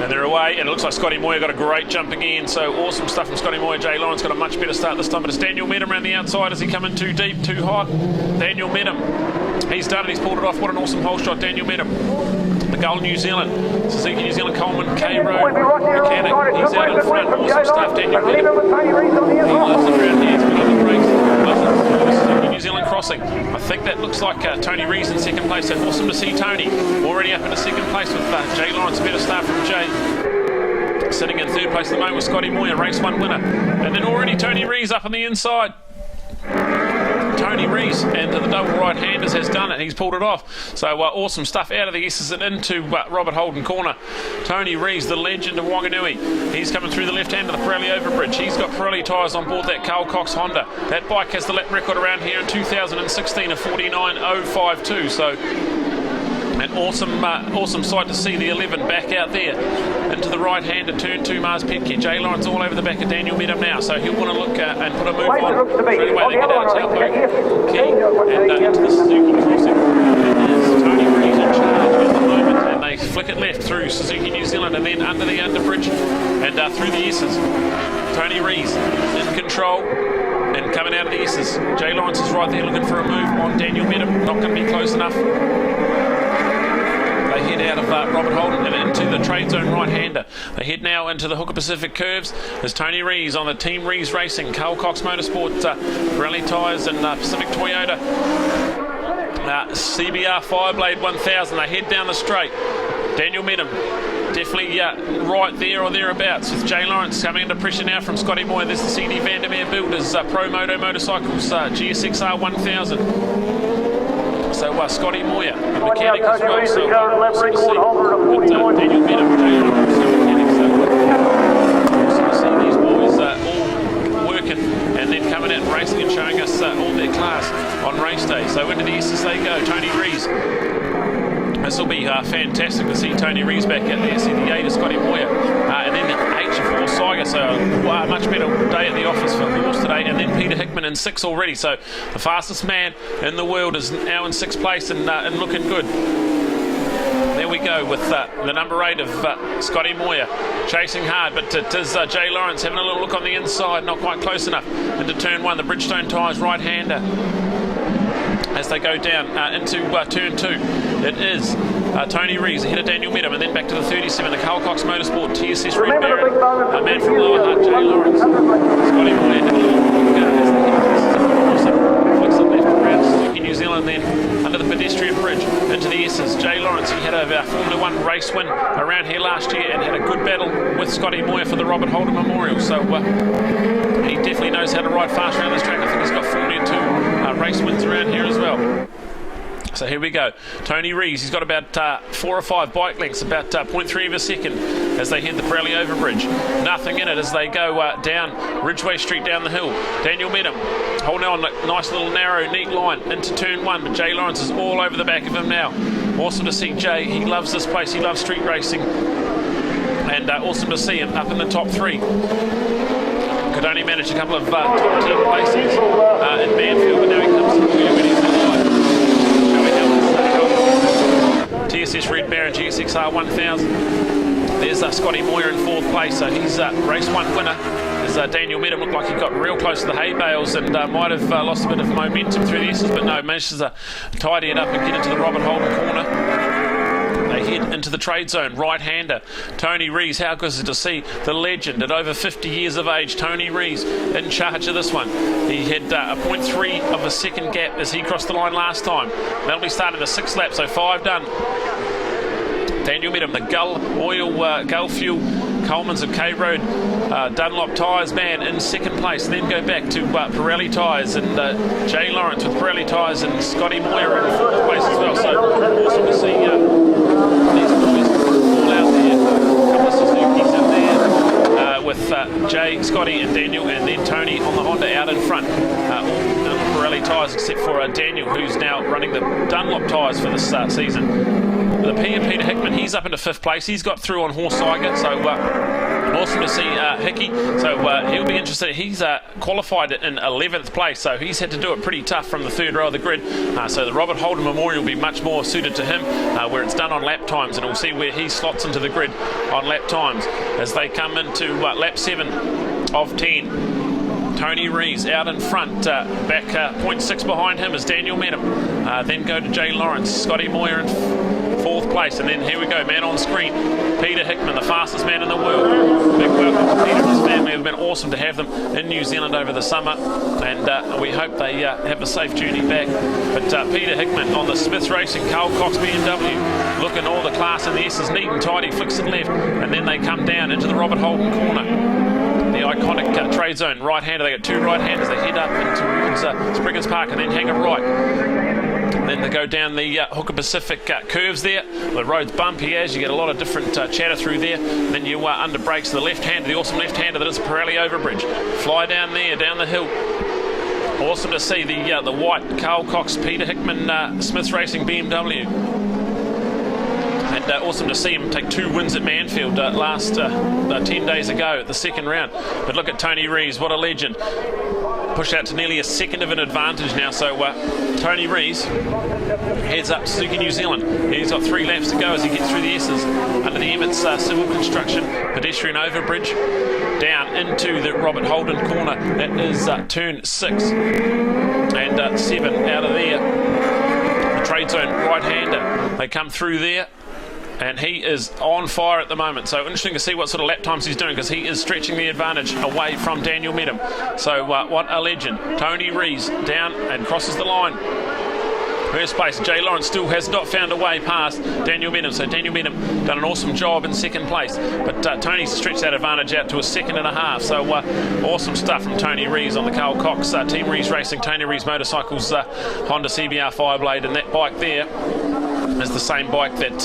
And they're away, and it looks like Scotty Moyer got a great jump again, so awesome stuff from Scotty Moyer. Jay Lawrence got a much better start this time, but it's Daniel Medham around the outside. Is he coming too deep, too hot? Daniel Medham, he's done it, he's pulled it off. What an awesome hole shot, Daniel Medham. The Gull New Zealand, Suzuki New Zealand Coleman, K-Road, mechanic, he's out in front. Awesome stuff, Daniel Medham. He loves it around here, it's been a good race. Suzuki New Zealand crossing. I think that looks like Tony Rees in 2nd place, so awesome to see Tony already up into 2nd place with Jay Lawrence. A better start from Jay. Sitting in 3rd place at the moment with Scotty Moyer, race 1 winner. And then already Tony Rees up on the inside. Tony Rees and the double right-handers has done it. He's pulled it off. So awesome stuff out of the S's and into Robert Holden corner. Tony Rees, the legend of Whanganui. He's coming through the left hand of the Pirelli overbridge. He's got Pirelli tyres on board that Carl Cox Honda. That bike has the lap record around here in 2016 of 49.052. So An awesome sight to see the 11 back out there into the right hand at turn 2. Mars Petke. Jay Lawrence all over the back of Daniel Medham now, so he'll want to look and put a move on straight away. They get out Taupo, Key, and into the Suzuki crossing. There's Tony Reid in charge at the moment, and they flick it left through Suzuki New Zealand and then under the underbridge and through the S's. Tony Reid in control. And coming out of the S's, Jay Lawrence is right there looking for a move on Daniel Medham. Not going to be close enough. They head out of Robert Holden and into the trade zone right-hander. They head now into the Hooker Pacific curves. There's Tony Rees on the Team Rees Racing, Carl Cox Motorsport, Pirelli Tyres and Pacific Toyota. CBR Fireblade 1000. They head down the straight. Daniel Medham definitely right there or thereabouts with Jay Lawrence coming under pressure now from Scotty Moyer. There's the CD Vandermeer Builders Pro Moto Motorcycles GSXR 1000. So Scotty Moyer, the mechanic as well. So awesome to see with Daniel Medham, Jay Lawrence, the mechanic. So awesome to see these boys all working and then coming out and racing and showing us all their class on race day. So into the S's they go. Tony Rees. This will be fantastic to see Tony Rees back out there. See the 8 of Scotty Moyer. And then H4 Sidecars. So a much better day at the office for Horse today. And then Peter Hickman in 6 already. So the fastest man in the world is now in 6th place and looking good. There we go with the number 8 of Scotty Moyer chasing hard, but it is Jay Lawrence having a little look on the inside, not quite close enough into turn 1. The Bridgestone tyres right-hander as they go down into turn 2. It is Tony Rees ahead of Daniel Medham, and then back to the 37, the Carl Cox Motorsport TSS Red Baron, a man from Lower Hutt, Jay Lawrence. Scotty Moyer had a little look as they hit flicks it left around Suzuki New Zealand, then under the pedestrian bridge into the S's. Jay Lawrence, he had a Formula 1 race win around here last year and had a good battle with Scotty Moyer for the Robert Holden Memorial, so he definitely knows how to ride fast around this track. I think he's got Formula 2 race wins around here as well. So here we go. Tony Rees, he's got about 4 or 5 bike lengths, about 0.3 of a second as they head the Pirelli overbridge. Nothing in it as they go down Ridgeway Street down the hill. Daniel Medham holding on a nice little narrow, neat line into turn 1, but Jay Lawrence is all over the back of him now. Awesome to see Jay. He loves this place. He loves street racing. And awesome to see him up in the top 3. Could only manage a couple of top 10 places in Banfield, but now he comes to the winning side. TSS Red Baron GSXR 1000. There's Scotty Moyer in 4th place, so he's race 1 winner. As Daniel Medham looked like he got real close to the hay bales and might have lost a bit of momentum through the S's, but no, managed to tidy it up and get into the Robert Holden corner. They head into the trade zone, right-hander. Tony Rees, how good is it to see the legend at over 50 years of age, Tony Rees, in charge of this one. He had a 0.3 of a second gap as he crossed the line last time. That'll be starting the 6th lap, so 5 done. Daniel Medham, the Gull Oil, Gull Fuel, Coleman's of K Road, Dunlop Tyres man in 2nd place. Then go back to Pirelli Tyres and Jay Lawrence with Pirelli Tyres and Scotty Moyer in 4th place as well. So awesome to see these boys all out there. A couple of Suzuki's in there with Jay, Scotty and Daniel, and then Tony on the Honda out in front. All Pirelli Tyres except for Daniel, who's now running the Dunlop Tyres for this season. The Peter Hickman, he's up into 5th place. He's got through on Horse Sidecars, so awesome to see Hickey. So he'll be interested. He's qualified in 11th place, so he's had to do it pretty tough from the 3rd row of the grid. So the Robert Holden Memorial will be much more suited to him, where it's done on lap times, and we'll see where he slots into the grid on lap times as they come into lap 7 of 10. Tony Rees out in front, back 0.6 behind him is Daniel Medham. Then go to Jay Lawrence, Scotty Moyer in 4th place, and then here we go, man on screen, Peter Hickman, the fastest man in the world. Big welcome to Peter and his family. It's been awesome to have them in New Zealand over the summer, and we hope they have a safe journey back. But Peter Hickman on the Smiths Racing, Carl Cox BMW, looking all the class in the S's, neat and tidy, flicks it left, and then they come down into the Robert Holden corner. The iconic trade zone, right-hander. They got 2 right-handers. They head up into Spriggans Park and then hang a right. Then they go down the Hooker Pacific curves there. The road's bumpy as you get a lot of different chatter through there. Then you under brakes the left-hander, the awesome left-hander that is Pirelli overbridge. Fly down there, down the hill. Awesome to see the white Carl Cox, Peter Hickman, Smiths Racing BMW. awesome to see him take 2 wins at Manfield last 10 days ago at the second round. But look at Tony Rees, what a legend. Pushed out to nearly a second of an advantage now, so Tony Rees heads up Suzuki New Zealand. He's got 3 laps to go as he gets through the S's under the Emmets civil construction pedestrian overbridge down into the Robert Holden corner. That is turn 6 and 7 out of there. The trade zone right-hander, they come through there. And he is on fire at the moment. So interesting to see what sort of lap times he's doing, because he is stretching the advantage away from Daniel Medham. So what a legend. Tony Rees down and crosses the line. First place, Jay Lawrence still has not found a way past Daniel Medham. So Daniel Medham done an awesome job in second place. But Tony's stretched that advantage out to a 2.5. So awesome stuff from Tony Rees on the Carl Cox Team Rees Racing, Tony Rees Motorcycles Honda CBR Fireblade. And that bike there is the same bike that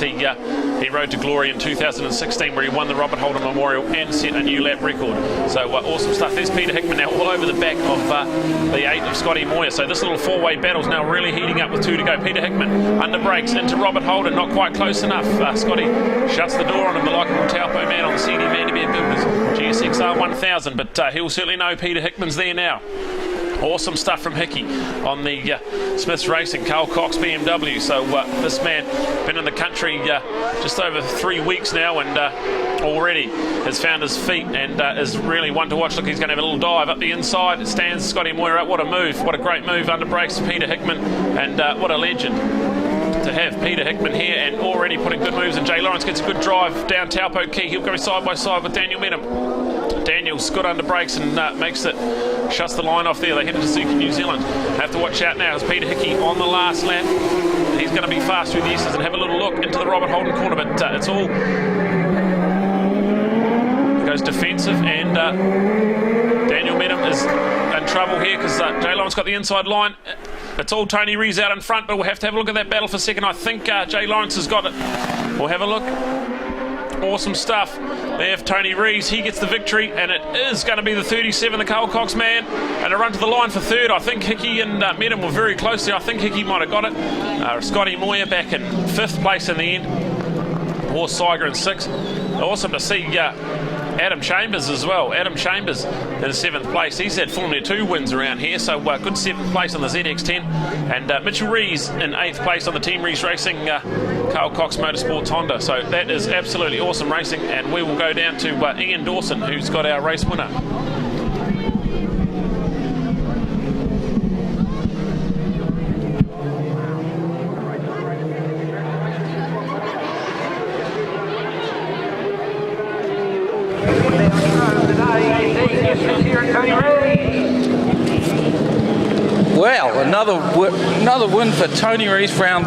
he rode to glory in 2016, where he won the Robert Holden Memorial and set a new lap record. So awesome stuff. There's Peter Hickman now all over the back of the 8 of Scotty Moyer. So this little 4-way battle's now really heating up with 2 to go. Peter Hickman under brakes into Robert Holden, not quite close enough. Scotty shuts the door on him, the likeable Taupo man on the CD Vandermeer Builders GSXR 1000, but he'll certainly know Peter Hickman's there now. Awesome stuff from Hickey on the Smiths Racing, Carl Cox BMW. So this man been in the country just over 3 weeks now, and already has found his feet and is really one to watch. Look, he's going to have a little dive up the inside. It stands Scotty Moyer up. What a move, what a great move under brakes to Peter Hickman, and what a legend to have Peter Hickman here and already putting good moves. And Jay Lawrence gets a good drive down Taupo Key. He'll go side by side with Daniel Medham. Daniel's good under brakes and makes it, shuts the line off there. They head to Suzuki New Zealand. Have to watch out now as Peter Hickey on the last lap. He's going to be fast through the S's and have a little look into the Robert Holden corner, but it's all goes defensive, and Daniel Medham is in trouble here because Jay Lawrence got the inside line. It's all Tony Rees out in front, but we'll have to have a look at that battle for a second. I think Jay Lawrence has got it. We'll have a look. Awesome stuff. They have Tony Rees. He gets the victory, and it is going to be the 37, the Carl Cox man, and a run to the line for third. I think Hickey and Medham were very close there. I think Hickey might have got it. Scotty Moyer back in 5th place in the end. Horse Saiger in 6th. Awesome to see Adam Chambers as well. Adam Chambers in 7th place. He's had full near 2 wins around here, so good 7th place on the ZX10. And Mitchell Rees in 8th place on the Team Rees Racing Carl Cox Motorsports Honda. So that is absolutely awesome racing, and we will go down to Ian Dawson, who's got our race winner. 'Cause another win for Tony Rees round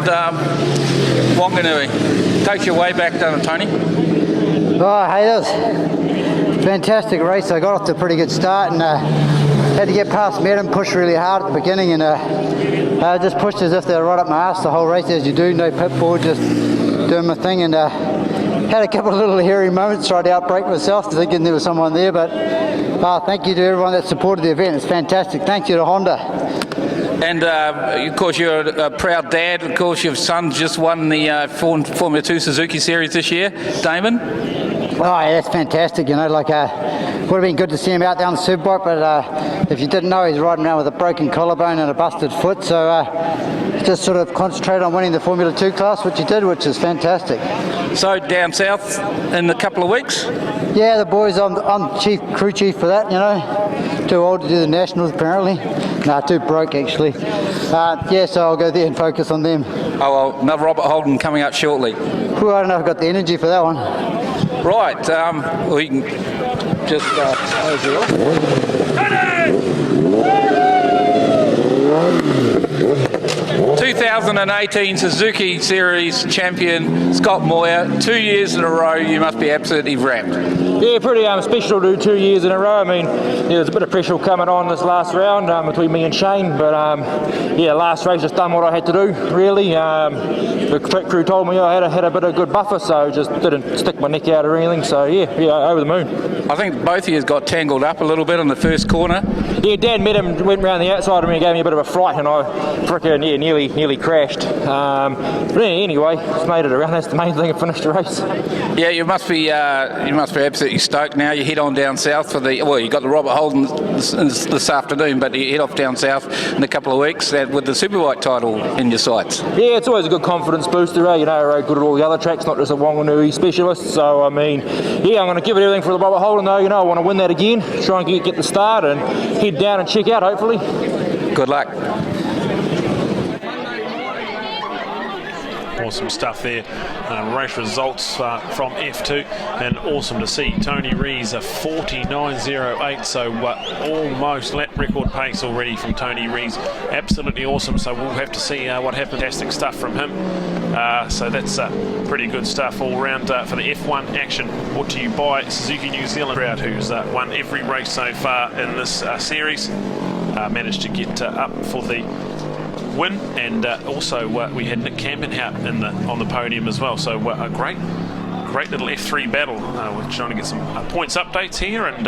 Whanganui. Takes your way back, doesn't it, Tony? Oh, hey, that was a fantastic race. I got off to a pretty good start and had to get past Medham, pushed really hard at the beginning, and just pushed as if they were right up my arse the whole race, as you do, no pit forward, just doing my thing, and had a couple of little hairy moments, tried to outbrake myself thinking there was someone there, but thank you to everyone that supported the event. It's fantastic. Thank you to Honda. And of course you're a proud dad. Of course your son just won the Formula 2 Suzuki Series this year, Damon. Oh yeah, that's fantastic, you know, like would have been good to see him out there on the superbike, but if you didn't know, he's riding around with a broken collarbone and a busted foot, so just sort of concentrated on winning the Formula 2 class, which he did, which is fantastic. So down south in a couple of weeks? Yeah, the boys, I'm crew chief for that, you know. Too old to do the nationals apparently. Nah, too broke actually. Yeah, so I'll go there and focus on them. Oh well, another Robert Holden coming up shortly. Ooh, I don't know if I've got the energy for that one. Right, we can just close it off. 2018 Suzuki Series champion Scott Moyer, 2 years in a row. You must be absolutely wrapped. Yeah, pretty special to do 2 years in a row. I mean, there's a bit of pressure coming on this last round between me and Shane, but yeah, last race just done what I had to do, really. The track crew told me I had a bit of good buffer, so just didn't stick my neck out or anything, so yeah, over the moon. I think both of you got tangled up a little bit in the first corner. Yeah, Dan Medham went round the outside of me and gave me a bit of a fright, and I frickin' nearly nearly crashed. But anyway, just made it around. That's the main thing. I finished the race. Yeah, you must be absolutely stoked now. You head on down south for you got the Robert Holden this afternoon, but you head off down south in a couple of weeks with the Superbike title in your sights. Yeah, it's always a good confidence booster. You know, I rode good at all the other tracks, not just a Whanganui specialist. So I mean, yeah, I'm going to give it everything for the Robert Holden though. You know, I want to win that again. Try and get the start and head down and check out. Hopefully. Good luck. Awesome stuff there. Race results from F2, and awesome to see Tony Rees a 49.08, so almost lap record pace already from Tony Rees. Absolutely awesome. So we'll have to see what happens. Fantastic stuff from him. So that's pretty good stuff all round for the F1 action. Brought to you by Suzuki New Zealand crowd, who's won every race so far in this series. Managed to get up for the win, and also we had Nick Campenhout on the podium as well. So a great little F3 battle. We're trying to get some points updates here, and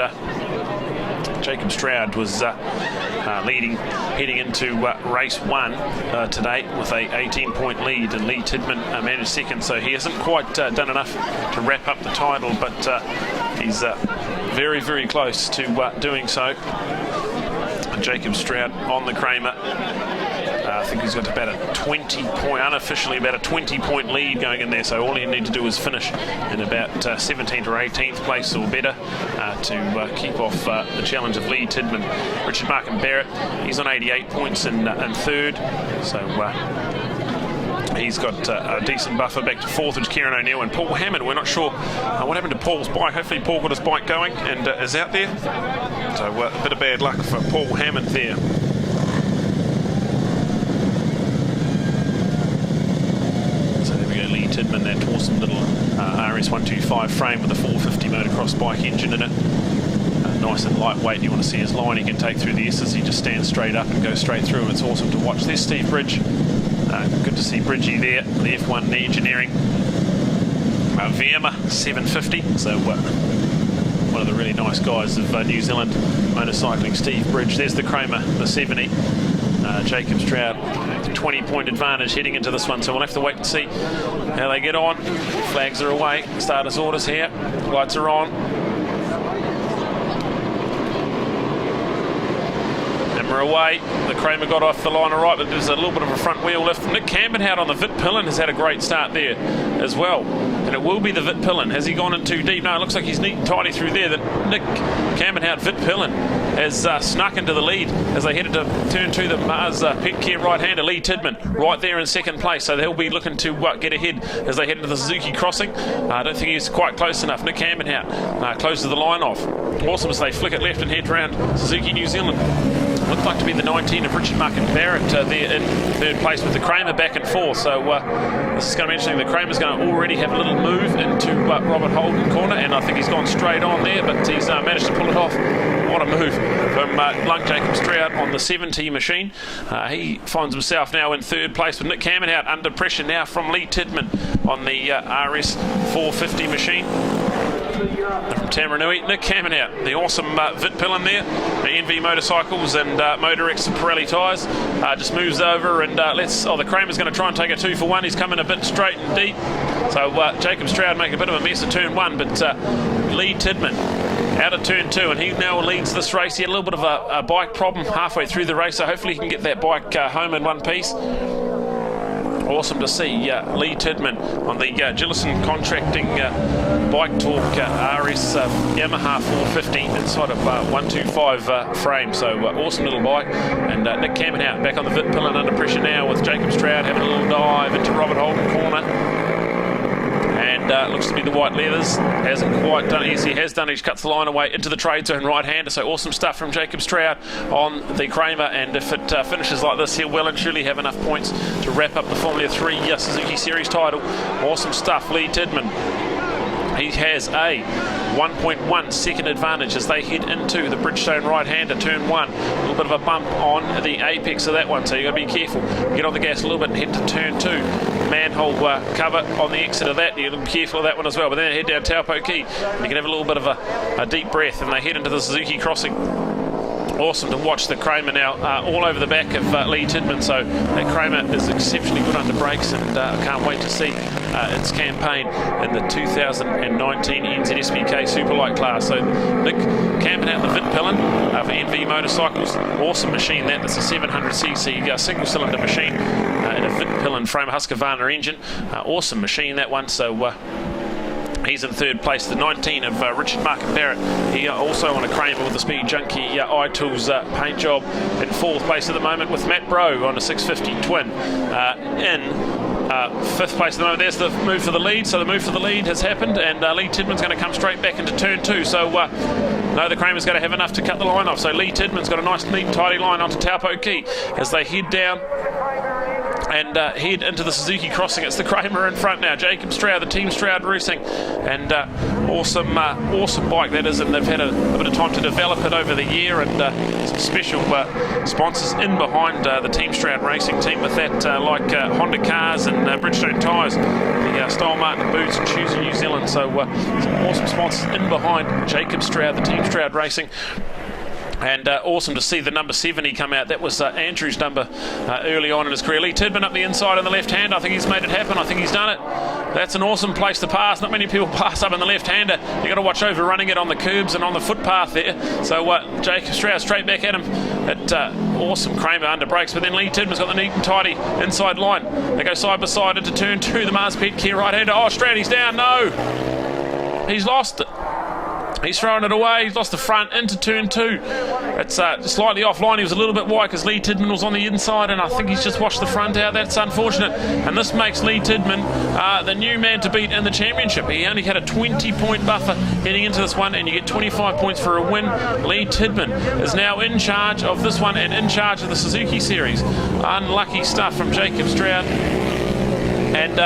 Jacob Stroud was leading heading into race 1 today with a 18-point lead, and Lee Tidman managed second, so he hasn't quite done enough to wrap up the title, but he's very, very close to doing so. Jacob Stroud on the Kramer. I think he's got about unofficially about a 20-point lead going in there, so all you need to do is finish in about 17th or 18th place or better to keep off the challenge of Lee Tidman. Richard Markham Barrett, he's on 88 points in third, so he's got a decent buffer back to fourth, which is Kieran O'Neill and Paul Hammond. We're not sure what happened to Paul's bike. Hopefully Paul got his bike going and is out there. So a bit of bad luck for Paul Hammond there. So there we go, Lee Tidman, that awesome little RS125 frame with a 450 motocross bike engine in it. Nice and lightweight. You want to see his line he can take through the S's. He just stands straight up and goes straight through. It's awesome to watch. There's Steve Bridge. Good to see Bridgie there, the F1 Engineering. Vierma 750, so one of the really nice guys of New Zealand motorcycling, Steve Bridge. There's the Kramer, the 70. Jacob Stroud, 20-point advantage heading into this one, so we'll have to wait and see how they get on. Flags are away, starters orders here, lights are on. We're away. The Kramer got off the line all right, but there's a little bit of a front wheel lift. Nick Campenhout on the Vit Pillen has had a great start there as well, and it will be the Vit Pillen. Has he gone in too deep? No, it looks like he's neat and tidy through there. That Nick Campenhout Vit Pillen has snuck into the lead as they headed to turn 2. The Mars Pet Care right-hander Lee Tidman right there in second place, so they'll be looking to get ahead as they head into the Suzuki crossing. I don't think he's quite close enough. Nick Campenhout closes the line off. Awesome as they flick it left and head round Suzuki New Zealand. Looked like to be the 19 of Richard Markham Barrett there in third place with the Kramer back and forth. So this is going to be interesting. The Kramer's going to already have a little move into Robert Holden corner, and I think he's gone straight on there, but he's managed to pull it off. What a move from Lunk Jacob Stroud on the 70 machine. He finds himself now in third place with Nick Campenhout under pressure now from Lee Tidman on the RS 450 machine. From Tamaranui, Nick Campenhout, the awesome Vit Pillen there, the NV Motorcycles and Motorex Pirelli tyres, just moves over and the Kramer's going to try and take a 2-for-1. He's coming a bit straight and deep, so Jacob Stroud make a bit of a mess of turn 1, but Lee Tidman out of turn 2, and he now leads this race. He had a little bit of a bike problem halfway through the race, so hopefully he can get that bike home in one piece. Awesome to see Lee Tidman on the Gillison Contracting Bike Talk RS Yamaha 450 inside of 125 frame. So awesome little bike. And Nick Campenhout back on the Vit Pillen under pressure now with Jacob Stroud having a little dive into Robert Holden corner. And looks to be the white leathers. Hasn't quite done it. Yes, he has done it. He cuts the line away into the trade zone right-hander. So awesome stuff from Jacob Stroud on the Kramer. And if it finishes like this, he'll well and truly have enough points to wrap up the Formula 3 Suzuki Series title. Awesome stuff, Lee Tidman. He has a 1.1 second advantage as they head into the Bridgestone right-hander, turn 1. A little bit of a bump on the apex of that one, so you've got to be careful. Get on the gas a little bit and head to turn 2. Manhole cover on the exit of that. You've got to be careful of that one as well. But then head down Taupo Key. You can have a little bit of a deep breath, and they head into the Suzuki crossing. Awesome to watch the Kramer now all over the back of Lee Tidman. So that Kramer is exceptionally good under brakes, and I can't wait to see its campaign in the 2019 NZSBK Superlight class. So Nick camping out the Vidpillen for NV Motorcycles. Awesome machine that. That's a 700cc single-cylinder machine in a Vidpillen frame Husqvarna engine. Awesome machine, that one. So he's in third place. The 19 of Richard Markham Barrett. He also on a Kramer with the Speed Junkie iTools paint job. In fourth place at the moment with Matt Bro on a 650 twin. In fifth place at the moment. There's the move for the lead. So the move for the lead has happened, and Lee Tidman's going to come straight back into turn 2. So no, the Kramer's going to have enough to cut the line off. So Lee Tidman's got a nice, neat, tidy line onto Taupo Key as they head down and head into the Suzuki crossing. It's the Kramer in front now. Jacob Stroud, the Team Stroud Racing, and awesome bike that is, and they've had a bit of time to develop it over the year, and some special sponsors in behind the Team Stroud Racing team with that, like Honda cars and Bridgestone tyres, the Style Martin boots and shoes in New Zealand. So some awesome sponsors in behind Jacob Stroud, the Team Stroud Racing. And awesome to see the number 70 come out. That was Andrew's number early on in his career. Lee Tidman up the inside on the left hand. I think he's made it happen. I think he's done it. That's an awesome place to pass. Not many people pass up in the left-hander. You've got to watch over running it on the curbs and on the footpath there. So Jacob Stroud straight back at him. Awesome Kramer under brakes. But then Lee Tidman's got the neat and tidy inside line. They go side by side into turn 2. The Mars Pet Care right-hander. Oh, Stroud, he's down. No. He's lost it. He's throwing it away. He's lost the front into turn 2. It's slightly offline. He was a little bit wide because Lee Tidman was on the inside, and I think he's just washed the front out. That's unfortunate. And this makes Lee Tidman the new man to beat in the championship. He only had a 20-point buffer heading into this one, and you get 25 points for a win. Lee Tidman is now in charge of this one and in charge of the Suzuki Series. Unlucky stuff from Jacob Stroud. And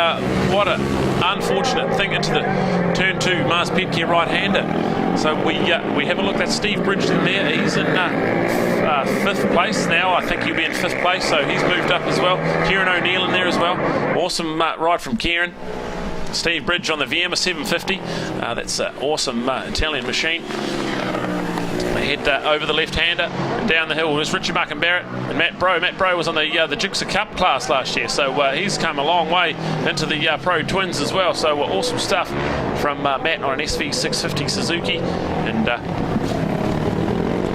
what an unfortunate thing into the turn 2 Mars Pet Care right-hander. So we have a look at Steve Bridgeton there. He's in 5th place now. I think he'll be in 5th place, so he's moved up as well. Kieran O'Neill in there as well. Awesome ride from Kieran. Steve Bridge on the VM, a 750. That's an awesome Italian machine. They head over the left-hander and down the hill. There's Richard Markham Barrett and Matt Bro. Matt Bro was on the Gixxer Cup class last year, so he's come a long way into the Pro Twins as well. So awesome stuff from Matt on an SV 650 Suzuki, and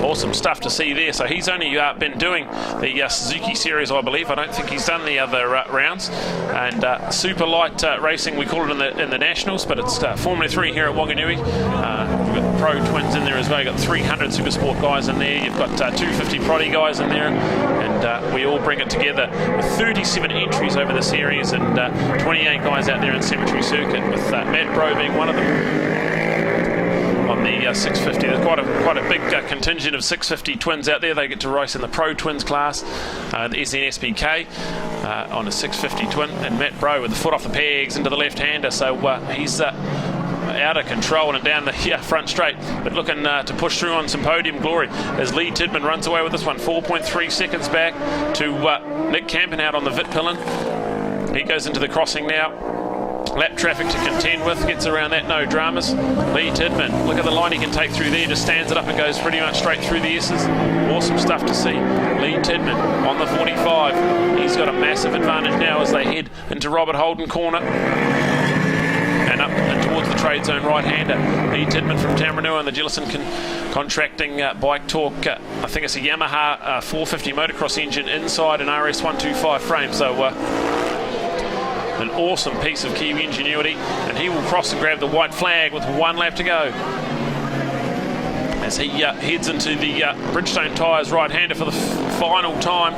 awesome stuff to see there. So he's only been doing the Suzuki Series, I believe. I don't think he's done the other rounds. And super light racing, we call it in the Nationals, but it's Formula 3 here at Whanganui. We've got Pro Twins in there as well. You've got 300 Super Sport guys in there. You've got 250 Proddy guys in there. And we all bring it together with 37 entries over the series and 28 guys out there in Cemetery Circuit, with Matt Bro being one of them. On the 650, there's quite a big contingent of 650 twins out there. They get to race in the Pro Twins class, the SNSBK on a 650 twin, and Matt Bro with the foot off the pegs into the left-hander. So he's out of control and down the front straight, but looking to push through on some podium glory as Lee Tidman runs away with this one. 4.3 seconds back to Nick Campen out on the Vidpillen. He goes into the crossing now. Lap traffic to contend with, gets around that, no dramas. Lee Tidman, look at the line he can take through there, just stands it up and goes pretty much straight through the S's. Awesome stuff to see. Lee Tidman on the 45. He's got a massive advantage now as they head into Robert Holden corner and up and towards the trade zone right-hander. Lee Tidman from Tamarua and the Jellison Contracting Bike Talk. I think it's a Yamaha 450 motocross engine inside an RS125 frame. So an awesome piece of Kiwi ingenuity, and he will cross and grab the white flag with 1 lap to go as he heads into the Bridgestone tyres right-hander for the final time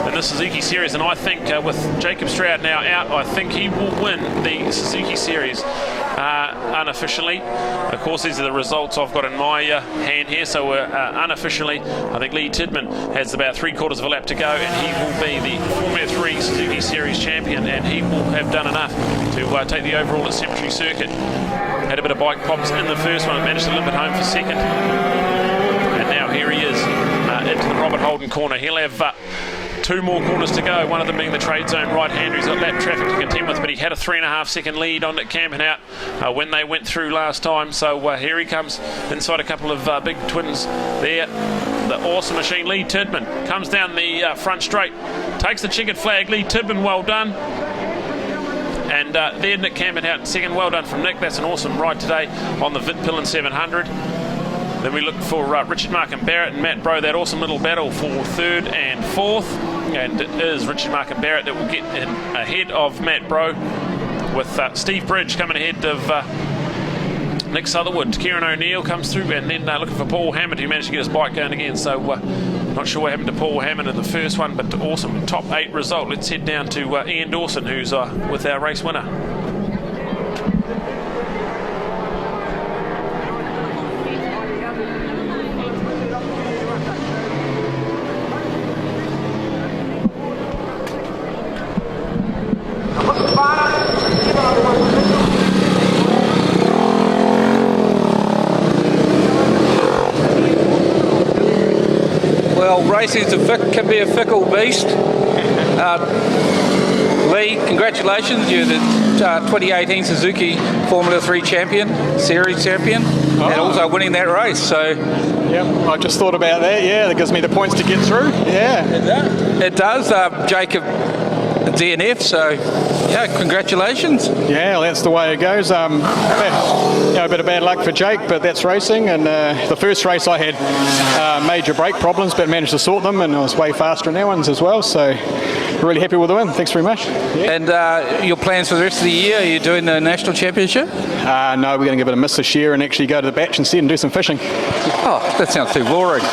in the Suzuki Series. And I think with Jacob Stroud now out, I think he will win the Suzuki Series unofficially. Of course, these are the results I've got in my hand here. So unofficially, I think Lee Tidman has about 3/4 of a lap to go, and he will be the Formula 3 Suzuki Series champion, and he will have done enough to take the overall at Cemetery Circuit. Had a bit of bike pops in the first one, managed to limp it home for second. And now here he is into the Robert Holden corner. He'll have 2 more corners to go, one of them being the trade zone right-hander. He's got lap traffic to contend with, but he had a 3.5 second lead on Nick Campen out when they went through last time. So here he comes inside a couple of big twins there. the awesome machine. Lee Tidman comes down the front straight, takes the checkered flag. Lee Tidman, well done. And there Nick Campbell out in second. Well done from Nick. That's an awesome ride today on the Vitpillen 700. Then we look for Richard Markham Barrett and Matt Bro, that awesome little battle for third and fourth. And it is Richard Markham Barrett that will get in ahead of Matt Bro, with Steve Bridge coming ahead of Nick Sutherwood. Kieran O'Neill comes through, and then looking for Paul Hammond, who managed to get his bike going again. So not sure what happened to Paul Hammond in the first one, but awesome top 8 result. Let's head down to Ian Dawson, who's with our race winner. Well, racing can be a fickle beast. Lee, congratulations. You're the 2018 Suzuki Formula 3 champion, series champion, and also winning that race. So, yeah, I just thought about that. Yeah, that gives me the points to get through. Yeah, it does. Jacob DNF. So, yeah, congratulations. Yeah, well, that's the way it goes. A bit of bad luck for Jake, but that's racing. And the first race I had major brake problems, but managed to sort them, and I was way faster in that ones as well. So, really happy with the win. Thanks very much. Yeah. And your plans for the rest of the year? Are you doing the national championship? No, we're going to give it a miss this year and actually go to the batch instead and do some fishing. Oh, that sounds too boring.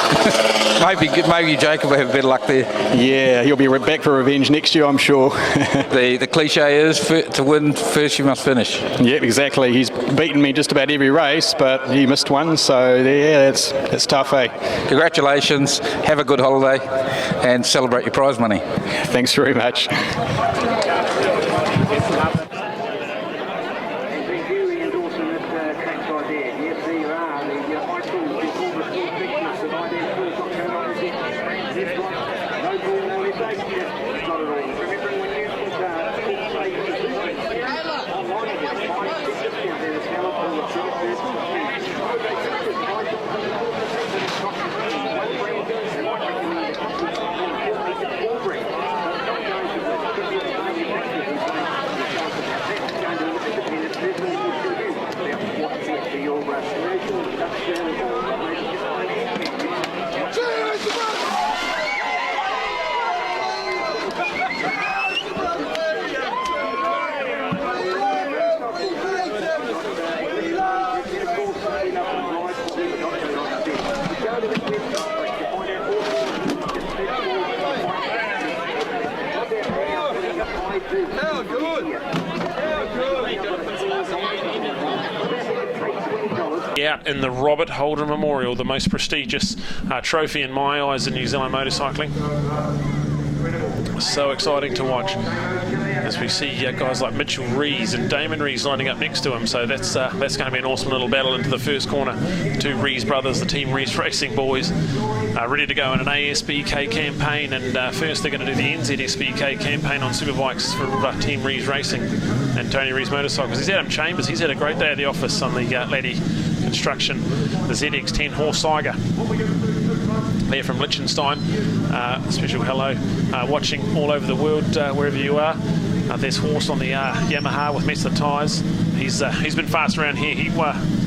maybe Jacob will have better luck there. Yeah, he'll be back for revenge next year, I'm sure. The cliche is to win first you must finish. Yep, exactly. He's beaten me just about every race, but he missed one, so yeah, that's tough, eh? Congratulations, have a good holiday and celebrate your prize money. Thanks very much. Out in the Robert Holden Memorial, the most prestigious trophy in my eyes in New Zealand motorcycling. So exciting to watch as we see guys like Mitchell Rees and Damon Rees lining up next to him. So that's going to be an awesome little battle into the first corner. Two Rees brothers, the Team Rees Racing boys, ready to go in an ASBK campaign, and first they're going to do the NZSBK campaign on superbikes for Team Rees Racing and Tony Rees Motorcycles. He's Adam Chambers. He's had a great day at the office on the Laddie Construction, the ZX10 Horse Tiger. There from Liechtenstein. Special hello, watching all over the world, wherever you are. There's Horse on the Yamaha with Messler tyres. He's been fast around here. He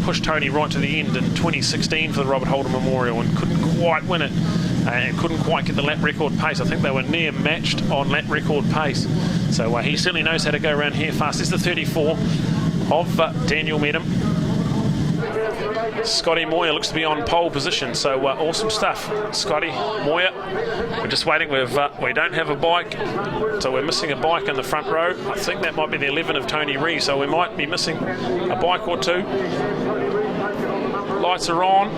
pushed Tony right to the end in 2016 for the Robert Holden Memorial and couldn't quite win it, and couldn't quite get the lap record pace. I think they were near matched on lap record pace. So he certainly knows how to go around here fast. This is the 34 of Daniel Medham. Scotty Moyer looks to be on pole position, so awesome stuff. Scotty Moyer, we're just waiting. We don't have a bike, so we're missing a bike in the front row. I think that might be the 11 of Tony Rees, so we might be missing a bike or two. Lights are on.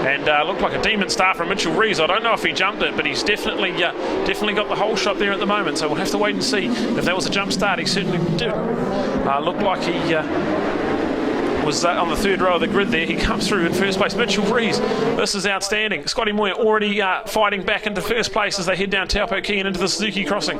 And looked like a demon start from Mitchell Rees. I don't know if he jumped it, but he's definitely got the whole shot there at the moment. So we'll have to wait and see if that was a jump start. He certainly did. Looked like he was on the third row of the grid there. He comes through in first place. Mitchell Rees, this is outstanding. Scotty Moyer already fighting back into first place as they head down Taupo Key and into the Suzuki crossing.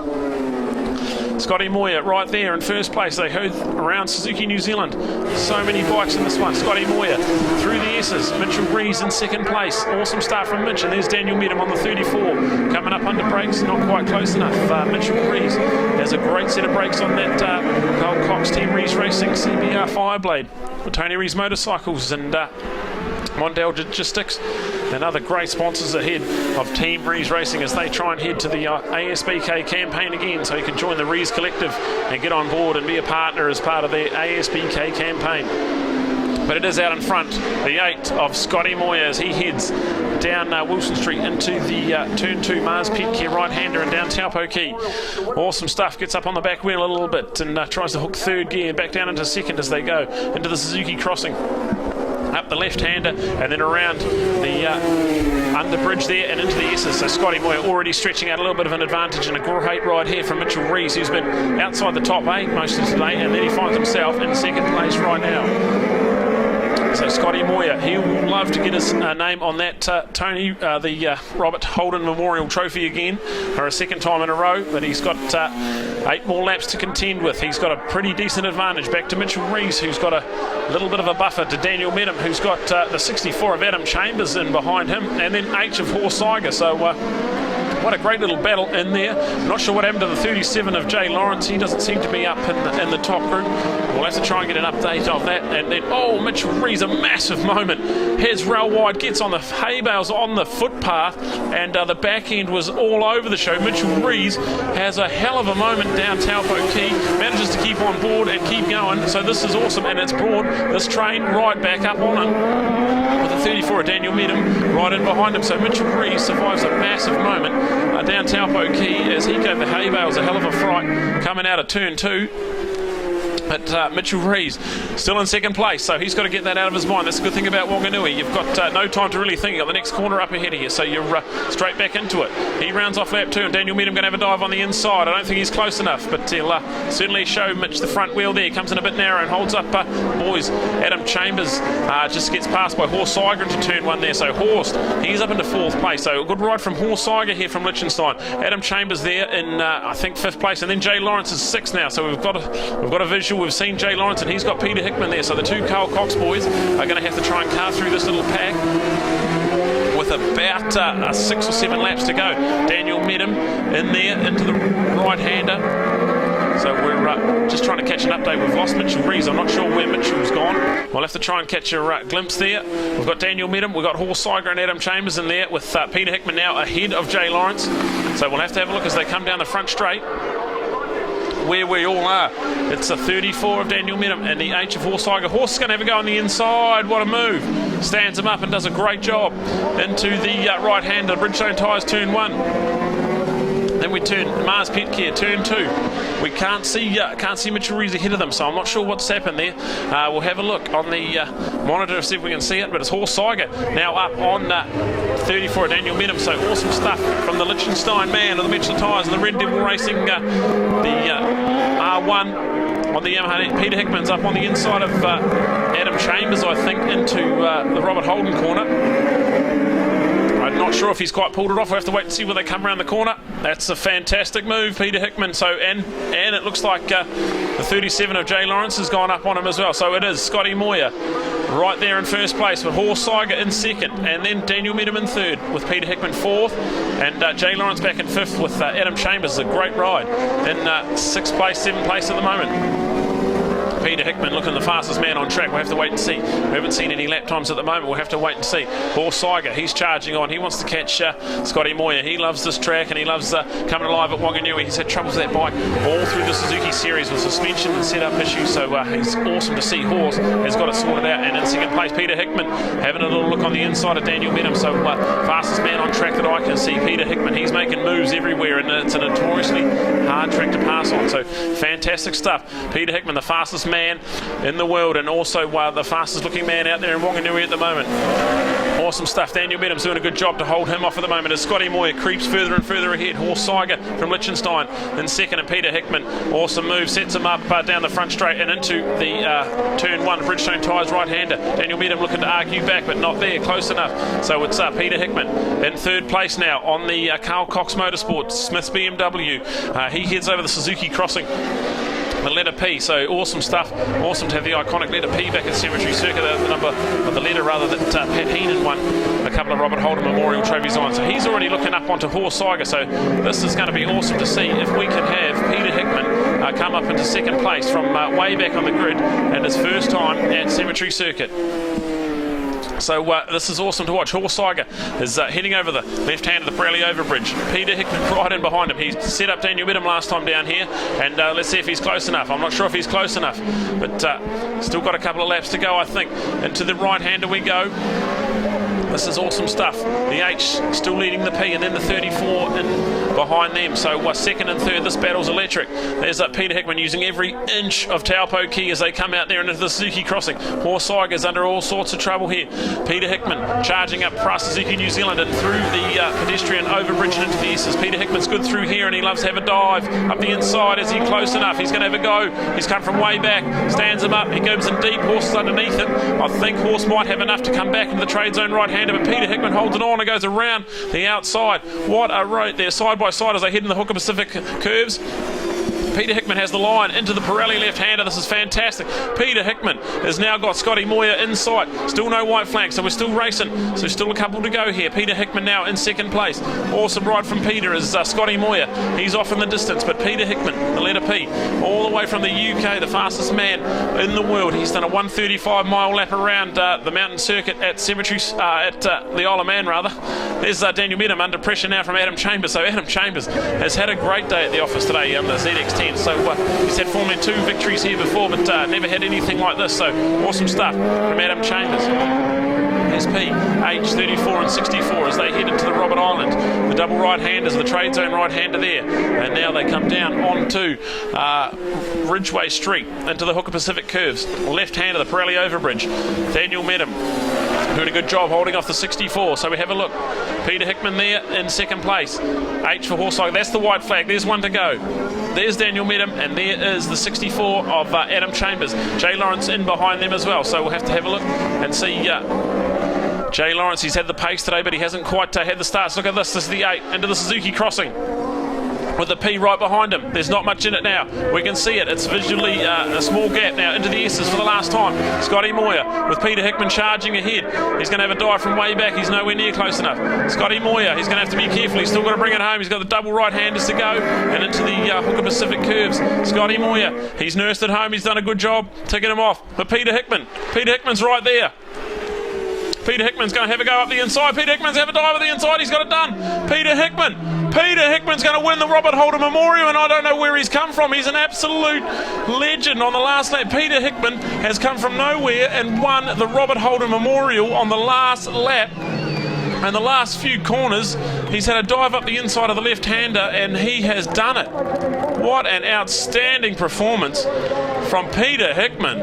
Scotty Moyer right there in first place. They heard around Suzuki New Zealand. So many bikes in this one. Scotty Moyer through the S's. Mitchell Rees in second place. Awesome start from Mitch, and there's Daniel Medham on the 34. Coming up under brakes, not quite close enough. Mitchell Rees has a great set of brakes on that Carl Cox Team Rees Racing CBR Fireblade. Tony Rees Motorcycles and Mondale Logistics and other great sponsors ahead of Team Rees Racing as they try and head to the ASBK campaign again, so you can join the Rees Collective and get on board and be a partner as part of the ASBK campaign. But it is out in front, the 8 of Scotty Moyer as he heads down Wilson Street into the Turn 2 Mars Pit Care right-hander and down Taupo Key. Awesome stuff, gets up on the back wheel a little bit and tries to hook third gear back down into second as they go into the Suzuki crossing. Up the left-hander and then around the under bridge there and into the S's. So Scotty Moyer already stretching out a little bit of an advantage, and a great ride here from Mitchell Rees, who's been outside the top 8 most of today, and then he finds himself in second place right now. So Scotty Moyer, he will love to get his name on that the Robert Holden Memorial Trophy again for a second time in a row, but he's got 8 more laps to contend with. He's got a pretty decent advantage back to Mitchell Rees, who's got a little bit of a buffer to Daniel Medham, who's got the 64 of Adam Chambers in behind him, and then H of Horse Tiger. So what a great little battle in there. Not sure what happened to the 37 of Jay Lawrence. He doesn't seem to be up in the top group. We'll have to try and get an update of that. And then, Mitchell Rees, a massive moment. Heads rail wide, gets on the hay bales on the footpath, and the back end was all over the show. Mitchell Rees has a hell of a moment down Taupo Key, manages to keep on board and keep going. So this is awesome, and it's brought this train right back up on him. With the 34 of Daniel Medham right in behind him. So Mitchell Rees survives a massive moment down Taupo Key as he gave the hay bales a hell of a fright coming out of turn 2. But Mitchell Rees still in second place, so he's got to get that out of his mind. That's a good thing about Whanganui. You've got no time to really think. You've got the next corner up ahead of you, so you're straight back into it. He rounds off lap 2, and Daniel Medham going to have a dive on the inside. I don't think he's close enough, but he'll certainly show Mitch the front wheel there. Comes in a bit narrow and holds up boys. Adam Chambers just gets passed by Horse Tiger into turn 1 there, so Horst, he's up into 4th place. So a good ride from Horse Tiger here from Liechtenstein. Adam Chambers there in, I think, 5th place, and then Jay Lawrence is 6th now, so we've got a visual. We've seen Jay Lawrence and he's got Peter Hickman there, so the 2 Carl Cox boys are going to have to try and carve through this little pack with about 6 or 7 laps to go. Daniel Medham in there into the right-hander. So we're just trying to catch an update. We've lost Mitchell Rees. I'm not sure where Mitchell's gone. We'll have to try and catch a glimpse there. We've got Daniel Medham, we've got Horse Tiger and Adam Chambers in there with Peter Hickman now ahead of Jay Lawrence. So we'll have to have a look as they come down the front straight where we all are. It's a 34 of Daniel Medham and the H of Horse Tiger. Horse is going to have a go on the inside. What a move. Stands him up and does a great job into the right-hander. Bridgestone tyres turn 1. Then we turn Mars Pit Care, turn 2. We can't see Mitchell Rees ahead of them, so I'm not sure what's happened there. We'll have a look on the monitor to see if we can see it, but it's Horse Tiger now up on 34 Daniel Medham. So awesome stuff from the Liechtenstein man of the Michelin tyres and the Red Devil Racing, the R1 on the Yamaha. Peter Hickman's up on the inside of Adam Chambers, I think, into the Robert Holden corner. I'm not sure if he's quite pulled it off. We'll have to wait and see where they come around the corner. That's a fantastic move, Peter Hickman. So and it looks like the 37 of Jay Lawrence has gone up on him as well. So it is Scotty Moyer right there in first place with Horse Tiger in second, and then Daniel Medham in third with Peter Hickman 4th, and Jay Lawrence back in 5th with Adam Chambers. A great ride in 6th place, 7th place at the moment. Peter Hickman looking the fastest man on track. We'll have to wait and see. We haven't seen any lap times at the moment. We'll have to wait and see. Horse Tiger, he's charging on. He wants to catch Scotty Moyer. He loves this track and he loves coming alive at Whanganui. He's had troubles with that bike all through the Suzuki series with suspension and setup issues. So he's awesome to see. Horse has got it sorted out. And in second place, Peter Hickman having a little look on the inside of Daniel Medham. So fastest man on track that I can see, Peter Hickman. He's making moves everywhere, and it's a notoriously hard track to pass on. So fantastic stuff. Peter Hickman, the fastest man man in the world, and also the fastest looking man out there in Whanganui at the moment. Awesome stuff. Daniel Medham's doing a good job to hold him off at the moment as Scotty Moyer creeps further and further ahead. Horse Tiger from Liechtenstein in second, and Peter Hickman, awesome move, sets him up down the front straight and into the turn one. Bridgestone tyres right-hander. Daniel Medham looking to argue back, but not there, close enough. So it's Peter Hickman in third place now on the Carl Cox Motorsport Smith's BMW. He heads over the Suzuki crossing, the letter P. So awesome stuff. Awesome to have the iconic letter P back at Cemetery Circuit, the number of the letter rather that Pat Heenan won a couple of Robert Holden Memorial trophies on. So he's already looking up onto Horse Tiger. So this is going to be awesome to see if we can have Peter Hickman come up into second place from way back on the grid and his first time at Cemetery Circuit. So this is awesome to watch. Horse Tiger is heading over the left hand of the Pirelli overbridge. Peter Hickman right in behind him. He set up Daniel Medham last time down here, and let's see if he's close enough. I'm not sure if he's close enough, but still got a couple of laps to go, I think. Into the right hander we go. This is awesome stuff. The H still leading the P, and then the 34 in behind them. So second and third, this battle's electric. There's Peter Hickman using every inch of Taupo key as they come out there into the Suzuki crossing. Horse Tiger's under all sorts of trouble here. Peter Hickman charging up past Suzuki New Zealand and through the pedestrian overbridge and into the S's. Peter Hickman's good through here, and he loves to have a dive up the inside. Is he close enough? He's going to have a go. He's come from way back, stands him up. He goes in deep. Horse is underneath it. I think Horse might have enough to come back into the trade zone right hand, but Peter Hickman holds it on and goes around the outside. What a road there, side by side as they head in the Hooker Pacific curves. Peter Hickman has the line into the Pirelli left-hander. This is fantastic. Peter Hickman has now got Scotty Moyer in sight. Still no white flag, so we're still racing. So still a couple to go here. Peter Hickman now in second place. Awesome ride from Peter is Scotty Moyer. He's off in the distance, but Peter Hickman, the letter P, all the way from the UK, the fastest man in the world. He's done a 135-mile lap around the mountain circuit at Cemetery, at the Isle of Man, rather. There's Daniel Medham under pressure now from Adam Chambers. So Adam Chambers has had a great day at the office today on the ZX10. So he's had Formula 2 victories here before, but never had anything like this. So awesome stuff from Adam Chambers. SP, H, 34 and 64 as they head into the Robert Island. The double right-handers, the trade zone right-hander there. And now they come down onto Ridgeway Street into the Hooker Pacific curves. Left-hander, the Pirelli overbridge. Daniel Medham doing a good job holding off the 64. So we have a look. Peter Hickman there in second place. H for Horse Tiger. That's the white flag. There's one to go. There's Daniel Medham, and there is the 64 of Adam Chambers. Jay Lawrence in behind them as well. So we'll have to have a look and see. Jay Lawrence, he's had the pace today, but he hasn't quite had the starts. Look at this. This is the 8 into the Suzuki crossing with the P right behind him. There's not much in it now. We can see it. It's visually a small gap now into the S's for the last time. Scotty Moyer with Peter Hickman charging ahead. He's going to have a dive from way back. He's nowhere near close enough. Scotty Moyer, he's going to have to be careful. He's still got to bring it home. He's got the double right-handers to go and into the Hooker Pacific curves. Scotty Moyer, he's nursed it home. He's done a good job ticking him off. But Peter Hickman's right there. Peter Hickman's going to have a go up the inside. Peter Hickman's going to have a dive at the inside. He's got it done. Peter Hickman's going to win the Robert Holden Memorial, and I don't know where he's come from. He's an absolute legend on the last lap. Peter Hickman has come from nowhere and won the Robert Holden Memorial on the last lap. And the last few corners, he's had a dive up the inside of the left-hander, and he has done it. What an outstanding performance from Peter Hickman.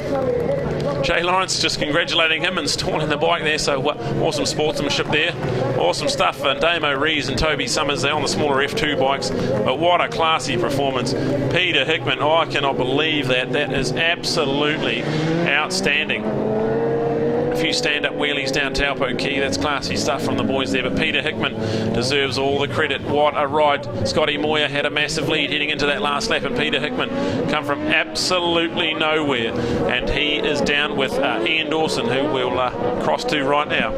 Jay Lawrence just congratulating him and stalling the bike there, so awesome sportsmanship there. Awesome stuff. And Damo Rees and Toby Summers, they're on the smaller F2 bikes, but what a classy performance. Peter Hickman, oh, I cannot believe that. That is absolutely outstanding. A few stand-up wheelies down Taupo Key. That's classy stuff from the boys there. But Peter Hickman deserves all the credit. What a ride. Scotty Moyer had a massive lead heading into that last lap, and Peter Hickman come from absolutely nowhere. And he is down with Ian Dawson, who we'll cross to right now.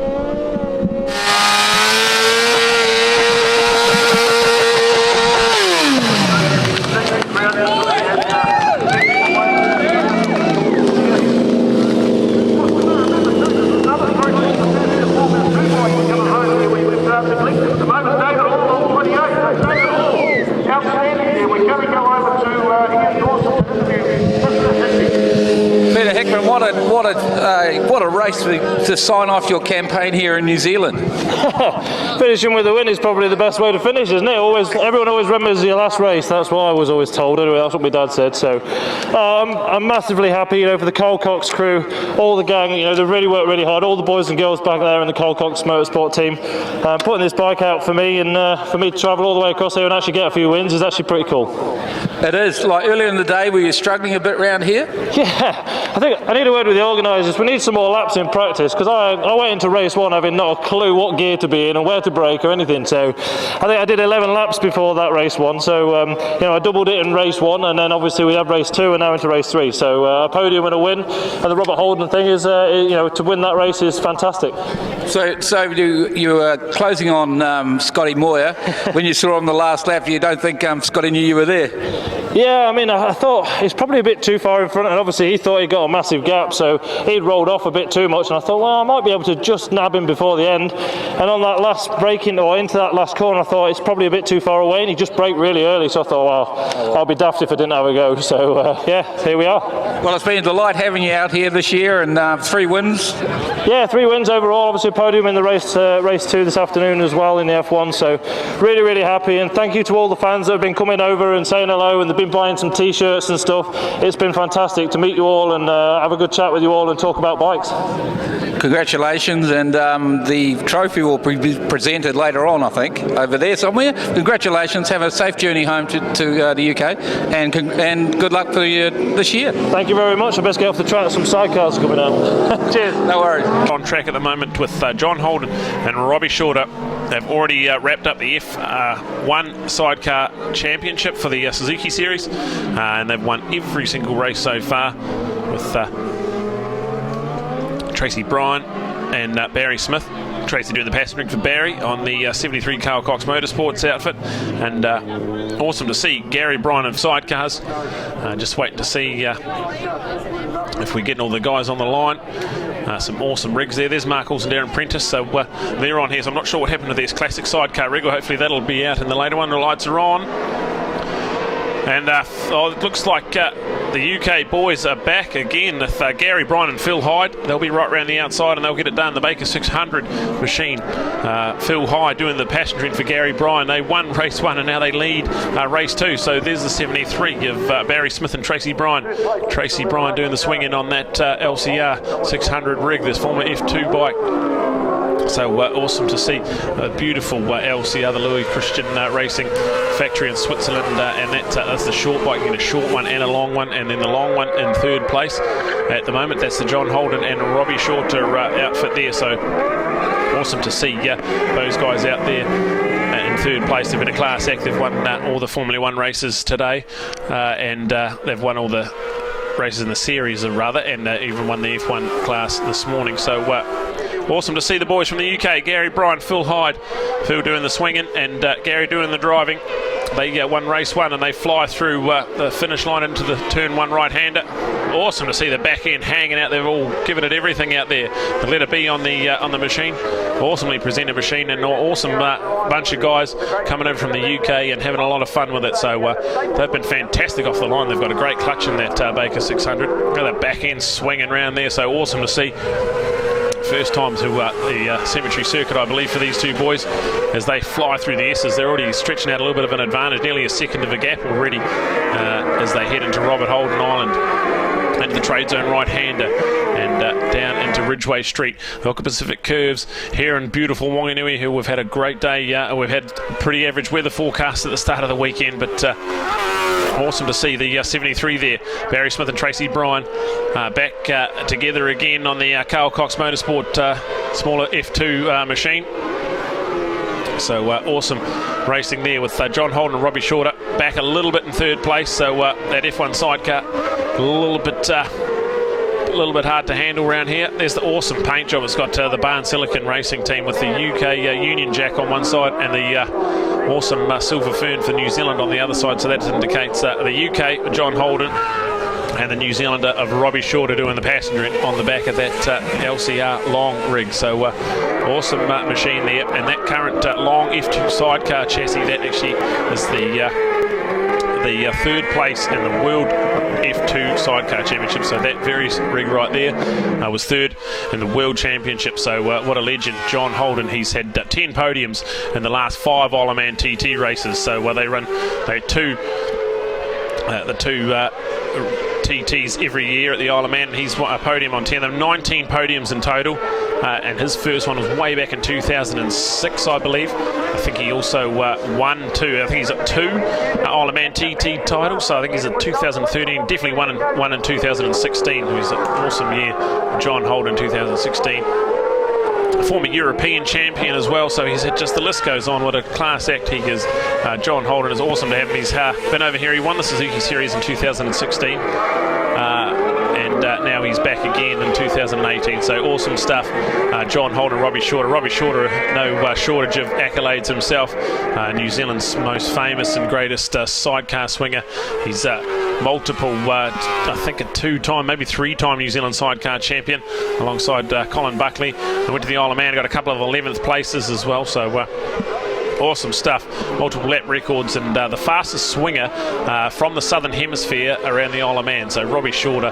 what a race to sign off your campaign here in New Zealand. Finishing with a win is probably the best way to finish, isn't it? Everyone always remembers your last race. That's what I was always told. Anyway, that's what my dad said. So I'm massively happy, for the Cole Cox crew, all the gang. They've really worked really hard. All the boys and girls back there in the Cole Cox Motorsport team, putting this bike out for me, and for me to travel all the way across here and actually get a few wins is actually pretty cool. It is. Like earlier in the day, were you struggling a bit around here? Yeah, I think I need a word with the organisers. We need some more laps in practice, because I went into race one having not a clue what gear to be in and where to brake or anything. So I think I did 11 laps before that race one. So I doubled it in race one, and then obviously we have race two and now into race three. So a podium and a win, and the Robert Holden thing is to win that race is fantastic. So you were closing on Scotty Moyer when you saw him the last lap. You don't think Scotty knew you were there? Yeah, I thought he's probably a bit too far in front, and obviously he thought he got a massive gap, so he'd rolled off a bit too much, and I thought, well, I might be able to just nab him before the end. And on that last braking, or into that last corner, I thought it's probably a bit too far away, and he just braked really early, so I thought, well, I'll be daft if I didn't have a go. So here we are. Well, it's been a delight having you out here this year, and 3 wins. Yeah, 3 wins overall, obviously a podium in the race 2 this afternoon as well in the F1, so really, really happy, and thank you to all the fans that have been coming over and saying hello, and they've been buying some t-shirts and stuff. It's been fantastic to meet you all and have a good chat with you all and talk about bikes. Congratulations, and the trophy will be presented later on, I think, over there somewhere. Congratulations, have a safe journey home to the UK, and good luck for you this year. Thank you very much. I best get off the track, some sidecars coming out. Cheers. No worries. On track at the moment with John Holden and Robbie Shorter. They've already wrapped up the F1 Sidecar Championship for the Suzuki Series, and they've won every single race so far with Tracy Bryan and Barry Smith. Tracy doing the passengering for Barry on the 73 Carl Cox Motorsports outfit, and awesome to see Gary Bryan of Sidecars. Just waiting to see if we're getting all the guys on the line. Some awesome rigs there. There's Mark Olsen, Darren Prentice, so they're on here, so I'm not sure what happened to this classic sidecar rig. Hopefully that'll be out in the later one. The lights are on, and it looks like the UK boys are back again with Gary Bryan and Phil Hyde. They'll be right around the outside and they'll get it done. The Baker 600 machine. Phil Hyde doing the passengering for Gary Bryan. They won race 1 and now they lead race 2. So there's the 73 of Barry Smith and Tracy Bryan. Tracy Bryan doing the swing in on that LCR 600 rig, this former F2 bike. So awesome to see a beautiful LCR, the Louis Christian Racing factory in Switzerland, and that's the short bike. You get a short one and a long one, and then the long one in 3rd place at the moment. That's the John Holden and Robbie Shorter outfit there. So awesome to see those guys out there in 3rd place. They've been a class act. They've won all the Formula 1 races today, and they've won all the races in the series, rather, and even won the F1 class this morning. So awesome to see the boys from the UK, Gary Bryan, Phil Hyde. Phil doing the swinging and Gary doing the driving. They won race 1 and they fly through the finish line into the turn 1 right-hander. Awesome to see the back end hanging out. They've all given it everything out there. The letter B on the machine. Awesomely presented machine, and awesome bunch of guys coming over from the UK and having a lot of fun with it. So they've been fantastic off the line. They've got a great clutch in that Baker 600. Got that back end swinging around there. So awesome to see. First time to the Cemetery Circuit, I believe, for these two boys as they fly through the S's. They're already stretching out a little bit of an advantage, nearly a second of a gap already as they head into Robert Holden Island, into the trade zone right-hander, and down into Ridgeway Street. Velka Pacific curves here in beautiful Whanganui, who we've had a great day. We've had pretty average weather forecast at the start of the weekend, but awesome to see the 73 there. Barry Smith and Tracy Bryan back together again on the Carl Cox Motorsport smaller F2 machine. So awesome racing there with John Holden and Robbie Shorter back a little bit in 3rd place. So that F1 sidecar a little bit hard to handle around here. There's the awesome paint job. It's got the Barn Silicon Racing team with the UK Union Jack on one side and the awesome Silver Fern for New Zealand on the other side. So that indicates the UK John Holden and the New Zealander of Robbie Shorter doing the passenger on the back of that LCR long rig. So awesome machine there, and that current long F2 sidecar chassis, that actually is the the third place in the World F2 Sidecar Championship. So that very rig right there was third in the World Championship. So what a legend, John Holden. He's had 10 podiums in the last 5 Isle-of-Man TT races. So they had two TTs every year at the Isle of Man. He's a podium on 10 of them, 19 podiums in total, and his first one was way back in 2006, I believe. I think he also won 2. I think he's at 2 Isle of Man TT titles, so I think he's at 2013, definitely one in 2016. It was an awesome year, John Holden 2016. Former European champion as well, so he's had just the list goes on. What a class act he is. John Holden is awesome to have him. He's been over here. He won the Suzuki Series in 2016, and now he's back again in 2018. So awesome stuff. John Holden, Robbie Shorter. Robbie Shorter, no shortage of accolades himself. New Zealand's most famous and greatest sidecar swinger. He's multiple, I think a 2-time, maybe 3-time New Zealand sidecar champion alongside Colin Buckley. I went to the Isle of Man, got a couple of 11th places as well, so awesome stuff. Multiple lap records, and the fastest swinger from the Southern Hemisphere around the Isle of Man. So Robbie Shorter,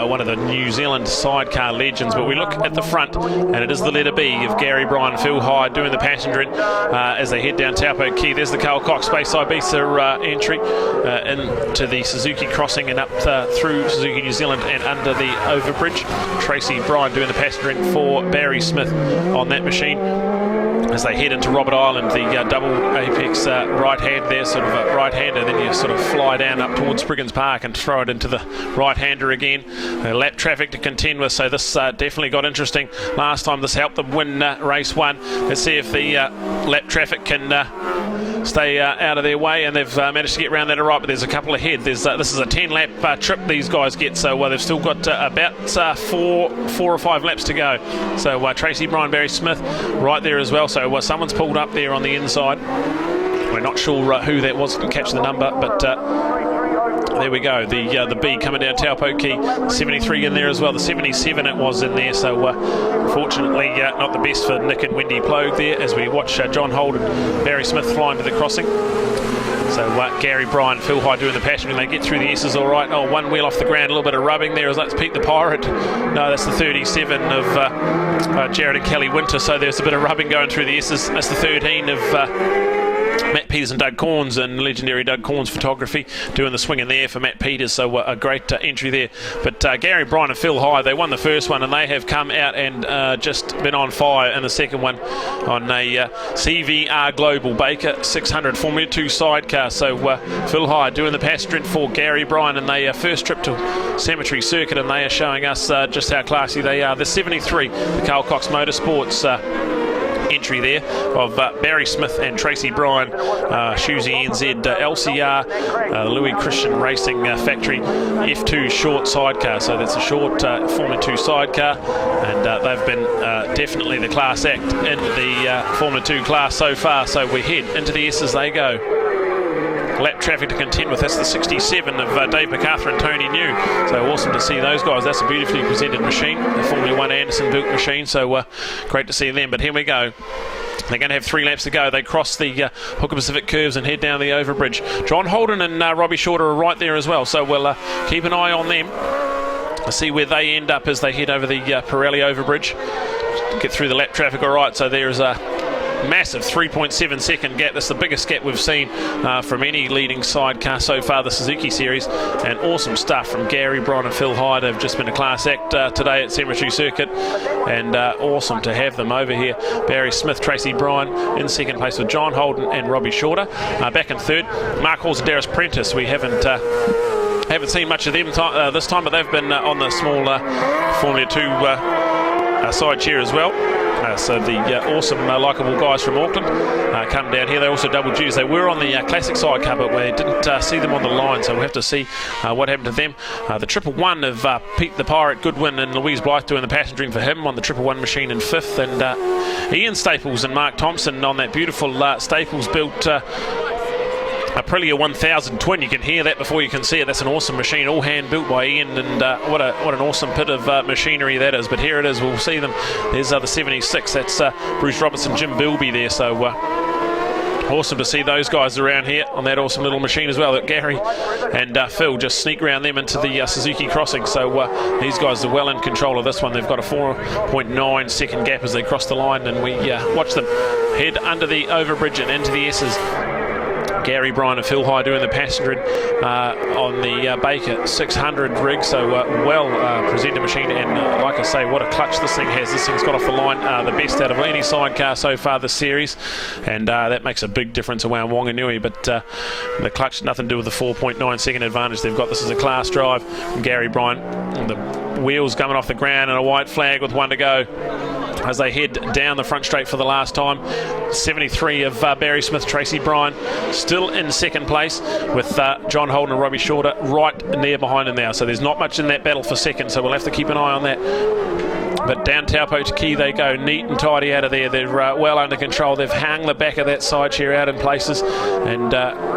one of the New Zealand sidecar legends. But we look at the front, and it is the letter B of Gary Bryan and Phil Hyde doing the passengering as they head down Taupo Quay. There's the Carl Cox Space Ibiza entry into the Suzuki crossing and up through Suzuki New Zealand and under the overbridge. Tracy Bryan doing the passengering for Barry Smith on that machine as they head into Robert Island, the double apex right hand there, sort of a right hander, then you sort of fly down up towards Spriggans Park and throw it into the right hander again. Lap traffic to contend with, so this definitely got interesting last time. This helped them win race 1. Let's see if the lap traffic can stay out of their way, and they've managed to get around that all right, but there's a couple ahead. This is a 10-lap trip these guys get, so they've still got about 4 or 5 laps to go. So Tracy Bryan, Barry Smith right there as well, so someone's pulled up there on the inside. We're not sure who that was, to catch the number, but there we go. The B coming down Taupo Quay, 73 in there as well. The 77 it was in there, so fortunately not the best for Nick and Wendy Plogue there as we watch John Holden, Barry Smith flying to the crossing. So Gary Bryan, Phil Hyde doing the passion, and they get through the S's all right. Oh, one wheel off the ground, a little bit of rubbing there. That's Pete the Pirate. No, that's the 37 of Jared and Kelly Winter. So there's a bit of rubbing going through the S's. That's the 13 of Matt Peters and Doug Corns, and legendary Doug Corns photography doing the swing in there for Matt Peters. So a great entry there. But Gary Bryan and Phil Hyde, they won the first one, and they have come out and just been on fire in the second one on a CVR Global Baker 600 Formula 2 sidecar. So Phil Hyde doing the passenger for Gary Bryan, and they first trip to Cemetery Circuit, and they are showing us just how classy they are. The 73, the Carl Cox Motorsports entry there of Barry Smith and Tracy Bryan, Shuzi NZ LCR, Louis Christian Racing Factory F2 short sidecar. So that's a short Formula 2 sidecar, and they've been definitely the class act in the Formula 2 class so far. So we head into the S as they go. Lap traffic to contend with. That's the 67 of Dave MacArthur and Tony New. So awesome to see those guys. That's a beautifully presented machine, the Formula 1 Anderson built machine. So great to see them. But here we go. They're going to have 3 laps to go. They cross the Hooker Pacific curves and head down the overbridge. John Holden and Robbie Shorter are right there as well. So we'll keep an eye on them. See where they end up as they head over the Pirelli overbridge. Get through the lap traffic all right. So there's a massive 3.7 second gap. That's the biggest gap we've seen from any leading sidecar so far, the Suzuki Series. And awesome stuff from Gary Bryan and Phil Hyde. Have just been a class act today at Cemetery Circuit, and awesome to have them over here. Barry Smith, Tracy Bryan in second place with John Holden and Robbie Shorter. Back in third, Mark Halls and Darius Prentice. We haven't seen much of them this time, but they've been on the small Formula 2 side chair as well. So the awesome, likeable guys from Auckland come down here. They also double duties. They were on the classic sidecar, but we didn't see them on the line, so we'll have to see what happened to them. The 111 of Pete the Pirate Goodwin and Louise Blythe doing the passengering for him on the 111 machine in 5th, and Ian Staples and Mark Thompson on that beautiful Staples built Aprilia 1000 twin. You can hear that before you can see it. That's an awesome machine, all hand built by Ian, and what an awesome bit of machinery that is. But here it is, we'll see them. There's the 76, that's Bruce Robertson, Jim Bilby there. So Awesome to see those guys around here on that awesome little machine as well. That Gary and Phil just sneak around them into the Suzuki crossing. So these guys are well in control of this one. They've got a 4.9 second gap as they cross the line, and we watch them head under the overbridge and into the S's. Gary, Bryan and Phil High doing the passenger on the Baker 600 rig, so well presented machine, and like I say, what a clutch this thing has. This thing's got off the line the best out of any sidecar so far this series, and that makes a big difference around Whanganui, but the clutch nothing to do with the 4.9 second advantage they've got. This is a class drive from Gary, Bryan, and the wheels coming off the ground and a white flag with one to go as they head down the front straight for the last time. 73 of Barry Smith, Tracy Bryan still in second place, with John Holden and Robbie Shorter right near behind him now, so there's not much in that battle for second, so we'll have to keep an eye on that. But down Taupo to Key they go, neat and tidy out of there. They're well under control. They've hung the back of that side chair out in places, and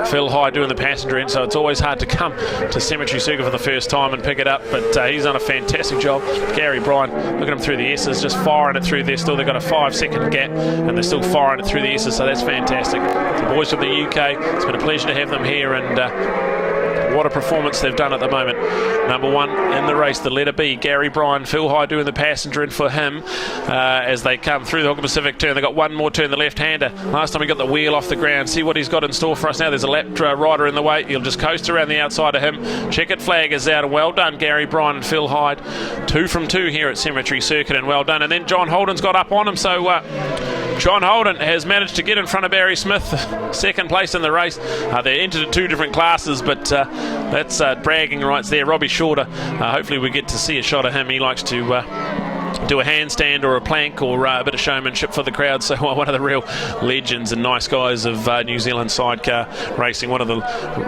Phil High doing the passenger end, so it's always hard to come to Cemetery Circuit for the first time and pick it up, but he's done a fantastic job. Gary Bryan, look at him through the S's, just firing it through there. Still they've got a 5 second gap, and they're still firing it through the S's, so that's fantastic. The boys from the UK, it's been a pleasure to have them here, and what a performance they've done at the moment. Number one in the race, the letter B, Gary Bryan. Phil High doing the passenger in for him as they come through the Auckland Pacific turn. They've got one more turn, the left-hander. Last time he got the wheel off the ground. See what he's got in store for us now. There's a lap rider in the way. He'll just coast around the outside of him. Checkered flag is out, and well done, Gary Bryan and Phil Hyde. 2 from 2 here at Cemetery Circuit, and well done. And then John Holden's got up on him, so John Holden has managed to get in front of Barry Smith, second place in the race. They're entered in 2 different classes, but that's bragging rights there. Robbie Shorter, hopefully we get to see a shot of him. He likes to do a handstand or a plank or a bit of showmanship for the crowd, so one of the real legends and nice guys of New Zealand sidecar racing, one of the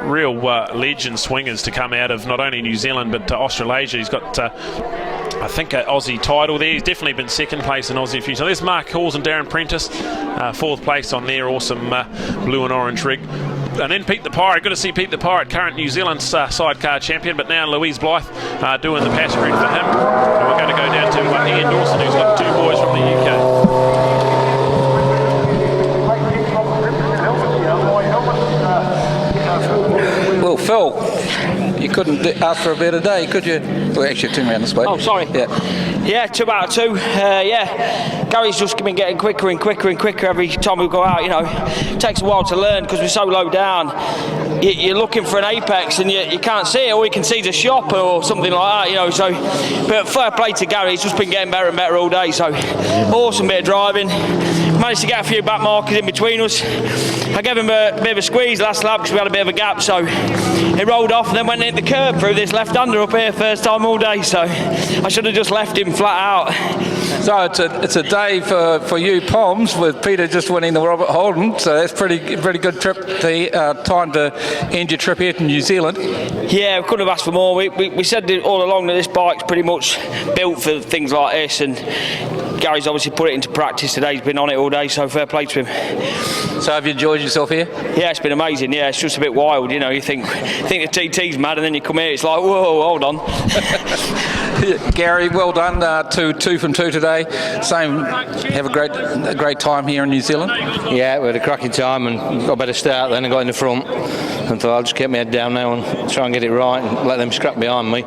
real legend swingers to come out of not only New Zealand but Australasia. He's got I think an Aussie title there. He's definitely been second place in Aussie a few times. So there's Mark Halls and Darren Prentice, 4th place on their awesome blue and orange rig. And then Pete the Pirate. Good to see Pete the Pirate, current New Zealand sidecar champion, but now Louise Blythe doing the passenger for him. And we're going to go down to Ian Dawson, who's got 2 boys from the UK. Well, Phil, you couldn't ask for a better day, could you? Well, actually, turn around this way. Oh, sorry. Yeah, 2 out of 2. Gary's just been getting quicker and quicker and quicker every time we go out. You know, it takes a while to learn because we're so low down. You're looking for an apex and you can't see it. All you can see is a shop or something like that. You know, so but fair play to Gary. He's just been getting better and better all day. So awesome bit of driving. Managed to get a few back markers in between us. I gave him a bit of a squeeze last lap because we had a bit of a gap, so he rolled off and then went into the curb through this left-hander up here, first time all day, so I should have just left him flat out. So it's a day for you Poms, with Peter just winning the Robert Holden, so that's pretty good trip to time to end your trip here to New Zealand. Yeah, we couldn't have asked for more. We said all along that this bike's pretty much built for things like this, and Gary's obviously put it into practice today. He's been on it all day, so fair play to him. So have you enjoyed yourself here? Yeah, it's been amazing. Yeah, it's just a bit wild, you know. You think the TT's mad, and then you come here, it's like, whoa, hold on. Gary, well done. 2 from 2 today. Same. Have a great time here in New Zealand. Yeah, we had a cracking time and got a better start then. I got in the front and thought I'll just get my head down now and try and get it right and let them scrap behind me.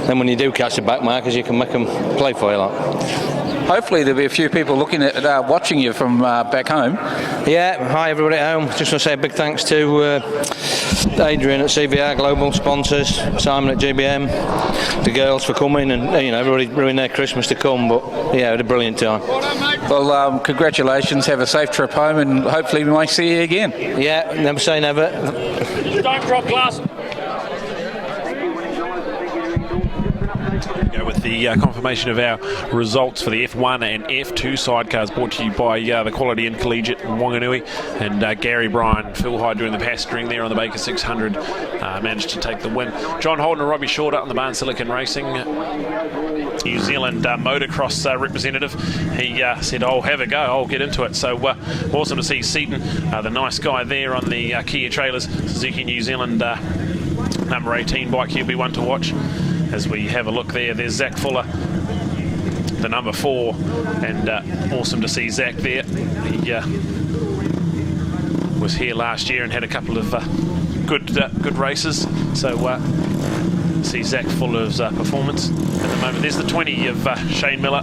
Then when you do catch the back markers, you can make them play for you. Hopefully there'll be a few people looking at watching you from back home. Yeah, hi everybody at home. Just want to say a big thanks to Adrian at CVR Global, sponsors, Simon at GBM, the girls for coming, and everybody ruined their Christmas to come, but yeah, we had a brilliant time. Well, congratulations, have a safe trip home, and hopefully we might see you again. Yeah, never say never. Don't drop glass. With the confirmation of our results for the F1 and F2 sidecars, brought to you by the Quality and Collegiate in Whanganui, and Gary Bryan, Phil Hyde doing the passengering there on the Baker 600, managed to take the win. John Holden and Robbie Shorter on the Barn Silicon Racing, New Zealand motocross representative. He said, "I'll have a go, I'll get into it." So awesome to see Seaton, the nice guy there on the Kia Trailers, Suzuki New Zealand number 18 bike. He'll be one to watch. As we have a look there's Zach Fuller, the number 4, and awesome to see Zach there. He was here last year and had a couple of good races. So see Zach Fuller's performance at the moment. There's the 20 of Shane Miller.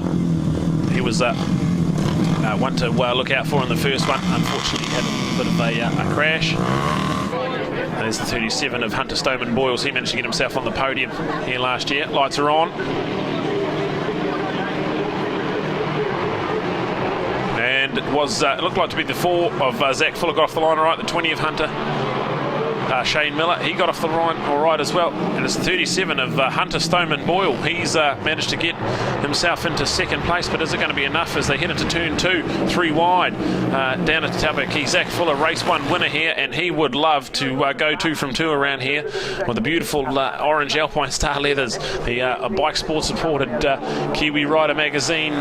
He was one to look out for in the first one. Unfortunately, had a bit of a crash. And there's the 37 of Hunter Stoneman Boyles. He managed to get himself on the podium here last year. Lights are on. And it was it looked like to be the 4 of Zach Fuller got off the line all right. The 20 of Hunter Shane Miller, he got off the line all right as well. And it's the 37 of Hunter Stoneman Boyle. He's managed to get himself into second place, but is it going to be enough as they head into turn 2, 3 wide down at Taupo Key? Zach Fuller, race 1 winner here, and he would love to go 2 from 2 around here with the beautiful orange Alpine Star leathers, the Bike Sport supported Kiwi Rider magazine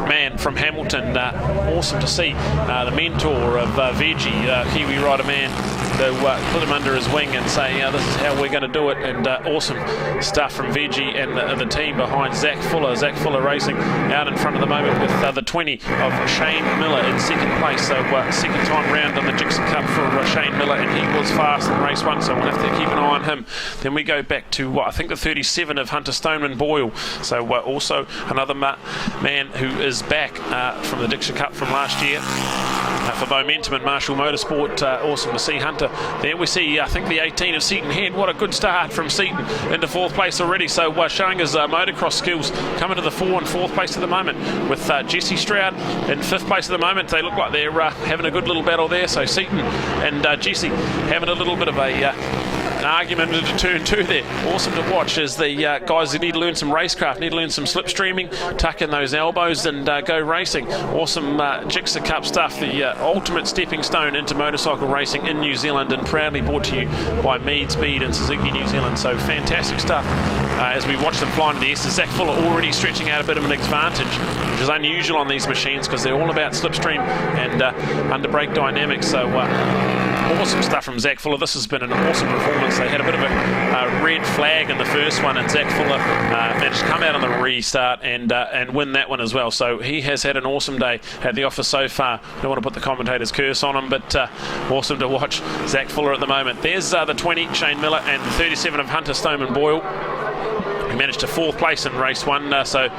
man from Hamilton. Awesome to see the mentor of Veggie, Kiwi Rider man, to put him under his wing and say, this is how we're going to do it. And awesome stuff from Veggie and the team behind Zach Fuller. Zach Fuller racing out in front of the moment with the 20 of Shane Miller in second place. So second time round on the Gixxer Cup for Shane Miller, and he was fast in race 1, so we'll have to keep an eye on him. Then we go back to I think the 37 of Hunter Stoneman Boyle. So also another man who is back from the Gixxer Cup from last year for Momentum and Marshall Motorsport. Awesome to see Hunter there. We see I think the 18 of Seaton Head. What a good start from Seaton into 4th place already. So showing his motocross skills, coming to the 4 and 4th place at the moment with Jesse Stroud in 5th place at the moment. They look like they're having a good little battle there. So Seaton and Jesse having a little bit of an argument into turn 2 there. Awesome to watch as the guys who need to learn some racecraft, need to learn some slipstreaming, tuck in those elbows and go racing. Awesome Gixxer Cup stuff, the ultimate stepping stone into motorcycle racing in New Zealand, and proudly brought to you by Mead Speed and Suzuki New Zealand. So fantastic stuff as we watch them fly into the S's. Zach Fuller already stretching out a bit of an advantage, which is unusual on these machines because they're all about slipstream and under brake dynamics. So awesome stuff from Zach Fuller. This has been an awesome performance. They had a bit of a red flag in the first one, and Zach Fuller managed to come out on the restart and win that one as well. So he has had an awesome day at the office so far. Don't want to put the commentator's curse on him, but awesome to watch Zach Fuller at the moment. There's the 20, Shane Miller, and the 37 of Hunter Stoneman Boyle. He managed to 4th place in race 1, so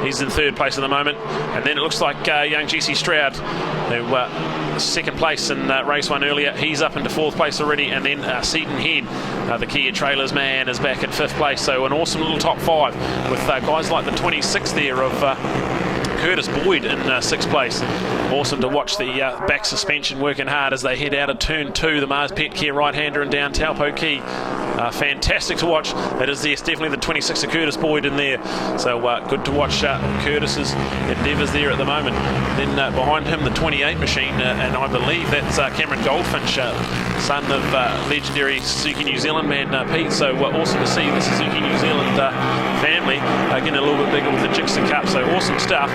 he's in 3rd place at the moment. And then it looks like young Jesse Stroud, who 2nd place in race 1 earlier, he's up into 4th place already. And then Seaton Head, the Kia Trailers man, is back at 5th place. So an awesome little top 5 with guys like the 26 there of Curtis Boyd in 6th place. Awesome to watch the back suspension working hard as they head out of turn 2, the Mars Pet Care right-hander and down Taupo Key. Fantastic to watch. It is definitely the 26 of Curtis Boyd in there. So good to watch Curtis's endeavours there at the moment. Then behind him the 28 machine, and I believe that's Cameron Goldfinch, son of legendary Suzuki New Zealand man Pete. So awesome to see the Suzuki New Zealand family getting a little bit bigger with the Gixxer Cup. So awesome stuff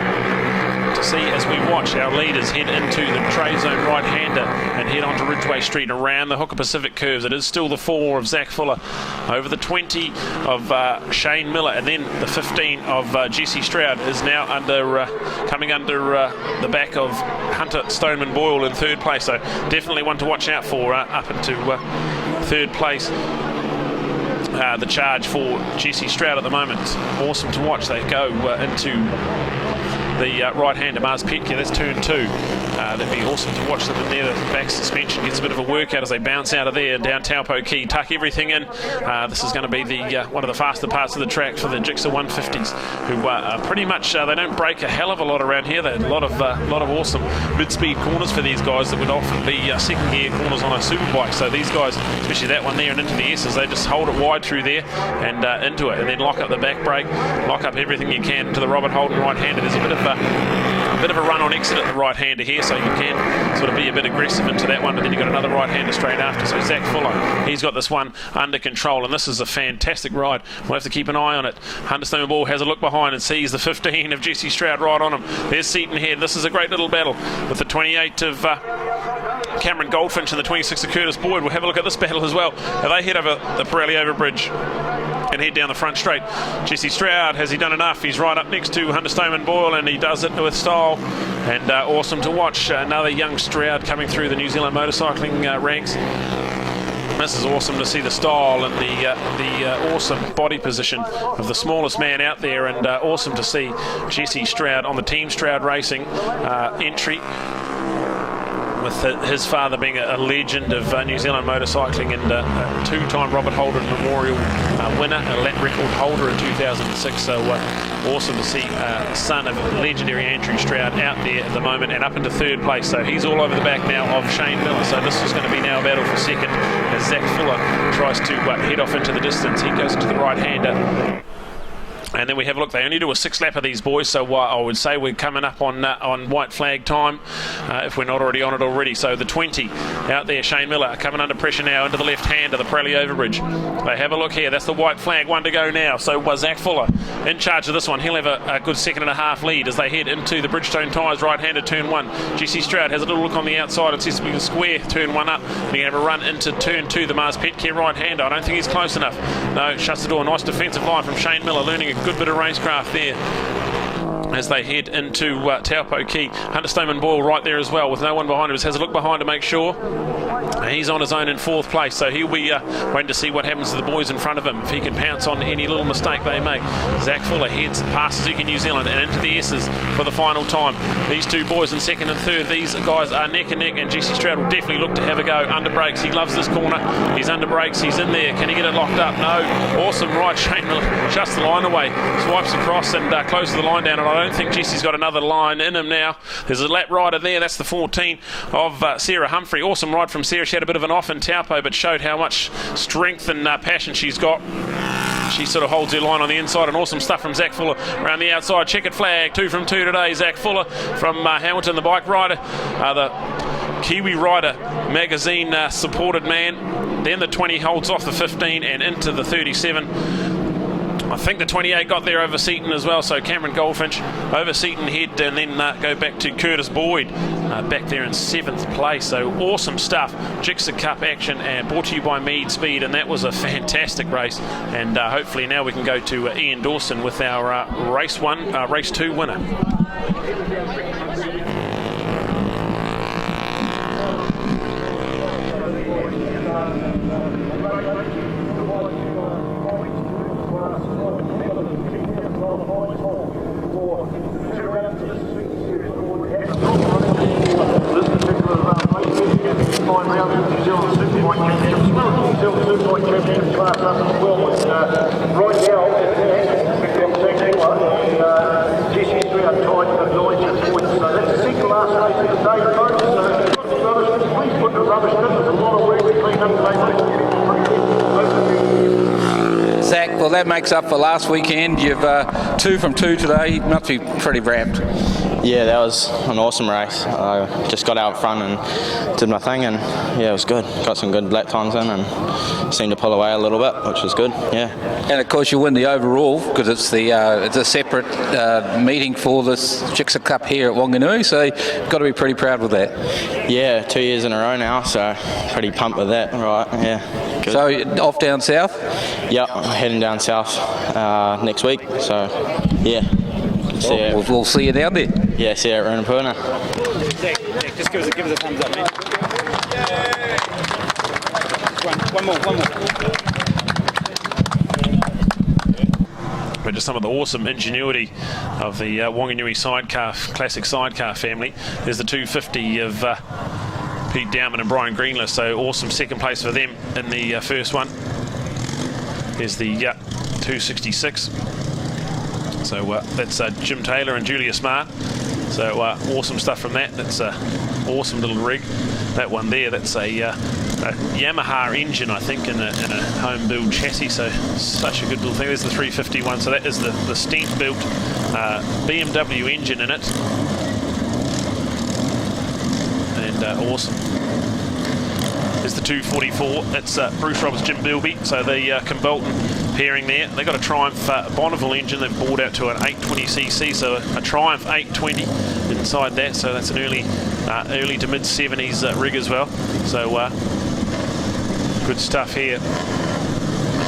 to see as we watch our leaders head into the trade zone right-hander and head onto Ridgeway Street around the Hooker Pacific curves. It is still the 4 of Zach Fuller over the 20 of Shane Miller, and then the 15 of Jesse Stroud is now coming under the back of Hunter Stoneman Boyle in 3rd place. So definitely one to watch out for up into 3rd place. The charge for Jesse Stroud at the moment. Awesome to watch. They go into the right-hander Mars Petke. That's turn 2. That'd be awesome to watch them in there. The back suspension gets a bit of a workout as they bounce out of there down Taupo Key, tuck everything in. This is going to be the one of the faster parts of the track for the Gixxer 150s, who are pretty much they don't break a hell of a lot around here. They had a lot of awesome mid-speed corners for these guys that would often be second gear corners on a superbike. So these guys, especially that one there and into the S's, they just hold it wide through there and into it, and then lock up the back brake, lock up everything you can to the Robert Holden right-hander. There's a bit of a run on exit at the right-hander here, so you can sort of be a bit aggressive into that one, and then you've got another right-hander straight after. So Zach Fuller, he's got this one under control, and this is a fantastic ride. We'll have to keep an eye on it. Hunter Stoneman Boyle has a look behind and sees the 15 of Jesse Stroud right on him. There's Seaton Head. This is a great little battle with the 28 of Cameron Goldfinch and the 26 of Curtis Boyd. We'll have a look at this battle as well. Now they head over the Pirelli overbridge and head down the front straight. Jesse Stroud, has he done enough? He's right up next to Hunter Stoneman Boyle, and he does it with style, and awesome to watch. Another young Stroud coming through the New Zealand motorcycling ranks. This is awesome to see the style and the awesome body position of the smallest man out there, and awesome to see Jesse Stroud on the Team Stroud Racing entry, with his father being a legend of New Zealand motorcycling and a two-time Robert Holden Memorial winner, a lap record holder in 2006. So awesome to see son of legendary Andrew Stroud out there at the moment and up into third place. So he's all over the back now of Shane Miller. So this is going to be now a battle for second as Zach Fuller tries to head off into the distance. He goes into the right-hander. And then we have a look. They only do a 6-lap of these boys, so I would say we're coming up on white flag time, if we're not already on it already. So the 20 out there, Shane Miller coming under pressure now into the left hand of the Pirelli Overbridge. They have a look here. That's the white flag. 1 to go now. So Zach Fuller in charge of this one. He'll have a good 2.5 lead as they head into the Bridgestone tyres right-hander turn 1. Jesse Stroud has a little look on the outside and says we can square turn 1 up. We can have a run into turn 2. The Mars Pet Care right-hander. I don't think he's close enough. No, shuts the door. Nice defensive line from Shane Miller, learning a good bit of racecraft there as they head into Taupo Key. Hunter Stoneman Boyle right there as well with no one behind him. Just has a look behind to make sure. He's on his own in 4th place, so he'll be waiting to see what happens to the boys in front of him, if he can pounce on any little mistake they make. Zach Fuller heads past Suzuki New Zealand and into the S's for the final time. These two boys in 2nd and 3rd, these guys are neck and neck, and Jesse Stroud will definitely look to have a go. Under brakes, he loves this corner. He's under brakes, he's in there. Can he get it locked up? No. Awesome ride. Shane Miller shuts the line away, swipes across and closes the line down, and I don't think Jesse's got another line in him now. There's a lap rider there. That's the 14 of Sarah Humphrey. Awesome ride from Sarah. She had a bit of an off in Taupo, but showed how much strength and passion she's got. She sort of holds her line on the inside, and awesome stuff from Zach Fuller around the outside. Checkered flag, 2 from 2 today. Zach Fuller from Hamilton, the bike rider, the Kiwi Rider magazine supported man. Then the 20 holds off the 15 and into the 37. I think the 28 got there over Seaton as well, so Cameron Goldfinch over Seaton head and then go back to Curtis Boyd back there in 7th place. So awesome stuff. Gixxer Cup action and brought to you by Mead Speed, and that was a fantastic race, and hopefully now we can go to Ian Dawson with our race 2 winner. Zach, well, that makes up for last weekend. You've 2 from 2 today. You must be pretty rapt. Yeah, that was an awesome race. I just got out front and did my thing, and yeah, it was good. Got some good lap times in and seemed to pull away a little bit, which was good. Yeah. And of course you win the overall because it's a separate meeting for this Gixxer Cup here at Whanganui, so you've got to be pretty proud with that. Yeah, 2 years in a row now, so pretty pumped with that. Right, yeah. Good. So off down south? Yep, heading down south next week. So yeah. We'll see you down there. Yeah, see you at Runapuna. Zach, just give us a thumbs up, man. One more. But just some of the awesome ingenuity of the Whanganui classic sidecar family. There's the 250 of Pete Dowman and Brian Greenless, so awesome 2nd place for them in the first one. There's the 266. So that's Jim Taylor and Julia Smart. So awesome stuff from that. That's a awesome little rig. That one there, that's a Yamaha engine, I think, in a home build chassis. So such a good little thing. There's the 351. So that is the Stent built BMW engine in it. And awesome. There's the 244. That's Bruce Roberts, Jim Bilby. So the Kimbolton pairing there. They've got a Triumph Bonneville engine they've brought out to an 820cc, so a Triumph 820 inside that. So that's an early to mid 70s rig as well. So good stuff here.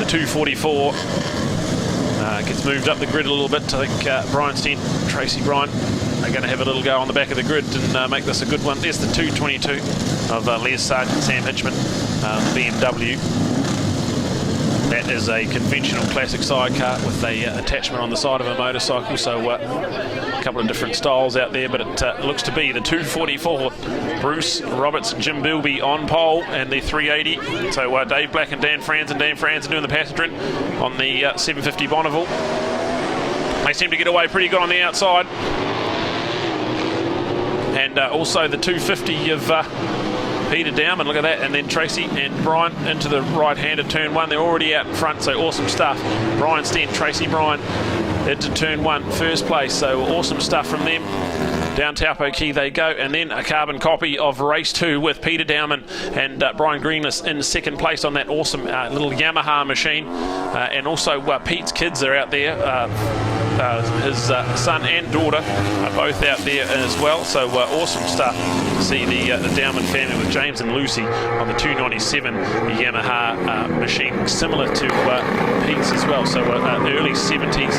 The 244 gets moved up the grid a little bit. I think Brian Stent, Tracy Bryan are going to have a little go on the back of the grid and make this a good one. There's the 222 of Les Sargent, Sam Hitchman, BMW. That is a conventional classic sidecar with a attachment on the side of a motorcycle, so a couple of different styles out there, but it looks to be the 244. Bruce Roberts, Jim Bilby on pole, and the 380. So Dave Black and Dan Franzen doing the passenger on the 750 Bonneville. They seem to get away pretty good on the outside. And also the 250 of Peter Dowman, look at that, and then Tracy and Brian into the right-handed turn one. They're already out in front, so awesome stuff. Brian Stent, Tracy Bryan into turn one, first place, so awesome stuff from them. Down Taupo Key they go, and then a carbon copy of race 2 with Peter Dowman and Brian Greenless in second place on that awesome little Yamaha machine. And also Pete's kids are out there. His son and daughter are both out there as well, so awesome stuff to see the Dowman family with James and Lucy on the 297 Yamaha machine, similar to Pete's as well. So early 70s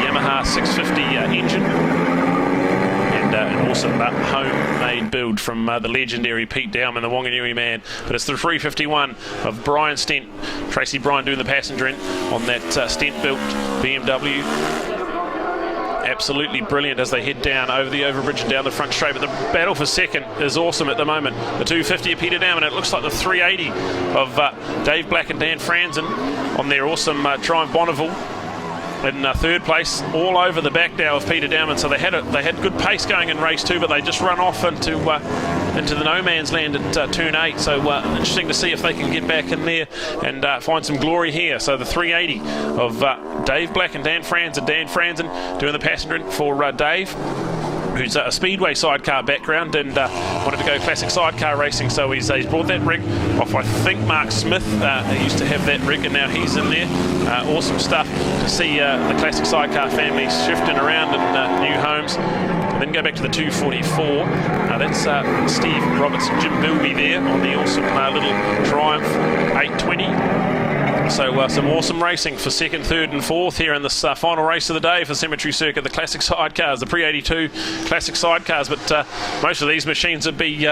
Yamaha 650 engine. An awesome homemade build from the legendary Pete Dowman, the Whanganui man. But it's the 351 of Brian Stent, Tracy Bryan doing the passenger in on that Stent-built BMW. Absolutely brilliant as they head down over the overbridge and down the front straight. But the battle for second is awesome at the moment. The 250 of Peter Dowman. It looks like the 380 of Dave Black and Dan Franzen on their awesome Triumph Bonneville. In third place, all over the back now of Peter Dowman. So they had good pace going in race 2, but they just run off into the no man's land at turn 8. So interesting to see if they can get back in there and find some glory here. So the 380 of Dave Black and Dan Franzen doing the passenger for Dave, who's a speedway sidecar background and wanted to go classic sidecar racing, so he's brought that rig off, I think, Mark Smith. He used to have that rig and now he's in there. Awesome stuff to see the classic sidecar families shifting around in new homes. And then go back to the 244. That's Steve Roberts and Jim Bilby there on the awesome little Triumph 820. So some awesome racing for second, third and fourth here in this final race of the day for Cemetery Circuit, the classic sidecars, the pre-82 classic sidecars. But most of these machines would be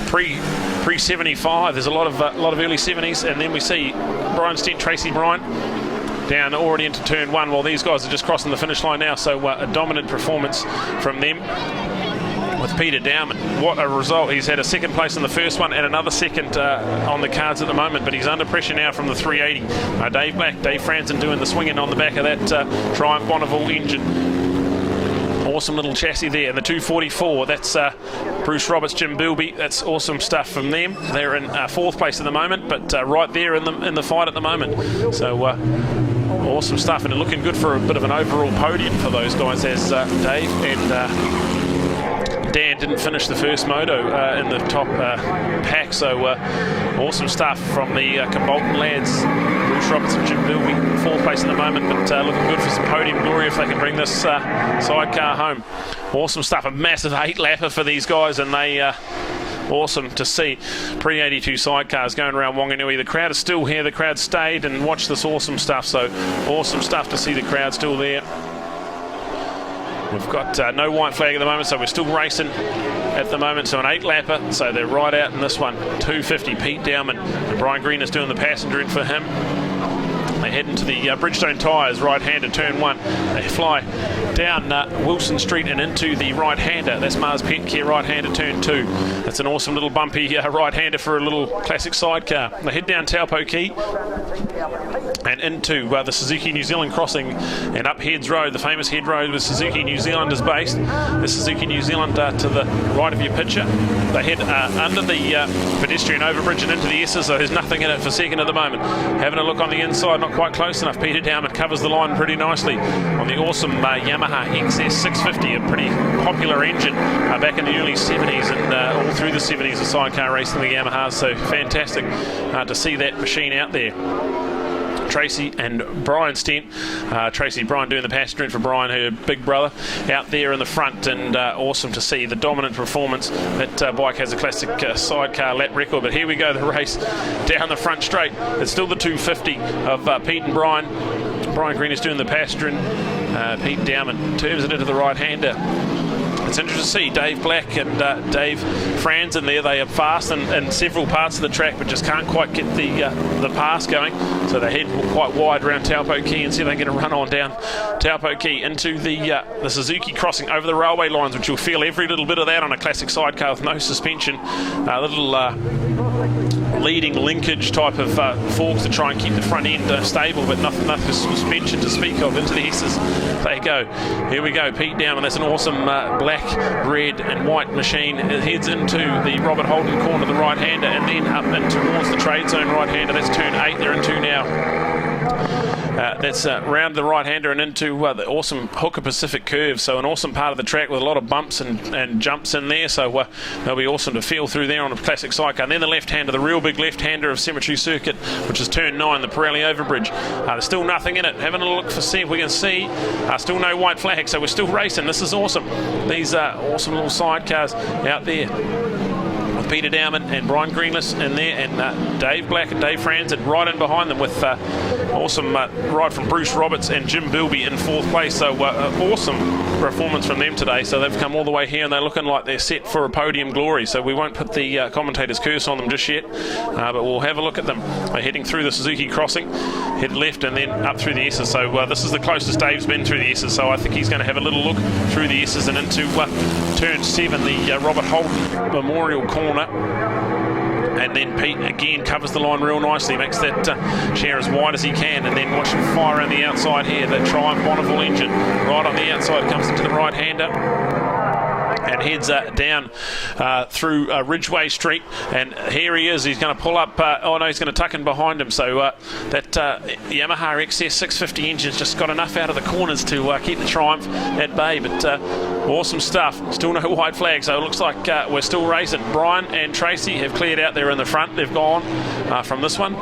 pre-75. There's a lot of early 70s, and then we see Brian Stent, Tracy Bryan down already into turn one, while these guys are just crossing the finish line now. So a dominant performance from them. With Peter Dowman, what a result. He's had a second place in the first one and another second on the cards at the moment, but he's under pressure now from the 380. Dave Black, Dave Franzen doing the swinging on the back of that Triumph Bonneville engine. Awesome little chassis there. And the 244, that's Bruce Roberts, Jim Bilby. That's awesome stuff from them. They're in fourth place at the moment, but right there in the fight at the moment. So awesome stuff, and looking good for a bit of an overall podium for those guys, as Dave and Dan didn't finish the first moto in the top pack, so awesome stuff from the Bolton lads. Bruce Roberts and Jim Bilby, fourth place at the moment, but looking good for some podium glory if they can bring this sidecar home. Awesome stuff, a massive 8-lapper for these guys, and they awesome to see pre-82 sidecars going around Whanganui. The crowd is still here, the crowd stayed and watched this awesome stuff, so awesome stuff to see the crowd still there. We've got no white flag at the moment, so we're still racing at the moment. So an 8-lapper, so they're right out in this one. 250, Pete Dowman. And Brian Green is doing the passenger in for him. They head into the Bridgestone tyres, right-hander, turn one. They fly down Wilson Street and into the right-hander. That's Mars Pet Care, right-hander, turn 2. That's an awesome little bumpy right-hander for a little classic sidecar. They head down Taupo Key and into the Suzuki New Zealand crossing and up Heads Road, the famous Head Road where Suzuki New Zealand is based. The Suzuki New Zealand to the right of your picture. They head under the pedestrian overbridge and into the S's, so there's nothing in it for second at the moment. Having a look on the inside, not quite close enough. Peter Dowman covers the line pretty nicely on the awesome Yamaha XS 650, a pretty popular engine back in the early 70s and all through the 70s of sidecar racing, the Yamahas, so fantastic to see that machine out there. Tracy and Brian Stent. Tracy and Brian doing the passenger in for Brian, her big brother, out there in the front, and awesome to see the dominant performance. That bike has a classic sidecar lap record, but here we go, the race down the front straight. It's still the 250 of Pete and Brian. Brian Green is doing the passenger in. Pete Dowman turns it into the right-hander. It's interesting to see Dave Black and Dave Franzen there. They are fast in several parts of the track, but just can't quite get the pass going. So they head quite wide around Taupo Key and see if they can get a run on down Taupo Key into the Suzuki crossing over the railway lines, which you'll feel every little bit of that on a classic sidecar with no suspension. A little leading linkage type of forks to try and keep the front end stable, but nothing suspension to speak of. Into the S's they go. Here we go, Pete Dowman. That's an awesome black, red and white machine. It heads into the Robert Holden corner, the right-hander, and then up and towards the trade zone right-hander. That's turn 8 they're into now. That's round the right-hander and into the awesome Hooker Pacific curve. So an awesome part of the track with a lot of bumps and jumps in there. So they'll be awesome to feel through there on a classic sidecar. And then the left-hander, the real big left-hander of Cemetery Circuit, which is turn 9, the Pirelli Overbridge. There's still nothing in it. Having a look to see if we can see. Still no white flag, so we're still racing. This is awesome. These awesome little sidecars out there. Peter Dowman and Brian Greenless in there, and Dave Black and Dave Franzen right in behind them with awesome ride from Bruce Roberts and Jim Bilby in 4th place. So awesome performance from them today. So they've come all the way here and they're looking like they're set for a podium glory. So we won't put the commentator's curse on them just yet, but we'll have a look at them. They're heading through the Suzuki crossing, head left and then up through the S's. So this is the closest Dave's been through the S's. So I think he's going to have a little look through the S's and into turn 7, the Robert Holden Memorial corner. And then Pete again covers the line real nicely, makes that chair as wide as he can, and then watch him fire around the outside here. The Triumph Bonneville engine right on the outside comes into the right-hander and heads down through Ridgeway Street, and here he is. He's going to pull up. Oh no, he's going to tuck in behind him. So that Yamaha XS 650 engine's just got enough out of the corners to keep the Triumph at bay. But awesome stuff. Still no white flag, so it looks like we're still racing. Brian and Tracy have cleared out there in the front. They've gone from this one.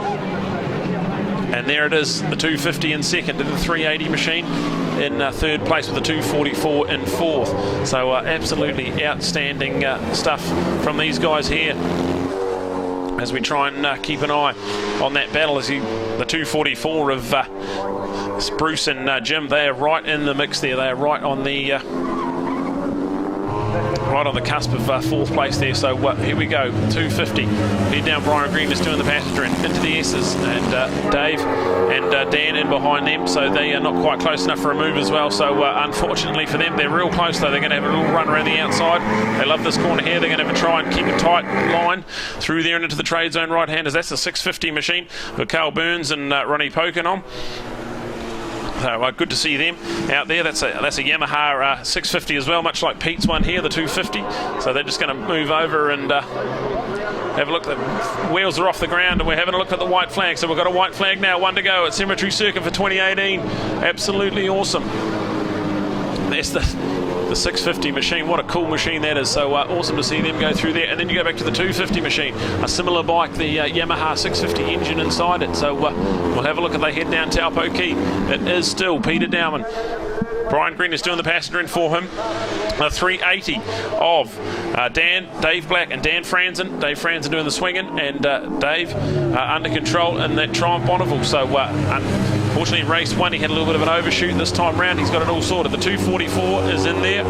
And there it is, the 250 in second, and the 380 machine in 3rd place with the 244 in 4th. So absolutely outstanding stuff from these guys here as we try and keep an eye on that battle. As the 244 of Bruce and Jim, they are right in the mix there. They are right on the cusp of 4th place there. So here we go, 250. Head down, Brian Green is doing the passenger into the S's, and Dave and Dan in behind them. So they are not quite close enough for a move as well. So unfortunately for them, they're real close though. They're going to have a little run around the outside. They love this corner here. They're going to have a try and keep a tight line through there and into the trade zone right-handers. That's the 650 machine for Carl Burns and Ronnie Poconom. So good to see them out there. That's a Yamaha 650 as well, much like Pete's one here, the 250. So they're just going to move over and have a look. The wheels are off the ground and we're having a look at the white flag. So we've got a white flag now, 1 to go at Cemetery Circuit for 2018. Absolutely awesome. There's the 650 machine. What a cool machine that is. So awesome to see them go through there. And then you go back to the 250 machine, a similar bike, the Yamaha 650 engine inside it. So we'll have a look as they head down Taupo Key. It is still Peter Dowman. Brian Green is doing the passenger in for him. A 380 of Dave Black and Dan Franzen. Dave Franzen doing the swinging, and Dave under control in that Triumph Bonneville. So unfortunately, race 1, he had a little bit of an overshoot this time round. He's got it all sorted. The 244 is in there.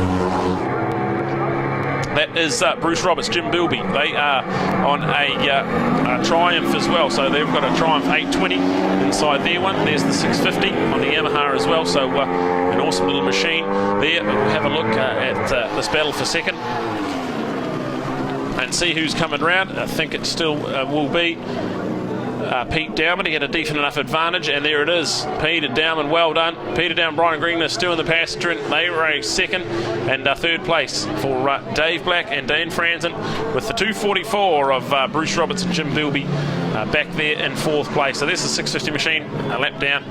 That is Bruce Roberts, Jim Bilby. They are on a Triumph as well. So they've got a Triumph 820 inside their one. There's the 650 on the Yamaha as well. So an awesome little machine there. But we'll have a look at this battle for second and see who's coming round. I think it still will be Pete Dowman. He had a decent enough advantage, and there it is. Peter Dowman, well done. Peter Dowman, Brian Greenless doing the passenger, and they race second, and 3rd place for Dave Black and Dan Franzen with the 244 of Bruce Roberts and Jim Bilby back there in 4th place. So there's the 650 machine, a lap down.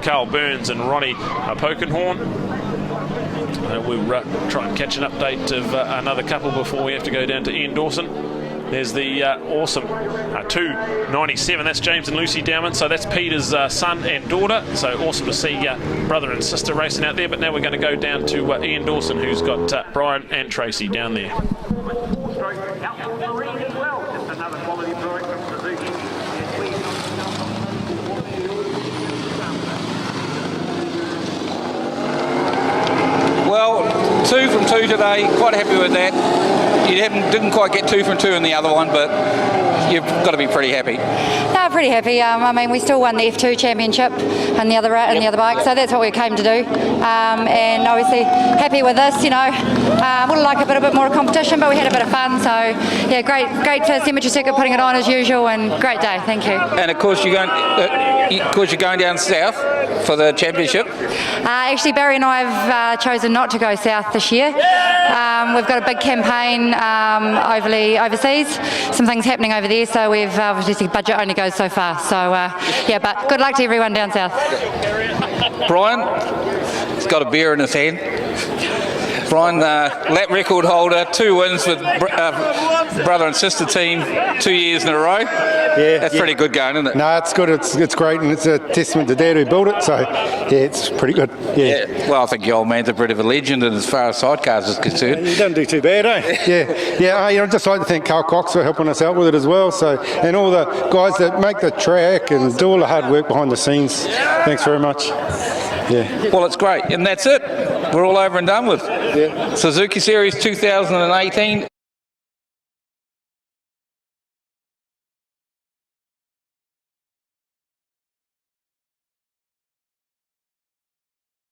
Carl Burns and Ronnie Pokenhorn. We'll try and catch an update of another couple before we have to go down to Ian Dawson. There's the awesome 297. That's James and Lucy Dowman. So that's Peter's son and daughter. So awesome to see brother and sister racing out there. But now we're going to go down to Ian Dawson, who's got Brian and Tracy down there. Well, 2 from 2 today, quite happy with that. You didn't quite get 2 from 2 in the other one, but you've got to be pretty happy. No, pretty happy. I mean, we still won the F2 championship and the other bike, so that's what we came to do. And obviously happy with this. You know, would have liked a bit more competition, but we had a bit of fun. So yeah, great for Cemetery Circuit putting it on as usual, and great day. Thank you. And of course you're going down south for the championship. Actually, Barry and I have chosen not to go south this year. We've got a big campaign overseas. Some things happening over there, so we've obviously budget only goes so far. So yeah, but good luck to everyone down south. Brian, he's got a beer in his hand. Brian, lap record holder, 2 wins with brother and sister team 2 years in a row. Yeah, that's pretty good going, isn't it? No, it's good. It's great, and it's a testament to Dad who built it. So yeah, it's pretty good. Yeah. Well, I think your old man's a bit of a legend as far as sidecars is concerned. You don't do too bad, eh? yeah. I'd just like to thank Carl Cox for helping us out with it as well. So, and all the guys that make the track and do all the hard work behind the scenes. Thanks very much. Yeah. Well, it's great, and that's it. We're all over and done with. Yeah. Suzuki Series 2018.